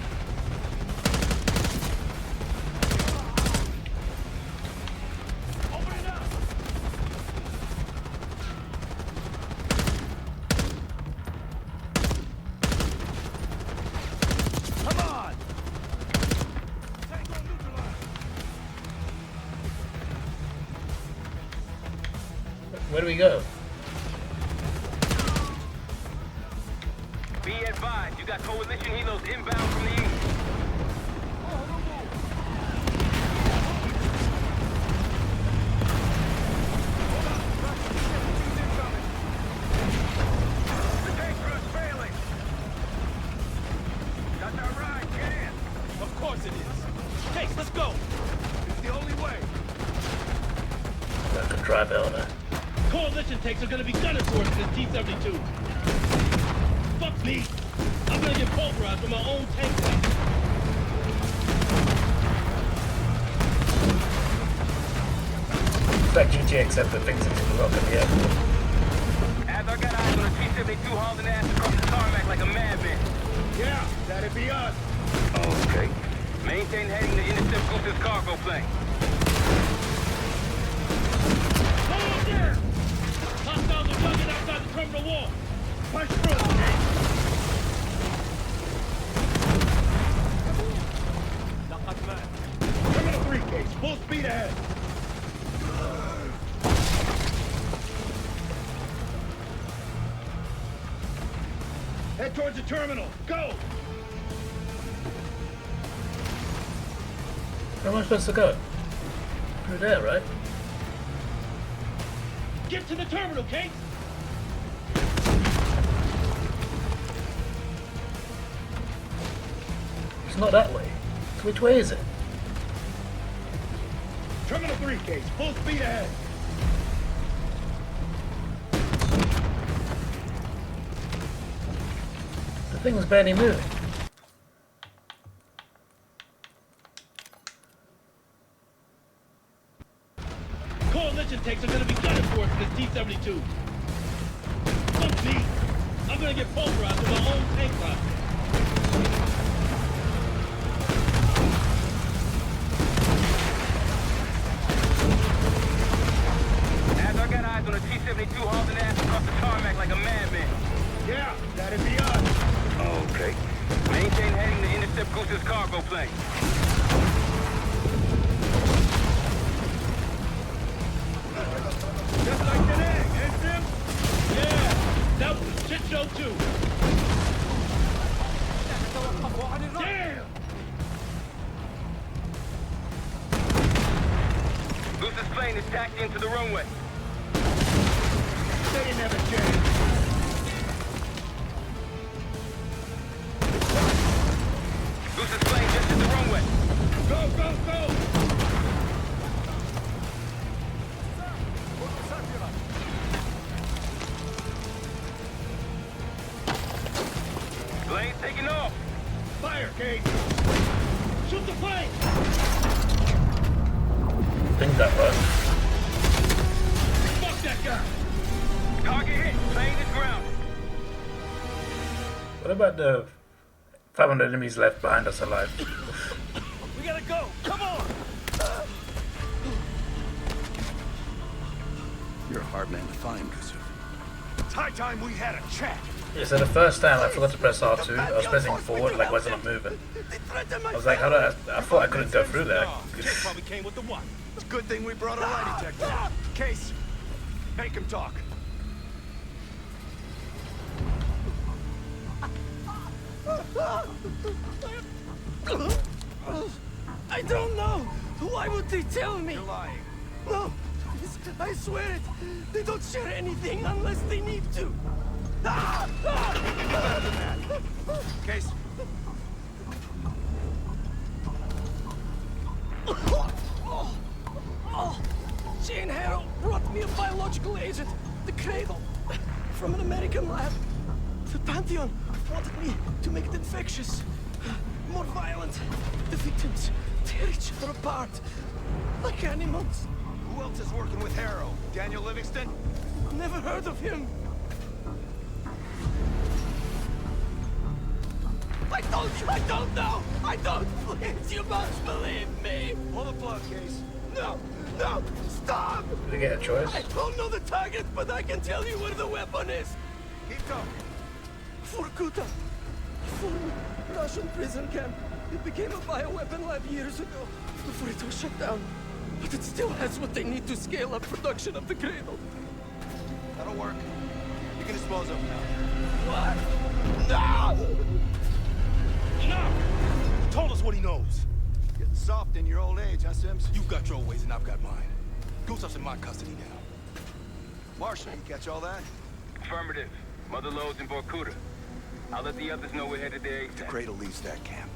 Where do we go? Be advised, you got coalition helos inbound from the east. The tank crew's failing. That's our ride, get in. Of course it is. Hey, let's go. It's the only way. I can drive it on there. Coalition tanks are gonna be gunning for us in this T-72. Fuck me. I'm gonna get pulverized with my own tank tank. It's like GTA except for things that can rock in the air. As I got eyes on a T-72 hauling ass across the tarmac like a madman. Yeah, that'd be us. Okay. Maintain heading to intercept Gusev's cargo plane. Hostiles are bugging outside the terminal wall. Push through. Terminal 3 case, full speed ahead. Head towards the terminal. Go! Where am I supposed to go? Through there, right? Get to the terminal, Kate! It's not that way. So which way is it? Terminal 3 case, full speed ahead. The thing's barely moving. Coalition tanks are gonna be gunning for us in this T-72. Fuck me! I'm gonna get pulverized with my own tank rocket. As I got eyes on a T-72 hauling ass across the tarmac like a madman. Yeah, that'd be us. Okay. Maintain heading to intercept Gusev's cargo plane. Just like today, eh, Sim? Yeah, that was a shit show too. Damn! Gusev's plane is tacked into the runway. They didn't have a chance. Gusev's plane just hit the runway. Go, go, go! Plane's taking off. Fire, Kate! Shoot the plane! I think that was. Fuck that guy! Target hit. Plane is grounded. What about the 500 enemies left behind us alive. We gotta go! Come on! You're a hard man to find, Yusuf. It's high time we had a chat. Yeah, so the first time I forgot to press R2. I was pressing forward, like wasn't moving. I was like, how do I thought I couldn't go through there. Probably came with the what? It's a good thing we brought a lie detector. Case, make him talk. I don't know. Why would they tell me? You're lying. No, I swear it. They don't share anything unless they need to. Case. Jane Harrow brought me a biological agent, the Cradle, from an American lab. The Pantheon wanted me to make it infectious, more violent. The victims tear each other apart, like animals. Who else is working with Harrow? Daniel Livingston? Never heard of him. I don't know! I don't! Please, you must believe me! Pull the plug, Case. No! Stop! Did we get a choice? I don't know the target, but I can tell you where the weapon is! Keep talking. Vorkuta. A former Russian prison camp. It became a bioweapon lab years ago, before it was shut down. But it still has what they need to scale up production of the Cradle. That'll work. You can dispose of him now. What? No! No! Told us what he knows. Getting soft in your old age, huh, Sims? You've got your ways and I've got mine. Gustav's in my custody now. Marshal, you catch all that? Affirmative. Mother loads in Vorkuta. I'll let the others know we're headed there. If the Cradle leaves that camp,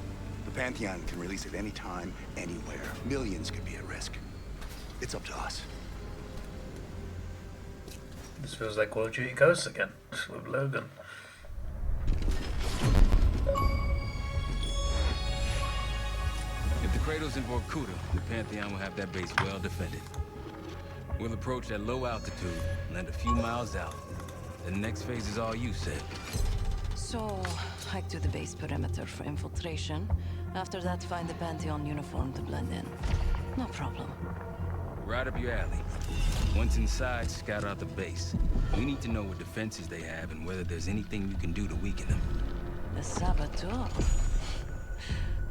the Pantheon can release it any time, anywhere. Millions could be at risk. It's up to us. This feels like Call of Duty Ghosts again, with Logan. If the Cradle's in Vorkuta, the Pantheon will have that base well defended. We'll approach at low altitude, land a few miles out. The next phase is all you, said. So, hike to the base perimeter for infiltration. After that, find the Pantheon uniform to blend in. No problem. Right up your alley. Once inside, scout out the base. We need to know what defenses they have and whether there's anything you can do to weaken them. The saboteur.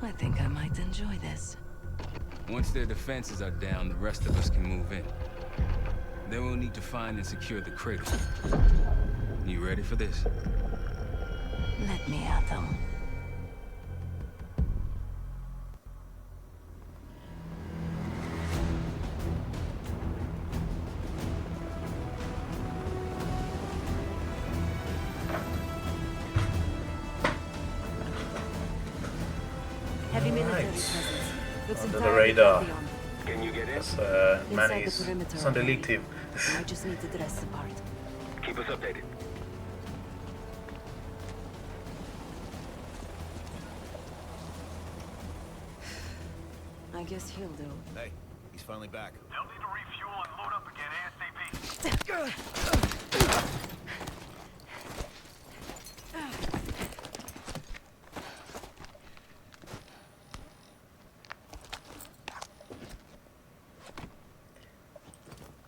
I think I might enjoy this. Once their defenses are down, the rest of us can move in. Then we'll need to find and secure the Cradle. You ready for this? Let me at them. Heavy military presence. Looks Under the entirely radar. Pantheon. Can you get in? That's Inside Manny's. the perimeter. It's on the league team. I just need to dress the part. Keep us updated. I guess he'll do. Hey, he's finally back. They'll need to refuel and load up again ASAP.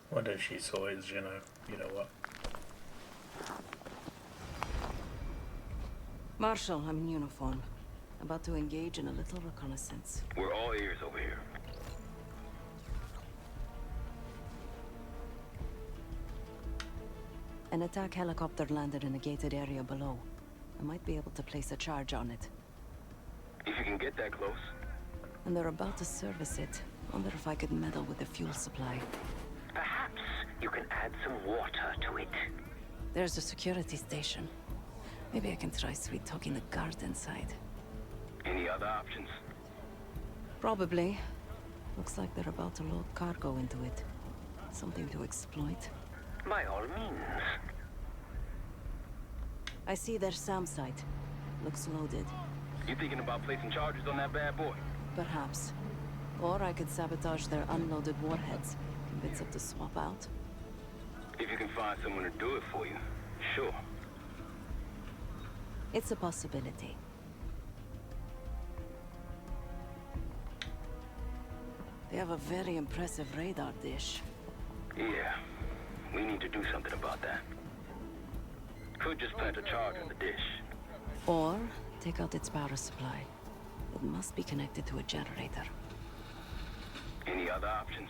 What if she saw is, you know what? Marshal, I'm in uniform. About to engage in a little reconnaissance. We're all ears over here. An attack helicopter landed in a gated area below. I might be able to place a charge on it. If you can get that close. And they're about to service it. Wonder if I could meddle with the fuel supply. Perhaps you can add some water to it. There's a security station. Maybe I can try sweet-talking the guard inside. Any other options? Probably. Looks like they're about to load cargo into it. Something to exploit. By all means. I see their SAM site. Looks loaded. You thinking about placing charges on that bad boy? Perhaps. Or I could sabotage their unloaded warheads. Convince them to swap out. If you can find someone to do it for you, sure. It's a possibility. They have a very impressive radar dish. Yeah, we need to do something about that. Could just plant a charge on the dish. Or take out its power supply. It must be connected to a generator. Any other options?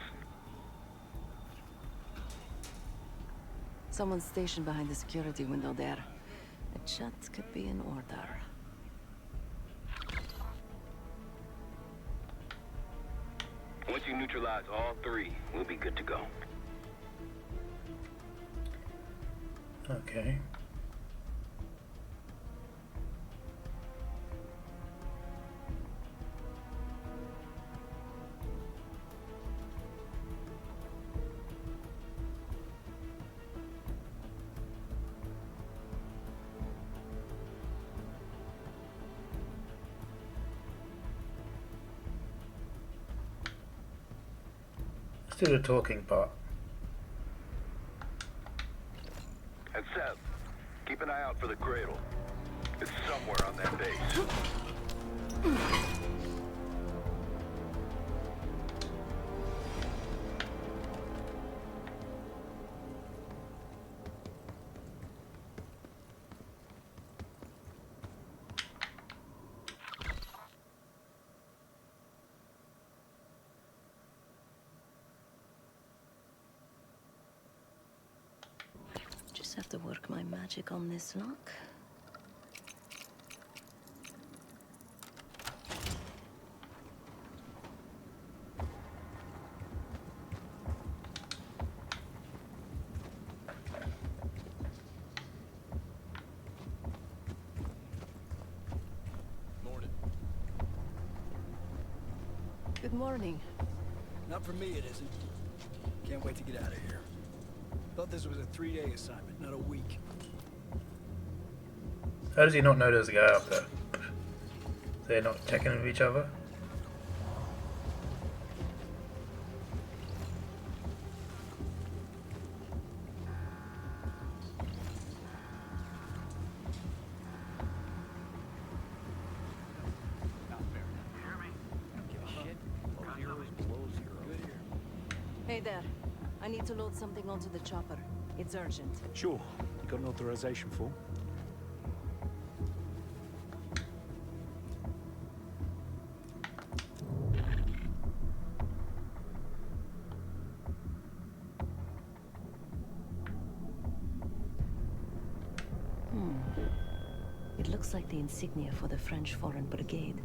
Someone's stationed behind the security window there. A chat could be in order. Once you neutralize all three, we'll be good to go. Okay. Let's do the talking part. And Seth, keep an eye out for the cradle. It's somewhere on that base. Just have to work my magic on this lock. Morning. Good morning. Not for me, it isn't. Can't wait to get out of here. Thought this was a 3-day assignment, not a week. How does he not know there's a guy up there? They're not checking with each other? Hey there. I need to load something onto the chopper. It's urgent. Sure. You got an authorization form? It looks like the insignia for the French Foreign Brigade.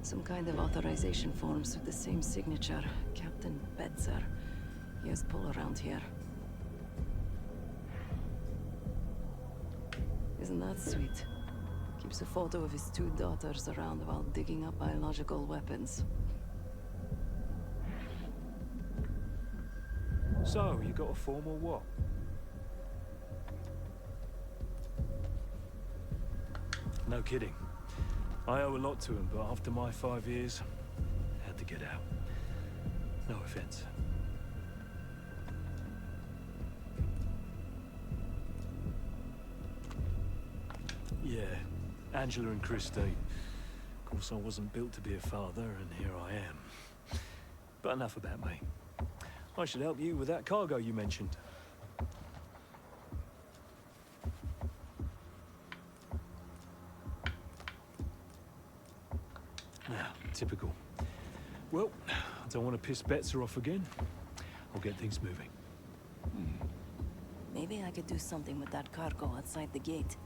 Some kind of authorization forms with the same signature. Captain Betzer. He has pull around here. Isn't that sweet? Keeps a photo of his 2 daughters around while digging up biological weapons. So, you got a form or what? No kidding. I owe a lot to him, but after my 5 years, I had to get out. No offense. Yeah, Angela and Christine. Of course, I wasn't built to be a father, and here I am. But enough about me. I should help you with that cargo you mentioned. Now, typical. Well, I don't want to piss Betzer off again. I'll get things moving. Maybe I could do something with that cargo outside the gate.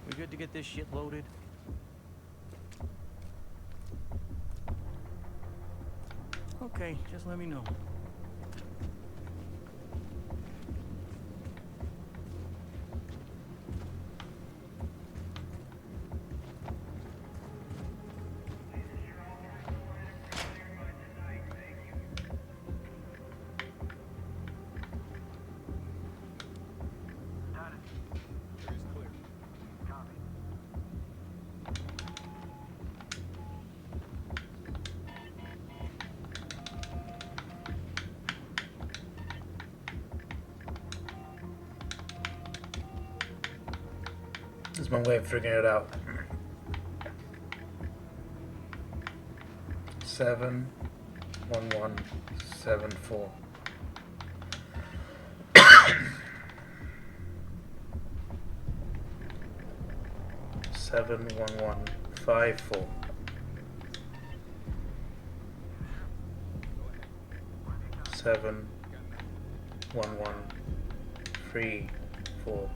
We good to get this shit loaded? Okay, just let me know. There's one way of figuring it out. 71174. 71154. 71134.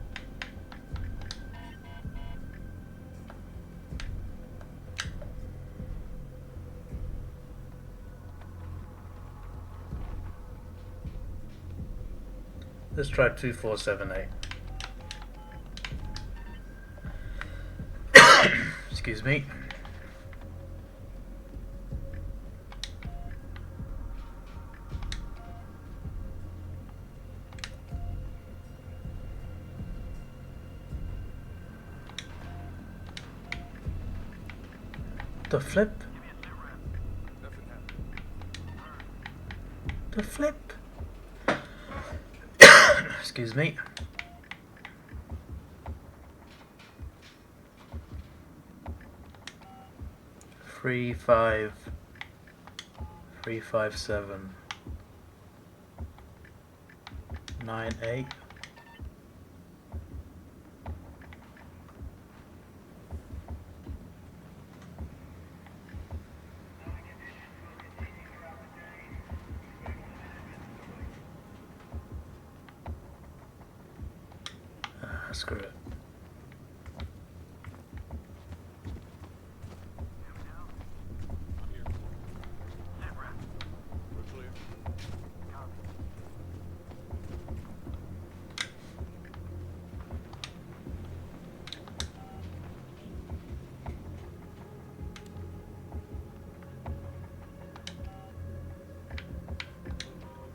Let's try 2478. Excuse me. The flip. The flip. Excuse me. Three, 357 98. Screw it.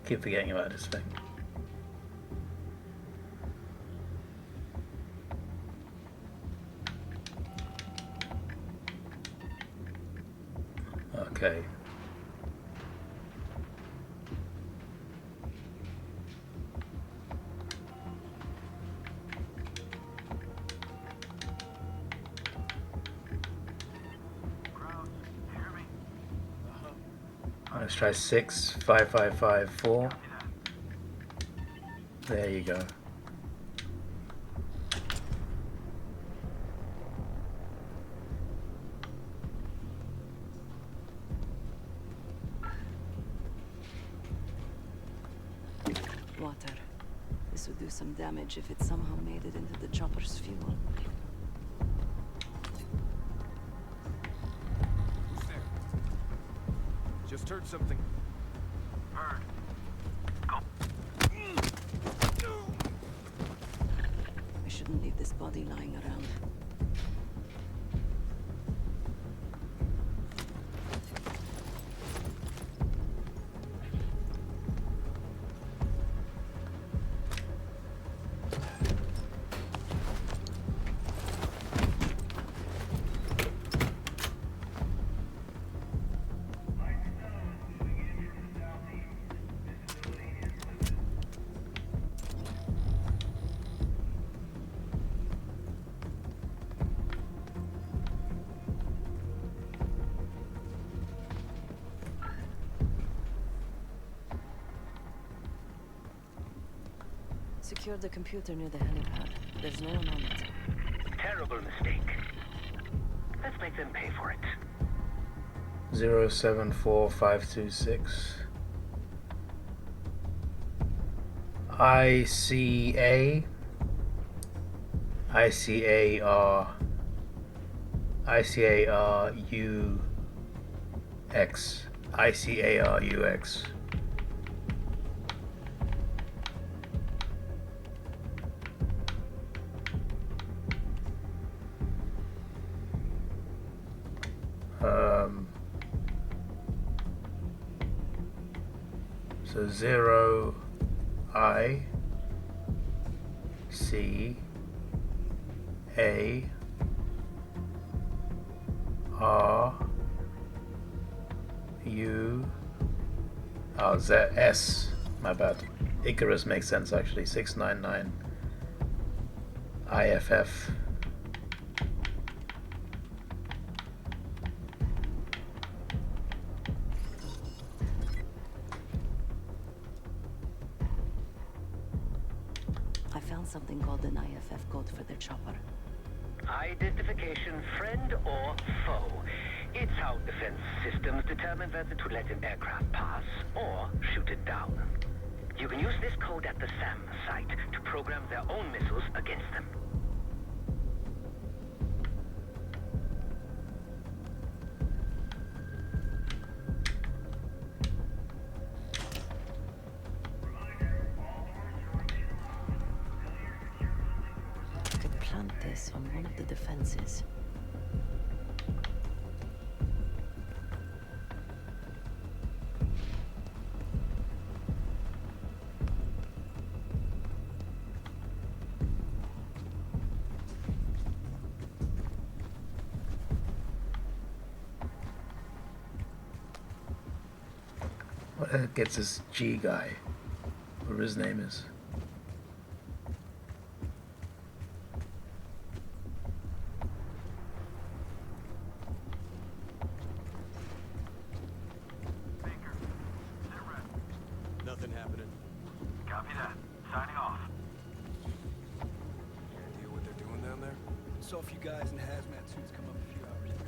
Keep forgetting about this thing. Okay. Let's try 65554. There you go. Water. This would do some damage if it somehow made it into the chopper's fuel. Just heard something. Heard. I shouldn't leave this body lying around. Secure the computer near the helipad. There's no one on it. Terrible mistake. Let's make them pay for it. 074526. ICAR ICARUX. So 0 I C A R U Z S. My bad. Icarus makes sense actually. 699 IFF something called an IFF code for their chopper. Identification, friend or foe. It's how defense systems determine whether to let an aircraft pass or shoot it down. You can use this code at the SAM site to program their own missiles against them. I could plant this on one of the defenses. What gets this G guy, whatever his name is? Nothing happening. Copy that. Signing off. Any idea what they're doing down there? Saw a few guys in hazmat suits come up a few hours ago.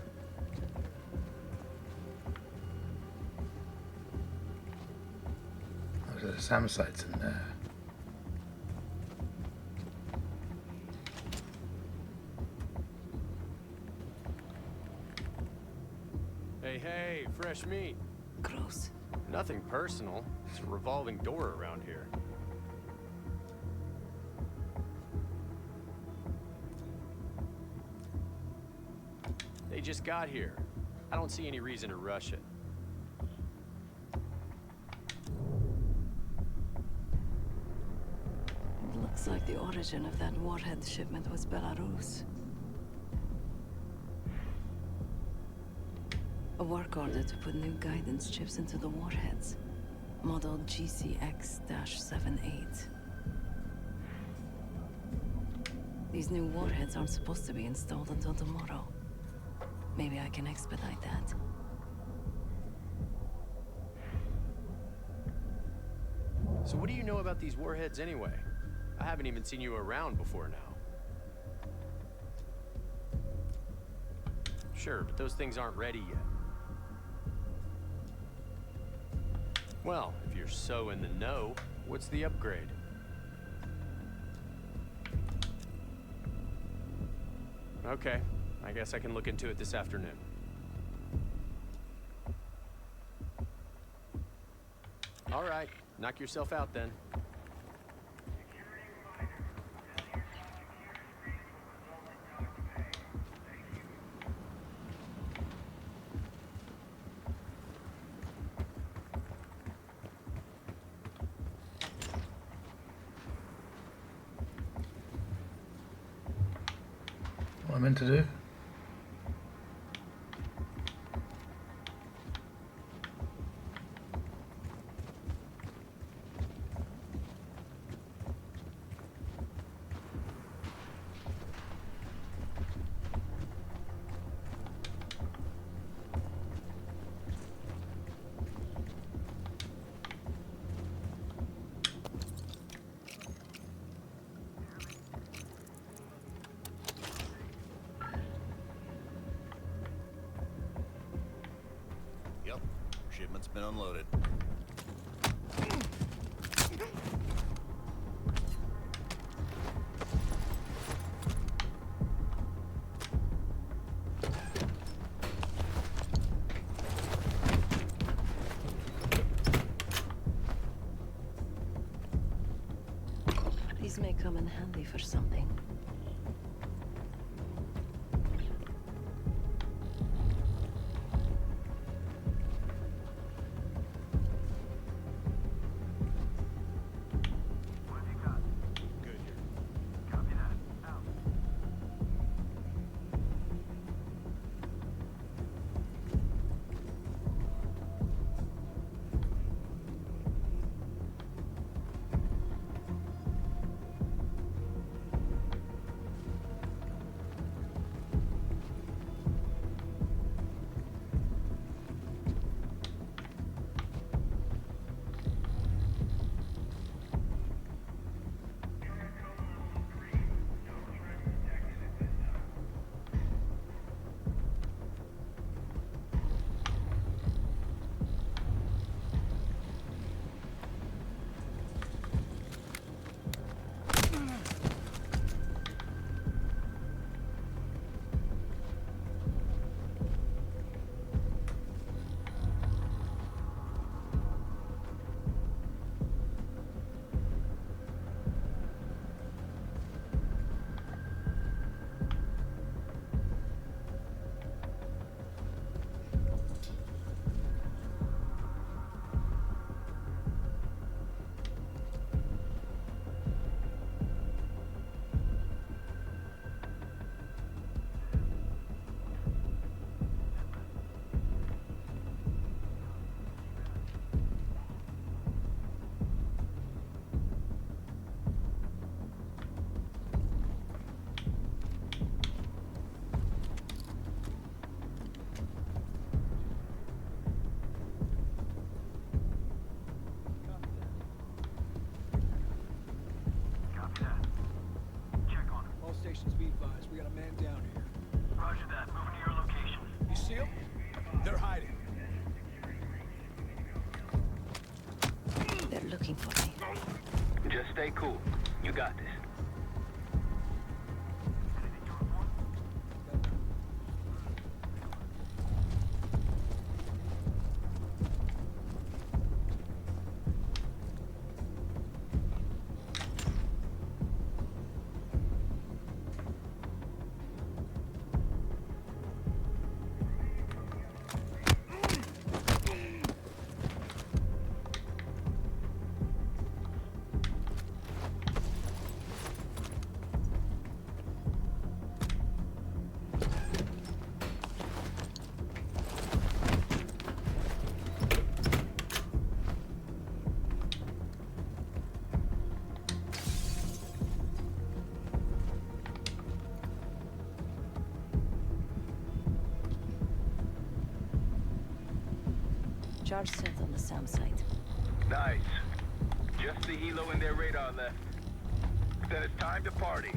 There's a SAM sites in there. Hey, fresh meat. Gross. Nothing personal. It's a revolving door around here. They just got here. I don't see any reason to rush it. It looks like the origin of that warhead shipment was Belarus. A work order to put new guidance chips into the warheads. Model GCX-78. These new warheads aren't supposed to be installed until tomorrow. Maybe I can expedite that. So what do you know about these warheads anyway? I haven't even seen you around before now. Sure, but those things aren't ready yet. Well, if you're so in the know, what's the upgrade? Okay, I guess I can look into it this afternoon. All right, knock yourself out then. What I'm meant to do? Yep, shipment's been unloaded. These may come in handy for something. Just stay cool. You got this. Charge set on the SAM site. Nice. Just the helo and their radar left. Then it's time to party.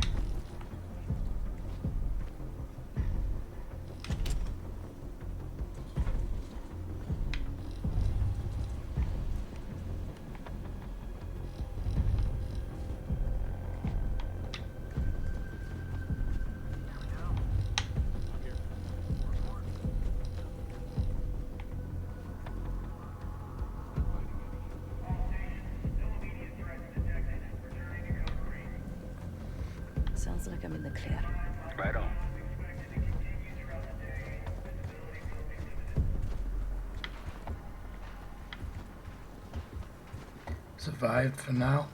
Sounds like I'm in the clear. Right on. Survived for now.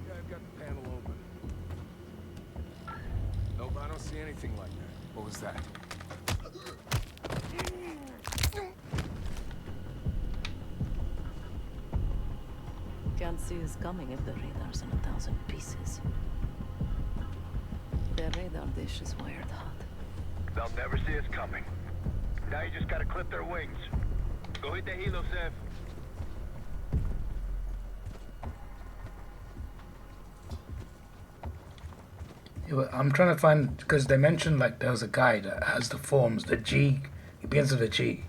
Yeah, I've got the panel open. Nope, I don't see anything like that. What was that? Can't see us coming if the radar's in 1,000 pieces. Their radar dish is wired hot. They'll never see us coming. Now you just gotta clip their wings. Go hit the helo, Seth. Yeah, but I'm trying to find, because they mentioned like there was a guy that has the forms, the G, he begins with a G.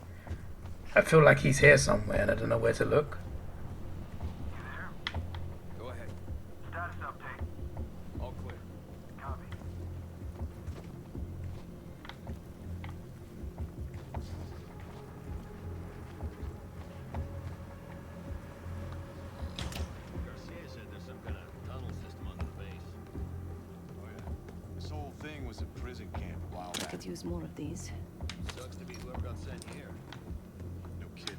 I feel like he's here somewhere and I don't know where to look. Go ahead. Status update. All clear. Copy. Garcia said there's some kind of tunnel system under the base. Oh yeah. This whole thing was a prison camp a while back. Could use more of these. Sucks to be whoever got sent here. No kidding.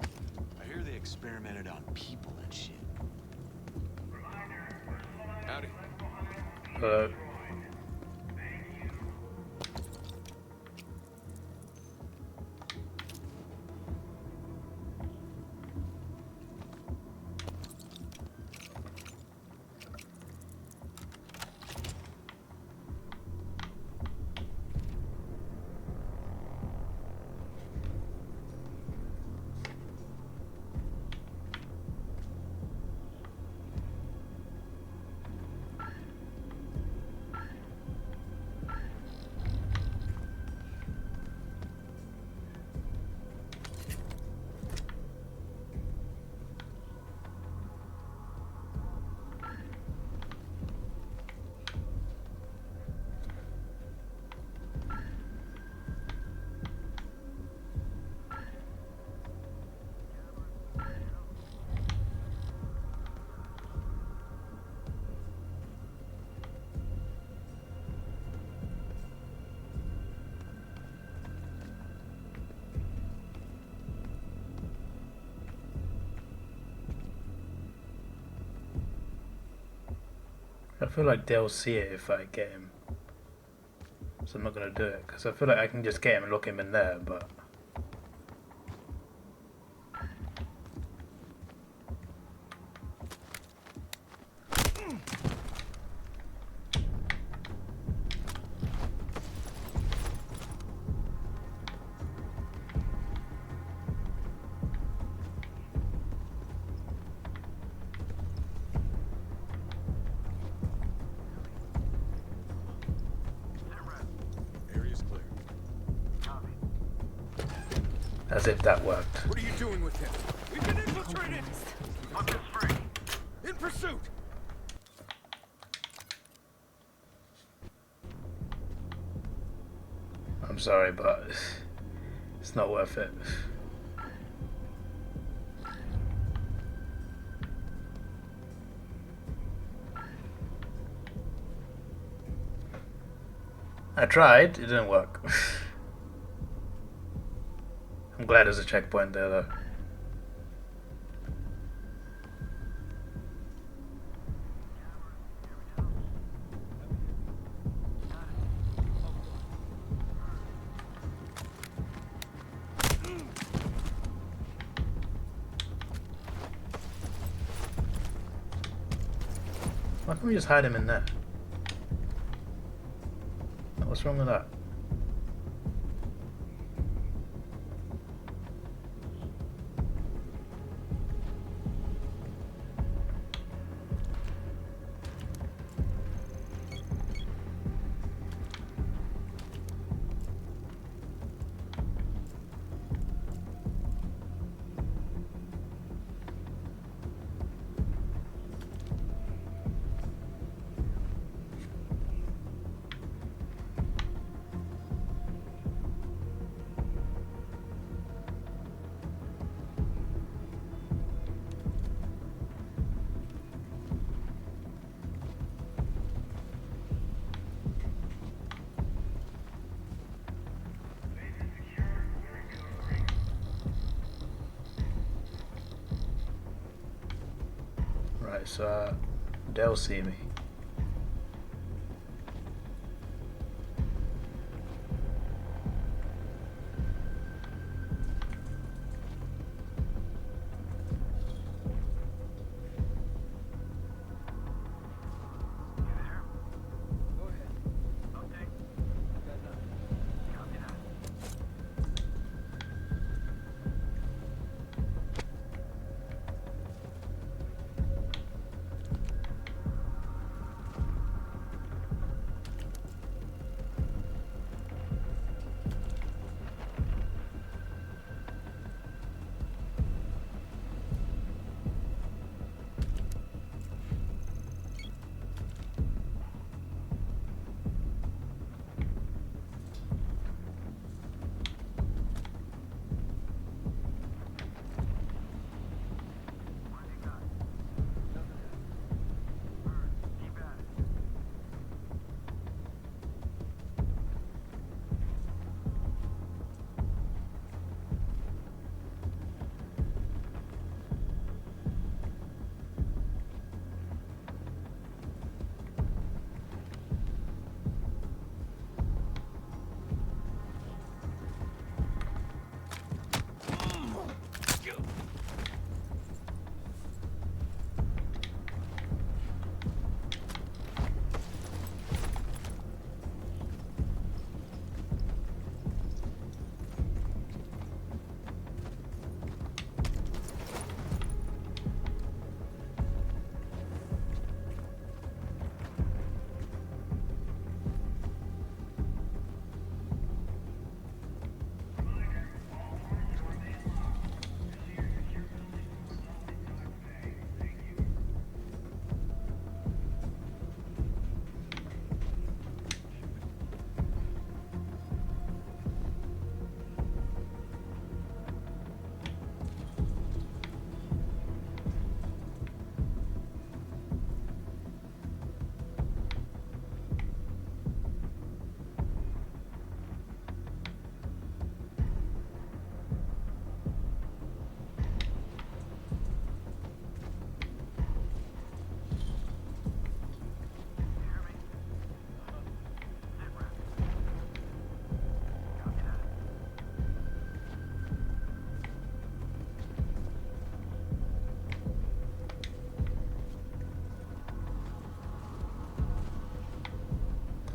I hear they experimented on people and shit. Howdy. Hello. I feel like they'll see it if I get him. So I'm not going to do it. Because I feel like I can just get him and lock him in there, but... As if that worked. What are you doing with him? We've been infiltrated! Hunt is free. In pursuit! I'm sorry, but it's not worth it. I tried, it didn't work. I'm glad there's a checkpoint there though. Why can't we just hide him in there? What's wrong with that? Right, so they'll see me.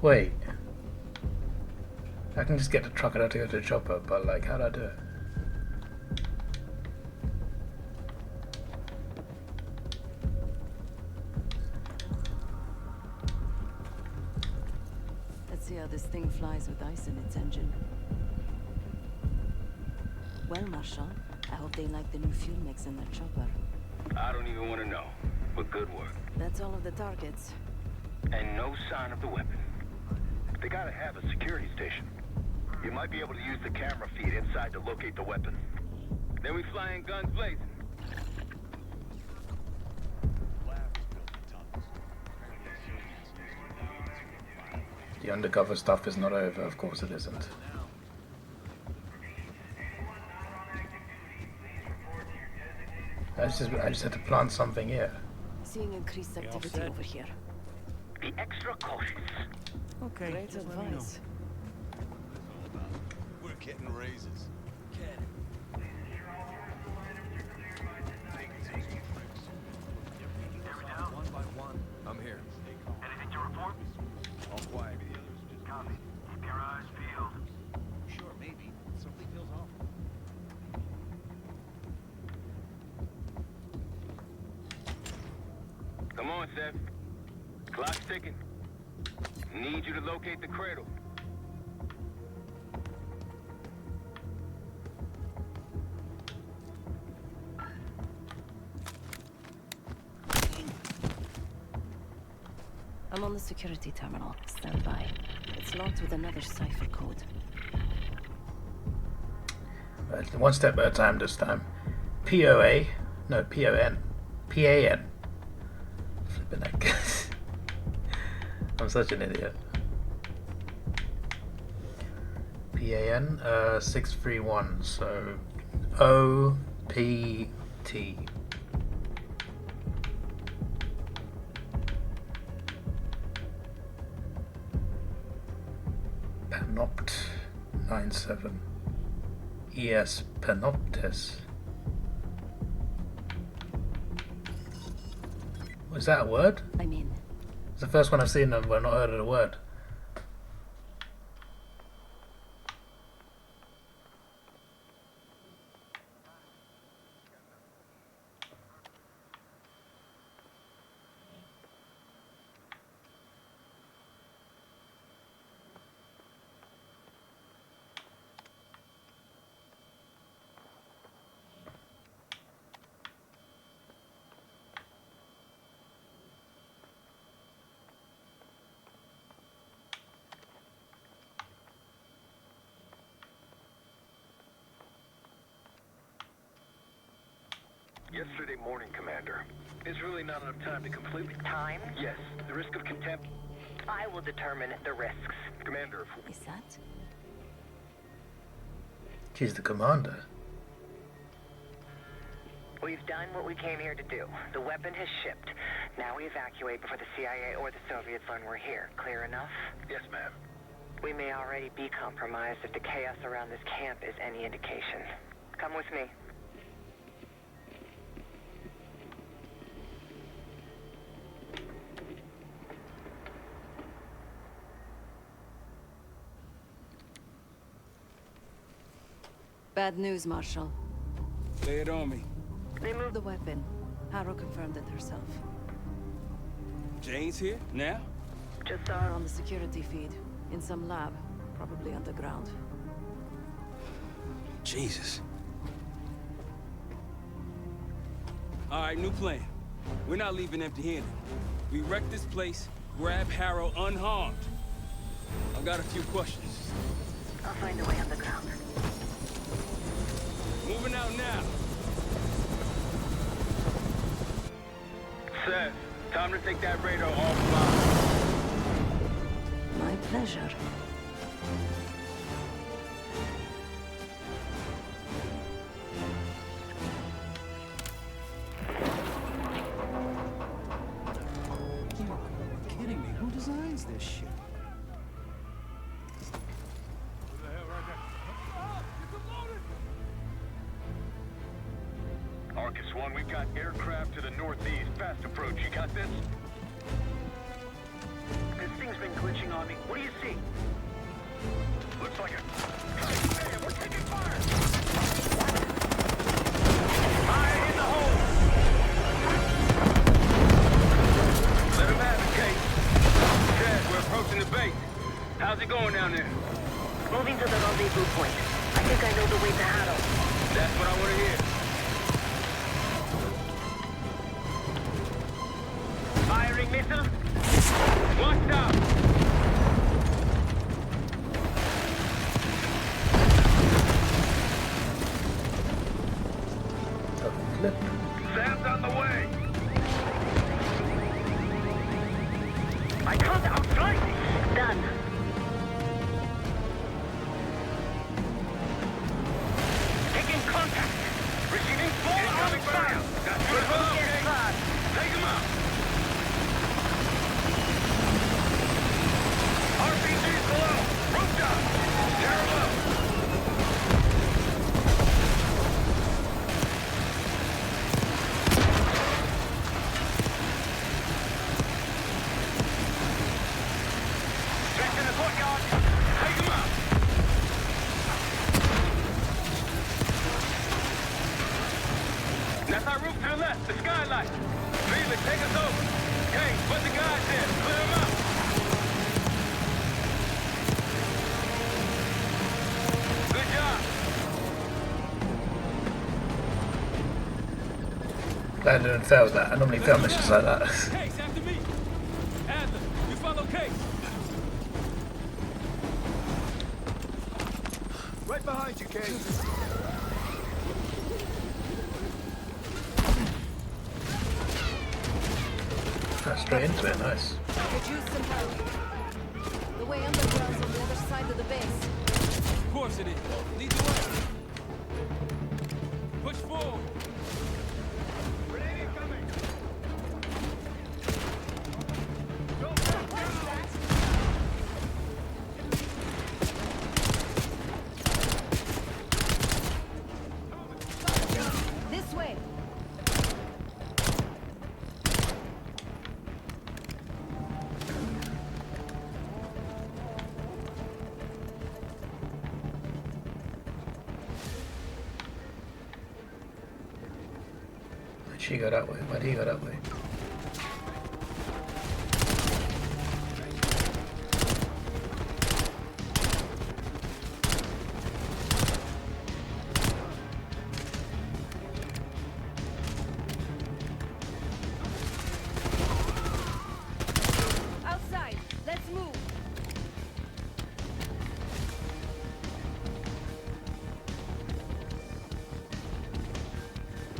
Wait. I can just get the truck and I have to go to the chopper, but like, how do I do it? Let's see how this thing flies with ice in its engine. Well, Marshal, I hope they like the new fuel mix in their chopper. I don't even want to know, but good work. That's all of the targets. And no sign of the weapon. They gotta have a security station. You might be able to use the camera feed inside to locate the weapon. Then we fly in guns blazing. The undercover stuff is not over, of course it isn't. I just had to plant something here. Seeing increased activity over here. Be extra cautious. Okay, Great just let me know. advice. We're getting raises. One by one. I'm here. Anything to report? All quiet. The others just Copy. Keep your eyes peeled. Sure, maybe. Something feels off. Come on, Seth. Clock's ticking. Need you to locate the cradle. I'm on the security terminal. Stand by. It's locked with another cipher code. Right, one step at a time this time. POA. No, PON. PAN. Flipping heck. I'm such an idiot. PAN 631. So OPT. Panopt 97. ES Panoptis. Was that a word? I'm in. It's the first one I've seen but I've not heard of the word. Yesterday morning, Commander. Is really not enough time to completely... Time? Yes. The risk of contempt... I will determine the risks. Commander, Is that? She's the commander. We've done what we came here to do. The weapon has shipped. Now we evacuate before the CIA or the Soviets learn we're here. Clear enough? Yes, ma'am. We may already be compromised if the chaos around this camp is any indication. Come with me. Bad news, Marshal. Lay it on me. They moved the weapon. Harrow confirmed it herself. Jane's here? Now? Just saw her on the security feed. In some lab. Probably underground. Jesus. All right, new plan. We're not leaving empty-handed. We wreck this place, grab Harrow unharmed. I've got a few questions. I'll find a way underground. Moving out now. Seth, time to take that radar offline. My pleasure. You're kidding me. Who designs this shit? Arcus 1, we've got aircraft to the northeast. Fast approach. You got this? This thing's been glitching on me. What do you see? Looks like a... Man, we're taking fire! Fire in the hole! Let him have it, Kate. Chad, we're approaching the base. How's it going down there? Moving to the rendezvous point. I think I know the way to Harrow. That's what I want to hear. Firing missile. Watch out. Sam's on the way. I can't outfly this. Done. Taking contact. Receiving full on fire. That's good. Okay. Take him out. RPG's below. Rooftop. Tear him up. Back in the courtyard. Take him out. That's our roof to the left, the skylight. Leave it, take us over. Okay, put the guys in. Clear them out. Good job. Glad I didn't fail that. I normally fail missions like that. Case, after me. Adler, you follow Case. Right behind you, Case. Straight into it, nice. Could use some help. The way underground's on the other side of the base. Of course it is. Lead the way. Push forward. This way. Why'd she go that way? Why'd he go that way? Outside. Let's move.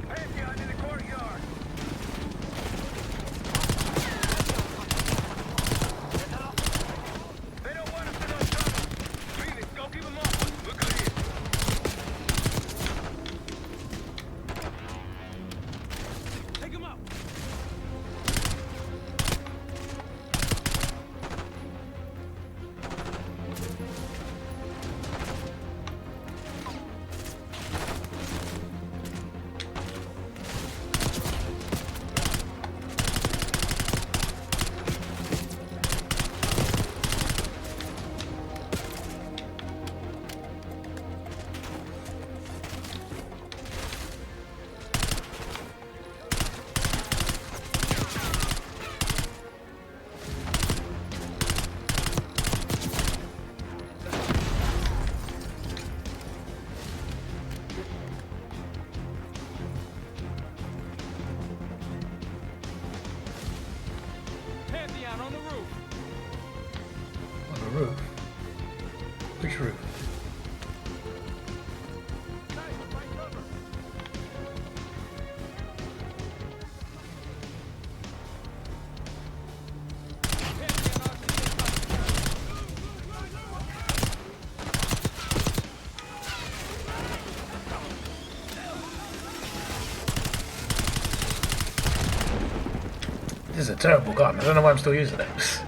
Pantheon in the courtyard. They don't want us in no trouble. Leave it. Go keep them off. We're good here. Take him out. Pantheon on the roof. On the roof? Which roof? This is a terrible gun. I don't know why I'm still using it.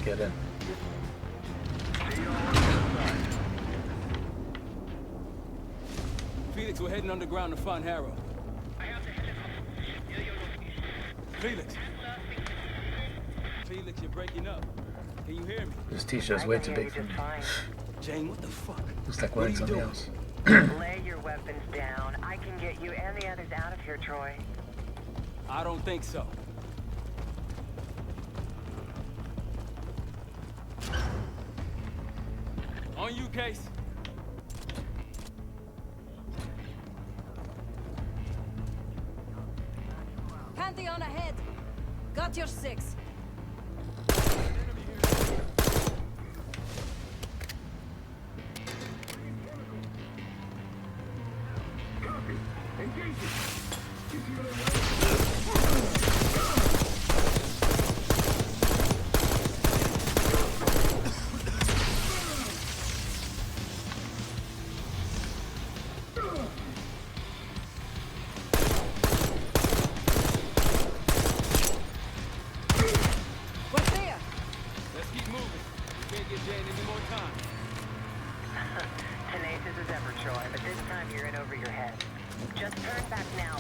Get in. Felix, we're heading underground to find Harrow. Felix. Felix, you're breaking up. Can you hear me? This t-shirt's way too big for me. Jane, what the fuck? Looks like wearing something else. Lay your weapons down. I can get you and the others out of here, Troy. I don't think so. On you, Case. Pantheon ahead. Got your 6.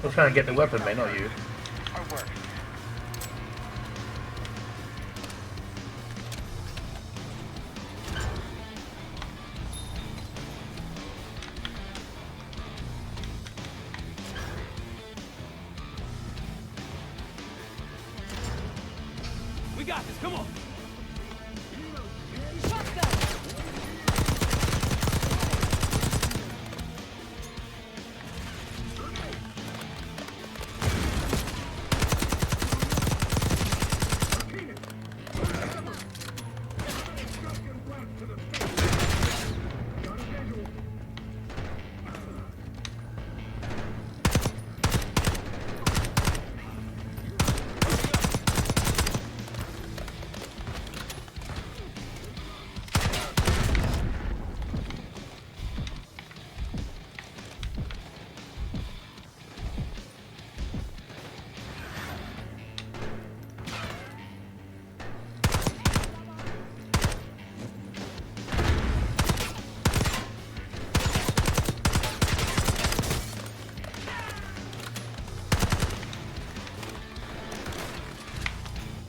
I'm trying to get the weapon, mate, not you. Or worse. We got this, come on.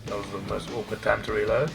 That was the most awkward time to reload.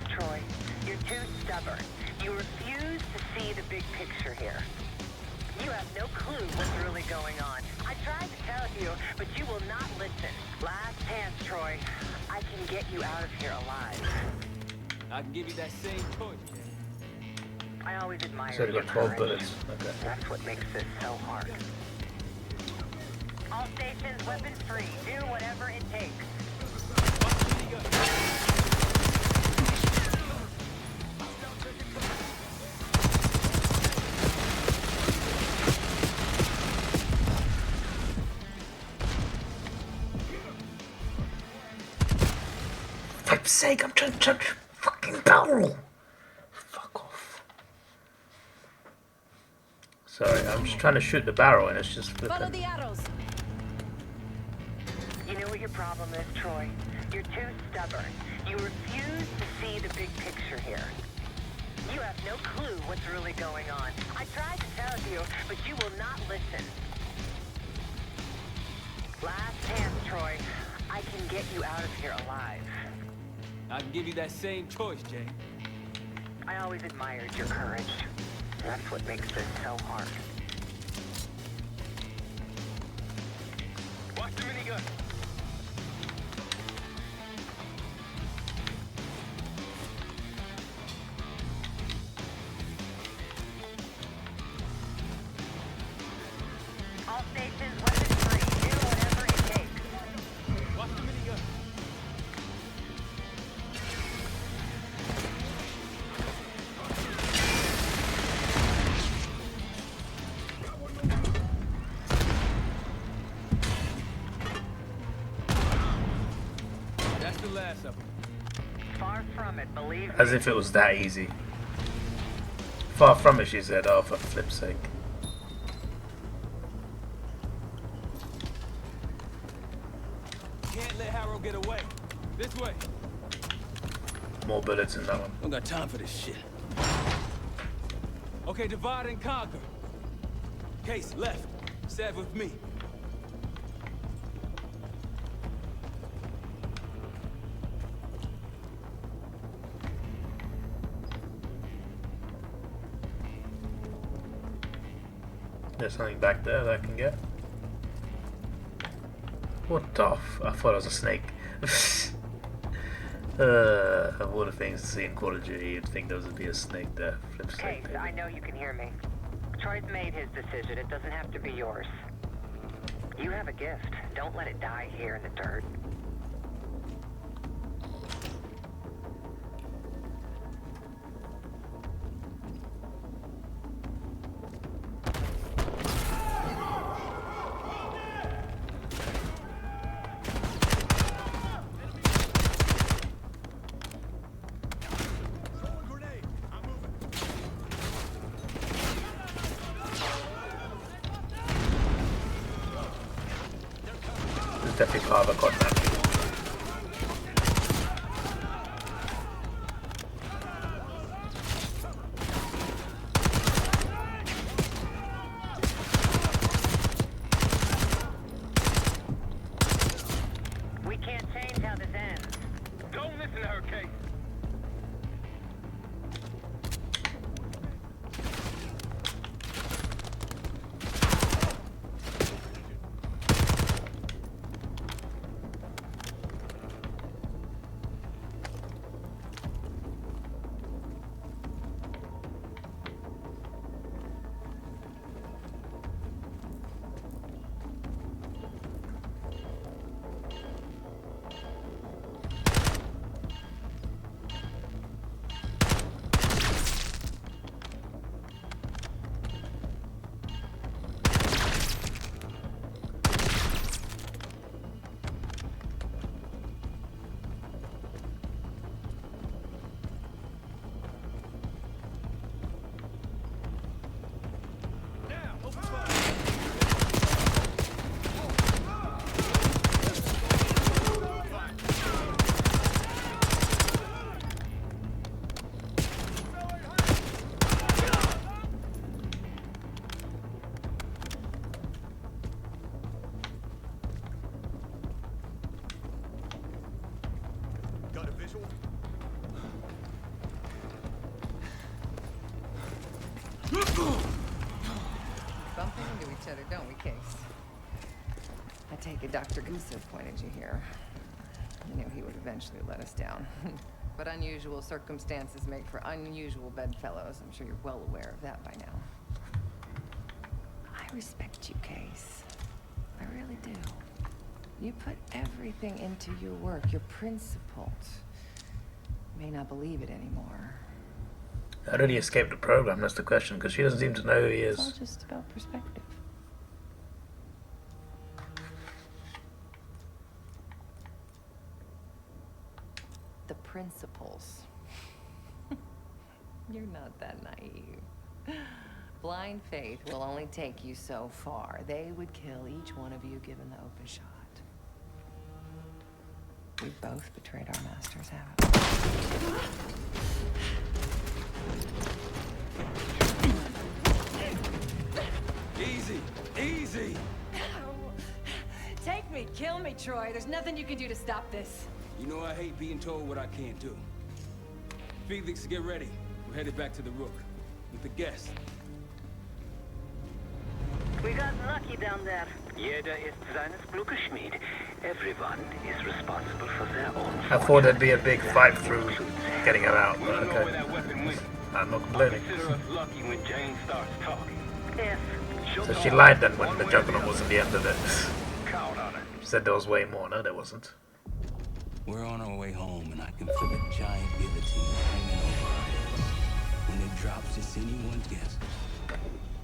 Troy. You're too stubborn. You refuse to see the big picture here. You have no clue what's really going on. I tried to tell you, but you will not listen. Last chance, Troy. I can get you out of here alive. I can give you that same choice. I always admire so you got 12 bullets. Okay. That's what makes this so hard. All stations, weapons free. Do whatever it takes. For fuck's sake, I'm trying to touch fucking barrel. Fuck off. Sorry, I'm just trying to shoot the barrel and it's just flipping. Follow the arrows. You know what your problem is, Troy? You're too stubborn. You refuse to see the big picture here. You have no clue what's really going on. I tried to tell you, but you will not listen. Last chance, Troy. I can get you out of here alive. I can give you that same choice, Jane. I always admired your courage. That's what makes this so hard. Watch the minigun. All stations, weapons free. Do whatever As if it was that easy. Far from it, she said. Oh, for flip's sake. Can't let Harrow get away. This way. More bullets in that one. Don't got time for this shit. Okay, divide and conquer. Case left. Stab with me. There's something back there that I can get. What the f... I thought it was a snake. Of all the things to see in Call of Duty, you'd think there would be a snake there. Flip snake. Case, I know you can hear me. Troy's made his decision. It doesn't have to be yours. You have a gift. Don't let it die here in the dirt. Definitely part of a contact. We can't change how this ends. Don't listen to her, Kate. Got a visual? Bumping into each other, don't we, Case? I take it Dr. Gusev pointed you here. I knew he would eventually let us down. But unusual circumstances make for unusual bedfellows. I'm sure you're well aware of that by now. I respect you, Case. I really do. You put everything into your work. You're principled. You may not believe it anymore. How did he escape the program? That's the question, because she doesn't seem to know who he is. It's all just about perspective. The principles. You're not that naive. Blind faith will only take you so far. They would kill each one of you given the open shot. We've both betrayed our masters, haven't we? Easy, easy. Take me, kill me, Troy. There's nothing you can do to stop this. You know I hate being told what I can't do. Felix, get ready. We're headed back to the Rook with the guests. We got lucky down there. Jeder ist seines Glückes Schmied. Everyone is responsible for their own. I thought there'd be a big fight through getting her out, but okay. I'm not complaining. Consider us lucky when Jane starts talking. Yes. So she lied then when the Juggernaut wasn't the end of it. Count on it. She said there was way more. No, there wasn't. We're on our way home, and I can feel a giant guillotine hanging over our heads. When it drops, it's anyone's guess.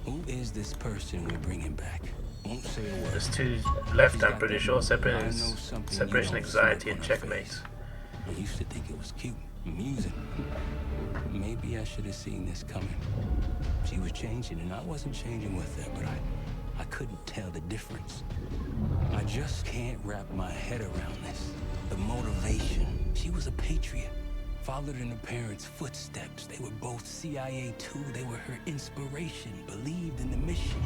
Who is this person we're bringing back? Won't say a word. There's two left, I'm pretty sure. Separation anxiety and checkmate. I used to think it was cute. Amusing. Maybe I should have seen this coming. She was changing, and I wasn't changing with her, but I couldn't tell the difference. I just can't wrap my head around this. The motivation. She was a patriot. Followed in her parents' footsteps. They were both CIA too. They were her inspiration. Believed in the mission.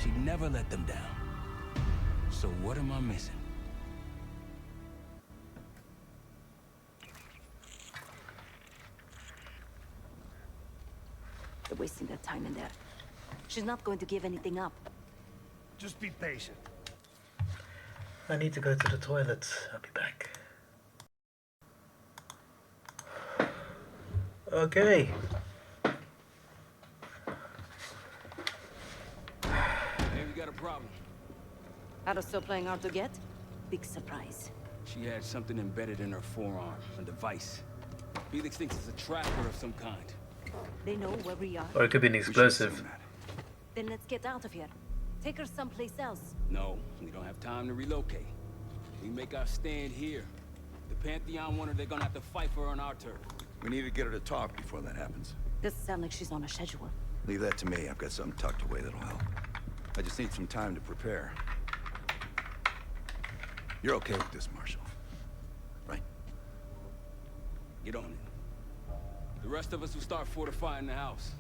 She never let them down. So what am I missing? They're wasting their time in there. She's not going to give anything up. Just be patient. I need to go to the toilet. I'll be back. Okay. Hey, we got a problem. Ados still playing hard to get? Big surprise. She had something embedded in her forearm, a device. Felix thinks it's a tracker of some kind. They know where we are. Or it could be an explosive. Then let's get out of here. Take her someplace else. No, we don't have time to relocate. We make our stand here. The Pantheon want her, they're gonna have to fight for her on our turf. We need to get her to talk before that happens. Doesn't sound like she's on a schedule. Leave that to me. I've got something tucked away that'll help. I just need some time to prepare. You're okay with this, Marshal, right? Get on it. The rest of us will start fortifying the house.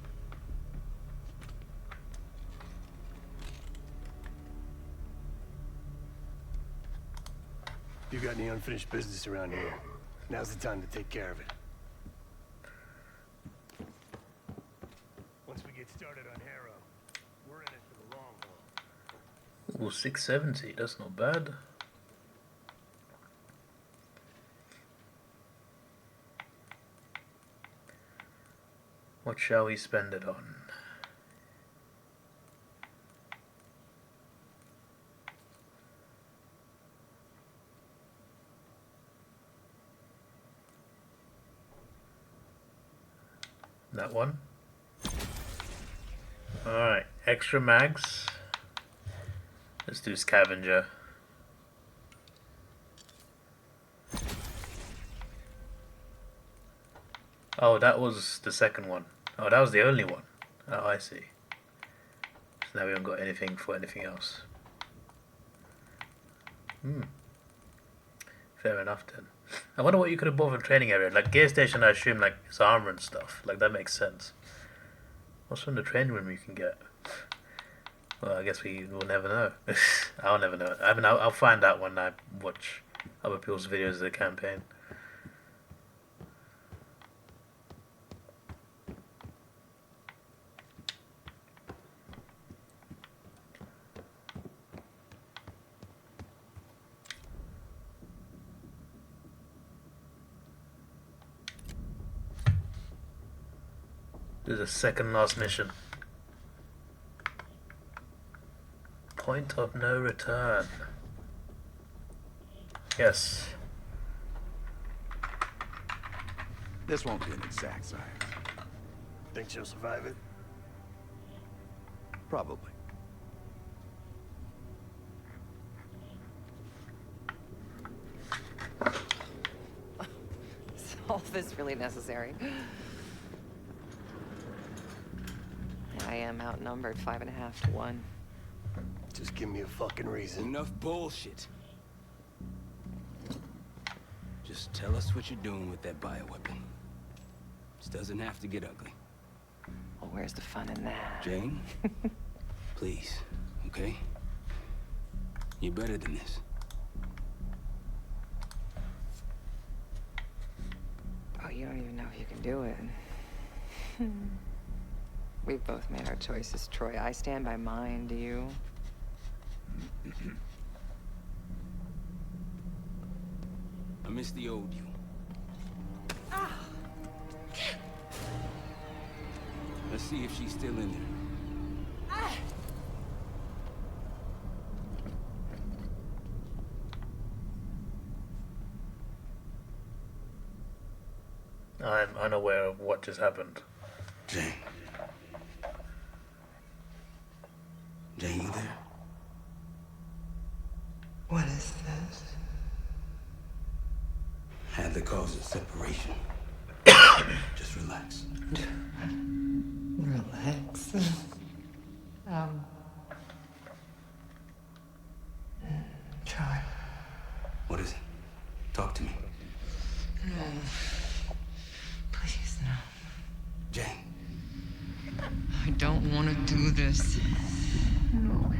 You got any unfinished business around here? Now's the time to take care of it. Once we get started on Harrow, we're in it for the long haul. Ooh, 670. That's not bad. What shall we spend it on? That one. Alright, extra mags. Let's do scavenger. Oh, that was the second one. Oh, that was the only one. Oh, I see. So now we haven't got anything for anything else. Fair enough then. I wonder what you could have bought for training area. Like gear station, I assume like it's armor and stuff. Like that makes sense. What's from the training room you can get? Well, I guess we will never know. I'll never know. I mean, I'll find out when I watch other people's videos of the campaign. This is the second last mission. Point of no return. Yes. This won't be an exact science. Think she'll survive it? Probably. Is all this really necessary? I am outnumbered 5.5 to 1. Just give me a fucking reason. Enough bullshit. Just tell us what you're doing with that bioweapon. This doesn't have to get ugly. Well, where's the fun in that? Jane, please, okay? You're better than this. Oh, you don't even know if you can do it. We've both made our choices, Troy. I stand by mine. Do you? I miss the old you. Let's see if she's still in there. I'm unaware of what just happened. Jane. Jane, you there? What is this? Had the cause of separation. relax. Relax. Try. What is it? Talk to me. No. Please, no. Jane. I don't want to do this. No.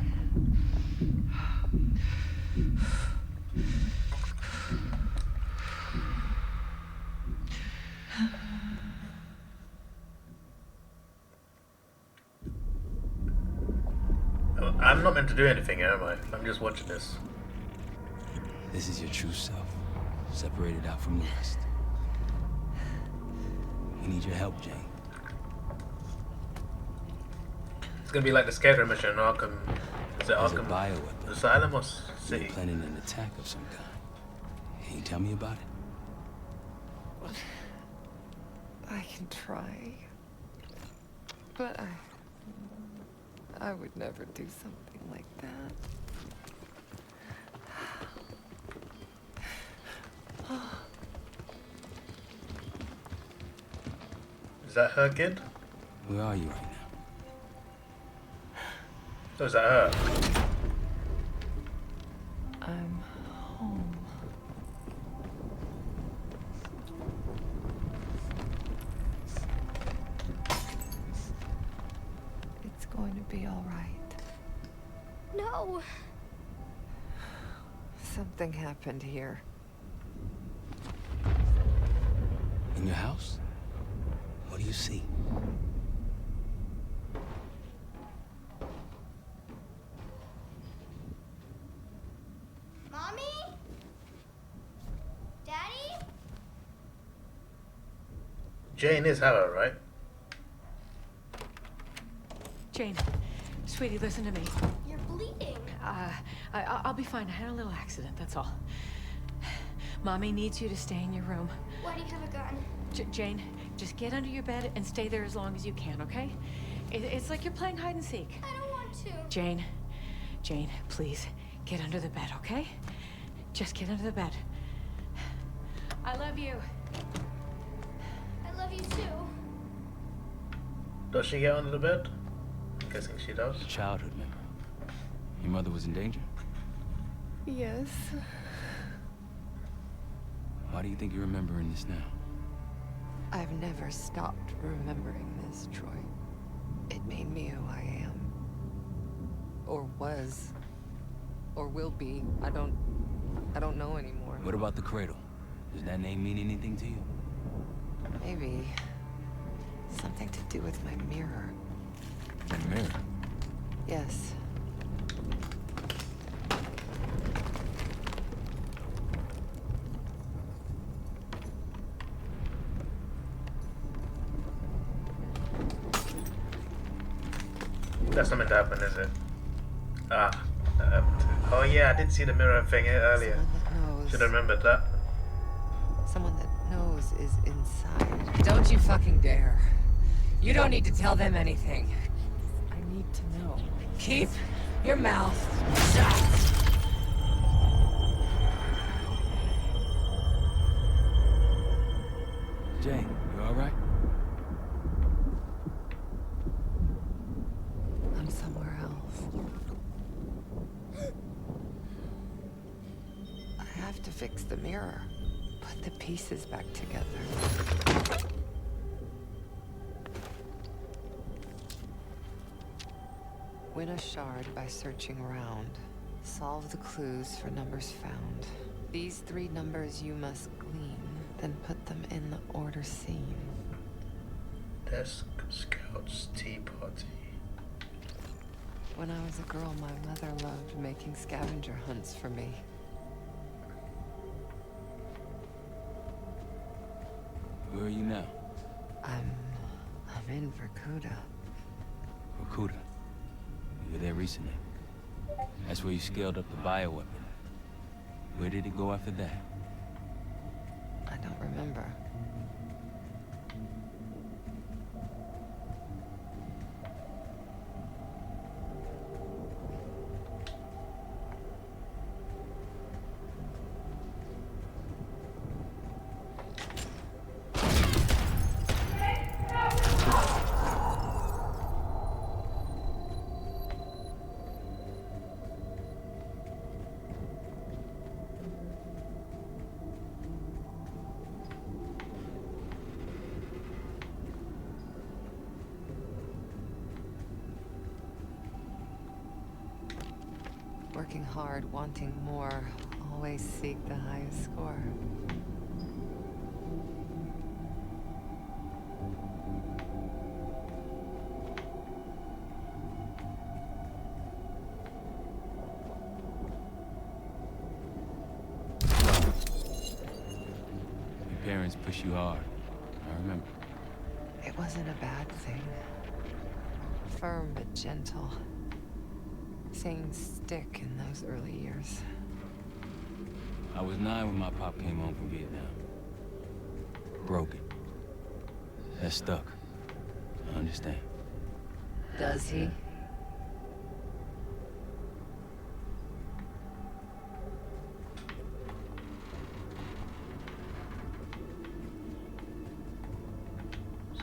I'm not meant to do anything, am I? I'm just watching this. This is your true self, separated out from the rest. We need your help, Jane. It's gonna be like the scavenger mission in Arkham. Is it There's Arkham a bioweapon. Asylum or They're City? planning an attack of some kind. Can you tell me about it? I can try. But I would never do something like that. Is that her kid? Where are you right now? Oh, is that her? I'm home. It's going to be all right. No. Something happened here. In your house? What do you see? Mommy? Daddy? Jane is Hella, right? Jane, sweetie, listen to me. You're bleeding. I'll be fine. I had a little accident, that's all. Mommy needs you to stay in your room. Why do you have a gun? Jane, just get under your bed and stay there as long as you can, okay? It's like you're playing hide and seek. I don't want to. Jane, please, get under the bed, okay? Just get under the bed. I love you. I love you too. Does she get under the bed? I'm guessing she does. A childhood memory. Your mother was in danger? Yes. Why do you think you're remembering this now? I've never stopped remembering this, Troy. It made me who I am. Or was. Or will be. I don't know anymore. What about the cradle? Does that name mean anything to you? Maybe. Something to do with my mirror. Your mirror? Yes. That's not meant to happen, is it? Oh yeah, I did see the mirror thing earlier. Should have remembered that. Someone that knows is inside. Don't you fucking dare. You don't need to tell them anything. I need to know. Keep your mouth shut. Jane, you all right? I'm somewhere else. I have to fix the mirror. Put the pieces back together. Win a shard by searching around. Solve the clues for numbers found. These 3 numbers you must glean, then put them in the order seen. Desk, Scouts, Tea Party. When I was a girl, my mother loved making scavenger hunts for me. Where are you now? I'm in Vorkuta. Vorkuta. You were there recently. That's where you scaled up the bioweapon. Where did it go after that? I don't remember. Working hard, wanting more, always seek the highest score. Your parents push you hard. I remember. It wasn't a bad thing. Firm but gentle. Things stick in those early years. I was 9 when my pop came home from Vietnam. Broken. That stuck. I understand. Does he?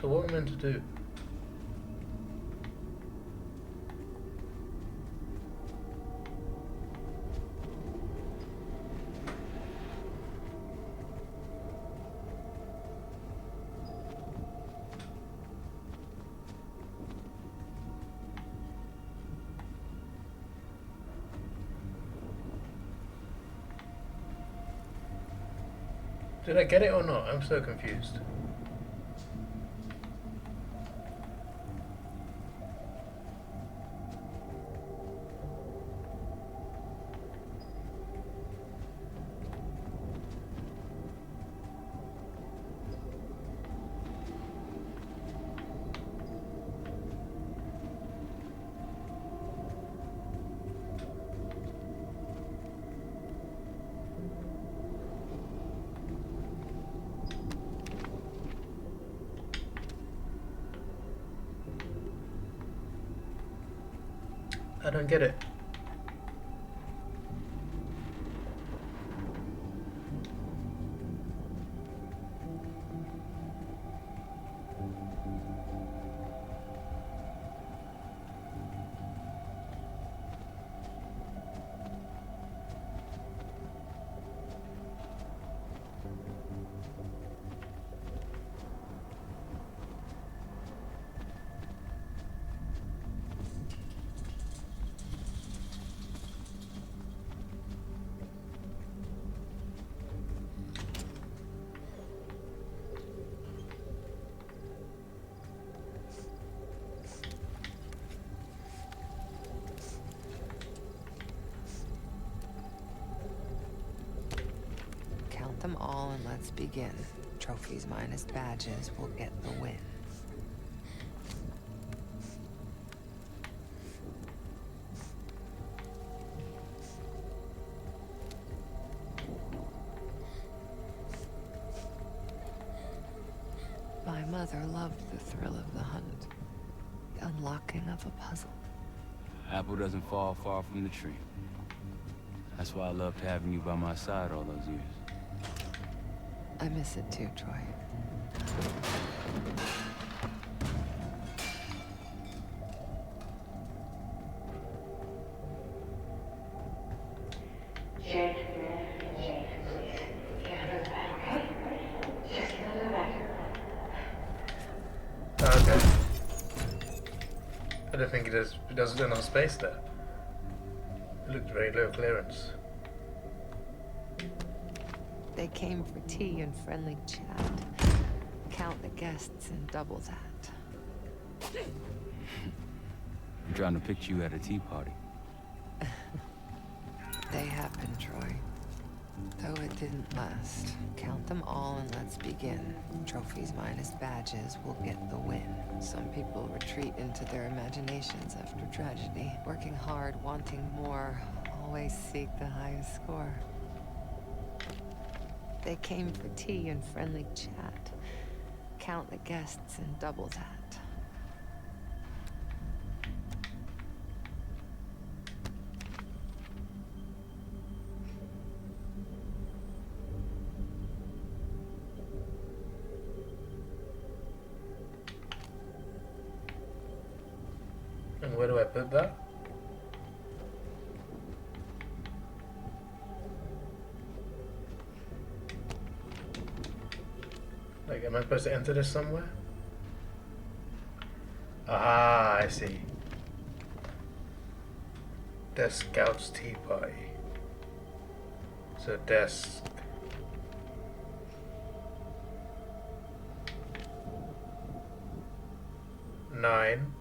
So what are we meant to do? Did I get it or not? I'm so confused. I don't get it. Count them all and let's begin. Trophies minus badges will get the win. My mother loved the thrill of the hunt. The unlocking of a puzzle. Apple doesn't fall far from the tree. That's why I loved having you by my side all those years. I miss it too, Troy. Jake, please. Get under the bed, okay? Just get under the bed. Okay. I don't think it is. It doesn't have space there. It looked very low clearance. They came for tea and friendly chat. Count the guests and double that. I'm trying to picture you at a tea party. They happened, Troy. Though it didn't last. Count them all and let's begin. Trophies minus badges will get the win. Some people retreat into their imaginations after tragedy. Working hard, wanting more, always seek the highest score. They came for tea and friendly chat. Count the guests and double that. And where do I put that? Like, am I supposed to enter this somewhere? Ah, I see. Desk Scouts Tea Party. So desk. Nine.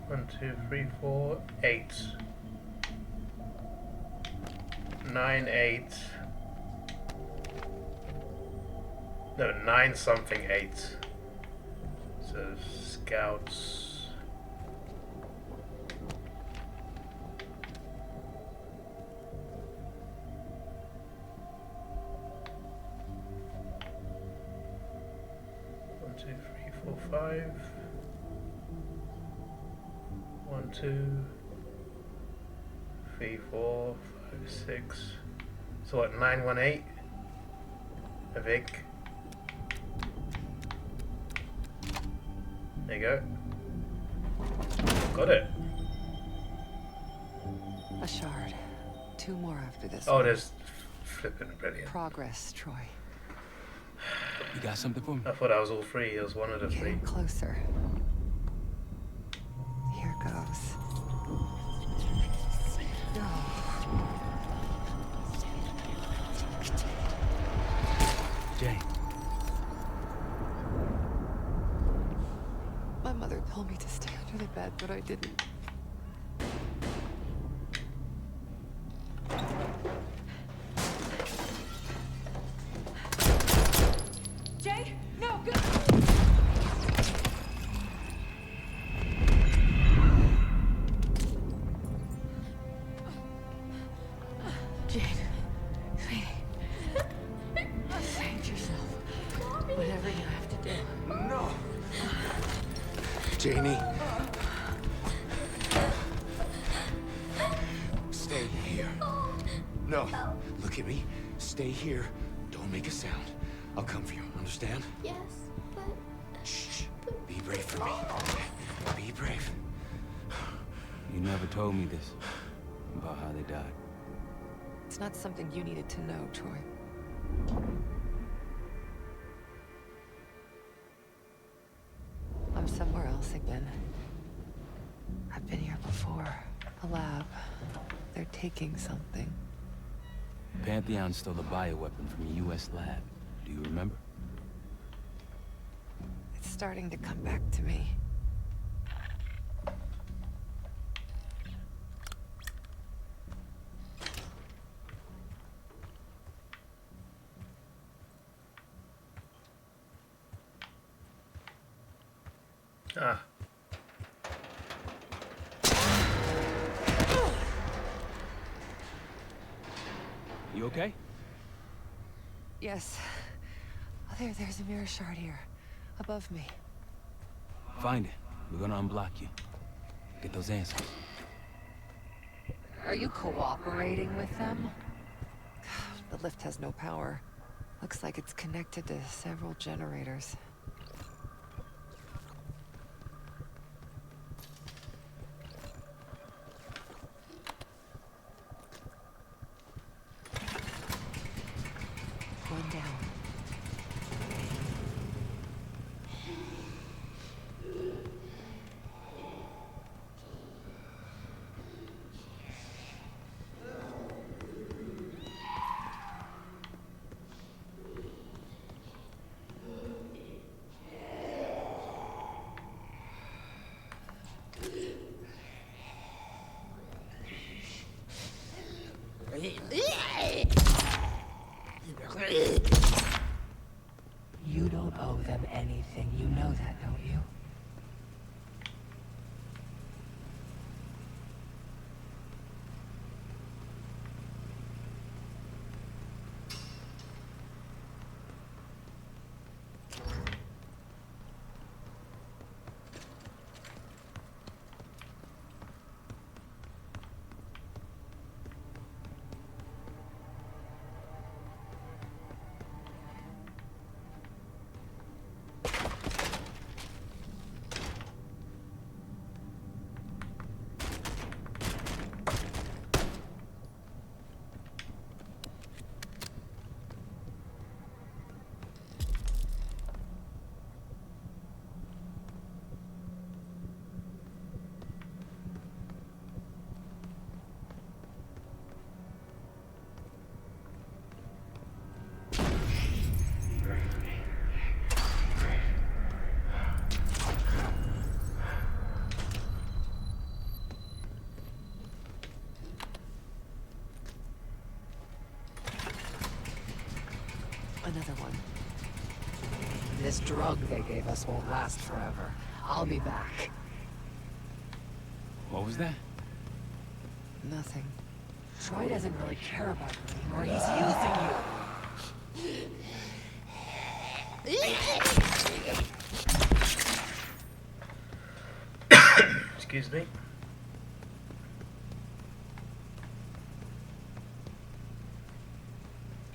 One, two, three, four, 8. 9, 8. No, 9 something 8. So scouts. One, two, three, four, 5. 1, 2, 3, 4, 5, 6. So what? 9, 1, 8. I think. There you go. Got it. A shard. 2 more after this. Oh, one. there's flipping brilliant. Progress, Troy. You got something for me? I thought that was all 3. It was one of the 3. Getting closer. Here goes. No. Jane. My mother told me to stay under the bed, but I didn't. Jay, no, go. Jane, sweetie, save yourself. Whatever you have to do. No. Janie. Stay here. No. Look at me. Stay here. Don't make a sound. I'll come for you. Understand? Yes, but... Shh. Be brave for me. Be brave. You never told me this about how they died. It's not something you needed to know, Troy. I'm somewhere else again. I've been here before. A lab. They're taking something. Pantheon stole a bioweapon from a U.S. lab. Do you remember? It's starting to come back to me. Ah. You okay? Yes. Oh, there's a mirror shard here. Above me. Find it. We're gonna unblock you. Get those answers. Are you cooperating with them? The lift has no power. Looks like it's connected to several generators. One down. You don't owe them anything. You know that, don't you? Another one. This drug they gave us won't last forever. I'll be back. What was that? Nothing. Troy doesn't really care about you anymore. He's using you. Excuse me.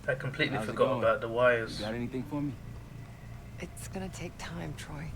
I completely How's it forgot going? about the wires. You got anything for me? It's gonna take time, Troy.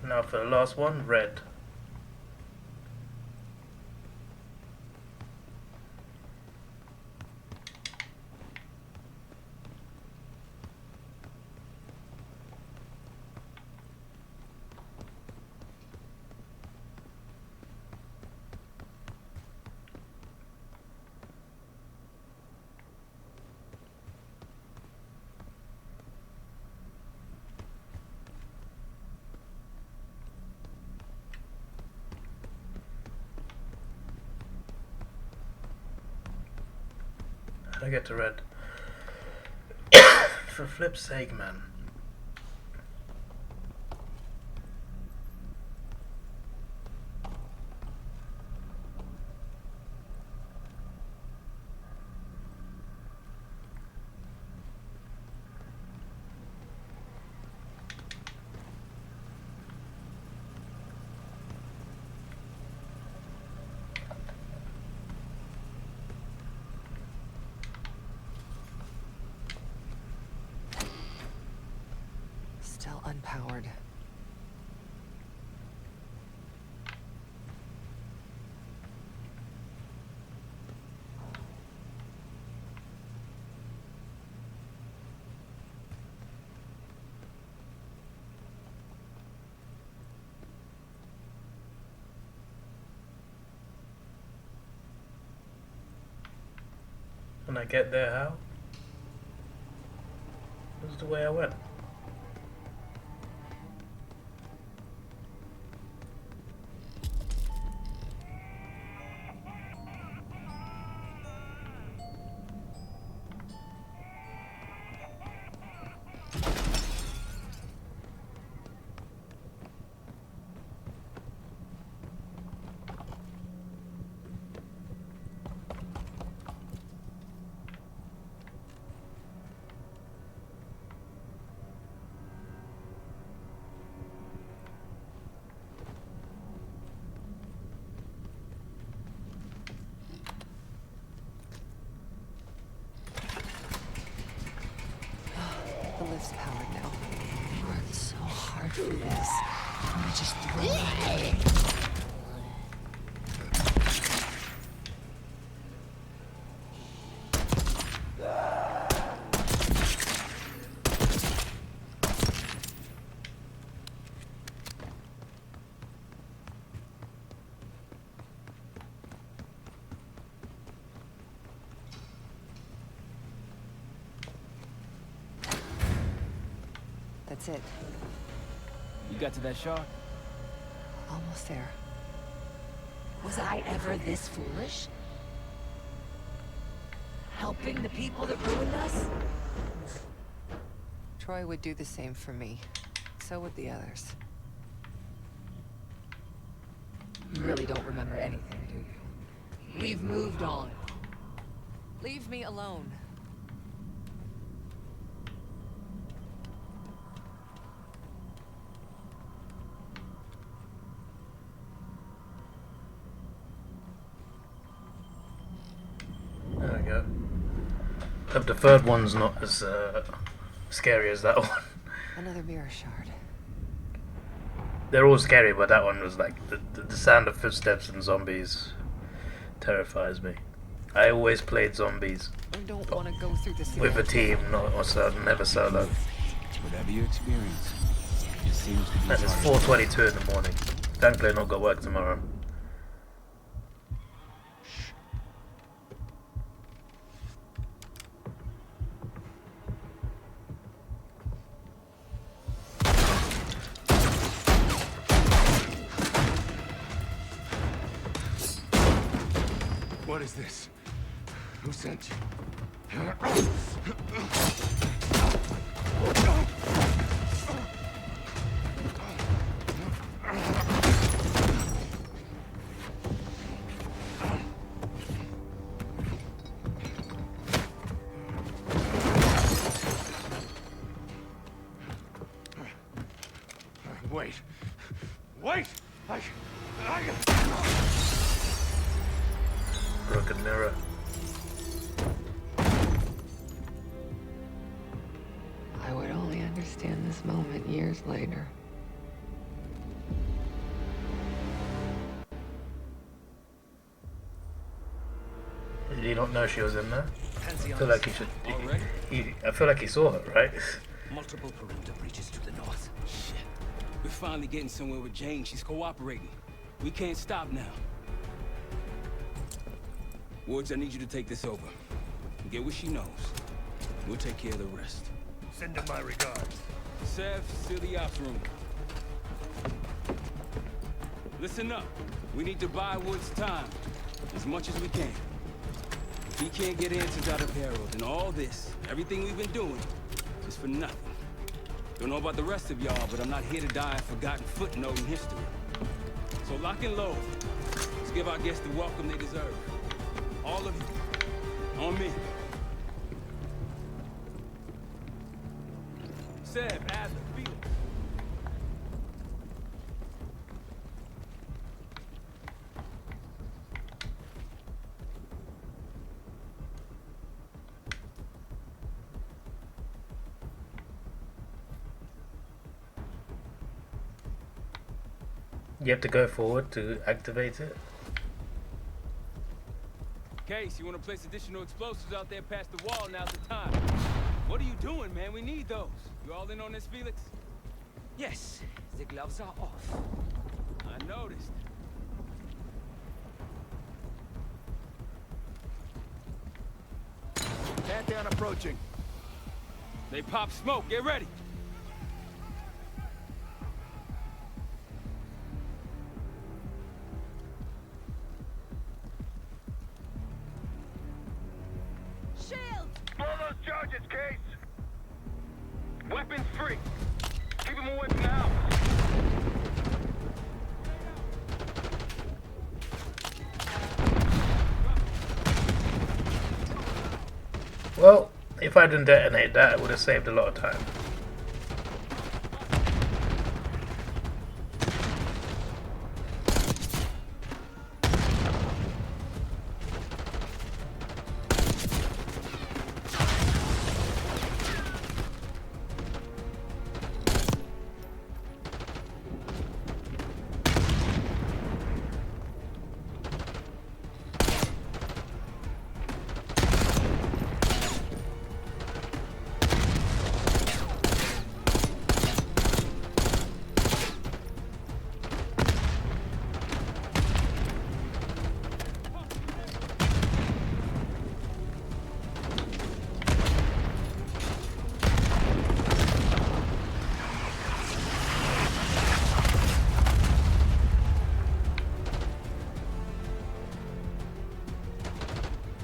Now for the last one, red. I get to red. For flip's sake, man. Still unpowered. When I get there, how? This is the way I went. The lift's powered now. I worked so hard for this. I'm gonna just throw it away. That's it. You got to that shark? Almost there. Was I ever this foolish? Helping the people that ruined us? Troy would do the same for me. So would the others. You really don't remember anything, do you? We've moved on. Leave me alone. Hope the third one's not as scary as that one. Another mirror shard. They're all scary, but that one was like the sound of footsteps and zombies terrifies me. I always played zombies I don't want to go through this with a team, never solo. Whatever you experience, it seems to be. And it's 4:22 in the morning. Thankfully, not got work tomorrow. What is this? Who sent you? Wait. Wait! Broken mirror. I would only understand this moment years later. Did he not know she was in there? I feel like he should. I feel like he saw her, right? Multiple perimeter breaches to the north. Shit. We're finally getting somewhere with Jane. She's cooperating. We can't stop now. Woods, I need you to take this over. Get what she knows. We'll take care of the rest. Send her my regards. Sev, seal the ops room. Listen up. We need to buy Woods time. As much as we can. If he can't get answers out of Harold, and all this, everything we've been doing, is for nothing. Don't know about the rest of y'all, but I'm not here to die a forgotten footnote in history. So lock and load. Let's give our guests the welcome they deserve. All of you. On me. Sev, Adler, Felix. You have to go forward to activate it. Case, you want to place additional explosives out there past the wall, now's the time. What are you doing, man? We need those. You all in on this, Felix? Yes, the gloves are off. I noticed. Pantheon approaching. They pop smoke. Get ready. Blow those charges, Case! Weapons free. Keep them away from the house. Well, if I didn't detonate that, it would have saved a lot of time.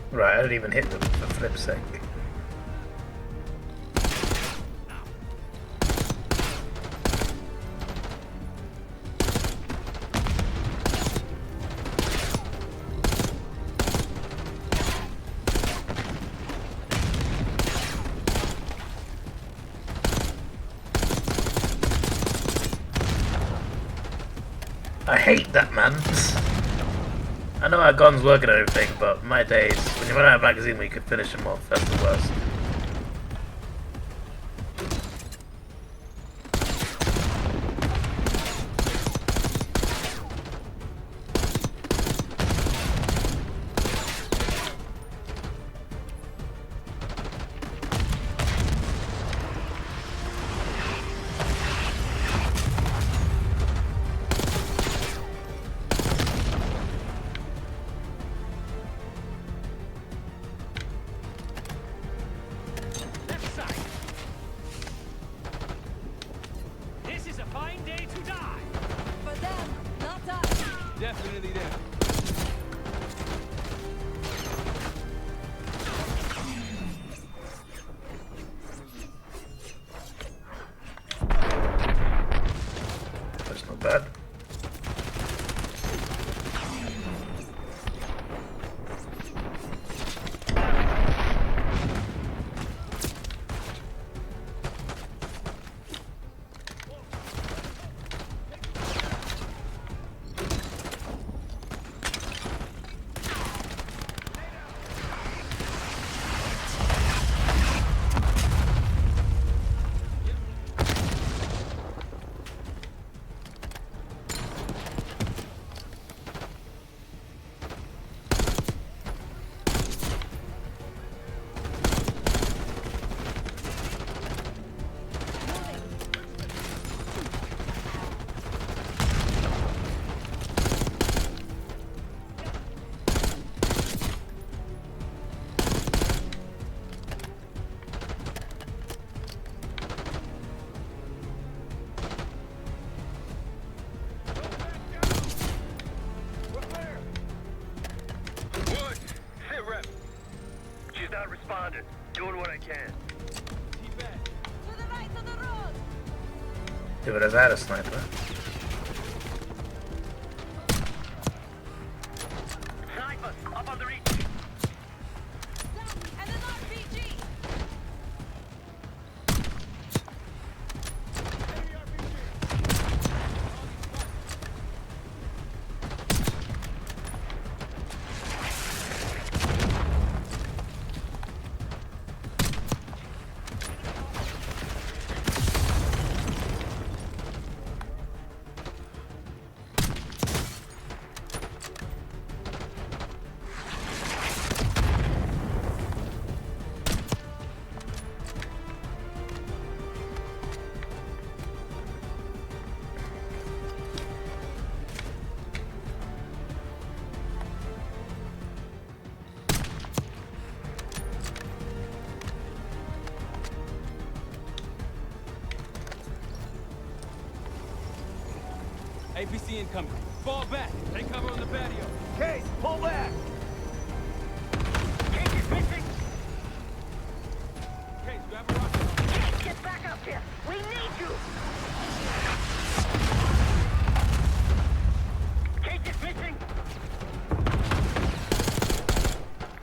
Right, I didn't even hit them, for flip's sake. I hate that, man. I know our guns work and everything, but my days. When you run out of magazine, we could finish them off. That's the worst. Definitely them. That's not bad. Doing what I can. If it has had a sniper. Sniper, up on the reach. And an RPG! APC incoming. Fall back. Take cover on the patio. Case, pull back. Case is missing. Case, grab a rocket. Case, get back up here. We need you. Case is missing.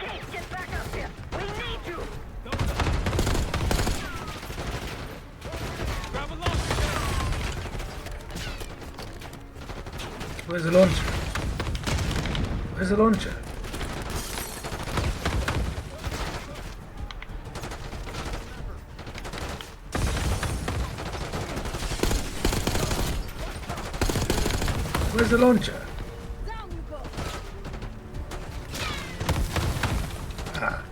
Case, get back up here. We need you. Grab a launcher. Where's the launcher? Where's the launcher? Where's the launcher? Ah.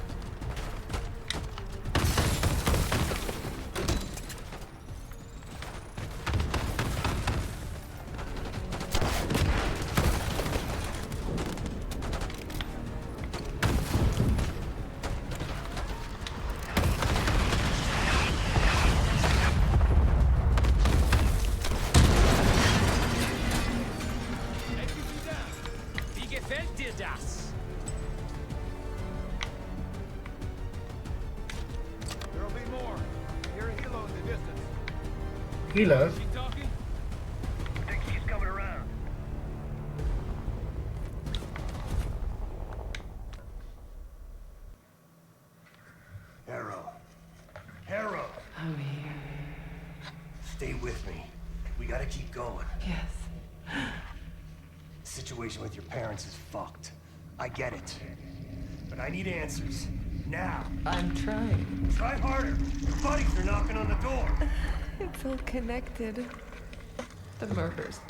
There'll be more. Hear a helo in the distance. Helo? She talking? Think she's coming around. Harrow. I'm here. Stay with me. We gotta keep going. Yes. The situation with your parents is fucked. I get it. But I need answers. Now. I'm trying. Try harder. Your buddies are knocking on the door. It's all connected. The murders.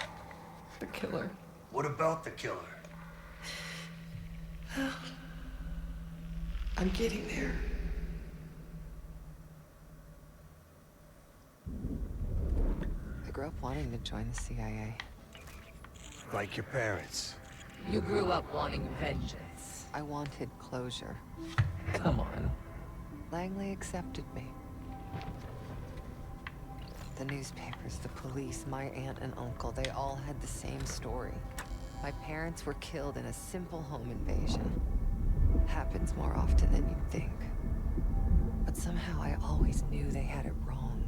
The killer. What about the killer? I'm getting there. I grew up wanting to join the CIA. Like your parents. You grew up wanting vengeance. I wanted closure. Come on. Langley accepted me. The newspapers, the police, my aunt and uncle, they all had the same story. My parents were killed in a simple home invasion. Happens more often than you'd think. But somehow I always knew they had it wrong.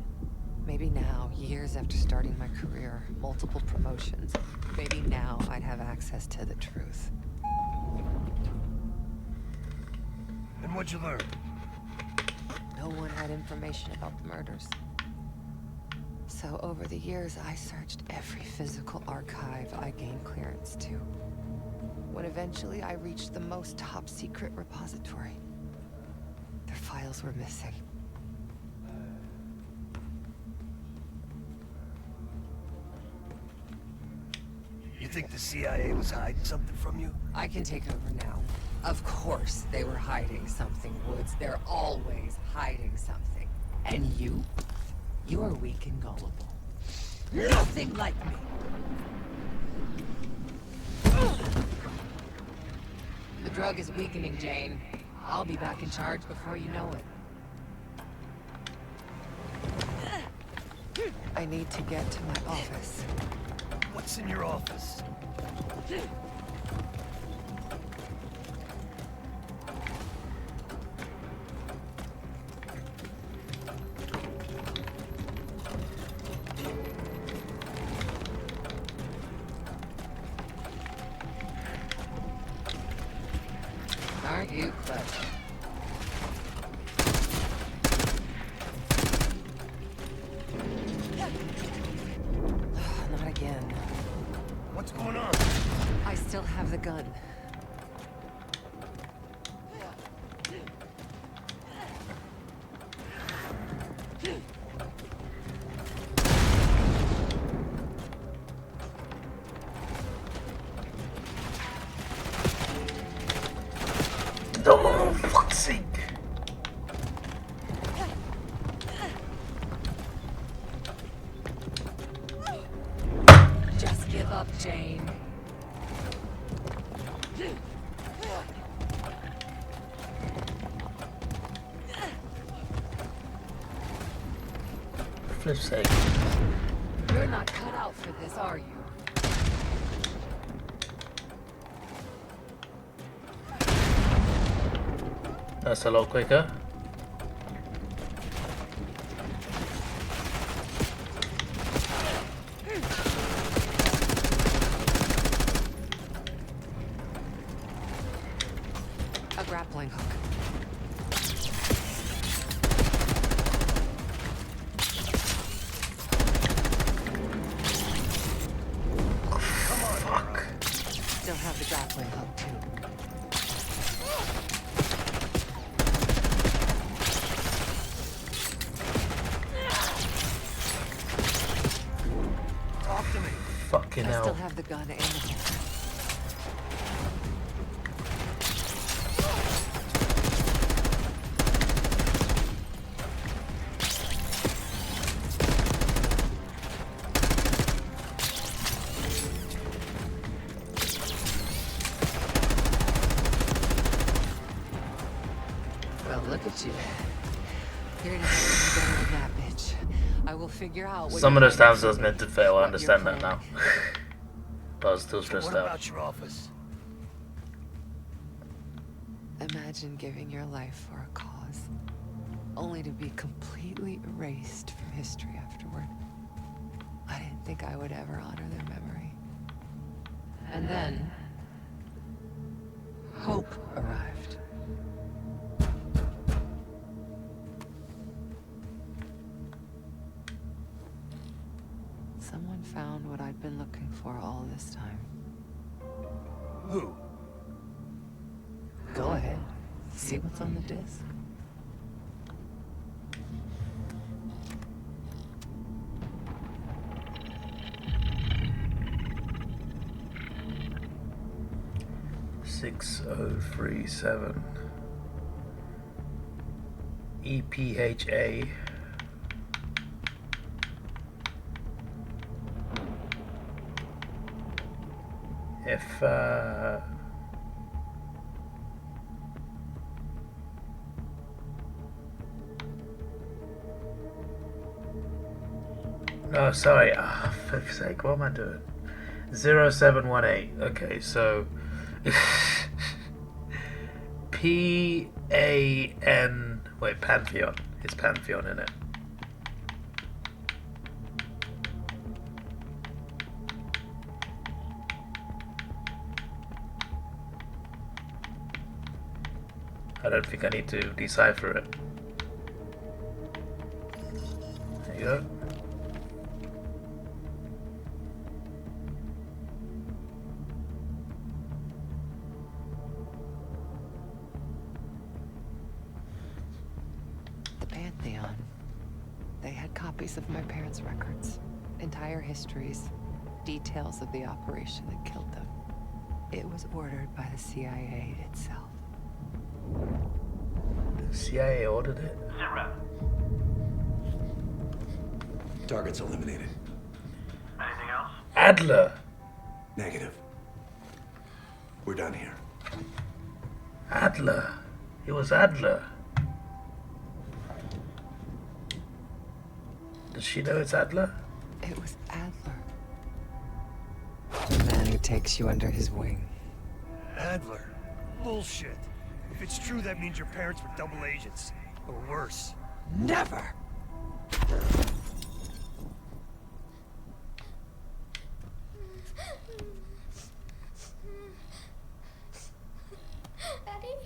Maybe now, years after starting my career, multiple promotions, maybe now I'd have access to the truth. And what'd you learn? No one had information about the murders. So over the years, I searched every physical archive I gained clearance to. When eventually I reached the most top-secret repository, their files were missing. You think the CIA was hiding something from you? I can take over now. Of course they were hiding something, Woods. They're always hiding something. And you are weak and gullible. Nothing like me. The drug is weakening, Jane. I'll be back in charge before you know it. I need to get to my office. What's in your office? Aren't you clever? Not again. What's going on? I still have the gun. Oh, fuck's sake. Just give up, Jane. Flip's sake. You're not cut out for this, are you? That's a lot quicker. A grappling hook. Still have the grappling hook, too. Talk to me. Fucking I hell. still have the gun and the hook. Well, look at you. You're gonna have to be better than that, bitch. I will figure out what Some of you're those times I hiding was from meant me. to fail, I What understand you're that now. But I was still stressed What out. about your office? Imagine giving your life for a cause, only to be completely erased from history afterward. I didn't think I would ever honor their memory. And then, hope arrived. Someone found what I'd been looking for all this time. Who? Go ahead. See what's on the disc? $6037 EPHA. If no, sorry, for fuck's sake, what am I doing? 0718. Okay, so PAN, wait, Pantheon. It's Pantheon in it. I don't think I need to decipher it. There you go. The Pantheon. They had copies of my parents' records, entire histories, details of the operation that killed them. It was ordered by the CIA itself. The CIA ordered it? Target's eliminated. Anything else? Adler! Negative. We're done here. Adler. It was Adler. Does she know it's Adler? It was Adler. The man who takes you under his wing. Adler? Bullshit. If it's true, that means your parents were double agents. Or worse. Never! Daddy,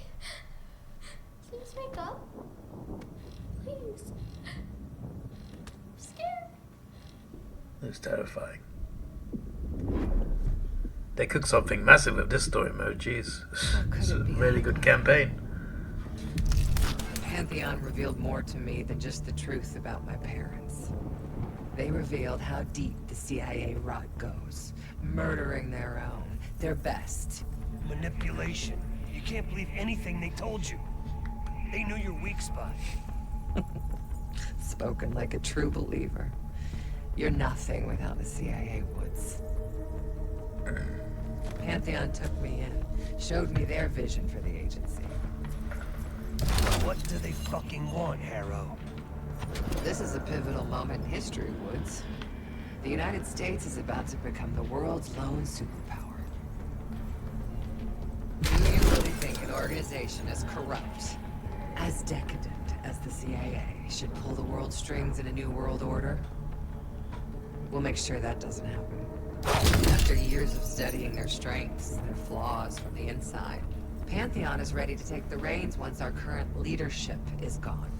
please wake up. Please. I'm scared. Looks terrifying. They cooked something massive with this story mode, jeez. It's a really good campaign. Pantheon revealed more to me than just the truth about my parents. They revealed how deep the CIA rot goes, murdering their own, their best. Manipulation. You can't believe anything they told you. They knew your weak spot. Spoken like a true believer. You're nothing without the CIA woods. Pantheon took me in, showed me their vision for the agency. What do they fucking want, Harrow? This is a pivotal moment in history, Woods. The United States is about to become the world's lone superpower. Do you really think an organization as corrupt, as decadent as the CIA should pull the world's strings in a new world order? We'll make sure that doesn't happen. After years of studying their strengths, their flaws from the inside, Pantheon is ready to take the reins once our current leadership is gone.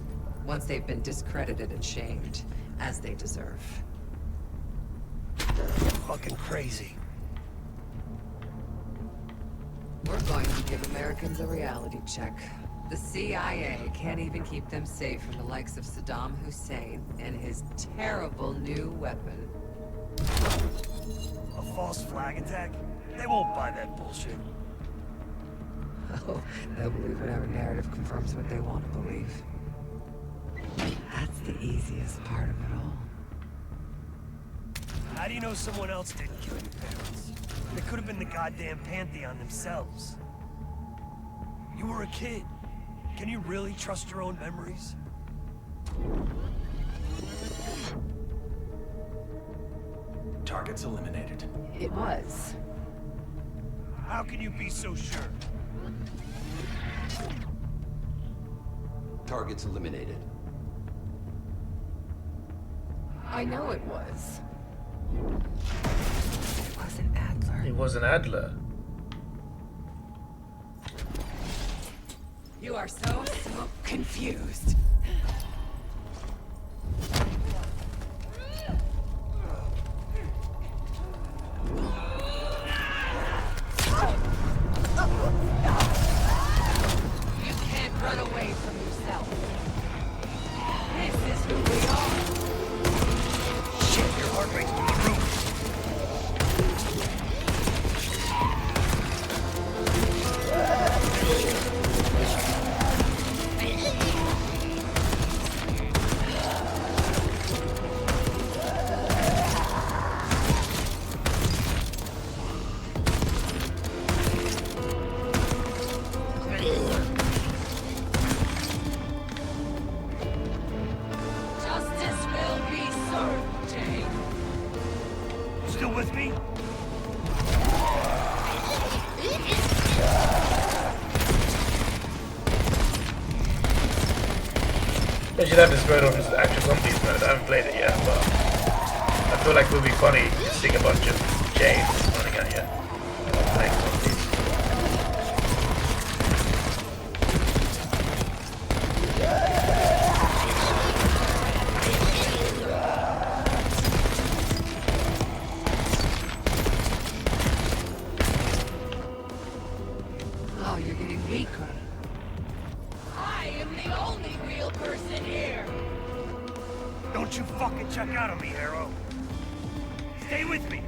Once they've been discredited and shamed, as they deserve. Fucking crazy. We're going to give Americans a reality check. The CIA can't even keep them safe from the likes of Saddam Hussein and his terrible new weapon. A false flag attack? They won't buy that bullshit. Oh, they'll believe whatever narrative confirms what they want to believe. That's the easiest part of it all. How do you know someone else didn't kill your parents? They could have been the goddamn Pantheon themselves. You were a kid. Can you really trust your own memories? Target's eliminated. It was. How can you be so sure? Target's eliminated. I know it was. It wasn't Adler. It wasn't Adler. You are so confused. You can't right through the roof. Justice will be served, Jane. Still with me? They should have this mode on just actual zombies mode. I haven't played it yet, but I feel like it would be funny seeing a bunch of Janes running at you playing zombies. Oh, you're getting weaker. I am the only real person here. Don't you fucking check out on me, Harrow. Stay with me.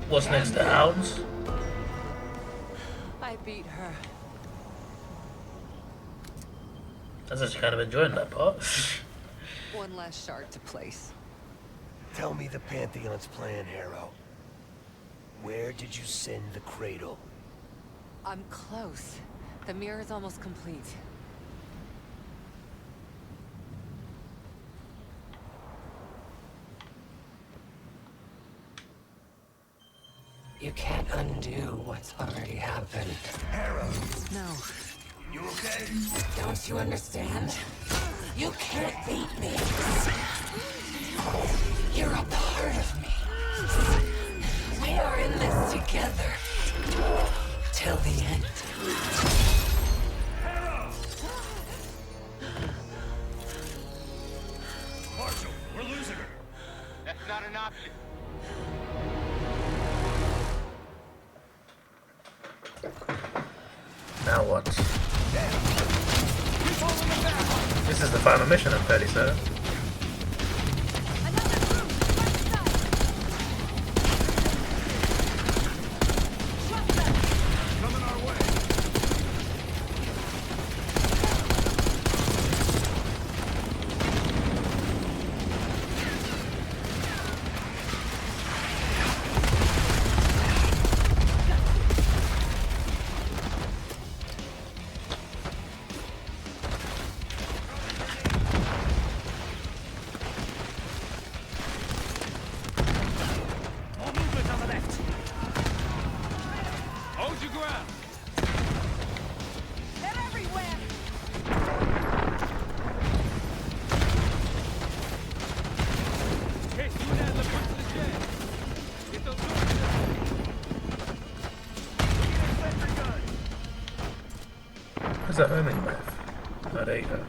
What's next to Hounds? I beat her. I was actually kind of enjoying that part. One last shard to place. Tell me the Pantheon's plan, Harrow. Where did you send the cradle? I'm close. The mirror's almost complete. You can't undo what's already happened. Harrow! No. You okay? Don't you understand? You can't beat me. You're a part of me. We are in this together. Till the end. Harrow! Marshall, we're losing her. That's not an option. Now what? This is the final mission, I'm fairly certain. Coming our way. More movement on the left. Hold your ground. They're everywhere. Okay, you and the front of the chair. Get those doors. Where's that homing map? Oh, there you go.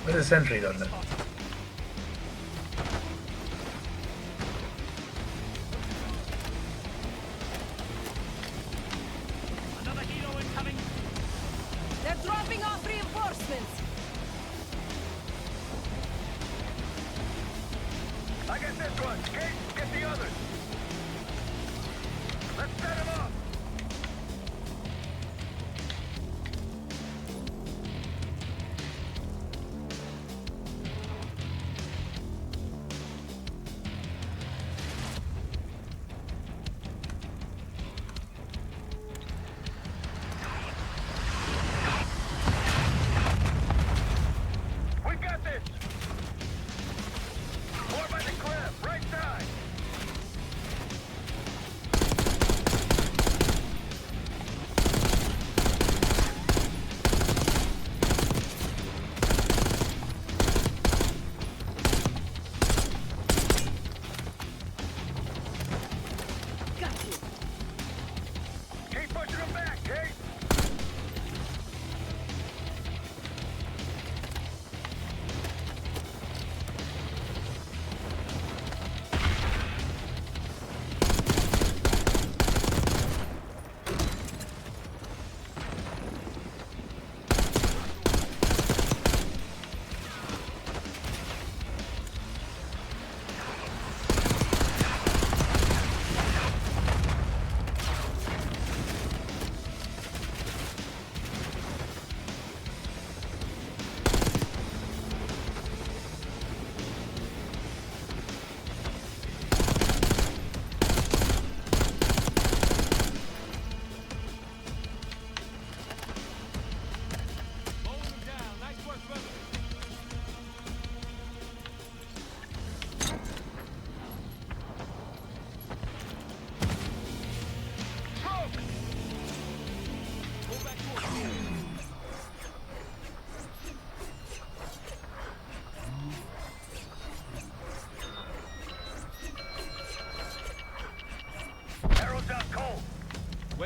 Where's the sentry done then? Another hero incoming. They're dropping off reinforcements. I got this one. Kate, get the others. Let's set him up.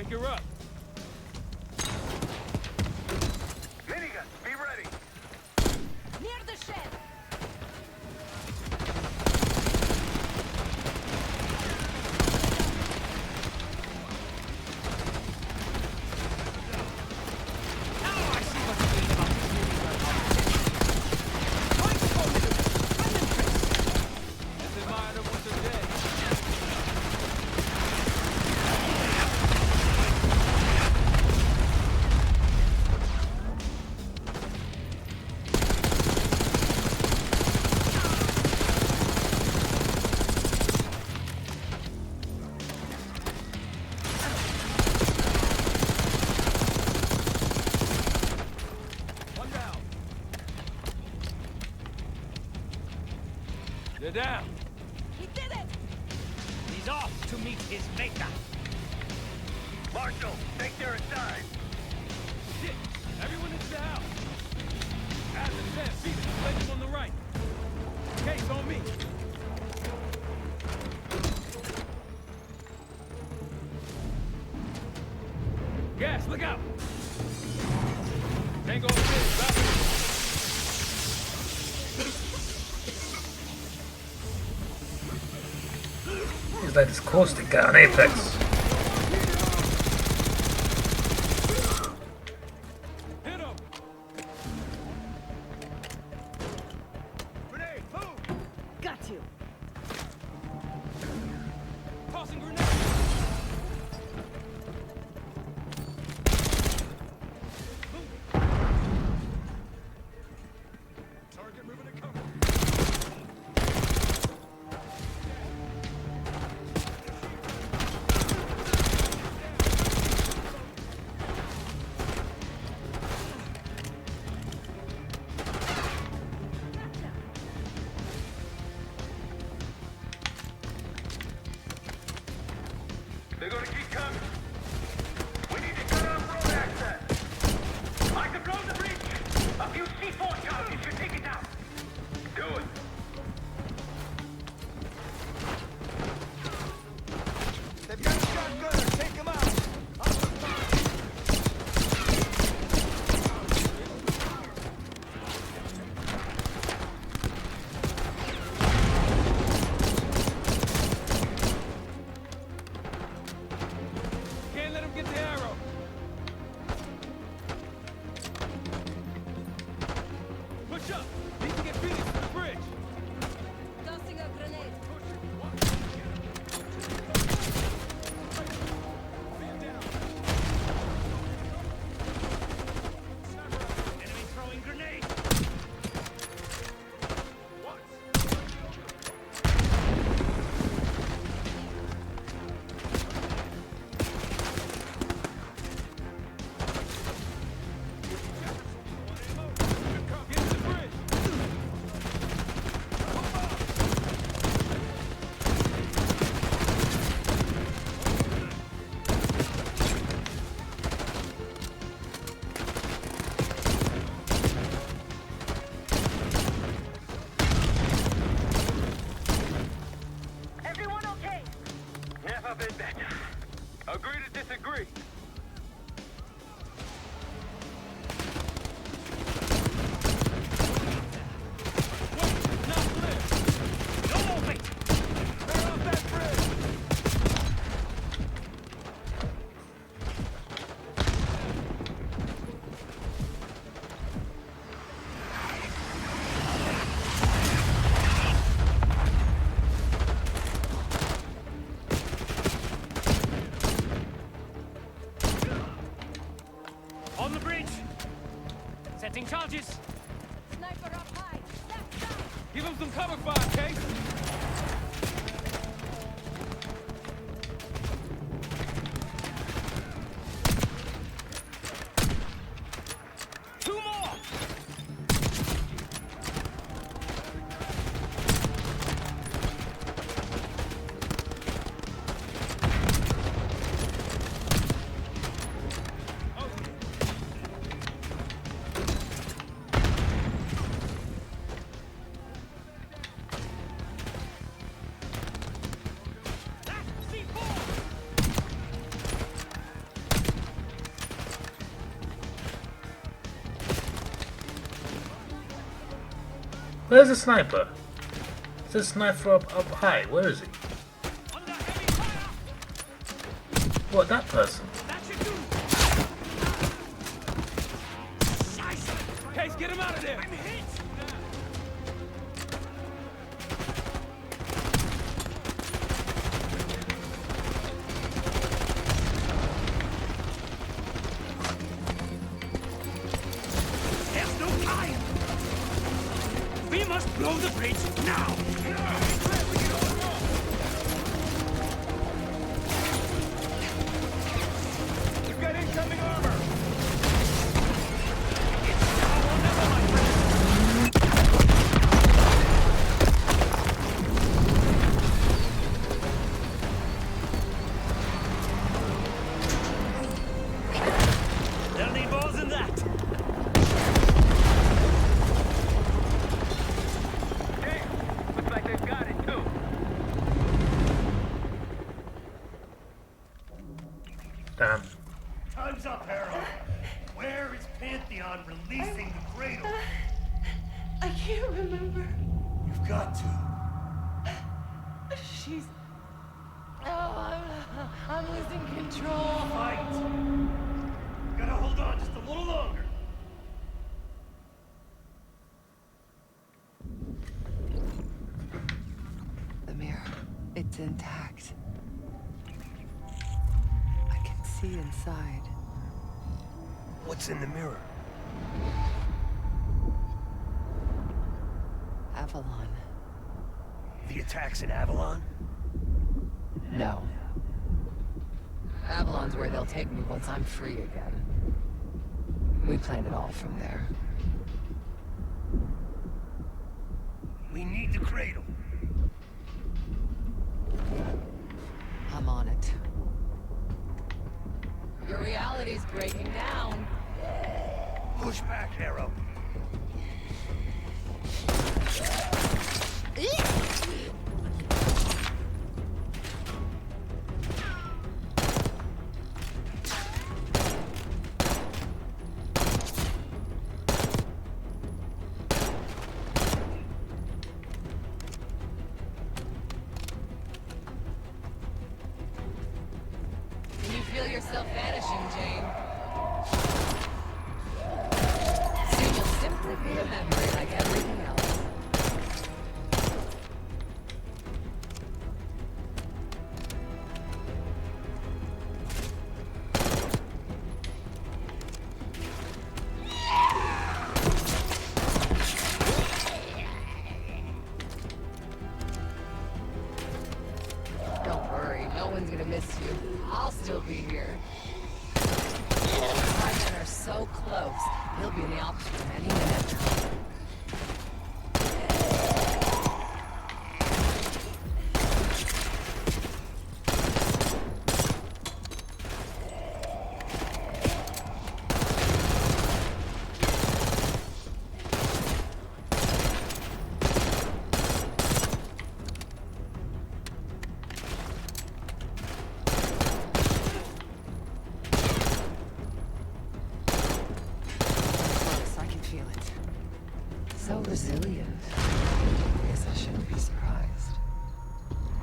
Pick her up. Minigun, be ready. Near the shed. They're down. He did it! He's off to meet his maker. Marshal, think they're inside. Shit! Everyone into the house. As it says, Peter, place him on the right. Case on me. Gas, look out! Tango on the ridge, drop it. He's like this caustic guy on Apex. Hit him! Grenade, move! Got you. Tossing grenade! Target moving to cover. They're gonna keep coming. We need to cut off road access. I can blow the bridge. A few C4 charges should take it down. Do it. They've got a shotgunner. Take him out. Can't let him get the arrow. Push up. Need to get Phoenix to the bridge. Tossing a grenade. Enemy throwing grenade. Get to the bridge. Everyone okay? Never been better. Agree to disagree. On the bridge. Setting charges. Sniper up high. Left side. Give him some cover fire, Case. Two more. Where's the sniper? Is the sniper up high? Where is he? What, that person? Case, get him out of there! I'm hit! There's no time! We must blow the bridge now! We've got incoming armor! They'll need more than that! Looks like they've got it, too. Damn. Time's up, Harold. Where is Pantheon releasing the cradle? I can't remember. You've got to. She's... Oh, I'm losing control. Fight! Gotta hold on just a little longer. The mirror. It's intact. I can see inside. What's in the mirror? Avalon. The attacks in Avalon? No. Avalon's where they'll take me once I'm free again. We planned it all from there. We need the cradle. I'm on it. Your reality's breaking down. Push back, Arrow. Can you feel yourself vanishing, Jane? Soon you'll simply be a memory like everything else. Don't worry, no one's gonna miss you. I'll still be here. My men are so close, he'll be in the ops room any minute. Close, I can feel it. So resilient. Guess I shouldn't be surprised.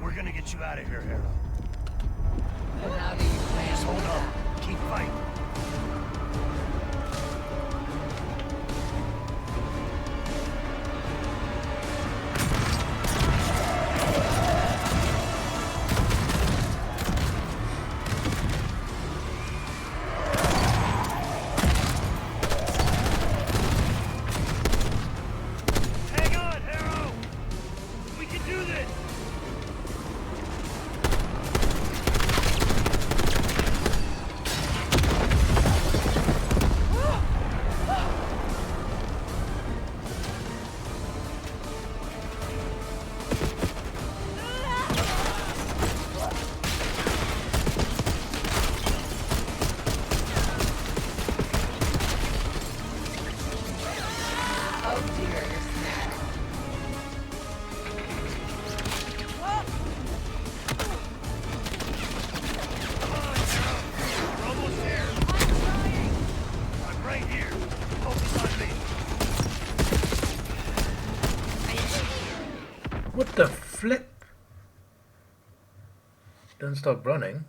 We're gonna get you out of here, Harold. And how do you plan? Just hold on. Keep fighting. Hang on, Harold! We can do this! What the flip? Don't stop running.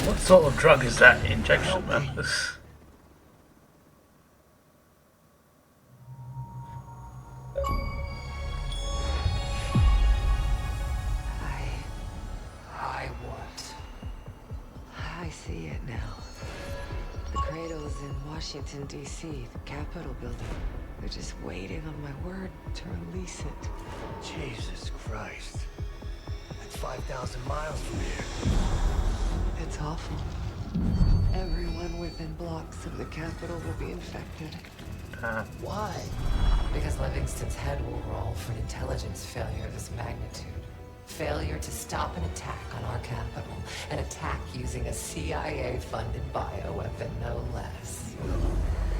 What sort of drug is that injection, man? I see it now. The cradle's in Washington, D.C., the Capitol building. They're just waiting on my word to release it. Jesus Christ. That's 5,000 miles from here. It's awful. Everyone within blocks of the Capitol will be infected. Why? Because Livingston's head will roll for an intelligence failure of this magnitude. Failure to stop an attack on our capital. An attack using a CIA-funded bioweapon, no less.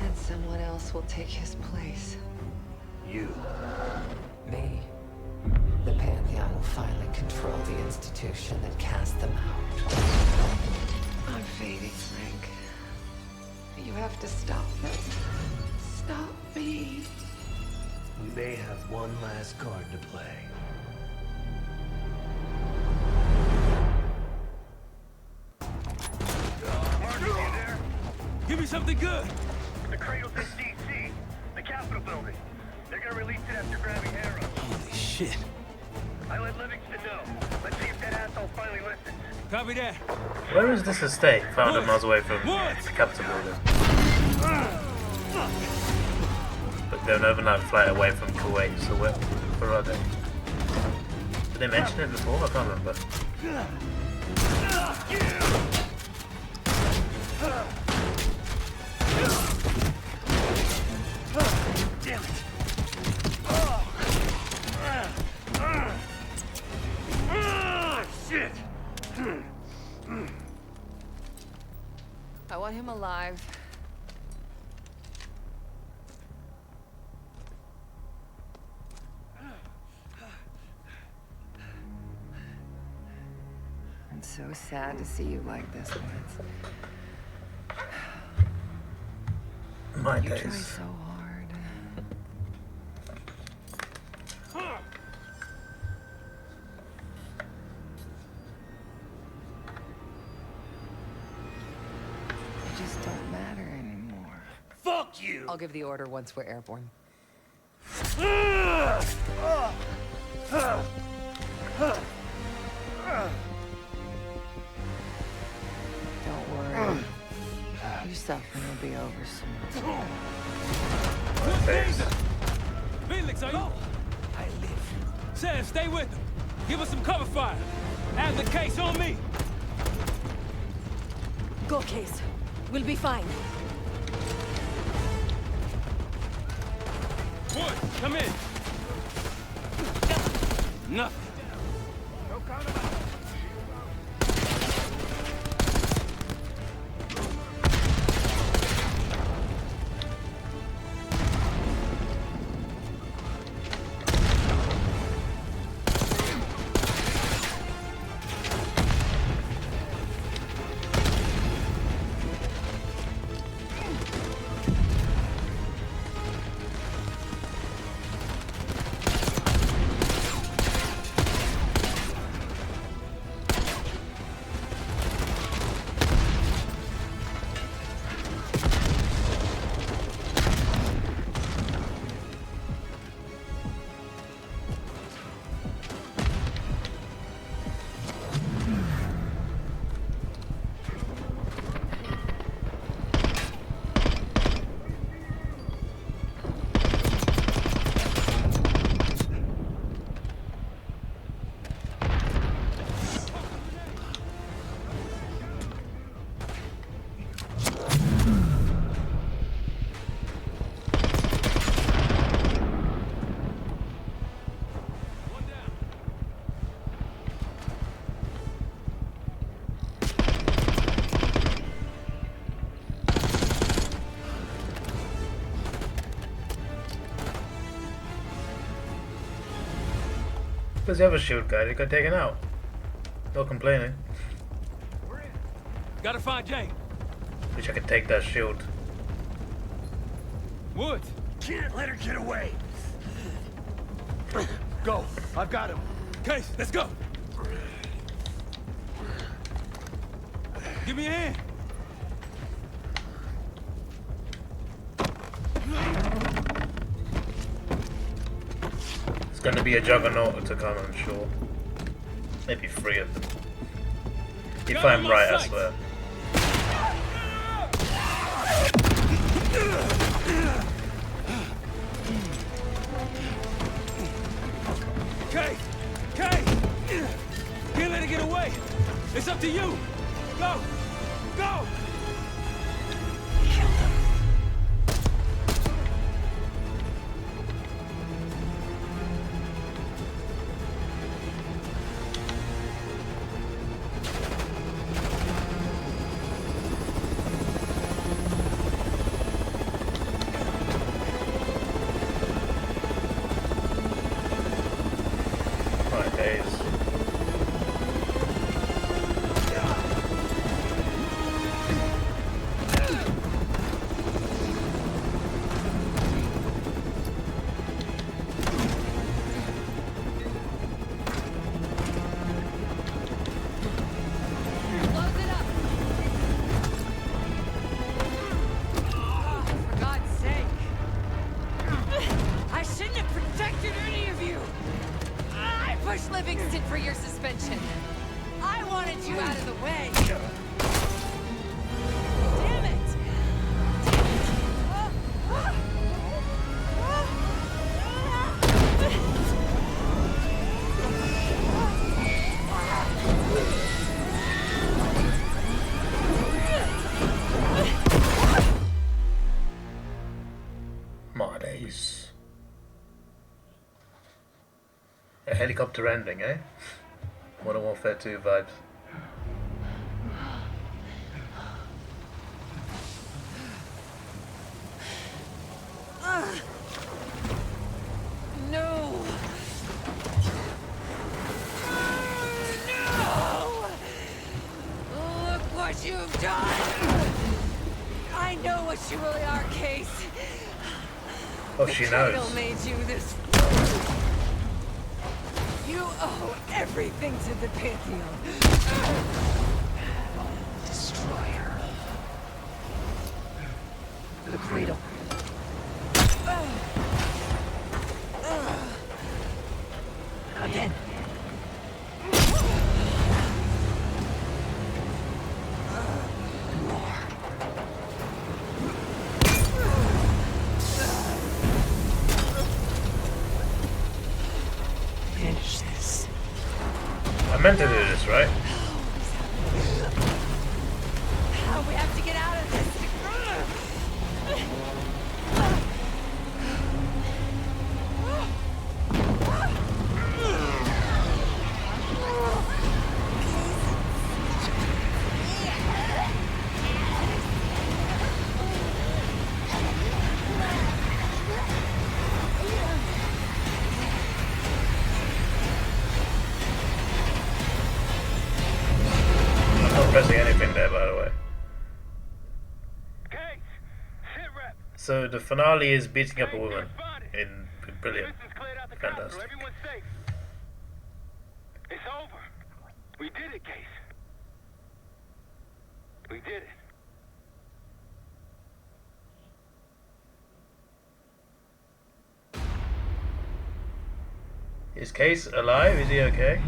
And someone else will take his place. You. Me. The Pantheon will finally control the institution that cast them out. I'm fading, Frank. You have to stop it. Stop me. We may have one last card to play. Give me something good! The cradle's in D.C. The Capitol building. They're gonna release it after grabbing Harrow. Holy shit. I let Livingston know. Let's see if that asshole finally listens. Copy that. Where is this estate? 500 miles away from the Capitol building. But they're an overnight flight away from Kuwait, so where are they? Did they mention it before? I can't remember. Damn it! Shit! I want him alive. I'm so sad to see you like this, Lance. My You days. try so hard. You just don't matter anymore. Fuck you! I'll give the order once we're airborne. Don't worry. Your suffering will be over soon. Felix, are you? I live. Sam, stay with them. Give us some cover fire. Have the case on me. Go, Case. We'll be fine. Wood, come in. Nothing. Where's the other shield guy? He got taken out. No complaining. Gotta find Jane. Wish I could take that shield. Woods. Can't let her get away. Go. I've got him. Case, let's go. Give me a hand. It's gonna be a juggernaut to come, I'm sure. Maybe 3 of them. If I'm right, I swear. Kay! Kay! Can't let her get away! It's up to you! Go! Go! A helicopter ending, eh? Modern Warfare 2 vibes. No! No! Look what you've done! I know what you really are, Case. Oh, she knows. The made you this. You owe everything to the Pantheon. Destroyer. The cradle. Again. Finish this. I meant to do this, right? We have to get out of this. I'm not pressing anything there, by the way. So the finale is beating up a woman in brilliant, fantastic. Everyone's safe. It's over. We did it, Case. We did it. Is Case alive? Is he okay?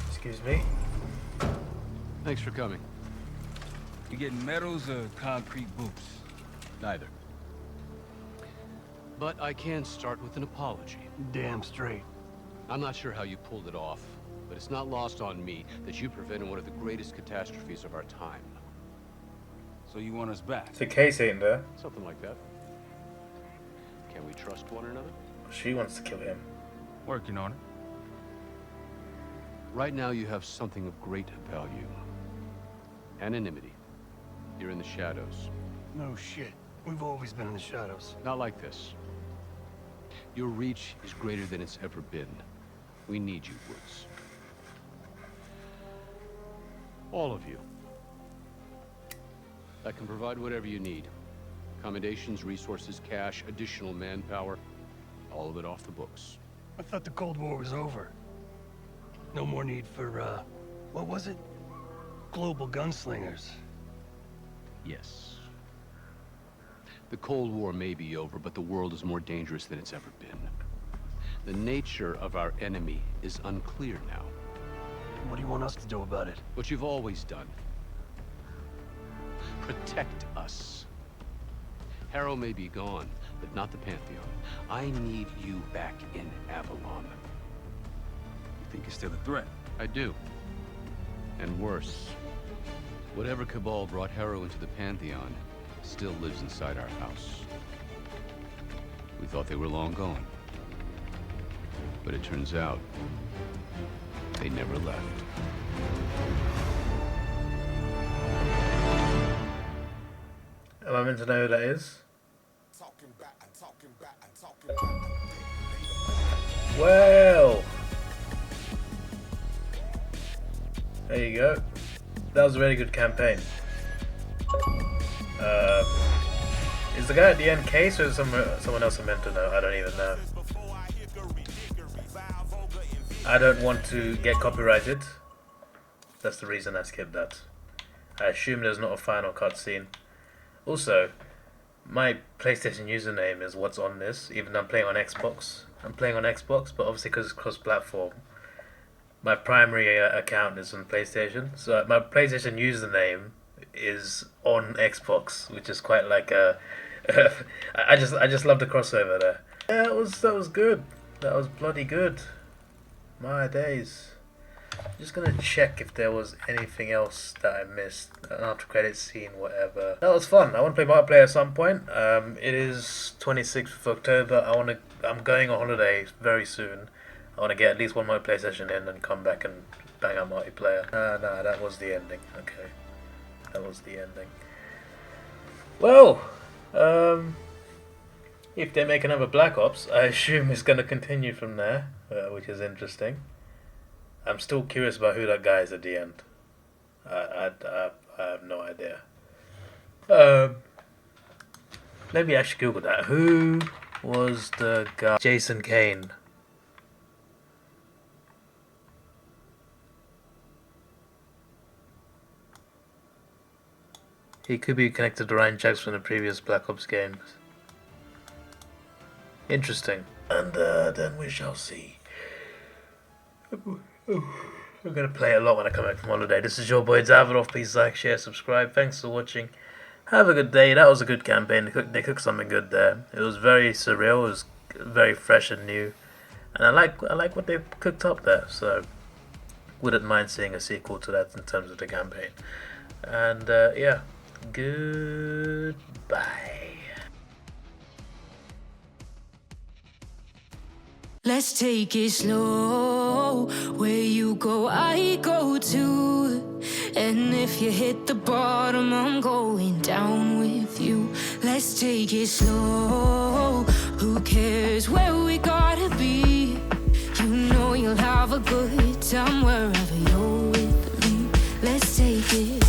Excuse me. Thanks for coming. You getting medals or concrete boots? Neither. But I can start with an apology. Damn straight. I'm not sure how you pulled it off, but it's not lost on me that you prevented one of the greatest catastrophes of our time. So you want us back? The Case ain't there. Something like that. Can we trust one another? She wants to kill him. Working on it. Right now you have something of great value. Anonymity. You're in the shadows. No shit. We've always been in the shadows. Not like this. Your reach is greater than it's ever been. We need you, Woods. All of you. I can provide whatever you need. Accommodations, resources, cash, additional manpower. All of it off the books. I thought the Cold War was over. No more need for, what was it? Global gunslingers. Yes. The Cold War may be over, but the world is more dangerous than it's ever been. The nature of our enemy is unclear now. What do you want us to do about it? What you've always done. Protect us. Harrow may be gone, but not the Pantheon. I need you back in Avalon. You think it's still a threat? I do. And worse. Whatever cabal brought Harrow into the Pantheon still lives inside our house. We thought they were long gone. But it turns out, they never left. Am I meant to know who that is? Well, there you go. That was a really good campaign. Is the guy at the end Case or is someone else I'm meant to know? I don't even know. I don't want to get copyrighted. That's the reason I skipped that. I assume there's not a final cutscene. Also, my PlayStation username is what's on this, even though I'm playing on Xbox. I'm playing on Xbox, but obviously because it's cross-platform, my primary account is on PlayStation. So my PlayStation username is on Xbox, which is quite like a. I just love the crossover there. Yeah, that was good. That was bloody good. My days. Just gonna check if there was anything else that I missed. An after credits scene, whatever. That was fun. I want to play multiplayer at some point. It is 26th of October. I'm going on holiday very soon. I want to get at least one more PlayStation in and come back and bang out multiplayer. Nah, that was the ending. Okay, that was the ending. Well, if they make another Black Ops, I assume it's gonna continue from there, which is interesting. I'm still curious about who that guy is at the end. I have no idea. Maybe I should Google that. Who was the guy? Jason Kane. He could be connected to Ryan Jackson from the previous Black Ops games. Interesting. And then we shall see. I'm gonna play a lot when I come back from holiday. This is your boy Davidoff. Please like, share, subscribe. Thanks for watching. Have a good day. That was a good campaign. They cooked something good there. It was very surreal. It was very fresh and new, and I like what they cooked up there. So wouldn't mind seeing a sequel to that in terms of the campaign. And yeah, goodbye. Let's take it slow. Where you go, I go too. And if you hit the bottom, I'm going down with you. Let's take it slow. Who cares where we gotta be? You know you'll have a good time wherever you're with me. Let's take it